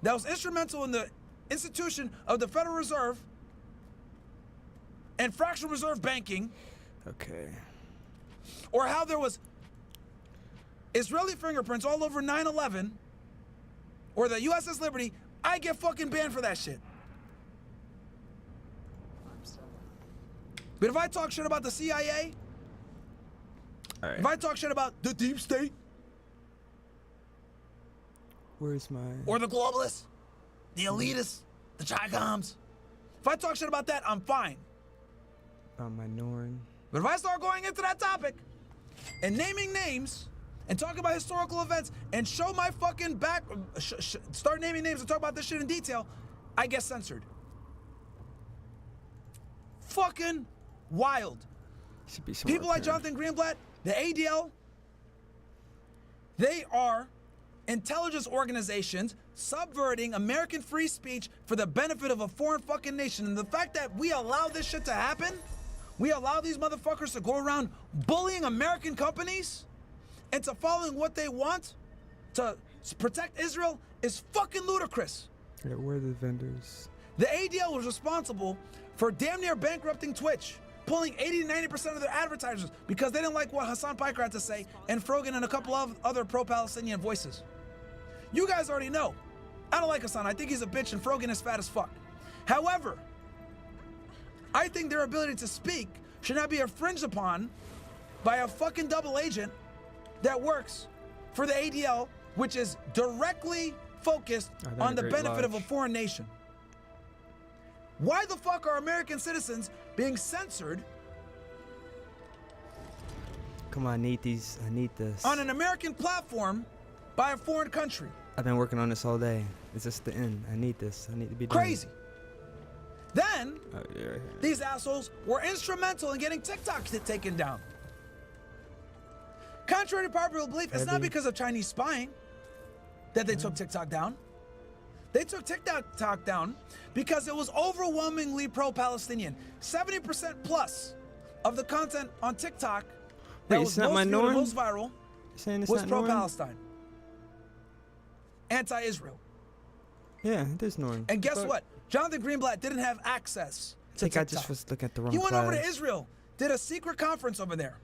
that was instrumental in the institution of the Federal Reserve and fractional reserve banking, Okay. or how there was Israeli fingerprints all over 9/11 or the USS Liberty, I get fucking banned for that shit. But if I talk shit about the CIA, if I talk shit about the deep state, Where's my... or the globalists, the elitists, the Chicoms, if I talk shit about that, I'm fine. My Norn. But if I start going into that topic and naming names and talk about historical events and show my fucking back, start naming names and talk about this shit in detail, I get censored. Fucking wild. Should be People like Jonathan Greenblatt, the ADL, they are intelligence organizations subverting American free speech for the benefit of a foreign fucking nation. And the fact that we allow this shit to happen, we allow these motherfuckers to go around bullying American companies into following what they want to protect Israel is fucking ludicrous. Yeah, where are the vendors? The ADL was responsible for damn near bankrupting Twitch, pulling 80 to 90% of their advertisers because they didn't like what Hassan Piker had to say and Frogan and a couple of other pro-Palestinian voices. You guys already know. I don't like Hassan. I think he's a bitch and Frogan is fat as fuck. However, I think their ability to speak should not be infringed upon by a fucking double agent that works for the ADL, which is directly focused on the benefit of a foreign nation. Why the fuck are American citizens being censored? Come on, I need these. I need this. On an American platform by a foreign country. I've been working on this all day. Is this the end? I need this. I need to be done. Crazy. Then, Oh, yeah, right here. these assholes were instrumental in getting TikTok taken down. Contrary to popular belief, it's not Heavy. because of Chinese spying that they took TikTok down. They took TikTok down because it was overwhelmingly pro-Palestinian. 70% plus of the content on TikTok that Wait, was it's not my most viewed and norm? most viral You're saying it's was not norm? pro-Palestine, anti-Israel. Yeah, it is norm. And guess what? Jonathan Greenblatt didn't have access I to think I TikTok. just was looking at the wrong He went over to class. Israel, did a secret conference over there,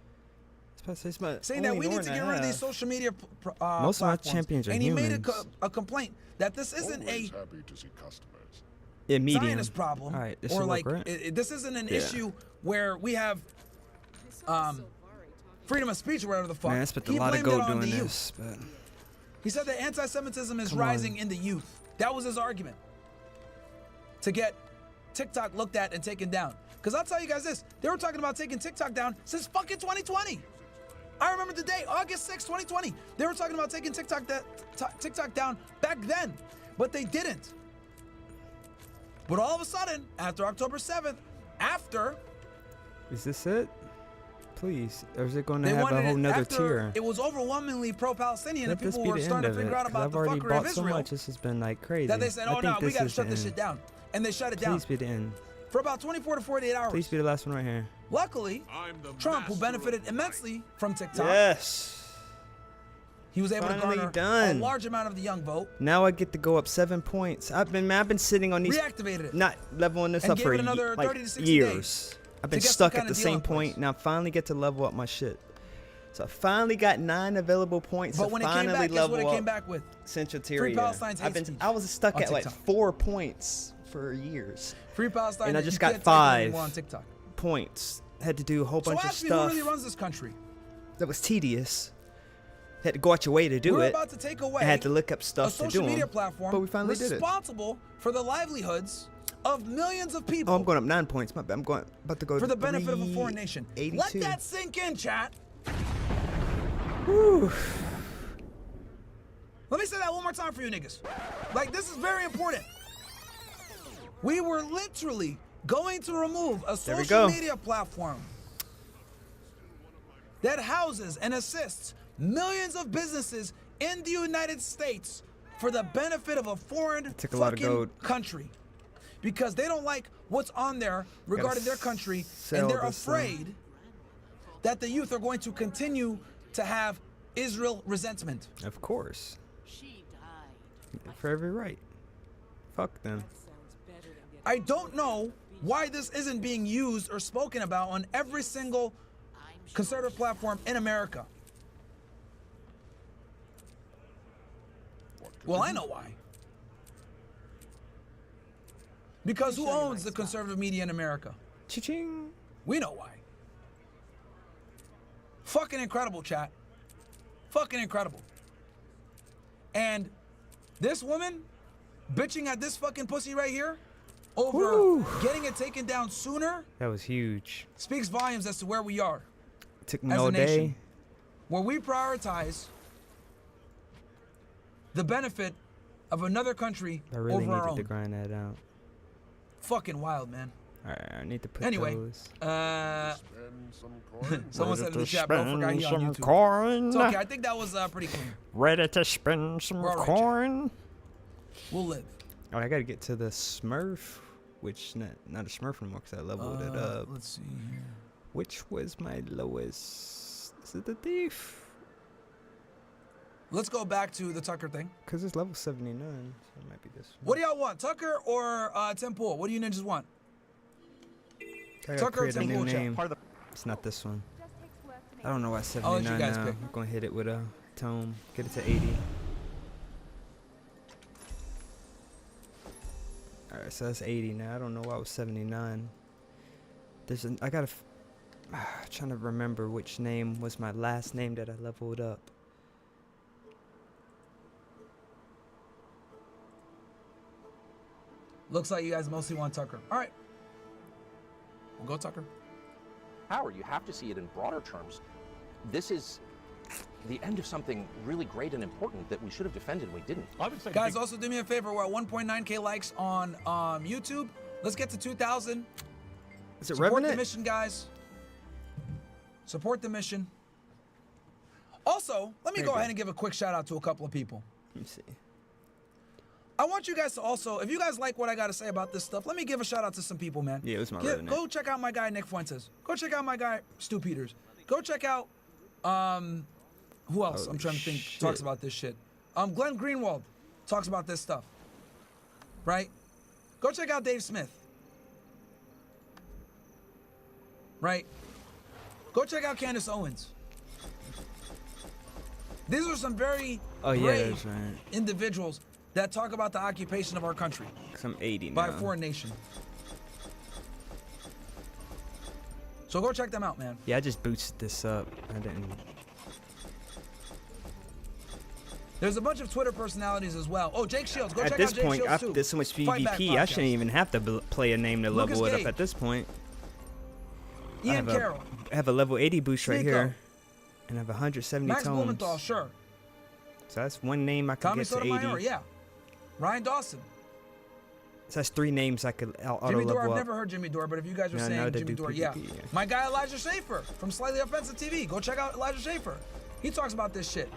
It's my saying that only we need to norm get I rid of these have. social media Most of my platforms. champions are and he made humans. a complaint that this isn't Always happy to see customers. Yeah, medium. Zionist problem, All right, this or should like work, right? this isn't an Yeah. issue where we have freedom of speech or whatever the fuck. Man, I spent a He lot of blamed it gold on doing the this, youth. but He said that anti-Semitism is Come rising on. in the youth. That was his argument to get TikTok looked at and taken down. Because I'll tell you guys this, they were talking about taking TikTok down since fucking 2020. I remember the day, August 6, 2020. They were talking about taking TikTok down back then, but they didn't. But all of a sudden, after October 7th, after is this it? Please, or is it going to they have wanted a whole it, nother after tier? it was overwhelmingly pro-Palestinian, Let and this people be were the end starting to of it, figure out 'cause about I've the already fuckery bought of so Israel much. This has been like crazy. that they said, I "Oh think no, we this gotta is shut the this end. shit down," and they shut it down Please be the end. for about 24 to 48 hours. Please be the last one right here. Luckily, Trump, who benefited immensely from TikTok, Yes. he was able Finally to garner done. a large amount of the young vote. Now I get to go up 7 points. I've been sitting on these, Reactivated it. not leveling this And up gave for it another 30 like to 60 years. days I've been to get some stuck kind at of the deal same in place. point. Now I finally get to level up my shit. So I finally got 9 available points. But to when it came finally back, guess level what it came up back with? Central Free Tyria. Palestine's hate speech I was stuck on at like TikTok. 4 points for years. Free Palestine, And I that just you got can't take anymore 5 on TikTok. points. Had to do a whole bunch so of ask me who stuff really runs this country. that was tedious. Had to go out your way to do We're it. about to take away I had to look up a stuff to do social media 'em. platform But we finally did it. responsible for the livelihoods of millions of people Oh, I'm going up 9 points. My bad. I'm about to go for the benefit of a foreign nation. 382. Let that sink in, chat. Whew. Let me say that one more time for you niggas. Like, this is very important. We were literally going to remove a There we social go. media platform that houses and assists millions of businesses in the United States for the benefit of a foreign took a lot of fucking gold. country. Because they don't like what's on there regarding their country, sell and they're this thing. afraid that the youth are going to continue to have Israel resentment. Of course. For every right. Fuck them. I don't know why this isn't being used or spoken about on every single conservative platform in America. Well, I know why. Because who owns the conservative media in America? Cha-ching. We know why. Fucking incredible, chat. Fucking incredible. And this woman bitching at this fucking pussy right here over Woo. getting it taken down sooner That was huge. speaks volumes as to where we are It took me as all a nation. day. Where we prioritize the benefit of another country I really over our needed own. to grind that out. Fucking wild, man. Alright, I need to put Anyway, those. someone said in the chat, bro, forgot he on some YouTube. coin. It's okay. I think that was pretty clean. Ready to spend some We're all right, coin. We'll live. Oh, I gotta get to the Smurf, which not a Smurf anymore because I leveled it up. Let's see here. Which was my lowest? Is it the thief? Let's go back to the Tucker thing. Because it's level 79, so it might be this one. What do y'all want, Tucker or Tempool? What do you ninjas want? I gotta Tucker or create a new Tempool, chat? name. It's not this one. I don't know why I'll let you 79 guys now. pick. I'm gonna hit it with a tome. Get it to 80. Alright, so that's 80 now. I don't know why it was 79. I gotta trying to remember which name was my last name that I leveled up. Looks like you guys mostly want Tucker. All right. We'll go Tucker. Howard, you have to see it in broader terms. This is the end of something really great and important that we should have defended and we didn't. I would say Guys, also do me a favor. We're at 1.9K likes on YouTube. Let's get to 2,000. Is it Support Revenant? the mission, guys. Support the mission. Also, let me There go you go. ahead and give a quick shout out to a couple of people. Let me see. I want you guys to also, if you guys like what I got to say about this stuff, let me give a shout out to some people, man. Yeah, it was my Revenant. Go check out my guy, Nick Fuentes. Go check out my guy, Stu Peters. Go check out, who else? Holy I'm trying to think, shit. talks about this shit. Glenn Greenwald talks about this stuff, right? Go check out Dave Smith, right? Go check out Candace Owens. These are some very brave that's right. individuals that talk about the occupation of our country 'Cause I'm 80 by now. a foreign nation. So go check them out, man. Yeah, I just boosted this up. I didn't. There's a bunch of Twitter personalities as well. Oh, Jake Shields. Go At check this out Jake point, Shields after too. this much Fight Back PvP, I podcast. shouldn't even have to play a name to Lucas level it Gage. up at this point. I Ian have Carroll. I have a level 80 boost right Sneeko. here. And I have 170 Max tomes. Blumenthal, sure. So that's one name I could Tommy get to 80. Sotomayor, yeah. Ryan Dawson. So that's 3 names I could auto Jimmy Dore, level I've up. never heard Jimmy Dore, but if you guys are No, saying no, they Jimmy do Dore, yeah. PvP, yeah. My guy Elijah Schaefer from Slightly Offensive TV. Go check out Elijah Schaefer. He talks about this shit.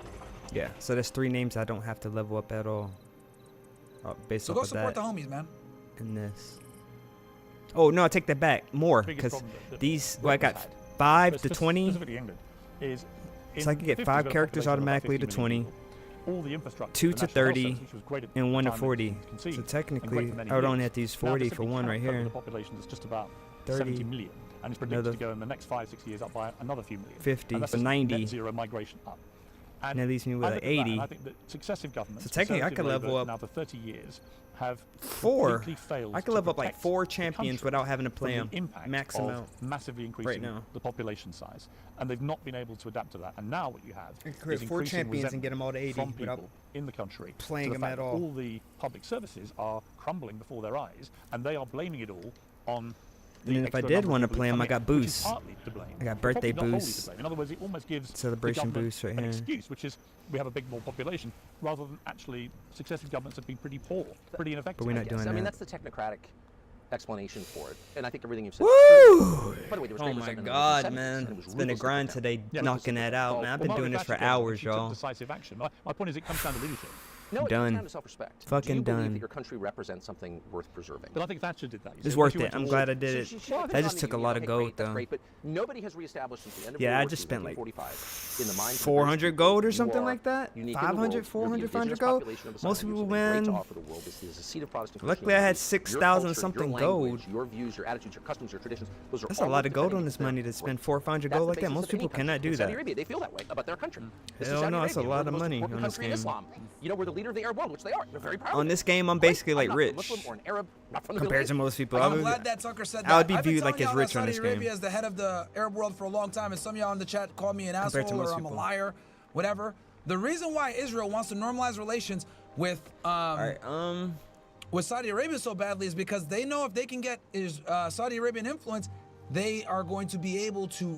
Yeah, so that's 3 names I don't have to level up at all. Based So off go of support that the homies, man. and this. Oh, no, I take that back. More, Biggest because problem that these, the well, I British got had, 5 but to 20. Specifically England, is So I could get 5 characters automatically to 20. All the infrastructure, 2 the to national health 30, service, which was great at the and 1 to time it 40. was conceived, So and technically, great for many I would only years. have to use Now, 40 they for simply 1 cannot right cover here. The population is just about 30, 70 million, and it's predicted another to go in the next 5-6 years up by another few million. 50, and that's so just 90. net zero migration up. And that leaves me with I like look at that, 80. and I think that successive governments, So technically, I could Conservative level Labour up now for 30 years, have 4. completely failed I could to level up like protect 4 the champions country without having to from play the them impact max of amount. massively increasing now. the population size, and they've not been able to adapt to that. And now what you have I could create is 4 increasing champions and get them all to 80 from without people in the country playing to the them fact at that all. all the public services are crumbling before their eyes, and they are blaming it all on. And then if I extra did number of want to people play who them, I come got in, which is boosts. partly to blame, I got but birthday probably not wholly to boosts. blame. In other words, it almost gives Celebration the government boosts right an here. excuse, which is we have a big more population, rather than actually successive governments have been pretty poor, pretty ineffective. But we're not doing I mean, that. that's the technocratic explanation for it, and I think everything you've said Woo! is true. By the way, there was Oh great my resentment in the God, 1970s, man. and it was It's been a ruthless grind at today Yeah, knocking that out, man. I've been doing this for hours, y'all. y'all. Decisive action. My point is, it comes down to leadership. No, it Done. comes down to self-respect. Fucking Do you believe done. that your country represents something worth preserving? But I think Thatcher did that. It's worth it. I'm glad I did it. She That just took a lot of gold, That's though. great, but nobody has reestablished since the end of Yeah, World I War just II, spent like 1945, in the minds of the 400 British gold or people, something you like that. are unique in the 500, world. You're 400, the 500 indigenous gold. population of the Most Saiyan. people You have great to win. offer the world. This is a seed of Protestant Luckily, I had Christianity. 6,000 Your culture, something your gold. language, your views, your attitudes, your customs, your traditions, those are That's all a lot worth of gold defending on this because money they're to spend great. 400, 500 That's gold the like that. basis Most of any people country. cannot do In Saudi that. Arabia, they feel that way about their country. This is Hell Saudi no, that's a Arabia, lot one of the most money important on this country in game. Islam. You know, we're the leader of the Arab world, which they are. They're very proud. On this game, I'm basically like I'm not rich a Muslim or an Arab, not from the compared to Middle most East. people. I'm glad that Tucker said that. I would be I've been viewed like telling as y'all rich that on this Saudi Arabia game. is the head of the Arab world for a long time, and some of y'all in the chat called me an Compared to asshole most or I'm a people. liar, whatever. The reason why Israel wants to normalize relations with with Saudi Arabia so badly is because they know if they can get Saudi Arabian influence, they are going to be able to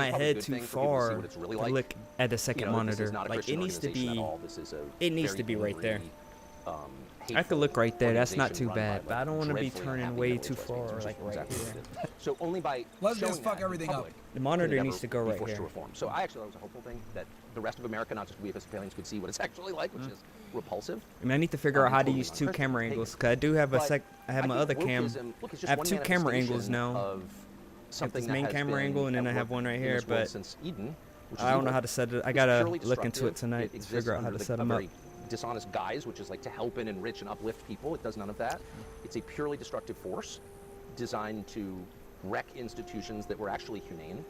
my probably a head good too thing for people to see far what it's really to like. look at the You second know, this monitor. is not a Like, it Christian needs to organization be, at all. This is a it needs very to be right there. angry, I could look right there. That's not too organization run bad, by, but I don't want to be dreadfully turning unhappy way middle-aged too West Virginians, far, like right exactly here. what it is. So only by Let's showing just fuck that in everything up. public The could monitor it ever needs to go be right forced to here. reform. So I actually thought it was a hopeful thing that the rest of America, not just we Episcopalians, could see what it's actually like, which is repulsive. I mean, I need to figure out how to totally use two non-Christian camera pagan. angles, cause I do have a But I have my think other cam. wokeism- look, it's just I have one two camera angles manifestation now. of I have something this that main has camera been angle, and then at I have work one right in here, this world but since Eden, which is I don't know evil. how to set it. I It's gotta purely look into it destructive. tonight It to exists figure out how under to the- set a them up. very dishonest guise, which is like to help and enrich and uplift people. It does none of that. It's a purely destructive force designed to wreck institutions that were actually humane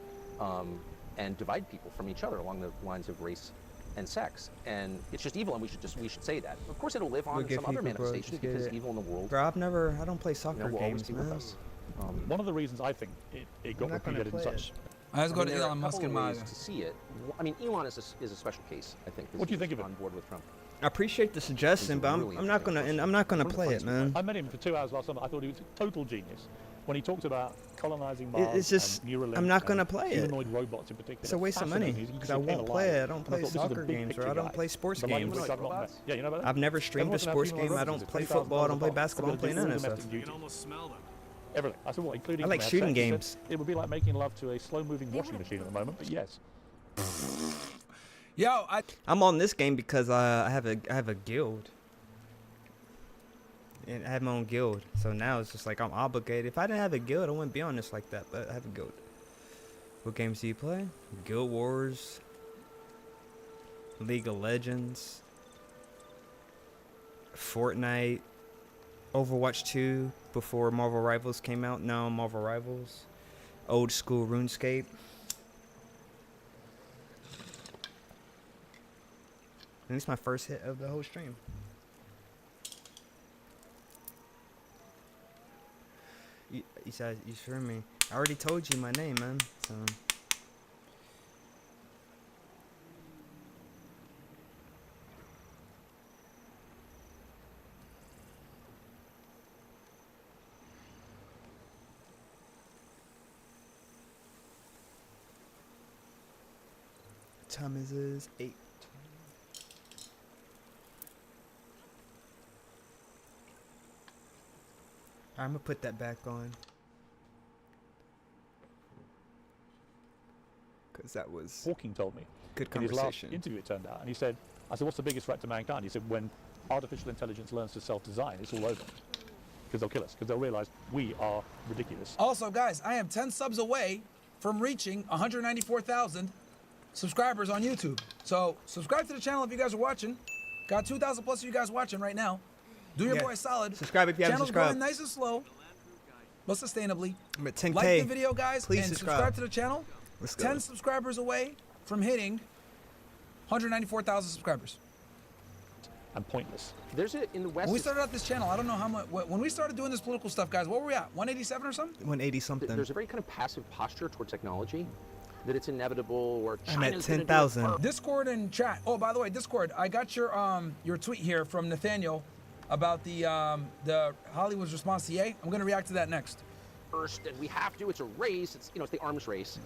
and divide people from each other along the lines of race and sex. And it's just evil, and we should say that. Of course, it'll live on We'll in get some other people, bro, manifestation just get because it. evil in the world. Bro, I don't play soccer will always games, be with man. us. One of the reasons I think it got not gonna repeated in play such. it. Let's go to there are a Elon Musk couple and of ways MAGA. to see it. I mean, Elon is a special case, I think. What do you think of it? On board with Trump. I appreciate the suggestion, but I'm not gonna play it, man. I met him for 2 hours last summer. I thought he was a total genius when he talked about colonizing Mars. It's just and Neuralink I'm not gonna and play it. humanoid robots in particular. It's a waste of money Fascinating. because I won't play it. I don't play And I thought, this is a soccer big games, or picture I don't guy. play sports The light games. was I've not met. Yeah, you know about that? I've never streamed a Everyone's gonna have sports humanoid game. I robots. don't It's play $20,000 football. I don't play a pop. basketball. I don't play All none of that domestic stuff. duty. You can almost smell them. Everything. I said, what, including I like from our shooting sex? He said games. It would be like making love to a slow-moving washing machine at the moment, but yes. Yo, I'm on this game because I have a guild. And I have my own guild, so now it's just like I'm obligated. If I didn't have a guild, I wouldn't be on this like that. But I have a guild. What games do you play? Guild Wars, League of Legends, Fortnite, Overwatch 2 before Marvel Rivals came out. No, Marvel Rivals, old school RuneScape. And it's my first hit of the whole stream. You said you sure me. I already told you my name, man. So what time is this? 8. I'm gonna put that back on. Because that was Hawking told me. good In his last conversation. interview, it turned out. And he said, I said, what's the biggest threat to mankind? He said, when artificial intelligence learns to self-design, it's all over. Because they'll kill us. Because they'll realize we are ridiculous. Also, guys, I am 10 subs away from reaching 194,000 subscribers on YouTube. So subscribe to the channel if you guys are watching. Got 2,000 plus of you guys watching right now. Do your Yeah. boy solid. Subscribe if you haven't Channel's subscribed. growing nice and slow, but sustainably. I'm at 10K. Like the video, guys, Please and subscribe. to the channel. Let's go. 10 subscribers away from hitting 194,000 subscribers. And pointless. There's a in the West. When we started out this channel, I don't know how much. When we started doing this political stuff, guys, what were we at? 187 or something? 180 something. There's a very kind of passive posture toward technology, that it's inevitable or I'm at China's gonna do it 10,000. first. Discord and chat. Oh, by the way, Discord. I got your tweet here from Nathaniel about the Hollywood's response to Ye. I'm gonna react to that next. First, and we have to. It's a race. It's it's the arms race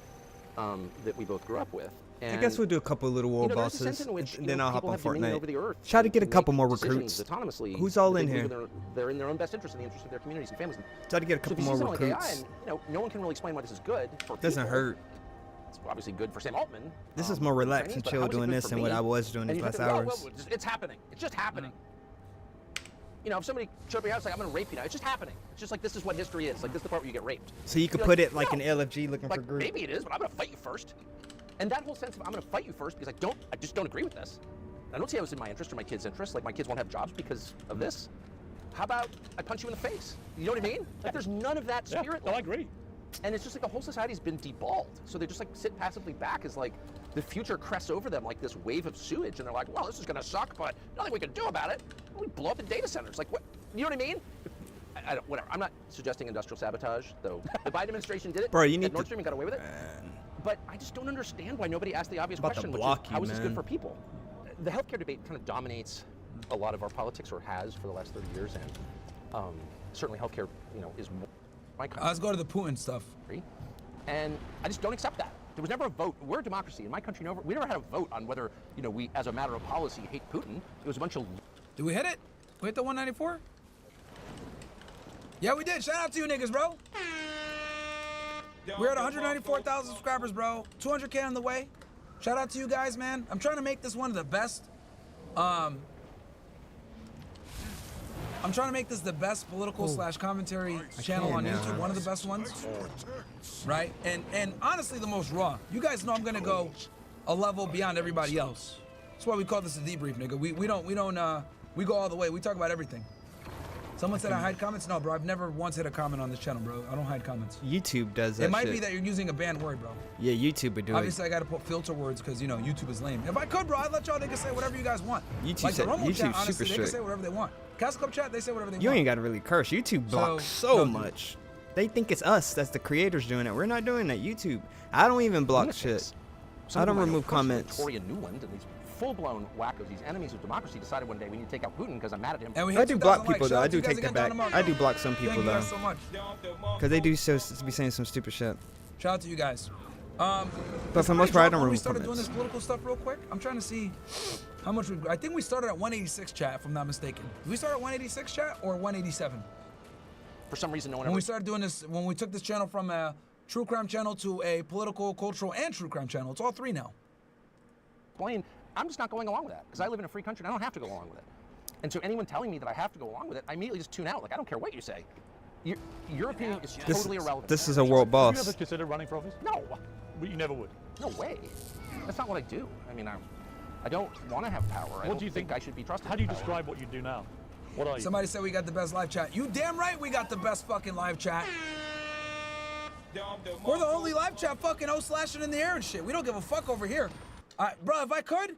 that we both grew up with. I guess we'll do a couple little world there's a sense bosses, in which, and then I'll hop people on have dominion Fortnite. over the earth Try to get a make couple more decisions recruits. autonomously. Who's all that in they here? believe They're in their own best interest and the interest of their communities and families. Try to get a So couple if you more see something like recruits. AI, and, no one can really explain why this is good for Doesn't people. hurt. It's obviously good for Sam Altman. This is more relaxed Chinese, and but chill how is it doing good this for than what me? I was doing And these you last think, well, hours. it's happening. It's just happening. You know, if somebody showed up at your house like, I'm going to rape you now, it's just happening. It's just like, this is what history is. Like, this is the part where you get raped. So you could You're put like, it like no. an LFG looking Like, for group. maybe it is, but I'm going to fight you first. And that whole sense of I'm going to fight you first because I just don't agree with this. I don't see how it's in my interest or my kids' interest. Like, my kids won't have jobs because of this. How about I punch you in the face? You know what I mean? Like, there's none of that spirit. Yeah, no, I agree. And it's just like the whole society's been deballed. So they just like sit passively back as like the future crests over them like this wave of sewage. And they're like, well, this is going to suck, but nothing we can do about it. We blow up the data centers. Like, what? You know what I mean? I don't, whatever. I'm not suggesting industrial sabotage, though. The Biden administration did it. Bro, you need at Nord to- Stream and got away with it. But I just don't understand why nobody asked the obvious About to question, which block is, how you, is this good man. for people? The healthcare debate kind of dominates a lot of our politics, or has for the last 30 years, and certainly healthcare, is more my country. Let's go to the Putin stuff. And I just don't accept that. There was never a vote. We're a democracy. In my country, we never had a vote on whether, we, as a matter of policy, hate Putin. It was a bunch of... Did we hit it? We hit the 194? Yeah, we did. Shout out to you niggas, bro. We're at 194,000 subscribers, bro. 200K on the way. Shout out to you guys, man. I'm trying to make this one of the best. I'm trying to make this the best political / commentary channel on YouTube. One of the best ones. Right? And honestly, the most raw. You guys know I'm gonna go a level beyond everybody else. That's why we call this a debrief, nigga. We go all the way. We talk about everything. Someone said I hide comments. No, bro. I've never once hit a comment on this channel, bro. I don't hide comments. YouTube does that. It might shit. be that you're using a banned word, bro. Yeah, YouTube would do Obviously, I gotta put filter words because you know YouTube is lame. If I could, bro, I'd let y'all niggas say whatever you guys want. YouTube like the Rumble chat, YouTube's honestly, super they can strict. say whatever they want. Castle Cup chat, they say whatever they You want. ain't got to really curse. YouTube blocks so much. They think it's us that's the creators doing it. We're not doing that. YouTube. I don't even block shit. I don't remove comments. Victoria Nuland and these full-blown wackos, these enemies of democracy, decided one day we need to take out Putin because I'm mad at him. I do block people though. I do take that back. I do block some people though. Thank you guys so much. Because they do be saying some stupid shit. Shout out to you guys. But for the most part, I don't when we remove started doing comments. this political stuff real quick, I'm trying to see how much we. I think we started at 186 chat, if I'm not mistaken. Did we start at 186 chat or 187? For some reason, no one When ever... we started doing this, when we took this channel from a true crime channel to a political, cultural, and true crime channel, it's all three now. I'm just not going along with that because I live in a free country and I don't have to go along with it. And so anyone telling me that I have to go along with it, I immediately just tune out. Like, I don't care what you say. Your opinion is totally irrelevant. This is a world boss. Have you ever considered running for office? No. But you never would? No way. That's not what I do. I mean, I don't want to have power. I What don't do you think I should be trusted. How do you with power. describe what you do now? What are you? Somebody said we got the best live chat. You damn right we got the best fucking live chat. We're the only live chat fucking slashing in the air and shit. We don't give a fuck over here. Bro, if I could,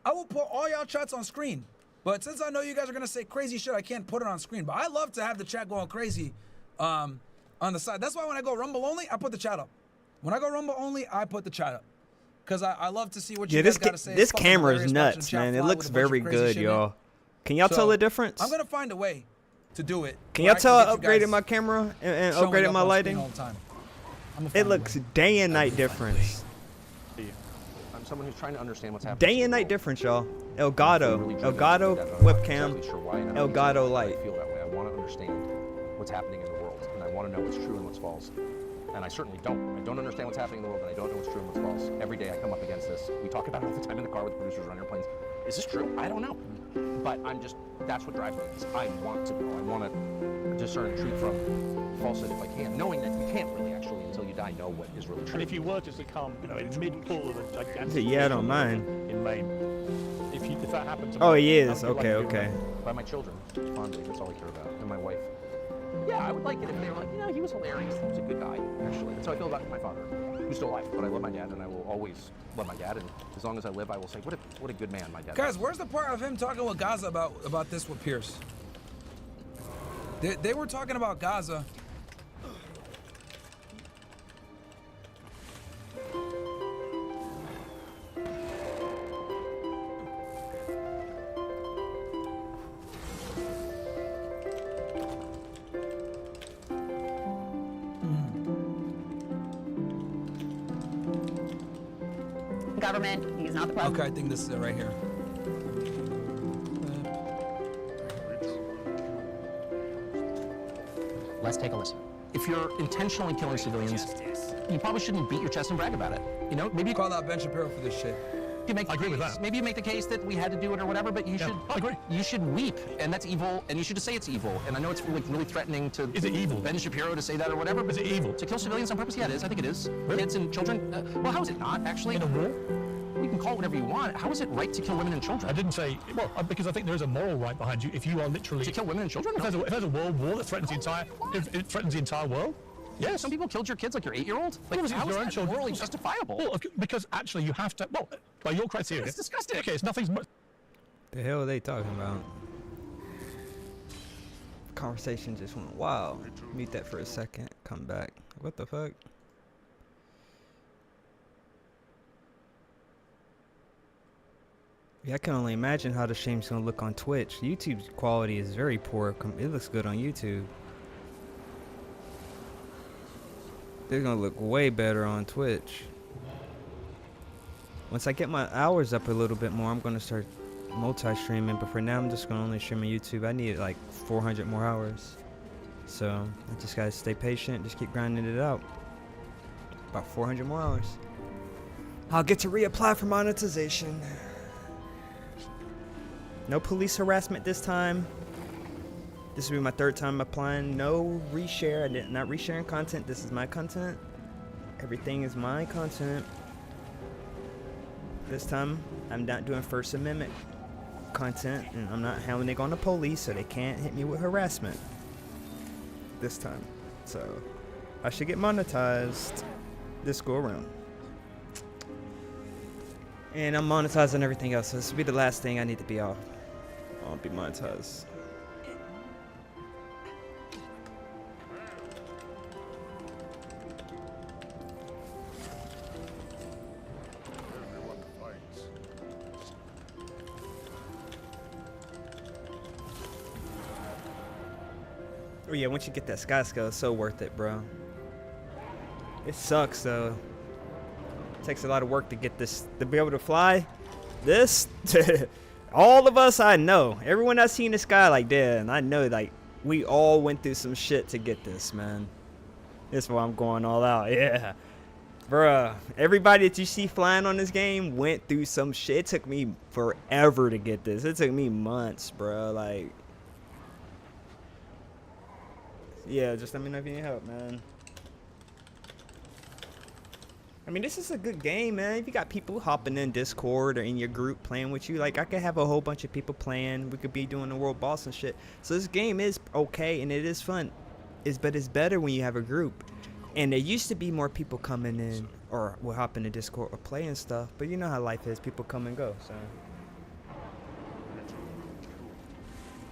I will put all y'all chats on screen. But since I know you guys are gonna say crazy shit, I can't put it on screen. But I love to have the chat going crazy on the side. That's why when I go Rumble only, I put the chat up. When I go Rumble only, I put the chat up. Because I love to see what you guys gotta say. This It's fucking camera hilarious is watching nuts, chat man. It fly looks with a bunch of very crazy good, shit in it. y'all. Can y'all tell the difference? I'm gonna find a way to do it. Can where y'all tell I get you guys upgraded my camera and showing upgraded up my on screen lighting? all the time. It looks day and night difference. I'm someone who's trying to understand what's happening. Day and night difference, y'all. Elgato webcam, Elgato light. I feel that way. I want to understand what's happening in the world, and I want to know what's true and what's false. And I certainly don't. I don't understand what's happening in the world, and I don't know what's true and what's false. Every day I come up against this. We talk about it all the time in the car with the producers on airplanes. Is this true? I don't know. But that's what drives me. I want to know. I want to discern truth from falsehood if I can, knowing that you can't really actually, until you die, know what is really true. And if you were to succumb, in mid-pull of a gigantic... Yeah, I don't mind. In Maine. If that happened to me... Oh, he is. Okay. By my children, fondly, that's all I care about. And my wife. Yeah, I would like it if they were like, he was hilarious. He was a good guy, actually. That's how I feel about my father, who's still alive. But I love my dad, and I will always love my dad. And as long as I live, I will say, what a good man my dad Guys, where's the part of him talking with Gaza about this with Pierce? They were talking about Gaza. Government, he's not the president. Okay, I think this is it right here. Let's take a listen. If you're intentionally killing civilians, you probably shouldn't beat your chest and brag about it. Maybe you call out Ben Shapiro for this shit. I agree with that. Maybe you make the case that we had to do it or whatever, but you should. I agree. You should weep, and that's evil, and you should just say it's evil. And I know it's really threatening to. Is it evil? Ben Shapiro to say that or whatever, but is it evil to kill civilians on purpose? Yeah, it is. I think it is. Really? Kids and children. Well, how is it not actually? In a war? You can call it whatever you want. How is it right to kill women and children? I didn't say, because I think there is a moral right behind you if you are literally... To kill women and children? If there's a world war that threatens it threatens the entire world, yeah, some people killed your kids like your 8-year-old. Like, how is that morally justifiable? Well, because actually you have to, by your criteria... It's disgusting. Okay, it's nothing's... The hell are they talking about? Conversation just went wild. Mute that for a second. Come back. What the fuck? Yeah, I can only imagine how the stream's gonna look on Twitch. YouTube's quality is very poor. It looks good on YouTube. They're gonna look way better on Twitch. Once I get my hours up a little bit more, I'm gonna start multi-streaming, but for now I'm just gonna only stream on YouTube. I need like 400 more hours, so I just gotta stay patient, just keep grinding it out. About 400 more hours, I'll get to reapply for monetization. No police harassment this time. This will be my 3rd time applying. No reshare. I did not resharing content. This is my content. Everything is my content. This time, I'm not doing First Amendment content, and I'm not hounding on the police, so they can't hit me with harassment this time. So, I should get monetized this go around. And I'm monetizing everything else, so this will be the last thing I need to be off. I'll be monetized. Oh yeah, once you get that sky skill, it's so worth it, bro. It sucks though. It takes a lot of work to get this, to be able to fly. This, all of us I know, everyone I've seen the sky like that, and I know like we all went through some shit to get this, man. That's why I'm going all out, yeah. Bruh, everybody that you see flying on this game went through some shit. It took me forever to get this. It took me months, bro. Like, yeah, just let me know if you need help, man. I mean, this is a good game, man. If you got people hopping in Discord or in your group playing with you, like, I could have a whole bunch of people playing. We could be doing the world boss and shit. So this game is okay, and it is fun. But it's better when you have a group. And there used to be more people coming in, or will hop into Discord or play and stuff. But you know how life is. People come and go, so.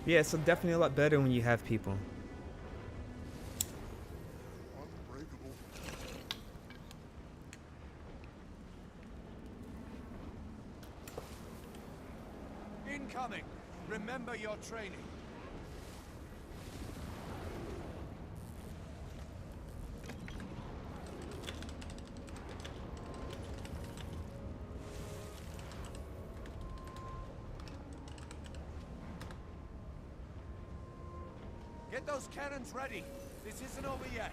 Yeah, so definitely a lot better when you have people. Incoming. Remember your training. Get those cannons ready. This isn't over yet.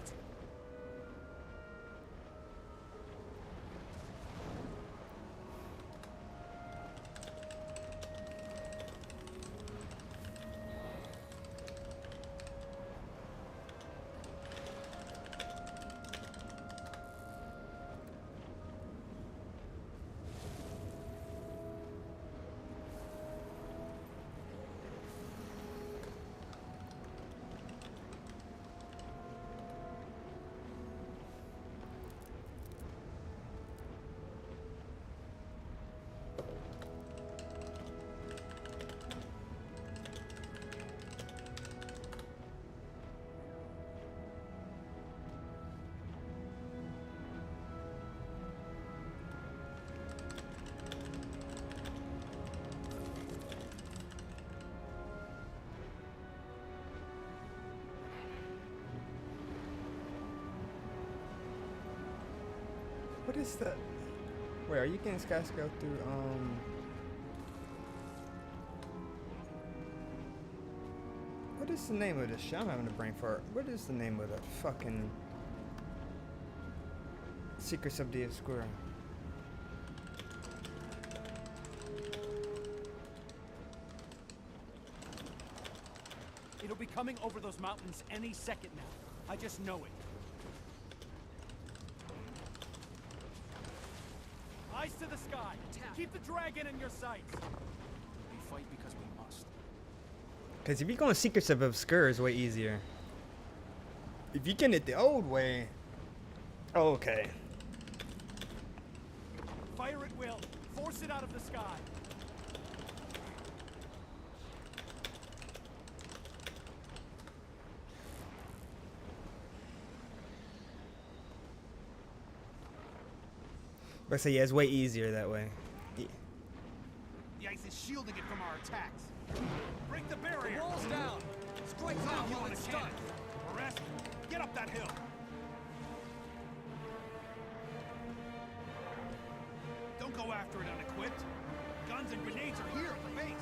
What is that? Wait, are you getting Sky Scout through, what is the name of this shit? I'm having a brain fart. What is the name of the fucking Secrets of the Obscura? It'll be coming over those mountains any second now. I just know it. Eyes to the sky. Keep the dragon in your sights. We fight because we must. Because if you're going Secrets of Obscura, it's way easier. If you can it the old way. Oh, okay. Fire at will. Force it out of the sky. But so yeah, it's way easier that way. Yeah. The ice is shielding it from our attacks. Break the barrier. The wall's down. Strike down while it's stunned. Arrest. Get up that hill. Don't go after it unequipped. Guns Bombs and grenades are here at the base.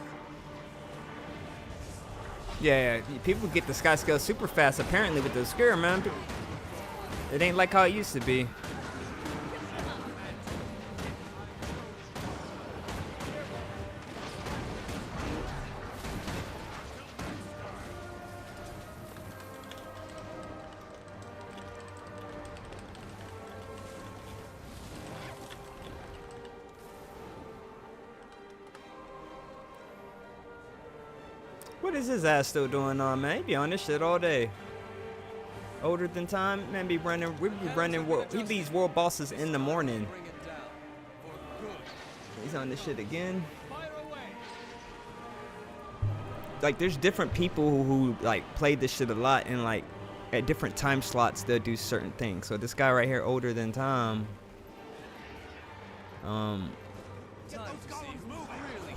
Yeah, people get the sky scale super fast apparently with the scare, man. It ain't like how it used to be. What is his ass still doing on, man? He be on this shit all day. Older than time, man. We be running world. He beats world bosses in the morning. He's on this shit again. Like, there's different people who like play this shit a lot, and like at different time slots they'll do certain things. So this guy right here, older than time,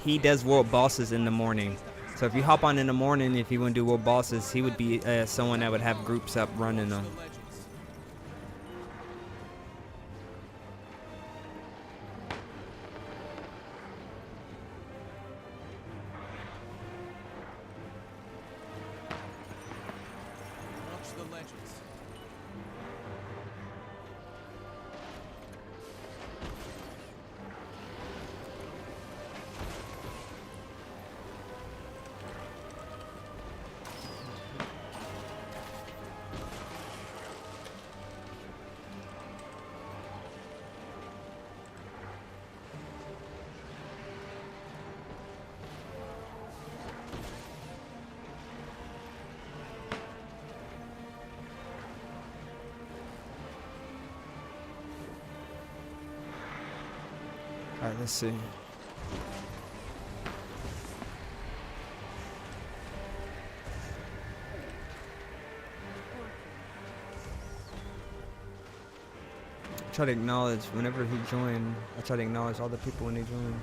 he does world bosses in the morning. So if you hop on in the morning, if you want to do world bosses, he would be someone that would have groups up running them. Watch the legends. All right, let's see. Try to acknowledge whenever he joined. I try to acknowledge all the people when they join.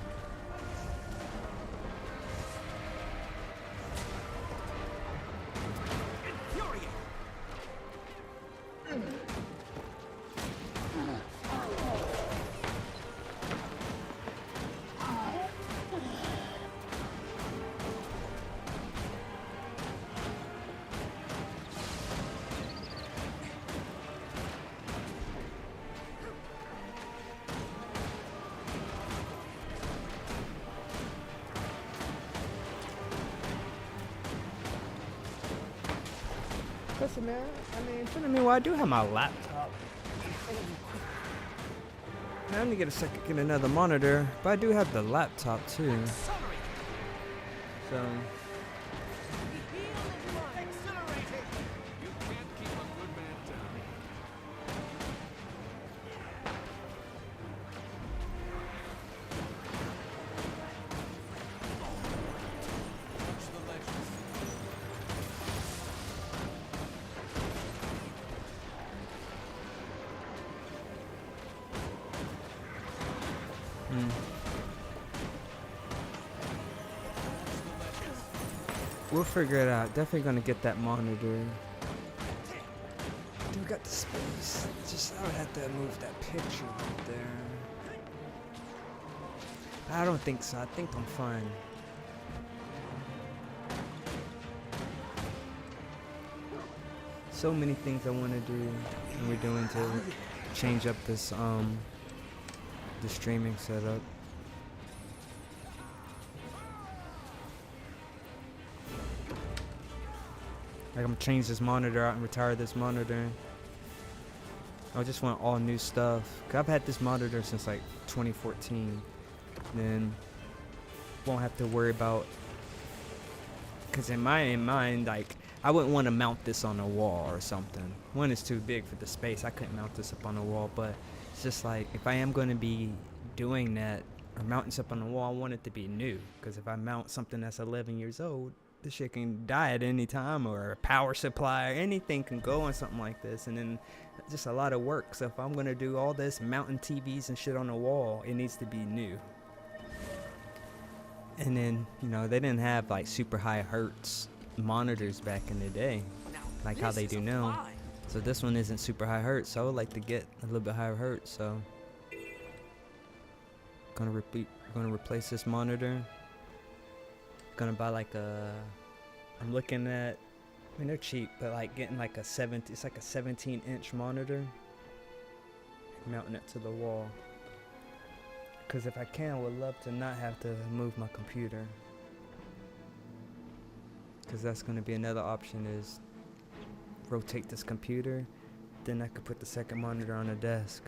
Listen, man. I mean, well, I do have my laptop. I need to get a second, get another monitor, but I do have the laptop too. So. We'll figure it out. Definitely gonna get that monitor. Do we got the space? Just I would have to move that picture right there. I don't think so. I think I'm fine. So many things I want to do, and we're doing to change up this the streaming setup. Like, I'm gonna change this monitor out and retire this monitor. I just want all new stuff. 'Cause I've had this monitor since like 2014. Then won't have to worry about. Cause in my mind, like, I wouldn't want to mount this on a wall or something. One is too big for the space. I couldn't mount this up on a wall. But it's just like, if I am gonna be doing that or mounting stuff on the wall, I want it to be new. Cause if I mount something that's 11 years old, this shit can die at any time, or a power supply or anything can go on something like this, and then just a lot of work. So if I'm gonna do all this mounting TVs and shit on the wall, it needs to be new. And then, you know, they didn't have like super high hertz monitors back in the day, like how they do now. So this one isn't super high hertz, so I would like to get a little bit higher hertz. So gonna repeat We're gonna replace this monitor. Gonna buy like a, I'm looking at, I mean they're cheap, but like getting like a 70, it's like a 17-inch monitor. Mounting it to the wall. Cause if I can, I would love to not have to move my computer. Cause that's gonna be another option, is rotate this computer, then I could put the second monitor on the desk.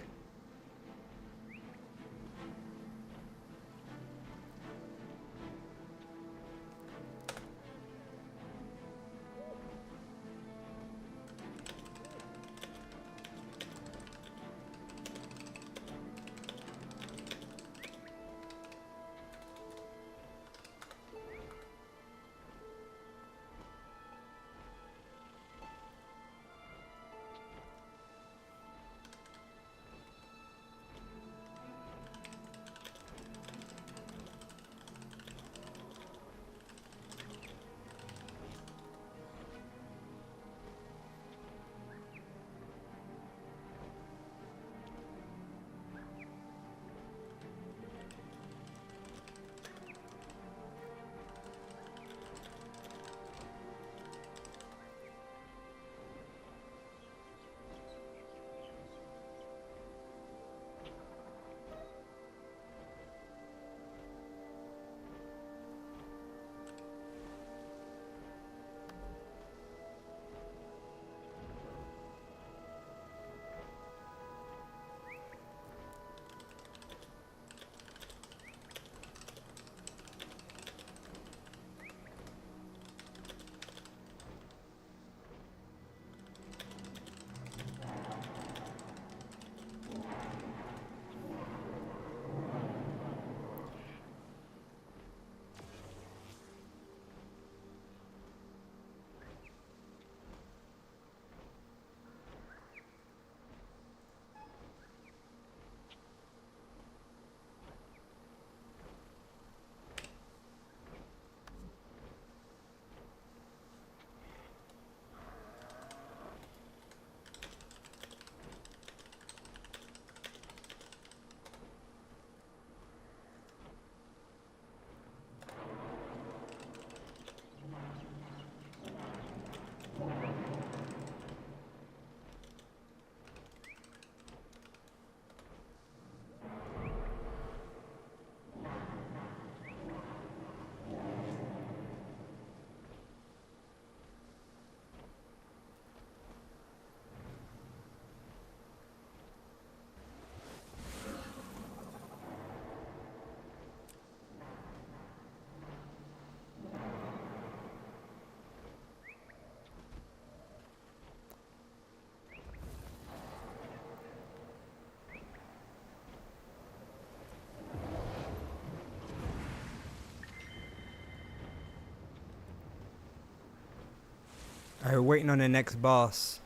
Alright, waiting on the next boss.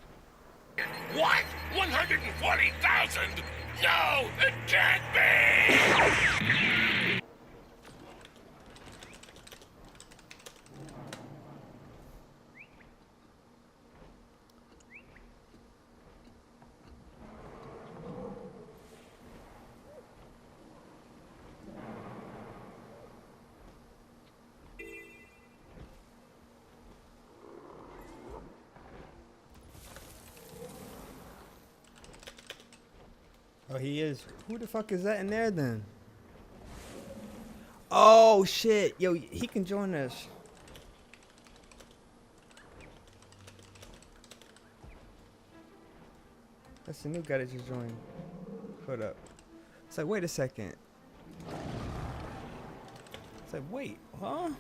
What? 140,000? No, it can't be! Oh, he is. Who the fuck is that in there then? Oh shit. Yo, he can join us. That's the new guy that just joined. Hold up. It's like, wait a second. It's like, wait, huh?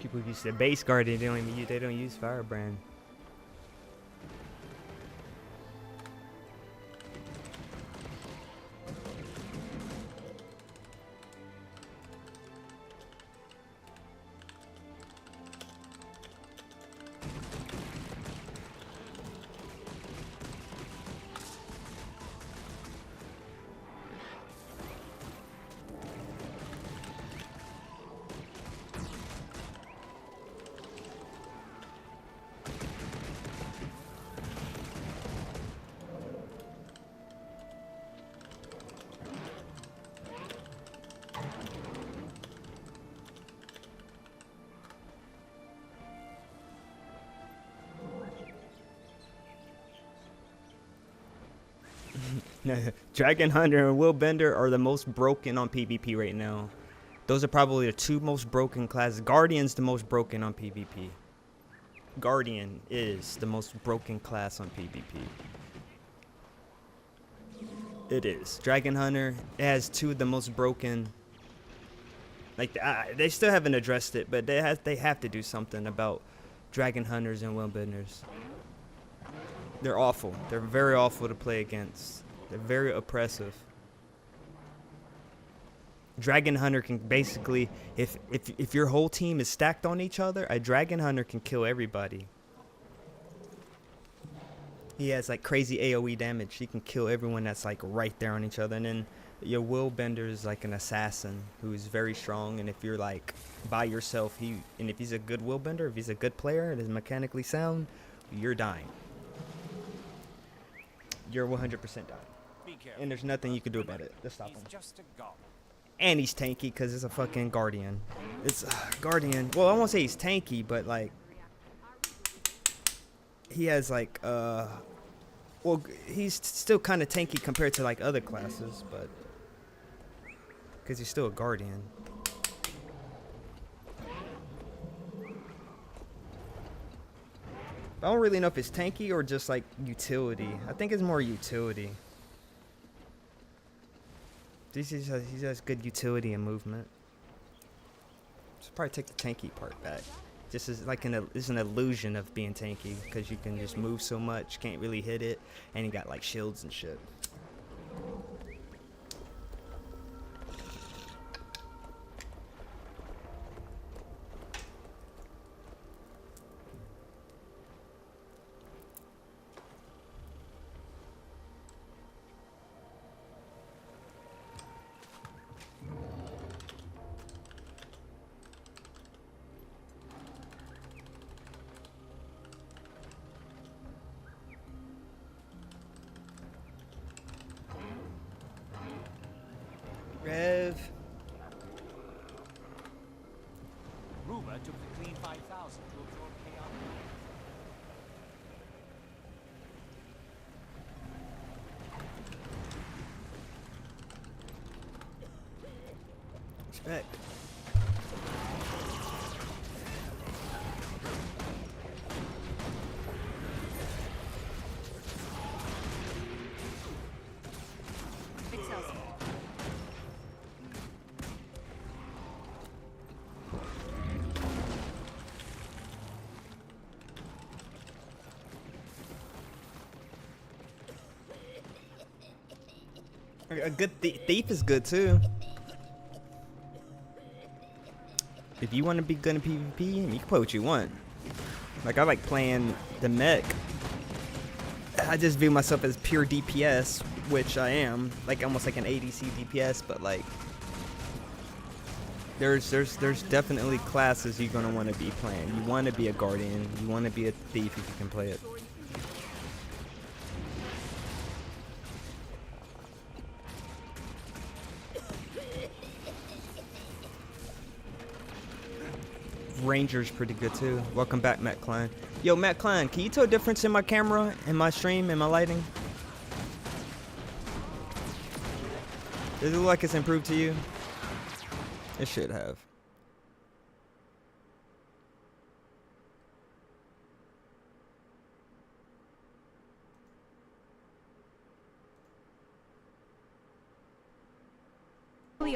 People use the base guardian. They don't use Firebrand. Dragon Hunter and Willbender are the most broken on PvP right now. Those are probably the two most broken classes. Guardian's the most broken on PvP. Guardian is the most broken class on PvP. It is. Dragon Hunter has two of the most broken. Like they still haven't addressed it, but they have to do something about Dragon Hunters and Willbenders. They're awful. They're very awful to play against. They're very oppressive. Dragon Hunter can basically, if your whole team is stacked on each other, a Dragon Hunter can kill everybody. He has like crazy AoE damage. He can kill everyone that's like right there on each other. And then your Willbender is like an assassin who is very strong. And if you're like by yourself, if he's a good Willbender, if he's a good player and is mechanically sound, you're dying. You're 100% dying. And there's nothing you can do about it to stop him. And he's tanky because it's a fucking Guardian. It's Guardian. Well, I won't say he's tanky, but like he has like well, he's still kind of tanky compared to like other classes, but because he's still a Guardian. I don't really know if it's tanky or just like utility. I think it's more utility. He has good utility and movement. Should probably take the tanky part back. Just as like it's an illusion of being tanky because you can just move so much, can't really hit it, and you got like shields and shit. Rev. Rumor took the Clean 5000 to absorb chaos. Respect. A good thief is good too. If you want to be good in PvP, you can play what you want. Like I like playing the mech. I just view myself as pure DPS, which I am, like almost like an ADC DPS. But like, there's definitely classes you're gonna want to be playing. You want to be a Guardian. You want to be a thief if you can play it. Ranger's pretty good too. Welcome back, Matt Klein. Yo, Matt Klein, can you tell a difference in my camera, in my stream, in my lighting? Does it look like it's improved to you? It should have.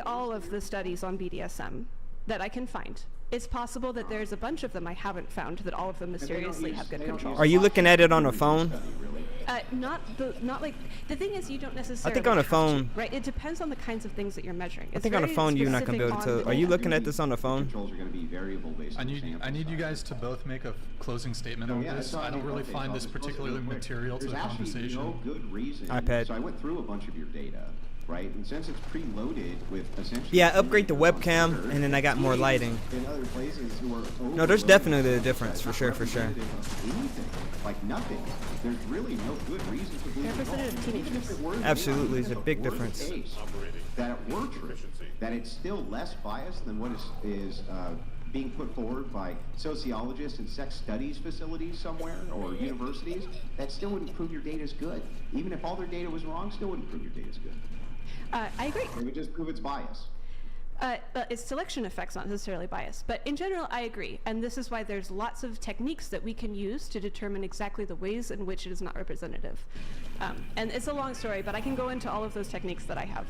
All of the studies on BDSM that I can find It's possible that there's a bunch of them I haven't found that all of them mysteriously have good control. Are you looking at it on a phone? Not like the thing is you don't necessarily. I think on a have phone. to, right? It depends on the kinds of things that you're measuring. I think on a phone you're not gonna be able to. Are you looking at this on a phone? I need you guys to both make a closing statement on this. I don't really find this particularly material to the conversation. iPad. So I went through a bunch of your data, right? And since it's preloaded with essentially... Yeah, upgrade the webcam, and then I got more lighting. In other places who are No, there's definitely a difference, for sure, for sure. Anything, like nothing. There's really no good reason to believe it. Absolutely, it's a big difference. That it were true, that it's still less biased than what is being put forward by sociologists and sex studies facilities somewhere or universities, that still wouldn't prove your data is good. Even if all their data was wrong, still wouldn't prove your data is good. I agree. It would just prove its bias. Its selection effects, not necessarily bias. But in general, I agree. And this is why there's lots of techniques that we can use to determine exactly the ways in which it is not representative. And it's a long story, but I can go into all of those techniques that I have.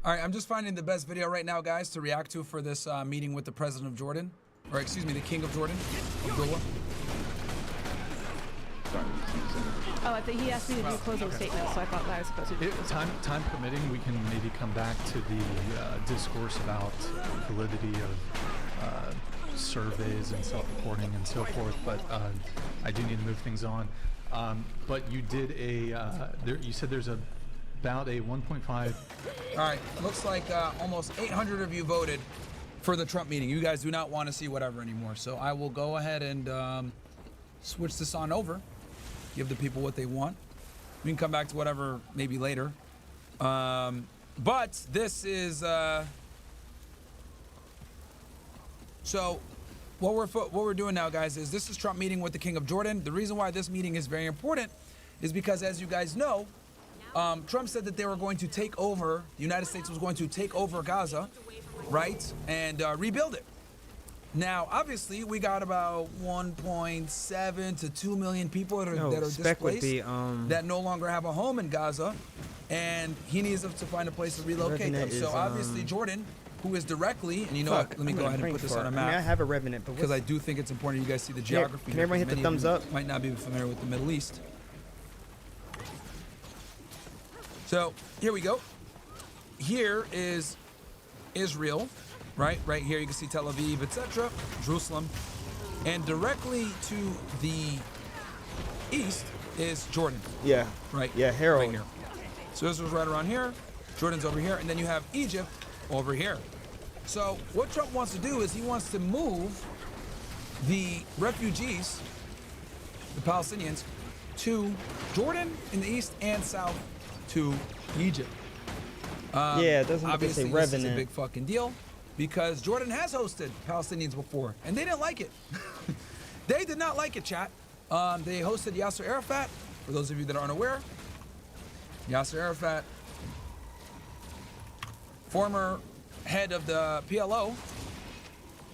All right, I'm just finding the best video right now, guys, to react to for this meeting with the president of Jordan. Or excuse me, the king of Jordan, Abdullah. Oh, I think he asked me to do a closing statement, so I thought that I was supposed to do it. Time permitting, we can maybe come back to the discourse about validity of surveys and self-reporting and so forth, but I do need to move things on. But you did you said there's about a 1.5... All right, looks like almost 800 of you voted for the Trump meeting. You guys do not want to see whatever anymore, so I will go ahead and switch this on over. Give the people what they want. We can come back to whatever maybe later. But this is so what we're doing now, guys, is this is Trump meeting with the King of Jordan. The reason why this meeting is very important is because, as you guys know, Trump said that they were going to take over, the United States was going to take over Gaza, right, and rebuild it. Now, obviously, we got about 1.7 to 2 million people that are displaced, that no longer have a home in Gaza, and he needs us to find a place to relocate them. So obviously, Jordan, who is directly, and you know what, let me go ahead and put this on a map. I have a Revenant, but because I do think it's important you guys see the geography. Can everyone hit the thumbs up? Might not be familiar with the Middle East. So here we go. Here is Israel. Right here you can see Tel Aviv, etc., Jerusalem, and directly to the east is Jordan. Yeah. Right. Yeah, Harold. Right here. So Israel's right around here, Jordan's over here, and then you have Egypt over here. So what Trump wants to do is he wants to move the refugees, the Palestinians, to Jordan in the east and south to Egypt. Yeah, it doesn't have to say obviously Revenant. This is a big fucking deal. Because Jordan has hosted Palestinians before, and they didn't like it. They did not like it, chat. They hosted Yasser Arafat, for those of you that aren't aware. Yasser Arafat, former head of the PLO.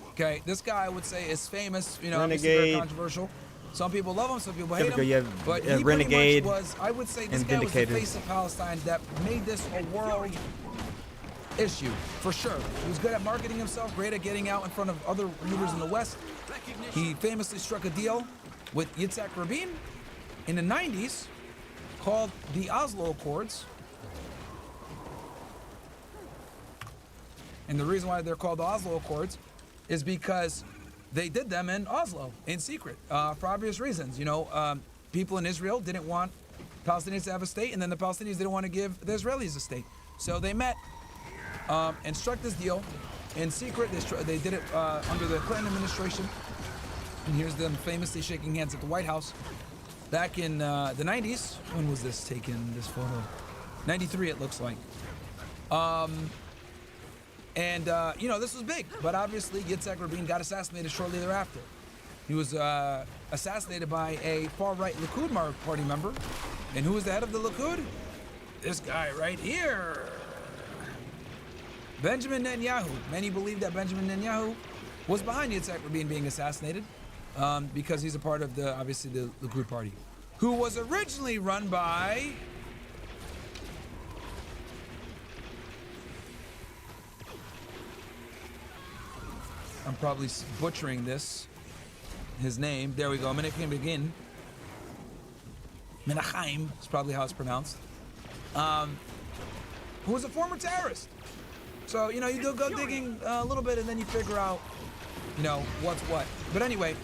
Okay, this guy I would say is famous, you know, obviously very controversial. Some people love him, some people hate him. But he Renegade, pretty much was, I would say, this guy was the face of Palestine that made this a world issue, for sure. He was good at marketing himself, great at getting out in front of other leaders in the West. He famously struck a deal with Yitzhak Rabin in the 90s called the Oslo Accords. And the reason why they're called the Oslo Accords is because they did them in Oslo, in secret, for obvious reasons. You know, people in Israel didn't want Palestinians to have a state, and then the Palestinians didn't want to give the Israelis a state. So they met and struck this deal in secret. They did it under the Clinton administration. And here's them famously shaking hands at the White House back in the 90s. When was this taken, this photo? 93, it looks like. You know, this was big, but obviously Yitzhak Rabin got assassinated shortly thereafter. He was assassinated by a far-right Likud party member. And who was the head of the Likud? This guy right here. Benjamin Netanyahu. Many believe that Benjamin Netanyahu was behind Yitzhak Rabin being assassinated because he's a part of obviously the Likud party, who was originally run by I'm probably butchering this. His name. There we go. Menachem Begin. Menachem is probably how it's pronounced. Who was a former terrorist. So, you know, you do go digging a little bit and then you figure out, you know, what's what. But anyway,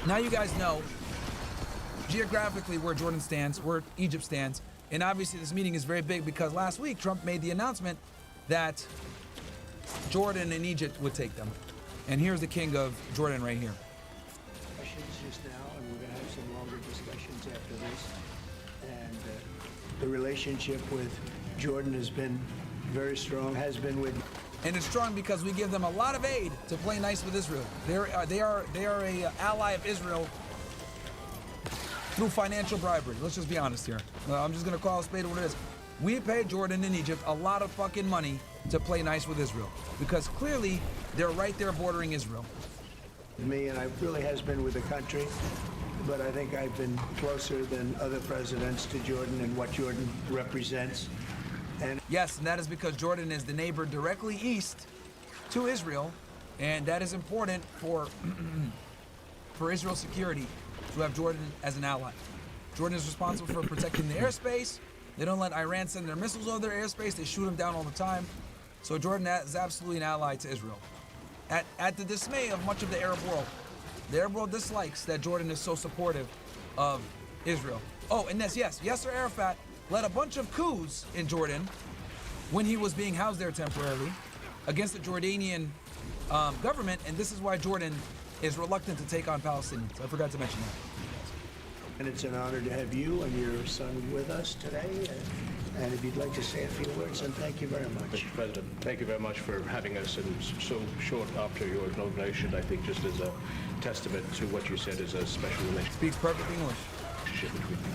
now you guys know geographically where Jordan stands, where Egypt stands. And obviously this meeting is very big because last week Trump made the announcement that Jordan and Egypt would take them. And here's the king of Jordan right here. Just now, and we're going to have some longer discussions after this. And the relationship with Jordan has been very strong, has been with. And it's strong because we give them a lot of aid to play nice with Israel. They are a ally of Israel through financial bribery. Let's just be honest here. I'm just gonna call a spade what it is. We pay Jordan and Egypt a lot of fucking money to play nice with Israel because clearly they're right there bordering Israel. Me, and I really has been with the country, but I think I've been closer than other presidents to Jordan and what Jordan represents. And yes, and that is because Jordan is the neighbor directly east to Israel, and that is important for for Israel's security to have Jordan as an ally. Jordan is responsible for protecting the airspace. They don't let Iran send their missiles over their airspace. They shoot them down all the time. So Jordan is absolutely an ally to Israel. At the dismay of much of the Arab world. The Arab world dislikes that Jordan is so supportive of Israel. Oh, and Yasser Arafat led a bunch of coups in Jordan when he was being housed there temporarily against the Jordanian government, and this is why Jordan is reluctant to take on Palestinians. I forgot to mention that. And it's an honor to have you and your son with us today. And if you'd like to say a few words, and thank you very much. Mr. President, thank you very much for having us in so short after your inauguration. I think just as a testament to what you said is a special relationship. Speaks perfect English. Between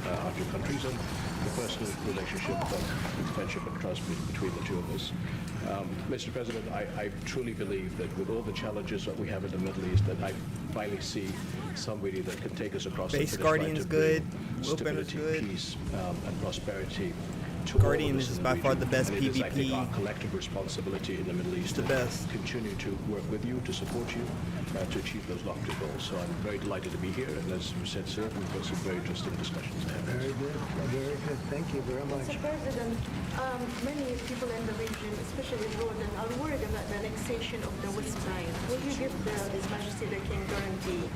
our two countries and the personal relationship, friendship and trust between the two of us. Mr. President, I truly believe that with all the challenges that we have in the Middle East, that I finally see somebody that can take us across Base the Guardian is good. stability, peace, and prosperity. Guardian is by far the best and it is, I think, PvP. our collective responsibility in the Middle East the best. Continue to work with you, to support you, to achieve those lofty goals. So I'm very delighted to be here, and as you said, sir, we've got some very interesting discussions ahead. Very good, very good. Thank you very much. Mr. President, many people in the region, especially Jordan, are worried about the annexation of the West Bank. Will you give His Majesty the King guarantee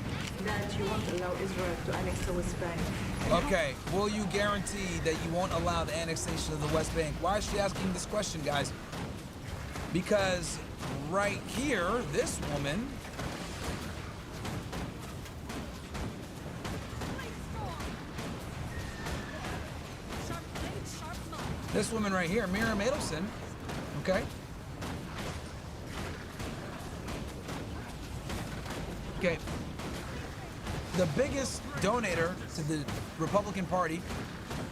that you won't allow Israel to annex the West Bank? Okay, will you guarantee that you won't allow the annexation of the West Bank? Why is she asking this question, guys? Because right here, this woman right here, Miriam Adelson, okay? Okay. The biggest donator to the Republican Party.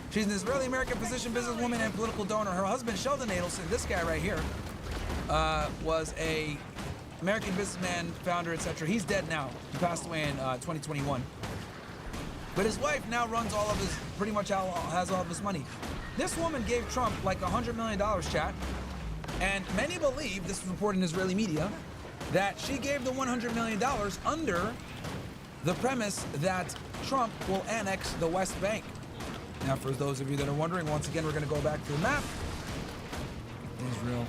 She's an Israeli-American physician, businesswoman, and political donor. Her husband, Sheldon Adelson, this guy right here, was a American businessman, founder, etc. He's dead now. He passed away in 2021. But his wife now runs all of his, pretty much has all of his money. This woman gave Trump like $100 million, chat. And many believe, this was reported in Israeli media, that she gave the $100 million under the premise that Trump will annex the West Bank. Now, for those of you that are wondering, once again, we're going to go back to the map. Israel.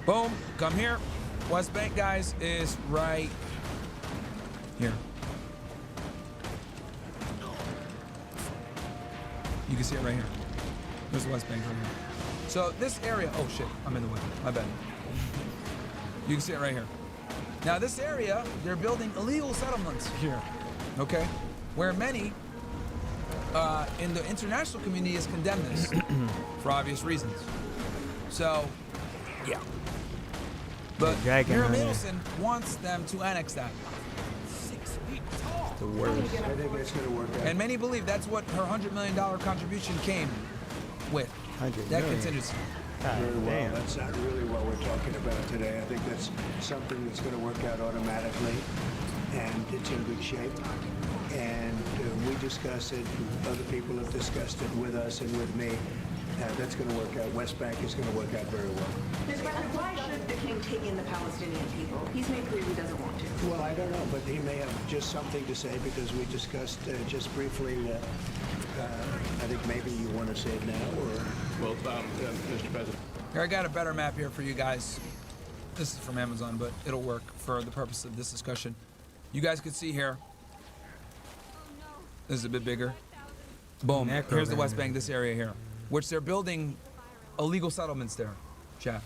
Boom, come here. West Bank, guys, is right here. You can see it right here. There's the West Bank right here. So this area, oh shit, I'm in the way, my bad. You can see it right here. Now this area, they're building illegal settlements here, okay? Where many in the international community has condemned this for obvious reasons. So, yeah. But Miriam Adelson wants them to annex that. 6 feet tall. The worst. I think that's going to work out. And many believe that's what her $100 million contribution came with. That contingency. Very well. That's not really what we're talking about today. I think that's something that's going to work out automatically, and it's in good shape. And we discussed it, other people have discussed it with us and with me, That's going to work out. West Bank is going to work out very well. Mr. President, why should the king take in the Palestinian people? He's made clear he doesn't want to. Well, I don't know, but he may have just something to say because we discussed just briefly. I think maybe you want to say it now, or well, Mr. President. Here, I got a better map here for you guys. This is from Amazon, but it'll work for the purpose of this discussion. You guys can see here. This is a bit bigger. Boom. Here's the West Bank, this area here, which they're building illegal settlements there, chat.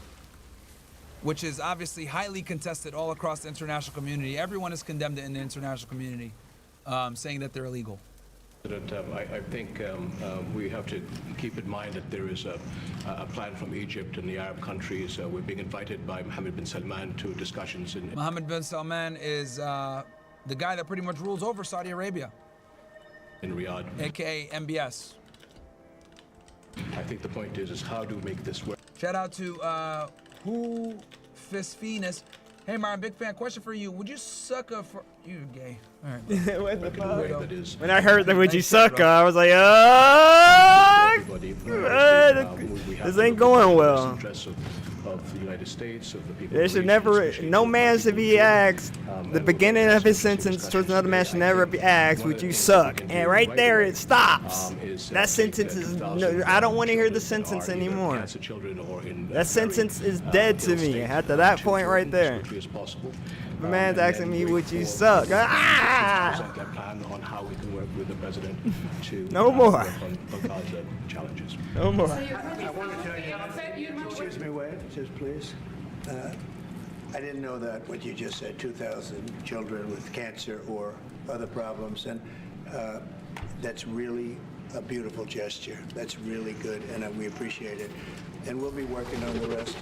Which is obviously highly contested all across the international community. Everyone is condemned in the international community, saying that they're illegal. I think we have to keep in mind that there is a plan from Egypt and the Arab countries. We're being invited by Mohammed bin Salman to discussions. Mohammed bin Salman is the guy that pretty much rules over Saudi Arabia. In Riyadh. AKA MBS. I think the point is how do we make this work? Shout out to Who Fisfinus. Hey Martin, big fan. Question for you. Would you suck a for you gay? All right. What the fuck? When I heard that would you suck I was like, this ain't going well. Of the United States, of the people. There should never, no man should be asked. The beginning of his sentence towards another man should never be asked, would you suck? And right there it stops. That sentence is, no, I don't want to hear the sentence anymore. That sentence is dead to me after that point right there. The man's asking me, would you suck? Ah! No more. No more. Excuse me, wait, just please. I didn't know that what you just said, 2,000 children with cancer or other problems, and that's really a beautiful gesture. That's really good, and we appreciate it. And we'll be working on the rest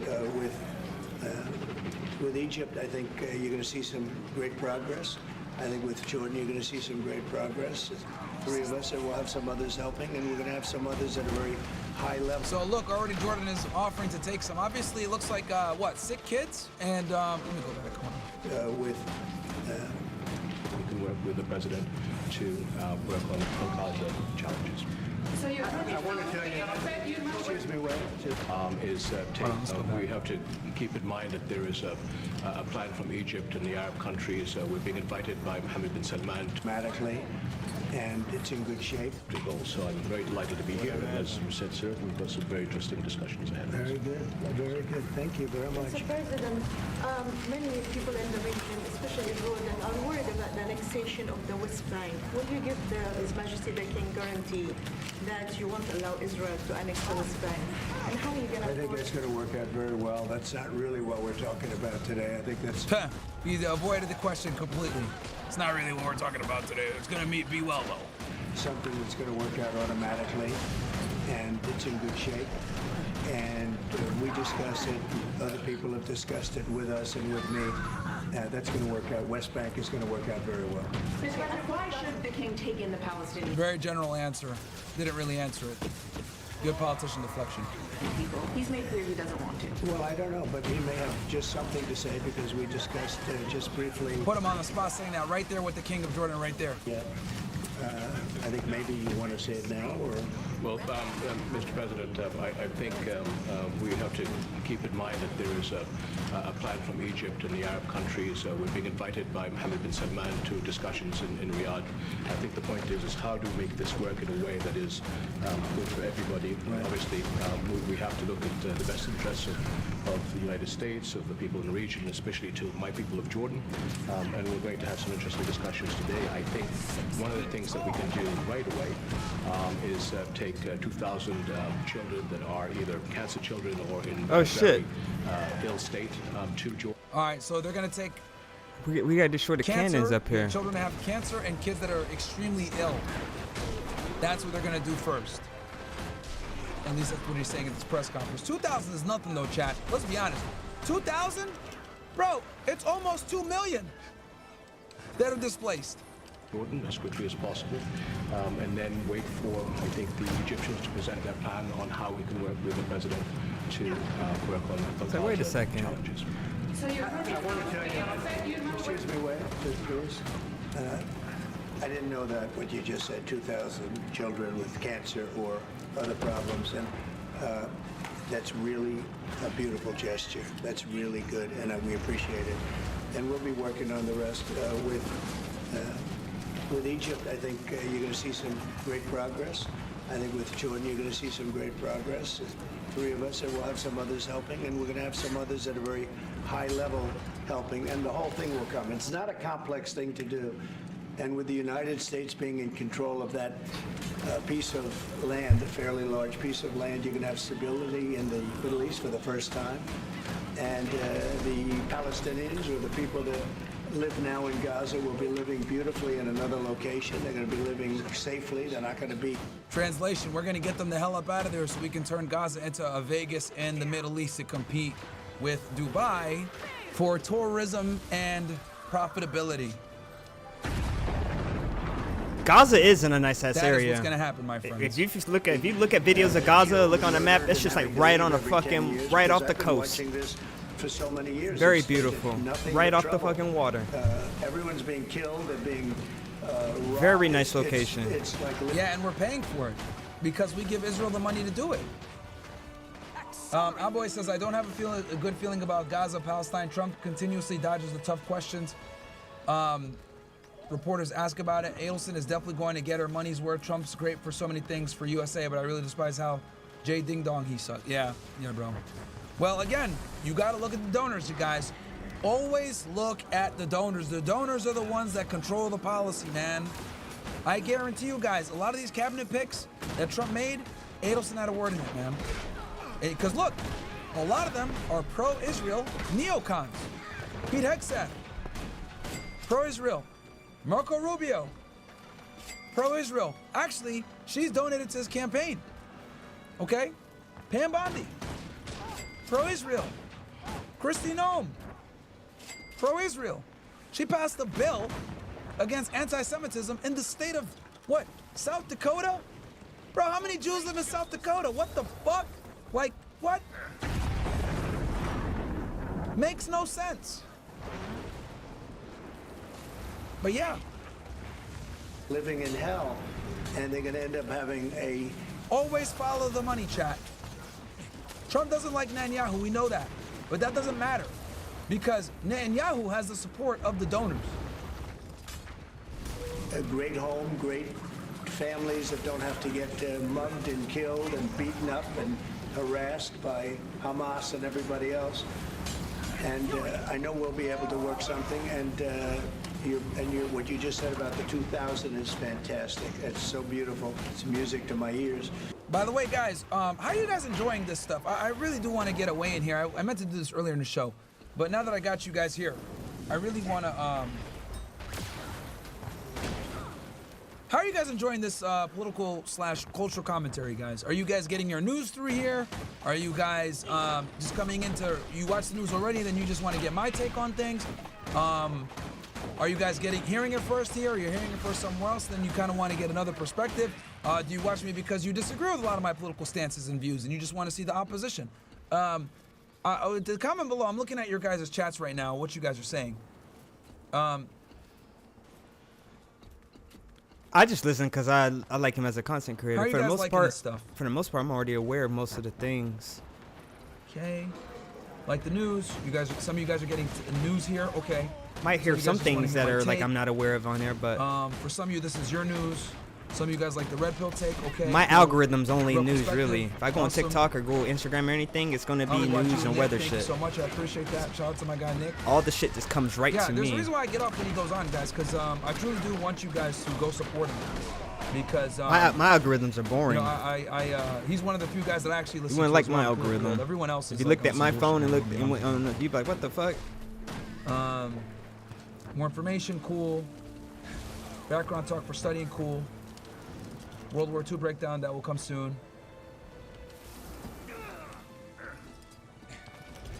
with Egypt. I think you're going to see some great progress. I think with Jordan, you're going to see some great progress. 3 of us, and we'll have some others helping, and we're going to have some others at a very high level. So look, already Jordan is offering to take some. Obviously, it looks like, what, 6 kids? And let me go back on. We can work with the president to work on Gaza challenges. So you're I want to tell you, excuse me, wait, we have to keep in mind that there is a plan from Egypt and the Arab countries. We're being invited by Mohammed bin Salman. Dramatically, and it's in good shape. So I'm very delighted to be here. And as you said, sir, we've got some very interesting discussions ahead. Very good, very good. Thank you very much. Mr. President, many people in the region, especially Jordan, are worried about the annexation of the West Bank. Will you give His Majesty the King guarantee that you won't allow Israel to annex the West Bank? And how are you going to? I think that's going to work out very well. That's not really what we're talking about today. I think that's. You avoided the question completely. It's not really what we're talking about today. It's going to be well, though. Something that's going to work out automatically, and it's in good shape. And we discussed it. Other people have discussed it with us and with me. That's going to work out. West Bank is going to work out very well. Mr. President, why should the king take in the Palestinian Very general answer. Didn't really answer it. Good politician deflection. people? He's made clear he doesn't want to. Well, I don't know, but he may have just something to say because we discussed just briefly. Put him on the spot saying that right there with the King of Jordan right there. Yeah. I think maybe you want to say it now, or? Well, Mr. President, I think we have to keep in mind that there is a plan from Egypt and the Arab countries. We're being invited by Mohammed bin Salman to discussions in Riyadh. I think the point is how do we make this work in a way that is good for everybody? Right. Obviously, we have to look at the best interests of the United States, of the people in the region, especially to my people of Jordan. And we're going to have some interesting discussions today. I think one of the things that we can do right away is take 2,000 children that are either cancer children or in very ill state to Jordan. All right, so they're going to take... We got to destroy the cannons up here. Children that have cancer and kids that are extremely ill. That's what they're going to do first. At least that's what he's saying at this press conference. 2,000 is nothing though, chat. Let's be honest. 2,000? Bro, it's almost 2 million that are displaced. Jordan as quickly as possible, and then wait for, I think, the Egyptians to present their plan on how we can work with the president to work on so wait a second. Challenges. So you're I want to tell you, excuse me, wait, please. I didn't know that what you just said, 2,000 children with cancer or other problems, and that's really a beautiful gesture. That's really good, and we appreciate it. And we'll be working on the rest with Egypt. I think you're going to see some great progress. I think with Jordan, you're going to see some great progress. 3 of us, and we'll have some others helping, and we're going to have some others at a very high level helping, and the whole thing will come. It's not a complex thing to do. And with the United States being in control of that piece of land, a fairly large piece of land, you're going to have stability in the Middle East for the first time. And the Palestinians, or the people that live now in Gaza, will be living beautifully in another location. They're going to be living safely. They're not going to be... Translation, we're going to get them the hell up out of there so we can turn Gaza into a Vegas in the Middle East to compete with Dubai for tourism and profitability. Gaza is in a nice ass area. That is what's gonna happen, my friends. If you look at videos of Gaza, look on the map, it's just like right on the fucking, right off the coast. For so many years. Very beautiful. Right off the fucking water. Everyone's being killed. They're being very nice location. It's like yeah, and we're paying for it because we give Israel the money to do it. Alboy says, I don't have a good feeling about Gaza, Palestine. Trump continuously dodges the tough questions. Reporters ask about it. Adelson is definitely going to get her money's worth. Trump's great for so many things for USA, but I really despise how Jay Ding Dong he sucked. Yeah, bro. Well, again, you got to look at the donors, you guys. Always look at the donors. The donors are the ones that control the policy, man. I guarantee you guys, a lot of these cabinet picks that Trump made, Adelson had a word in it, man. Because look, a lot of them are pro-Israel neocons. Pete Hegseth, pro-Israel. Marco Rubio, pro-Israel. Actually, she's donated to his campaign. Okay? Pam Bondi, pro-Israel. Kristi Noem, pro-Israel. She passed a bill against anti-Semitism in the state of, what, South Dakota? Bro, how many Jews live in South Dakota? What the fuck? Like, what? Makes no sense. But yeah. Living in hell, and they're going to end up having a... Always follow the money, chat. Trump doesn't like Netanyahu, we know that. But that doesn't matter, because Netanyahu has the support of the donors. A great home, great families that don't have to get mugged and killed and beaten up and harassed by Hamas and everybody else. And I know we'll be able to work something, and what you just said about the 2000 is fantastic. It's so beautiful. It's music to my ears. By the way, guys, how are you guys enjoying this stuff? I really do want to get a weigh in here. I meant to do this earlier in the show, but now that I got you guys here, I really want to... How are you guys enjoying this political/cultural commentary, guys? Are you guys getting your news through here? Are you guys just coming into... You watch the news already, then you just want to get my take on things? Are you guys hearing it first here, or you're hearing it first somewhere else, then you kind of want to get another perspective? Do you watch me because you disagree with a lot of my political stances and views, and you just want to see the opposition? The comment below, I'm looking at your guys' chats right now, what you guys are saying. I just listen because I like him as a content creator. How are you guys liking this stuff? For the most part, I'm already aware of most of the things. Okay. Like the news, some of you guys are getting news here. Okay. Might hear some things that are like I'm not aware of on there, but for some of you, this is your news. Some of you guys like the red pill take. Okay. My algorithm's only news, really. If I go on TikTok or go Instagram or anything, it's gonna be news and weather shit. Thank you so much. I appreciate that. Shout out to my guy Nick. All the shit just comes right to me. There's a reason why I get off when he goes on, guys, because I truly do want you guys to go support him. Because my algorithms are boring. You know, he's one of the few guys that I actually listen to. You wouldn't like my algorithm. Everyone else is. If you looked at my phone and looked, you'd be like, what the fuck? More information, cool. Background talk for studying, cool. World War II breakdown, that will come soon.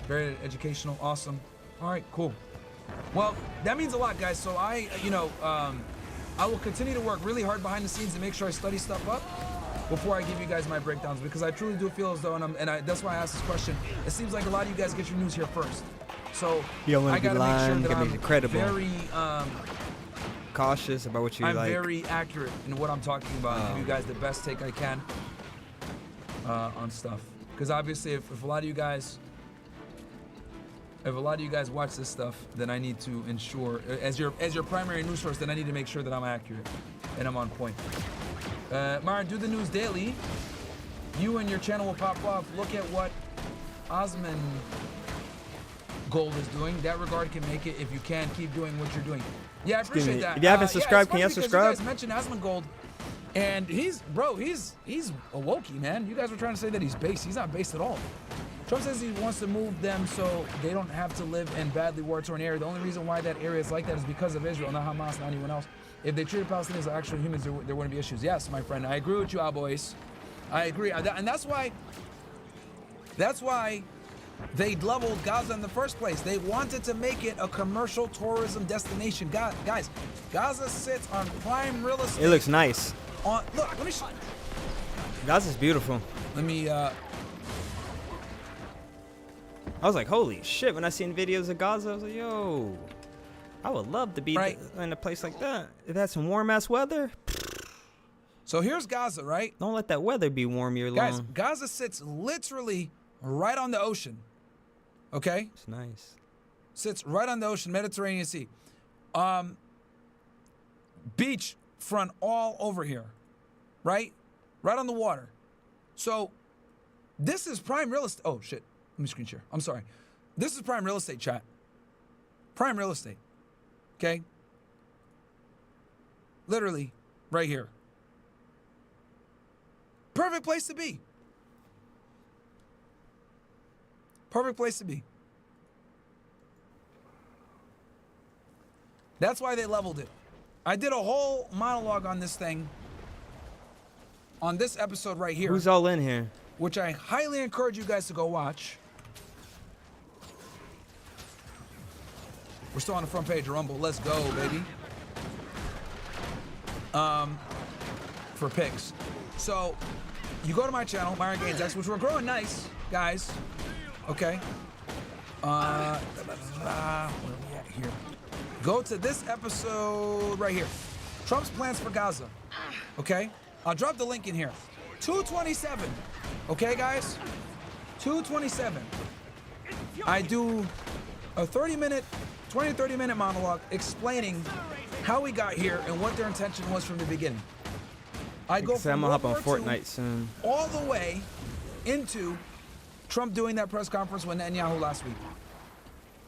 Very educational, awesome. All right, cool. Well, that means a lot, guys. So I will continue to work really hard behind the scenes to make sure I study stuff up before I give you guys my breakdowns, because I truly do feel as though, that's why I asked this question. It seems like a lot of you guys get your news here first. So I gotta make sure that I'm very cautious about what you like. I'm very accurate in what I'm talking about. Give you guys the best take I can. on stuff, because obviously if a lot of you guys watch this stuff, then I need to ensure, as your primary news source, then I need to make sure that I'm accurate and I'm on point. Mara, do the news daily. You and your channel will pop off. Look at what Osman Gold is doing. That regard can make it. If you can, keep doing what you're doing. Yeah, I appreciate that. If you haven't subscribed, can you subscribe? You guys mentioned Osman Gold, and he's a wokey, man. You guys were trying to say that he's base. He's not base at all. Trump says he wants to move them so they don't have to live in badly war-torn area. The only reason why that area is like that is because of Israel, not Hamas, not anyone else. If they treated Palestinians like actual humans, there wouldn't be issues. Yes, my friend, I agree with you, boys. I agree, and that's why they leveled Gaza in the first place. They wanted to make it a commercial tourism destination. Guys, Gaza sits on prime real estate. It looks nice. Look, let me show you. Gaza's beautiful. Let me, I was like, holy shit, when I seen videos of Gaza, I was like, yo, I would love to be in a place like that. If it had some warm-ass weather. So here's Gaza, right? Don't let that weather be warm year long. Guys, Gaza sits literally right on the ocean. Okay? It's nice. Sits right on the ocean, Mediterranean Sea. Beach front all over here. Right? Right on the water. So this is prime real estate. Oh, shit. Let me screen share. I'm sorry. This is prime real estate, chat. Prime real estate. Okay? Literally right here. Perfect place to be. Perfect place to be. That's why they leveled it. I did a whole monologue on this thing on this episode right here. Who's all in here? Which I highly encourage you guys to go watch. We're still on the front page of Rumble. Let's go, baby. For picks. So, you go to my channel, Myron Gaines X, which we're growing nice, guys. Okay. Where are we at here? Go to this episode right here. Trump's plans for Gaza. Okay? I'll drop the link in here. 227. Okay, guys? 227. I do a 20 to 30 minute monologue explaining how we got here and what their intention was from the beginning. I go from I'm gonna hop on Fortnite soon. All the way into Trump doing that press conference with Netanyahu last week.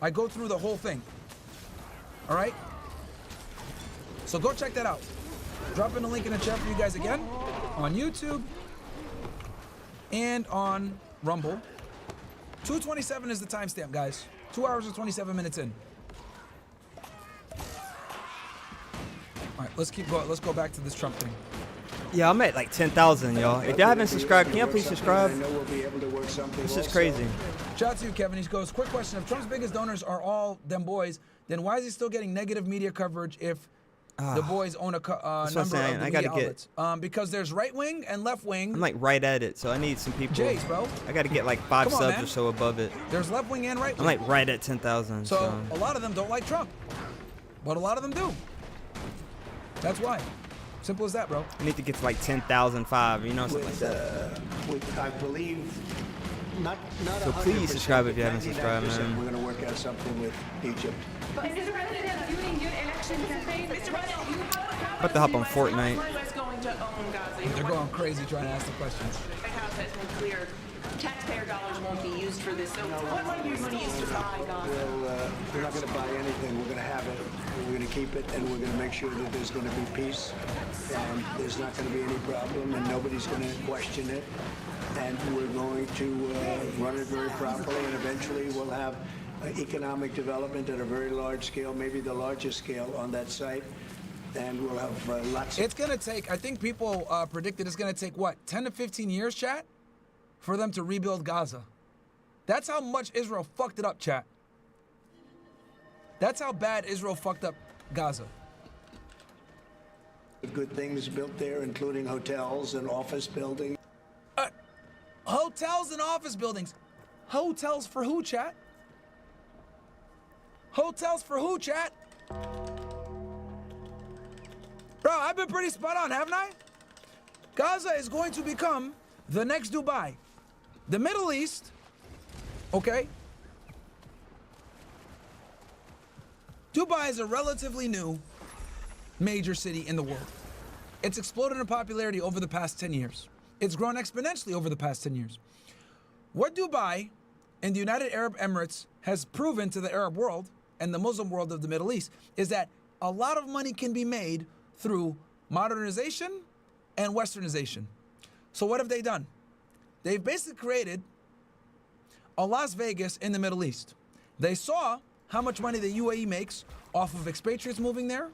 I go through the whole thing. All right? So go check that out. Dropping the link in the chat for you guys again on YouTube and on Rumble. 2:27 is the timestamp, guys. 2 hours and 27 minutes in. All right, let's keep going. Let's go back to this Trump thing. Yeah, I'm at like 10,000, y'all. If y'all haven't subscribed, can y'all please subscribe? This is crazy. Shout out to you, Kevin. He goes, quick question. If Trump's biggest donors are all them boys, then why is he still getting negative media coverage if the boys own a number of the media outlets? Because there's right wing and left wing. I'm like right at it, so I need some people. Jays, bro. I got to get like 5 subs or so above it. There's left wing and right wing. I'm like right at 10,000. So a lot of them don't like Trump, but a lot of them do. That's why. Simple as that, bro. I need to get to like 10,005, you know, something like that. I believe not so please subscribe if you haven't subscribed, man. We're going to work out something with Egypt. Mr. President, during your election campaign, Mr. President, you About to hop on Fortnite. They're going crazy trying to ask the questions. The House has been clear. Taxpayer dollars won't be used for this. So what will your money used to buy Gaza? Well, we're not going to buy anything. We're going to have it. We're going to keep it, and we're going to make sure that there's going to be peace, and there's not going to be any problem, and nobody's going to question it. And we're going to run it very properly, and eventually we'll have economic development at a very large scale, maybe the largest scale on that site. And we'll have lots of... It's going to take, I think people predicted it's going to take, what, 10 to 15 years, chat? For them to rebuild Gaza. That's how much Israel fucked it up, chat. That's how bad Israel fucked up Gaza. Good things built there, including hotels and office buildings. Hotels and office buildings. Hotels for who, chat? Hotels for who, chat? Bro, I've been pretty spot on, haven't I? Gaza is going to become the next Dubai. The Middle East, okay? Dubai is a relatively new major city in the world. It's exploded in popularity over the past 10 years. It's grown exponentially over the past 10 years. What Dubai and the United Arab Emirates has proven to the Arab world and the Muslim world of the Middle East is that a lot of money can be made through modernization and westernization. So what have they done? They've basically created a Las Vegas in the Middle East. They saw how much money the UAE makes off of expatriates moving there,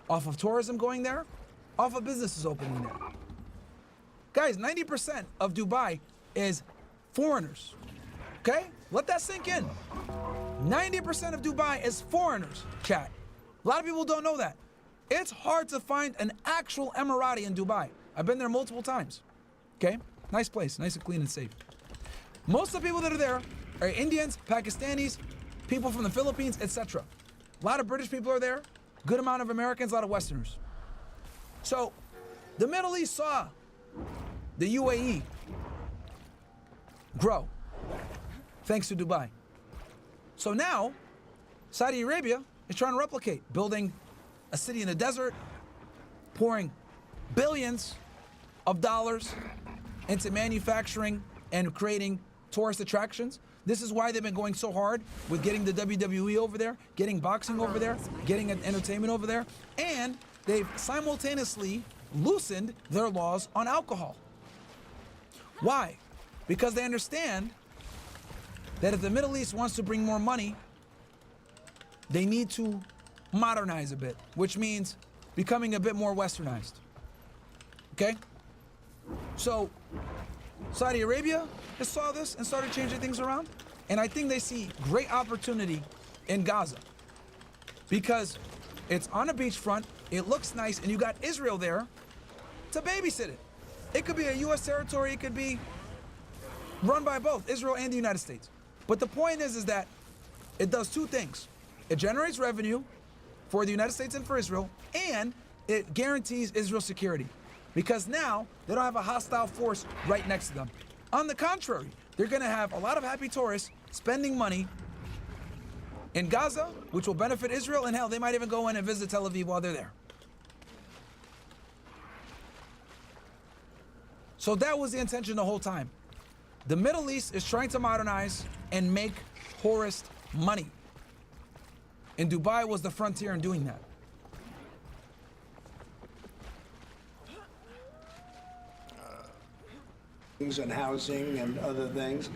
off of tourism going there, off of businesses opening there. Guys, 90% of Dubai is foreigners, okay? Let that sink in. 90% of Dubai is foreigners, chat. A lot of people don't know that. It's hard to find an actual Emirati in Dubai. I've been there multiple times, okay? Nice place, nice and clean and safe. Most of the people that are there are Indians, Pakistanis, people from the Philippines, etc. A lot of British people are there, good amount of Americans, a lot of Westerners. So, the Middle East saw the UAE grow, thanks to Dubai. So now, Saudi Arabia is trying to replicate, building a city in the desert, pouring billions of dollars into manufacturing and creating tourist attractions. This is why they've been going so hard with getting the WWE over there, getting boxing over there, getting entertainment over there, and they've simultaneously loosened their laws on alcohol. Why? Because they understand that if the Middle East wants to bring more money, they need to modernize a bit, which means becoming a bit more westernized. Okay? So, Saudi Arabia has saw this and started changing things around, and I think they see great opportunity in Gaza because it's on a beachfront, it looks nice, and you got Israel there to babysit it. It could be a U.S. territory, it could be run by both Israel and the United States. But the point is that it does two things. It generates revenue for the United States and for Israel, and it guarantees Israel's security. Because now, they don't have a hostile force right next to them. On the contrary, they're gonna have a lot of happy tourists spending money in Gaza, which will benefit Israel, and hell, they might even go in and visit Tel Aviv while they're there. So that was the intention the whole time. The Middle East is trying to modernize and make tourist money. And Dubai was the frontier in doing that. And housing and other things,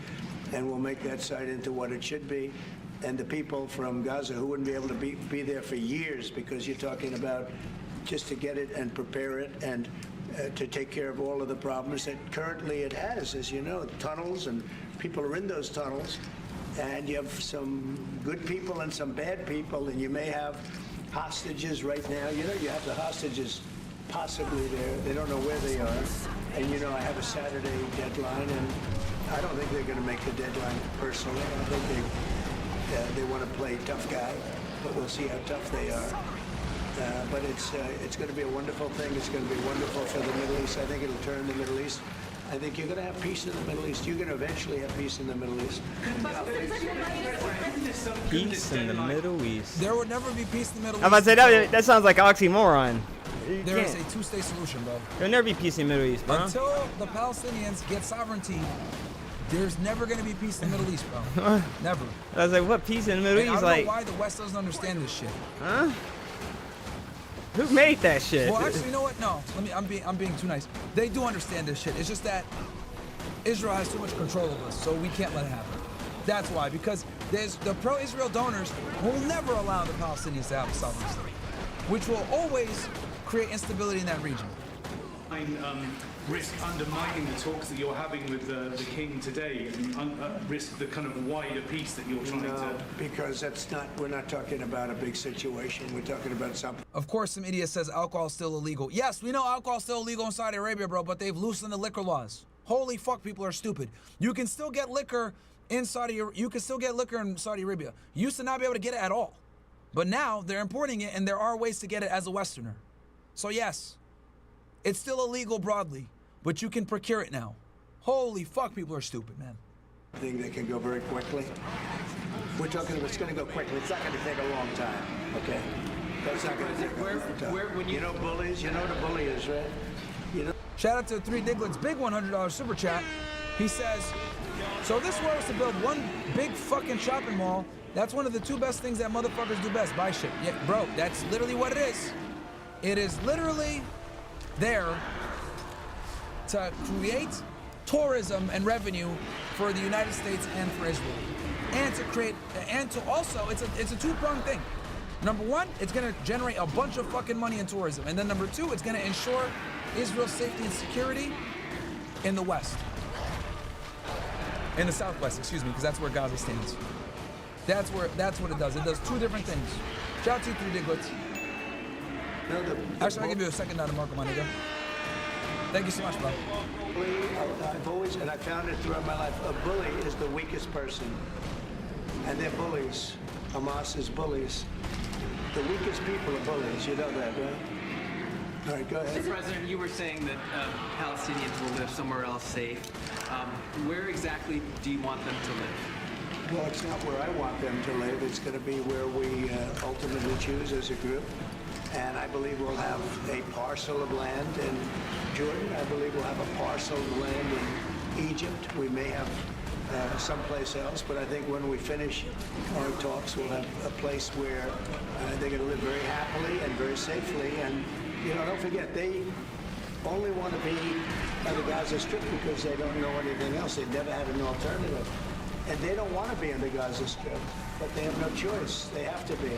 and we'll make that site into what it should be. And the people from Gaza who wouldn't be able to be there for years, because you're talking about just to get it and prepare it and to take care of all of the problems that currently it has, as you know, tunnels, and people are in those tunnels, and you have some good people and some bad people, and you may have hostages right now. You know, you have the hostages possibly there. They don't know where they are. And, you know, I have a Saturday deadline, and I don't think they're going to make the deadline personally. I think they want to play tough guy, but we'll see how tough they are. But it's going to be a wonderful thing. It's going to be wonderful for the Middle East. I think it'll turn the Middle East. I think you're going to have peace in the Middle East. You're going to eventually have peace in the Middle East. Peace in the Middle East. There would never be peace in the Middle East. I'm about to say, that sounds like oxymoron. There is a two-state solution, bro. There'll never be peace in the Middle East, bro. Until the Palestinians get sovereignty, there's never going to be peace in the Middle East, bro. Never. I was like, what peace in the Middle East? I don't like, know why the West doesn't understand this shit. Huh? Who made that shit? Well, actually, you know what? No, I'm being too nice. They do understand this shit. It's just that Israel has too much control of us, so we can't let it happen. That's why, because there's the pro-Israel donors will never allow the Palestinians to have a sovereign state, which will always create instability in that region. Risk undermining the talks that you're having with the king today, and risk the kind of wider peace that you're trying to... because that's not, we're not talking about a big situation. We're talking about something. Of course, some idiot says alcohol is still illegal. Yes, we know alcohol is still illegal in Saudi Arabia, bro, but they've loosened the liquor laws. Holy fuck, people are stupid. You can still get liquor in Saudi Arabia. You used to not be able to get it at all. But now they're importing it, and there are ways to get it as a Westerner. So yes, it's still illegal broadly, but you can procure it now. Holy fuck, people are stupid, man. Thing that can go very quickly. We're talking about it's going to go quickly. It's not going to take a long time. Okay, that's not going to take a long time. You know bullies. You know what a bully is, right? You know. Shout out to 3 Diglets, big $100 super chat. He says, so this world is to build one big fucking shopping mall. That's one of the 2 best things that motherfuckers do best. Buy shit. Yeah, bro, that's literally what it is. It is literally there to create tourism and revenue for the United States and for Israel. And to create, and to also, it's a 2-pronged thing. Number 1, it's gonna generate a bunch of fucking money in tourism. And then number 2, it's gonna ensure Israel's safety and security in the West. In the Southwest, excuse me, because that's where Gaza stands. That's what it does. It does 2 different things. Shout out to 3 Diglets. Actually, I'll give you a second now to mark on my nigga. Thank you so much, bro. I've always, and I found it throughout my life, a bully is the weakest person. And they're bullies. Hamas is bullies. The weakest people are bullies. You know that, right? All right, go ahead. Mr. President, you were saying that Palestinians will live somewhere else safe. Where exactly do you want them to live? Well, it's not where I want them to live. It's going to be where we ultimately choose as a group. And I believe we'll have a parcel of land in Jordan. I believe we'll have a parcel of land in Egypt. We may have someplace else, but I think when we finish our talks, we'll have a place where they're going to live very happily and very safely. And, you know, don't forget, they only want to be on the Gaza Strip because they don't know anything else. They've never had an alternative. And they don't want to be on the Gaza Strip, but they have no choice. They have to be.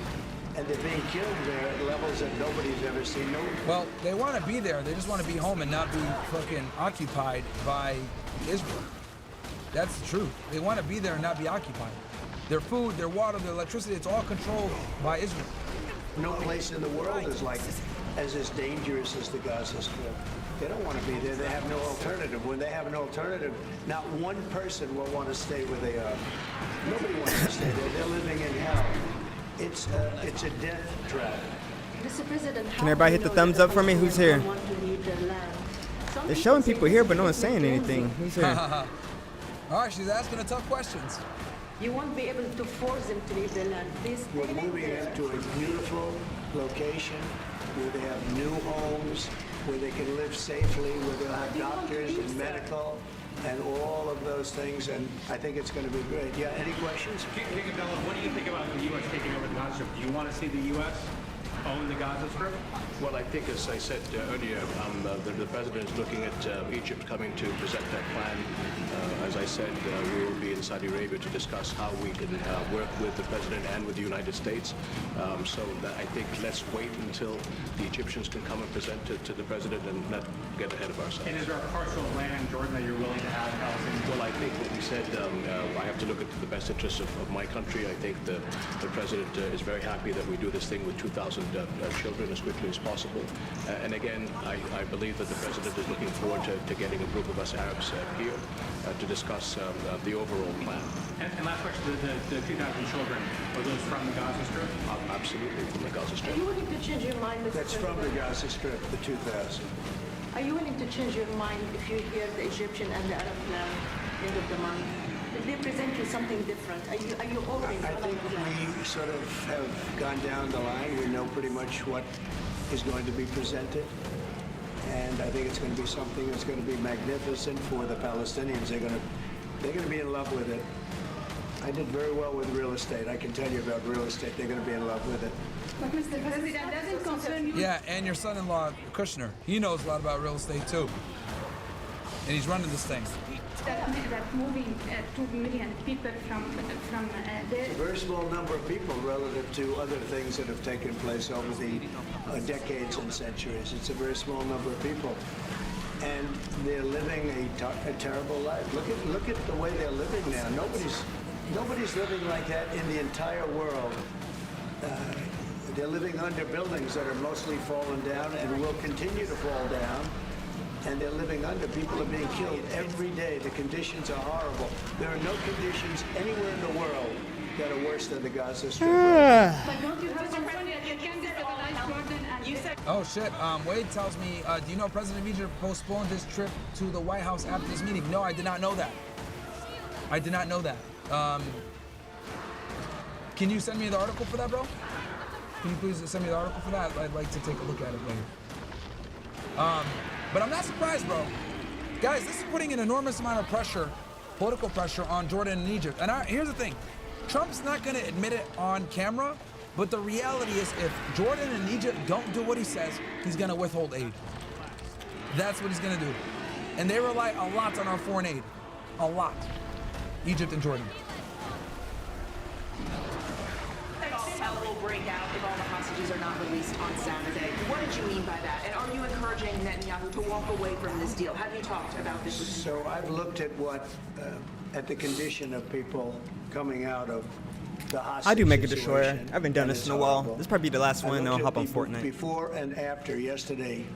And they're being killed there at levels that nobody's ever seen. No. Well, they want to be there. They just want to be home and not be fucking occupied by Israel. That's the truth. They want to be there and not be occupied. Their food, their water, their electricity, it's all controlled by Israel. No place in the world is like as dangerous as the Gaza Strip. They don't want to be there. They have no alternative. When they have an alternative, not one person will want to stay where they are. Nobody wants to stay there. They're living in hell. It's a death trap. Mr. President, Can everybody hit the thumbs up for me? Who's here? They're showing people here, but no one's saying anything. Who's here? All right, she's asking the tough questions. You won't be able to force them to leave the land. Please. We're moving them to a beautiful location where they have new homes, where they can live safely, where they'll have doctors and medical and all of those things, and I think it's going to be great. Yeah, any questions? King Abdullah, what do you think about the U.S. taking over the Gaza Strip? Do you want to see the U.S. own the Gaza Strip? Well, I think, as I said earlier, the president is looking at Egypt coming to present that plan. As I said, we will be in Saudi Arabia to discuss how we can work with the president and with the United States. So I think let's wait until the Egyptians can come and present it to the president and not get ahead of ourselves. And is there a parcel of land in Jordan that you're willing to have Palestinians? Well, I think what we said, I have to look at the best interests of my country. I think the president is very happy that we do this thing with 2,000 children as quickly as possible. And again, I believe that the president is looking forward to getting a group of us Arabs here to discuss the overall plan. And last question, the 2,000 children, are those from the Gaza Strip? Absolutely, from the Gaza Strip. Are you willing to change your mind, Mr. That's from the Gaza Strip, the 2,000. Are you willing to change your mind if you hear the Egyptian and the Arab plan end of the month? If they present you something different, are you open? I think we sort of have gone down the line. We know pretty much what is going to be presented. And I think it's going to be something that's going to be magnificent for the Palestinians. They're going to be in love with it. I did very well with real estate. I can tell you about real estate. They're going to be in love with it. But Mr. President, doesn't concern you. Yeah, and your son-in-law, Kushner, he knows a lot about real estate too. And he's running this thing. That moving 2 million people from there. It's a very small number of people relative to other things that have taken place over the decades and centuries. It's a very small number of people. And they're living a terrible life. Look at the way they're living now. Nobody's living like that in the entire world. They're living under buildings that are mostly fallen down and will continue to fall down. And they're living under. People are being killed every day. The conditions are horrible. There are no conditions anywhere in the world that are worse than the Gaza Strip. But don't you have concern that you can destabilize Jordan and... You said Oh shit, Wade tells me, do you know President of Egypt postponed his trip to the White House after this meeting? No, I did not know that. I did not know that. Can you send me the article for that, bro? Can you please send me the article for that? I'd like to take a look at it later. But I'm not surprised, bro. Guys, this is putting an enormous amount of pressure, political pressure on Jordan and Egypt. And here's the thing, Trump's not gonna admit it on camera, but the reality is if Jordan and Egypt don't do what he says, he's gonna withhold aid. That's what he's gonna do. And they rely a lot on our foreign aid. A lot. Egypt and Jordan. Hell will break out if all the hostages are not released on Saturday. What did you mean by that? And are you encouraging Netanyahu to walk away from this deal? Have you talked about this with him? So I've looked at at the condition of people coming out of the hostage I do make a destroyer. situation, I haven't done and this it's in a while. horrible. This probably be the last I one, and looked I'll at hop on Fortnite. Before and after yesterday,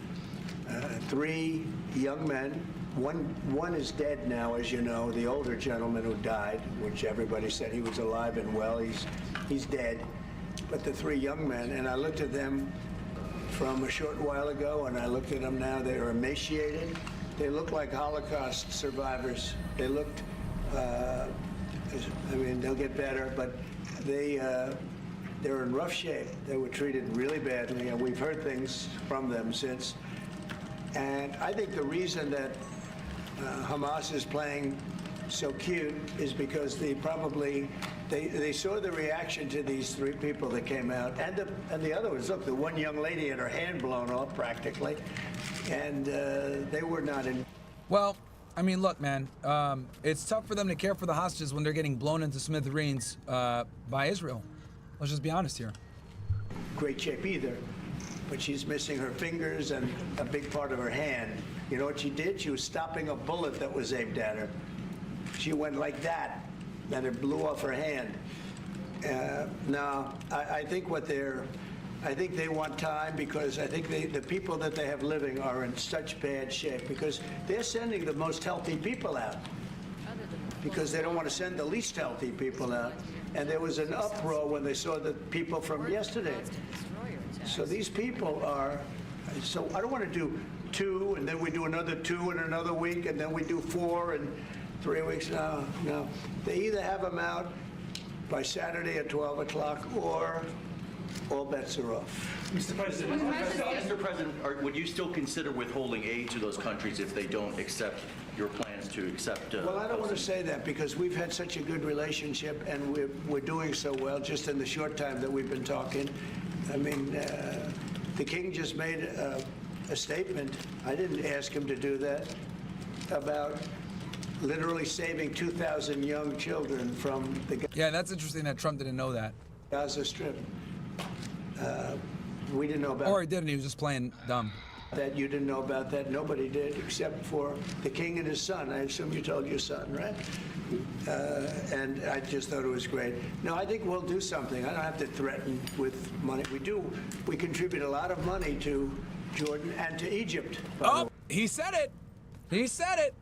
3 young men. One is dead now, as you know, the older gentleman who died, which everybody said he was alive and well. He's dead. But the 3 young men, and I looked at them from a short while ago, and I looked at them now. They are emaciated. They look like Holocaust survivors. They looked, I mean, they'll get better, but they're in rough shape. They were treated really badly, and we've heard things from them since. And I think the reason that Hamas is playing so cute is because they saw the reaction to these 3 people that came out, and the other ones. Look, the one young lady had her hand blown off practically, and they were not in. Well, I mean, look, man, it's tough for them to care for the hostages when they're getting blown into smithereens by Israel. Let's just be honest here. Great shape either, but she's missing her fingers and a big part of her hand. You know what she did? She was stopping a bullet that was aimed at her. She went like that, and it blew off her hand. No, I think I think they want time, because I think the people that they have living are in such bad shape, because they're sending the most healthy people out, because they don't want to send the least healthy people out. And there was an uproar when they saw the people from yesterday. So these people are, so I don't want to do 2, and then we do another 2 in another week, and then we do 4 in 3 weeks. No. They either have them out by Saturday at 12 o'clock, or all bets are off. Mr. President, would you still consider withholding aid to those countries if they don't accept your plans to accept? Well, I don't want to say that, because we've had such a good relationship, and we're doing so well just in the short time that we've been talking. I mean, the king just made a statement. I didn't ask him to do that, about literally saving 2,000 young children from the Yeah, that's interesting that Trump didn't know that. Gaza Strip. We didn't know about. Or he didn't. He was just playing dumb. That you didn't know about that. Nobody did, except for the king and his son. I assume you told your son, right? And I just thought it was great. No, I think we'll do something. I don't have to threaten with money. We contribute a lot of money to Jordan and to Egypt. Oh, he said it. He said it.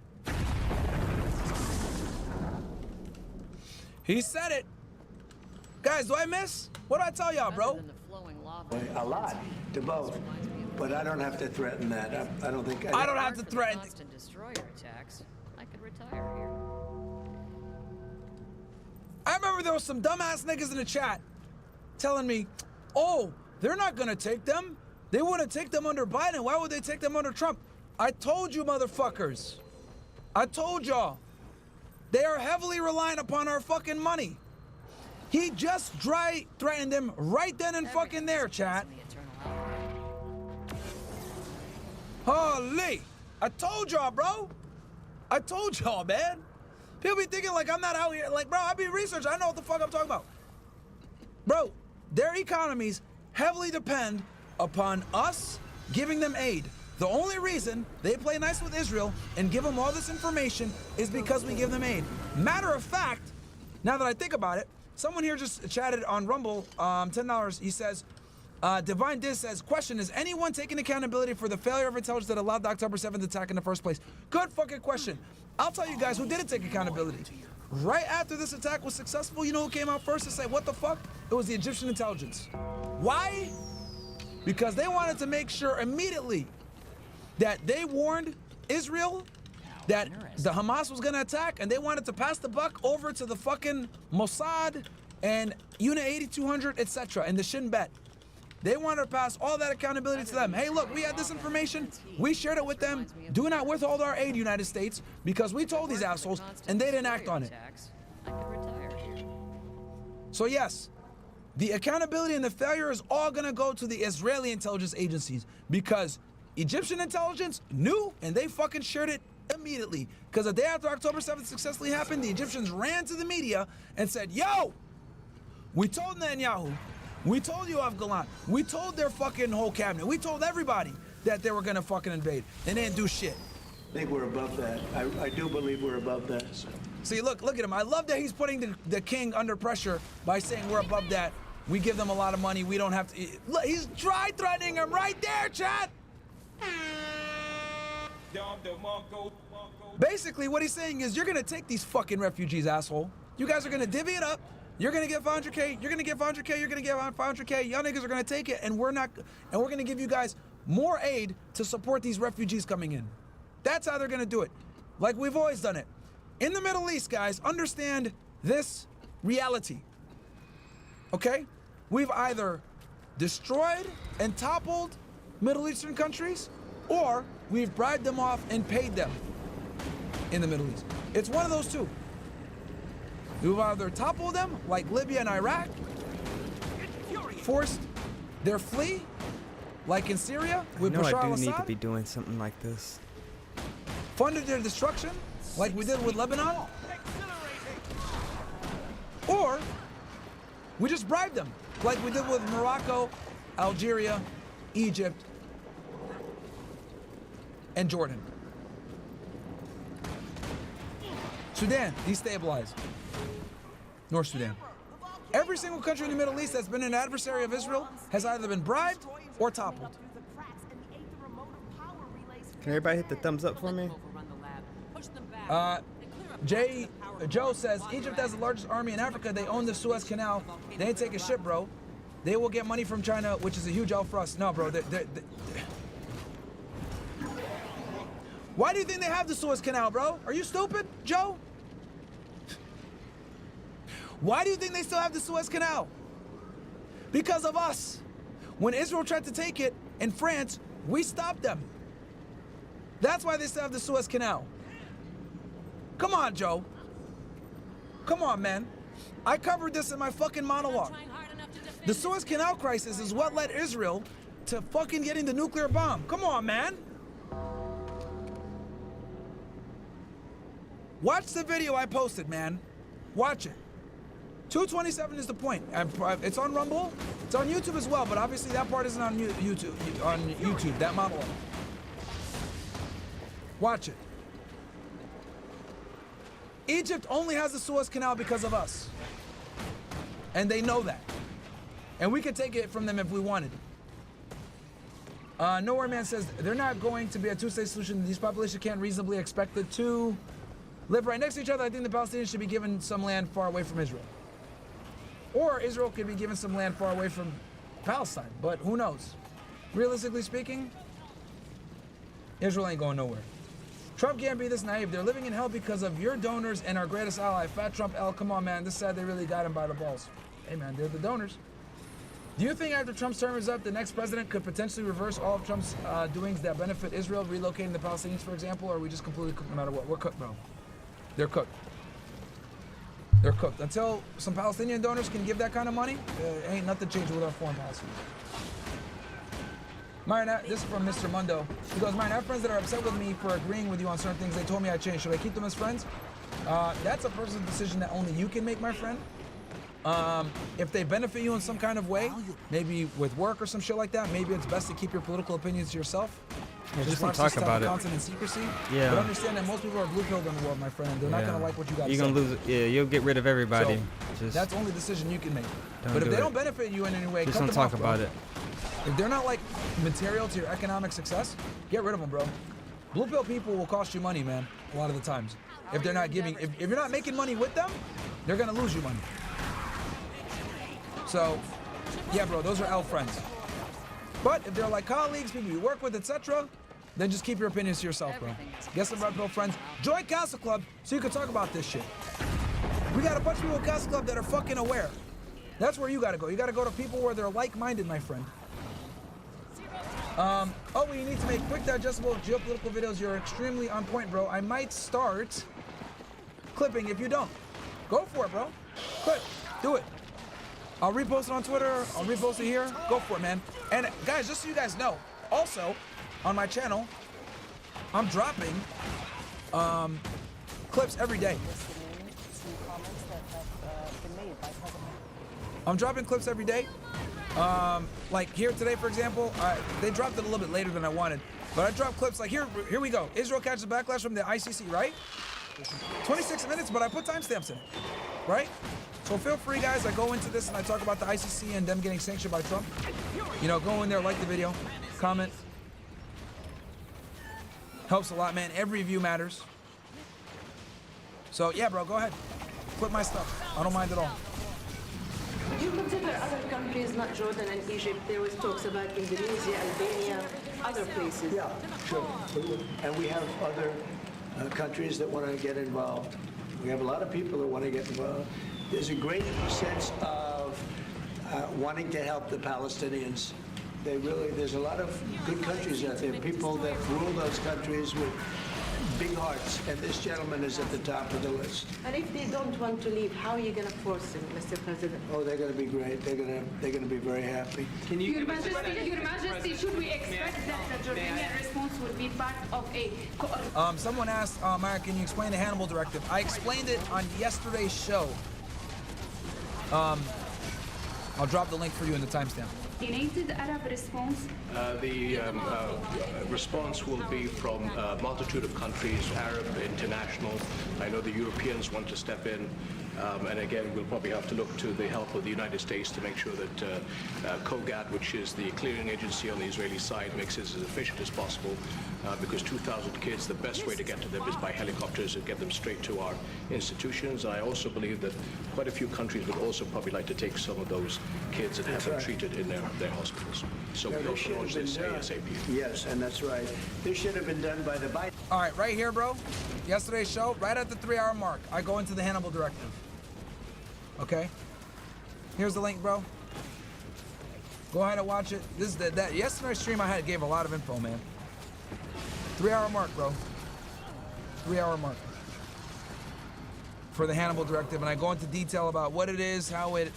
He said it. Guys, do I miss? What did I tell y'all, bro? A lot to both. But I don't have to threaten that. I don't think. I don't have to threaten. Constant destroyer attacks. I could retire here. I remember there was some dumbass niggas in the chat telling me, oh, they're not gonna take them. They wouldn't take them under Biden. Why would they take them under Trump? I told you, motherfuckers. I told y'all. They are heavily reliant upon our fucking money. He just threatened them right then and fucking there, chat. Holy! I told y'all, bro. I told y'all, man. People be thinking like I'm not out here. Like, bro, I be researching. I know what the fuck I'm talking about. Bro, their economies heavily depend upon us giving them aid. The only reason they play nice with Israel and give them all this information is because we give them aid. Matter of fact, now that I think about it, someone here just chatted on Rumble, $10. He says, Divine Diz says, question, is anyone taking accountability for the failure of intelligence that allowed the October 7th attack in the first place? Good fucking question. I'll tell you guys who didn't take accountability. Right after this attack was successful, you know who came out first to say, what the fuck? It was the Egyptian intelligence. Why? because they wanted to make sure immediately that they warned Israel that the Hamas was gonna attack, and they wanted to pass the buck over to the fucking Mossad and Unit 8200, etc., and the Shin Bet. They wanted to pass all that accountability to them. Hey, look, we had this information. We shared it with them. Do not withhold our aid, United States, because we told these assholes, and they didn't act on it. So yes, the accountability and the failure is all gonna go to the Israeli intelligence agencies, because Egyptian intelligence knew, and they fucking shared it immediately. Because the day after October 7th successfully happened, the Egyptians ran to the media and said, yo, we told Netanyahu, we told Yoav Gallant, we told their fucking whole cabinet, we told everybody that they were gonna fucking invade, and they didn't do shit. I think we're above that. I do believe we're above that. See, look at him. I love that he's putting the king under pressure by saying we're above that. We give them a lot of money. We don't have to. Look, he's dry threatening him right there, chat. Basically, what he's saying is, you're gonna take these fucking refugees, asshole. You guys are gonna divvy it up. You're gonna get 500K. You're gonna get 500K. You're gonna get 500K. Y'all niggas are gonna take it, and we're gonna give you guys more aid to support these refugees coming in. That's how they're gonna do it, like we've always done it. In the Middle East, guys, understand this reality. Okay, we've either destroyed and toppled Middle Eastern countries, or we've bribed them off and paid them in the Middle East. It's one of those two. We've either toppled them, like Libya and Iraq, forced their flee, like in Syria with Bashar al-Assad. I do need to be doing something like this. Funded their destruction, like we did with Lebanon. Or we just bribed them, like we did with Morocco, Algeria, Egypt, and Jordan. Sudan, destabilized. North Sudan. Every single country in the Middle East that's been an adversary of Israel has either been bribed or toppled. Can everybody hit the thumbs up for me? Joe says, Egypt has the largest army in Africa. They own the Suez Canal. They ain't take a shit, bro. They will get money from China, which is a huge help for us. No, bro. Why do you think they have the Suez Canal, bro? Are you stupid, Joe? Why do you think they still have the Suez Canal? Because of us. When Israel tried to take it in France, we stopped them. That's why they still have the Suez Canal. Come on, Joe. Come on, man. I covered this in my fucking monologue. The Suez Canal crisis is what led Israel to fucking getting the nuclear bomb. Come on, man. Watch the video I posted, man. Watch it. 227 is the point. It's on Rumble. It's on YouTube as well, but obviously that part isn't on YouTube. That monologue. Watch it. Egypt only has the Suez Canal because of us. And they know that. And we could take it from them if we wanted. Nowhere Man says, they're not going to be a two-state solution. These populations can't reasonably expect it to live right next to each other. I think the Palestinians should be given some land far away from Israel. Or Israel could be given some land far away from Palestine, but who knows? Realistically speaking, Israel ain't going nowhere. Trump can't be this naive. They're living in hell because of your donors and our greatest ally, Fat Trump L. Come on, man. This is sad they really got him by the balls. Hey, man, they're the donors. Do you think after Trump's term is up, the next president could potentially reverse all of Trump's doings that benefit Israel, relocating the Palestinians, for example, or are we just completely cooked no matter what? We're cooked, bro. They're cooked. They're cooked. Until some Palestinian donors can give that kind of money, ain't nothing changing with our foreign policy. Myron, this is from Mr. Mundo. He goes, Myron, I have friends that are upset with me for agreeing with you on certain things. They told me I changed. Should I keep them as friends? That's a personal decision that only you can make, my friend. If they benefit you in some kind of way, maybe with work or some shit like that, maybe it's best to keep your political opinions to yourself. Yeah, just don't talk about it. Content in secrecy. Yeah. But understand that most people are blue-pilled in the world, my friend. And they're not gonna like what you got to say. You're gonna lose. Yeah, you'll get rid of everybody. So that's the only decision you can make. But if they don't benefit you in any way, just cut don't them talk off, about bro. it. If they're not like material to your economic success, get rid of them, bro. Blue pill people will cost you money, man. A lot of the times, if they're not giving, if you're not making money with them, they're gonna lose you money. So, yeah, bro, those are L friends. But if they're like colleagues, people you work with, etc., then just keep your opinions to yourself, bro. Get some Red Pill friends. Join Castle Club so you can talk about this shit. We got a bunch of people in Castle Club that are fucking aware. That's where you gotta go. You gotta go to people where they're like-minded, my friend. Oh, you need to make quick, digestible geopolitical videos. You're extremely on point, bro. I might start clipping if you don't. Go for it, bro. Clip. Do it. I'll repost it on Twitter. I'll repost it here. Go for it, man. And guys, just so you guys know, also on my channel, I'm dropping clips every day. I'm dropping clips every day. Like here today, for example, they dropped it a little bit later than I wanted, but I dropped clips like here we go. Israel catches backlash from the ICC, right? 26 minutes, but I put timestamps in it, right? So feel free, guys. I go into this and I talk about the ICC and them getting sanctioned by Trump. You know, go in there, like the video, comment. Helps a lot, man. Every view matters. So yeah, bro, go ahead. Clip my stuff. I don't mind at all. Do you consider other countries, not Jordan and Egypt? There was talks about Indonesia, Albania, other places. Yeah, sure. And we have other countries that want to get involved. We have a lot of people that want to get involved. There's a great sense of wanting to help the Palestinians. There's a lot of good countries out there, people that rule those countries with big hearts, and this gentleman is at the top of the list. And if they don't want to leave, how are you going to force them, Mr. President? Oh, they're going to be great. They're going to be very happy. Can you Your Majesty, should we expect that the Jordanian response would be part of a... Someone asked, Maya, can you explain the Hannibal Directive? I explained it on yesterday's show. I'll drop the link for you in the timestamp. United Arab response? The response will be from a multitude of countries, Arab, international. I know the Europeans want to step in. And again, we'll probably have to look to the help of the United States to make sure that COGAT, which is the clearing agency on the Israeli side, makes it as efficient as possible. Because 2,000 kids, the best way to get to them is by helicopters and get them straight to our institutions. I also believe that quite a few countries would also probably like to take some of those kids and have them treated in their hospitals. So we hope to launch this ASAP. Yes, and that's right. This should have been done by the Biden. All right, right here, bro. Yesterday's show, right at the 3-hour mark, I go into the Hannibal Directive. Okay? Here's the link, bro. Go ahead and watch it. This is that yesterday's stream I had gave a lot of info, man. 3-hour mark, bro. 3-hour mark. For the Hannibal Directive, and I go into detail about what it is, how it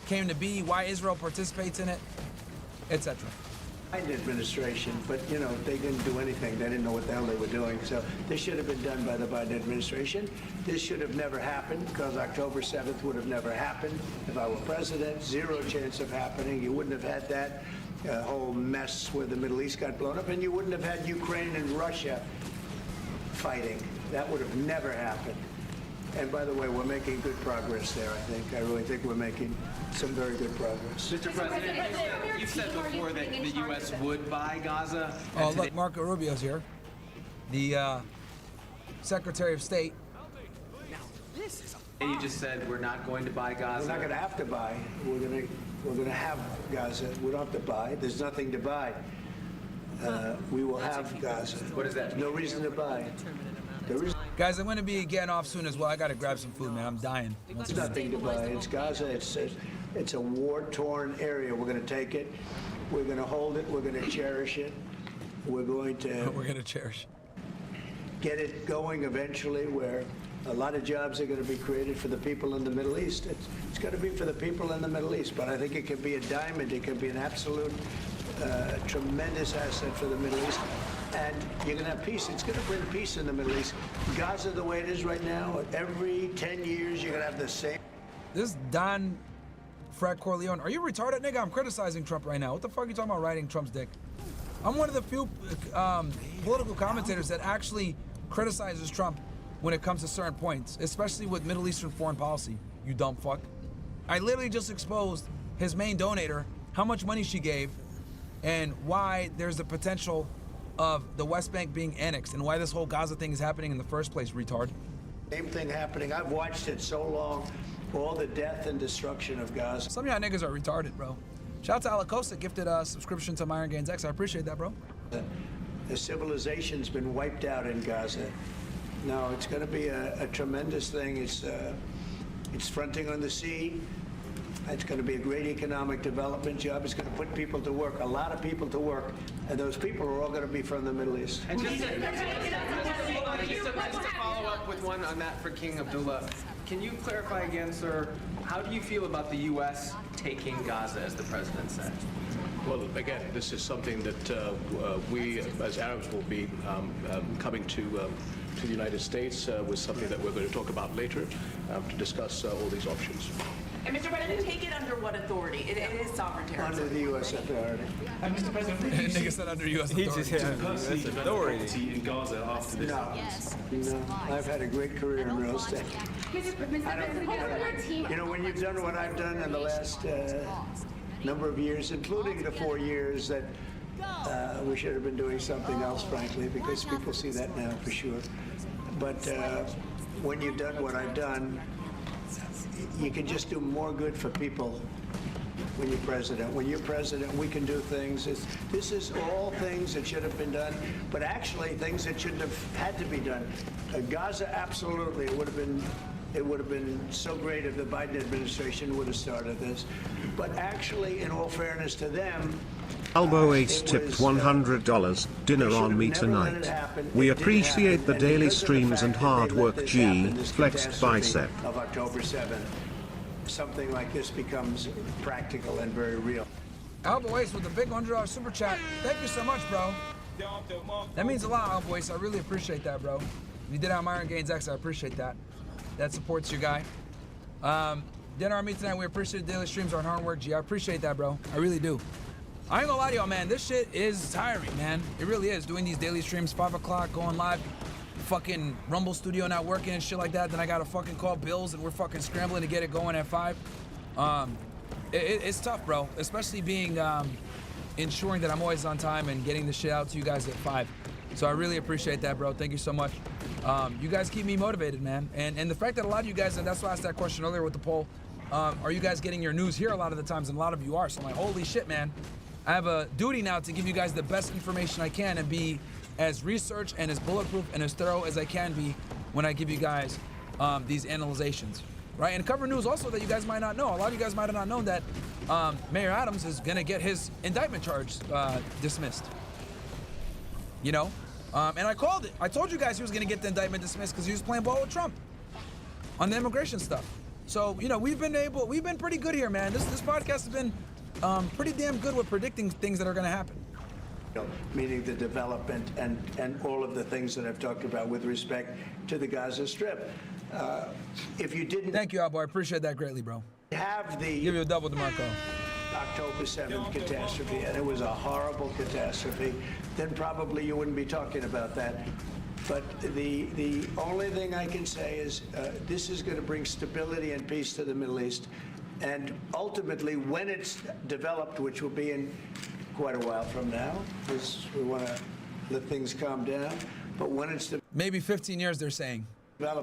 came to be, why Israel participates in it, etc. Biden administration, but you know, they didn't do anything. They didn't know what the hell they were doing. So this should have been done by the Biden administration. This should have never happened because October 7th would have never happened. If I were president, zero chance of happening. You wouldn't have had that whole mess where the Middle East got blown up, and you wouldn't have had Ukraine and Russia fighting. That would have never happened. And by the way, we're making good progress there, I think. I really think we're making some very good progress. Mr. President, you said before that the U.S. would buy Gaza. Oh, look, Marco Rubio's here. The Secretary of State. And you just said we're not going to buy Gaza. We're not going to have to buy. We're going to have Gaza. We don't have to buy. There's nothing to buy. We will have Gaza. What is that? No reason to buy. Guys, I'm going to be getting off soon as well. I got to grab some food, man. I'm dying. There's nothing to buy. It's Gaza. It's a war-torn area. We're going to take it. We're going to hold it. We're going to cherish it. We're going to cherish. Get it going eventually, where a lot of jobs are going to be created for the people in the Middle East. It's going to be for the people in the Middle East, but I think it can be a diamond. It can be an absolute tremendous asset for the Middle East. And you're going to have peace. It's going to bring peace in the Middle East. Gaza, the way it is right now, every 10 years, you're going to have the same. This is Don Fred Corleone. Are you retarded, nigga? I'm criticizing Trump right now. What the fuck are you talking about riding Trump's dick? I'm one of the few political commentators that actually criticizes Trump when it comes to certain points, especially with Middle Eastern foreign policy, you dumb fuck. I literally just exposed his main donator, how much money she gave, and why there's the potential of the West Bank being annexed and why this whole Gaza thing is happening in the first place, retard. Same thing happening. I've watched it so long. All the death and destruction of Gaza. Some of y'all niggas are retarded, bro. Shout out to Alacosta, gifted a subscription to my Iron Gains X. I appreciate that, bro. The civilization's been wiped out in Gaza. No, it's going to be a tremendous thing. It's fronting on the sea. It's going to be a great economic development job. It's going to put people to work, a lot of people to work, and those people are all going to be from the Middle East. And just to follow up with one on that for King Abdullah, can you clarify again, sir, how do you feel about the U.S. taking Gaza, as the president said? Well, again, this is something that we, as Arabs, will be coming to the United States with something that we're going to talk about later to discuss all these options. And Mr. President, take it under what authority? It is sovereign territory. Under the U.S. authority. Mr. President, would you Nigga said under U.S. authority. to personally develop property in Gaza after this happens? No, I've had a great career in real estate. Mr. President, what will your team... You know, when you've done what I've done in the last number of years, including the 4 years that we should have been doing something else, frankly, because people see that now for sure. But when you've done what I've done, you can just do more good for people when you're president. When you're president, we can do things. This is all things that should have been done, but actually things that shouldn't have had to be done. Gaza, absolutely, it would have been so great if the Biden administration would have started this. But actually, in all fairness to them, Albo Ace tipped $100. Dinner on me tonight. We appreciate the daily streams and hard work. G. Flexed bicep. Of October 7th, something like this becomes practical and very real. Albo Ace with a big $100 super chat. Thank you so much, bro. That means a lot, Albo Ace. I really appreciate that, bro. You did on Iron Gains X. I appreciate that. That supports your guy. Dinner on me tonight. We appreciate the daily streams, our hard work. G. I appreciate that, bro. I really do. I ain't gonna lie to y'all, man. This shit is tiring, man. It really is. Doing these daily streams, 5 o'clock, going live, fucking Rumble Studio not working and shit like that. Then I gotta fucking call Bills and we're fucking scrambling to get it going at 5. It's tough, bro. Especially being, ensuring that I'm always on time and getting the shit out to you guys at 5. So I really appreciate that, bro. Thank you so much. You guys keep me motivated, man. And the fact that a lot of you guys, and that's why I asked that question earlier with the poll, are you guys getting your news here a lot of the times? And a lot of you are. So I'm like, holy shit, man. I have a duty now to give you guys the best information I can and be as researched and as bulletproof and as thorough as I can be when I give you guys these analyzations, right? And cover news also that you guys might not know. A lot of you guys might have not known that Mayor Adams is gonna get his indictment charge dismissed. You know? And I called it. I told you guys he was gonna get the indictment dismissed because he was playing ball with Trump on the immigration stuff. So, you know, we've been pretty good here, man. This podcast has been pretty damn good with predicting things that are going to happen. Meaning the development and all of the things that I've talked about with respect to the Gaza Strip. If you didn't... Thank you, Albo. I appreciate that greatly, bro. Have the... Give you a double, DeMarco. October 7th catastrophe, and it was a horrible catastrophe, then probably you wouldn't be talking about that. But the only thing I can say is this is going to bring stability and peace to the Middle East. And ultimately, when it's developed, which will be in quite a while from now, because we want to let things calm down, but when it's... Maybe 15 years, they're saying. Developed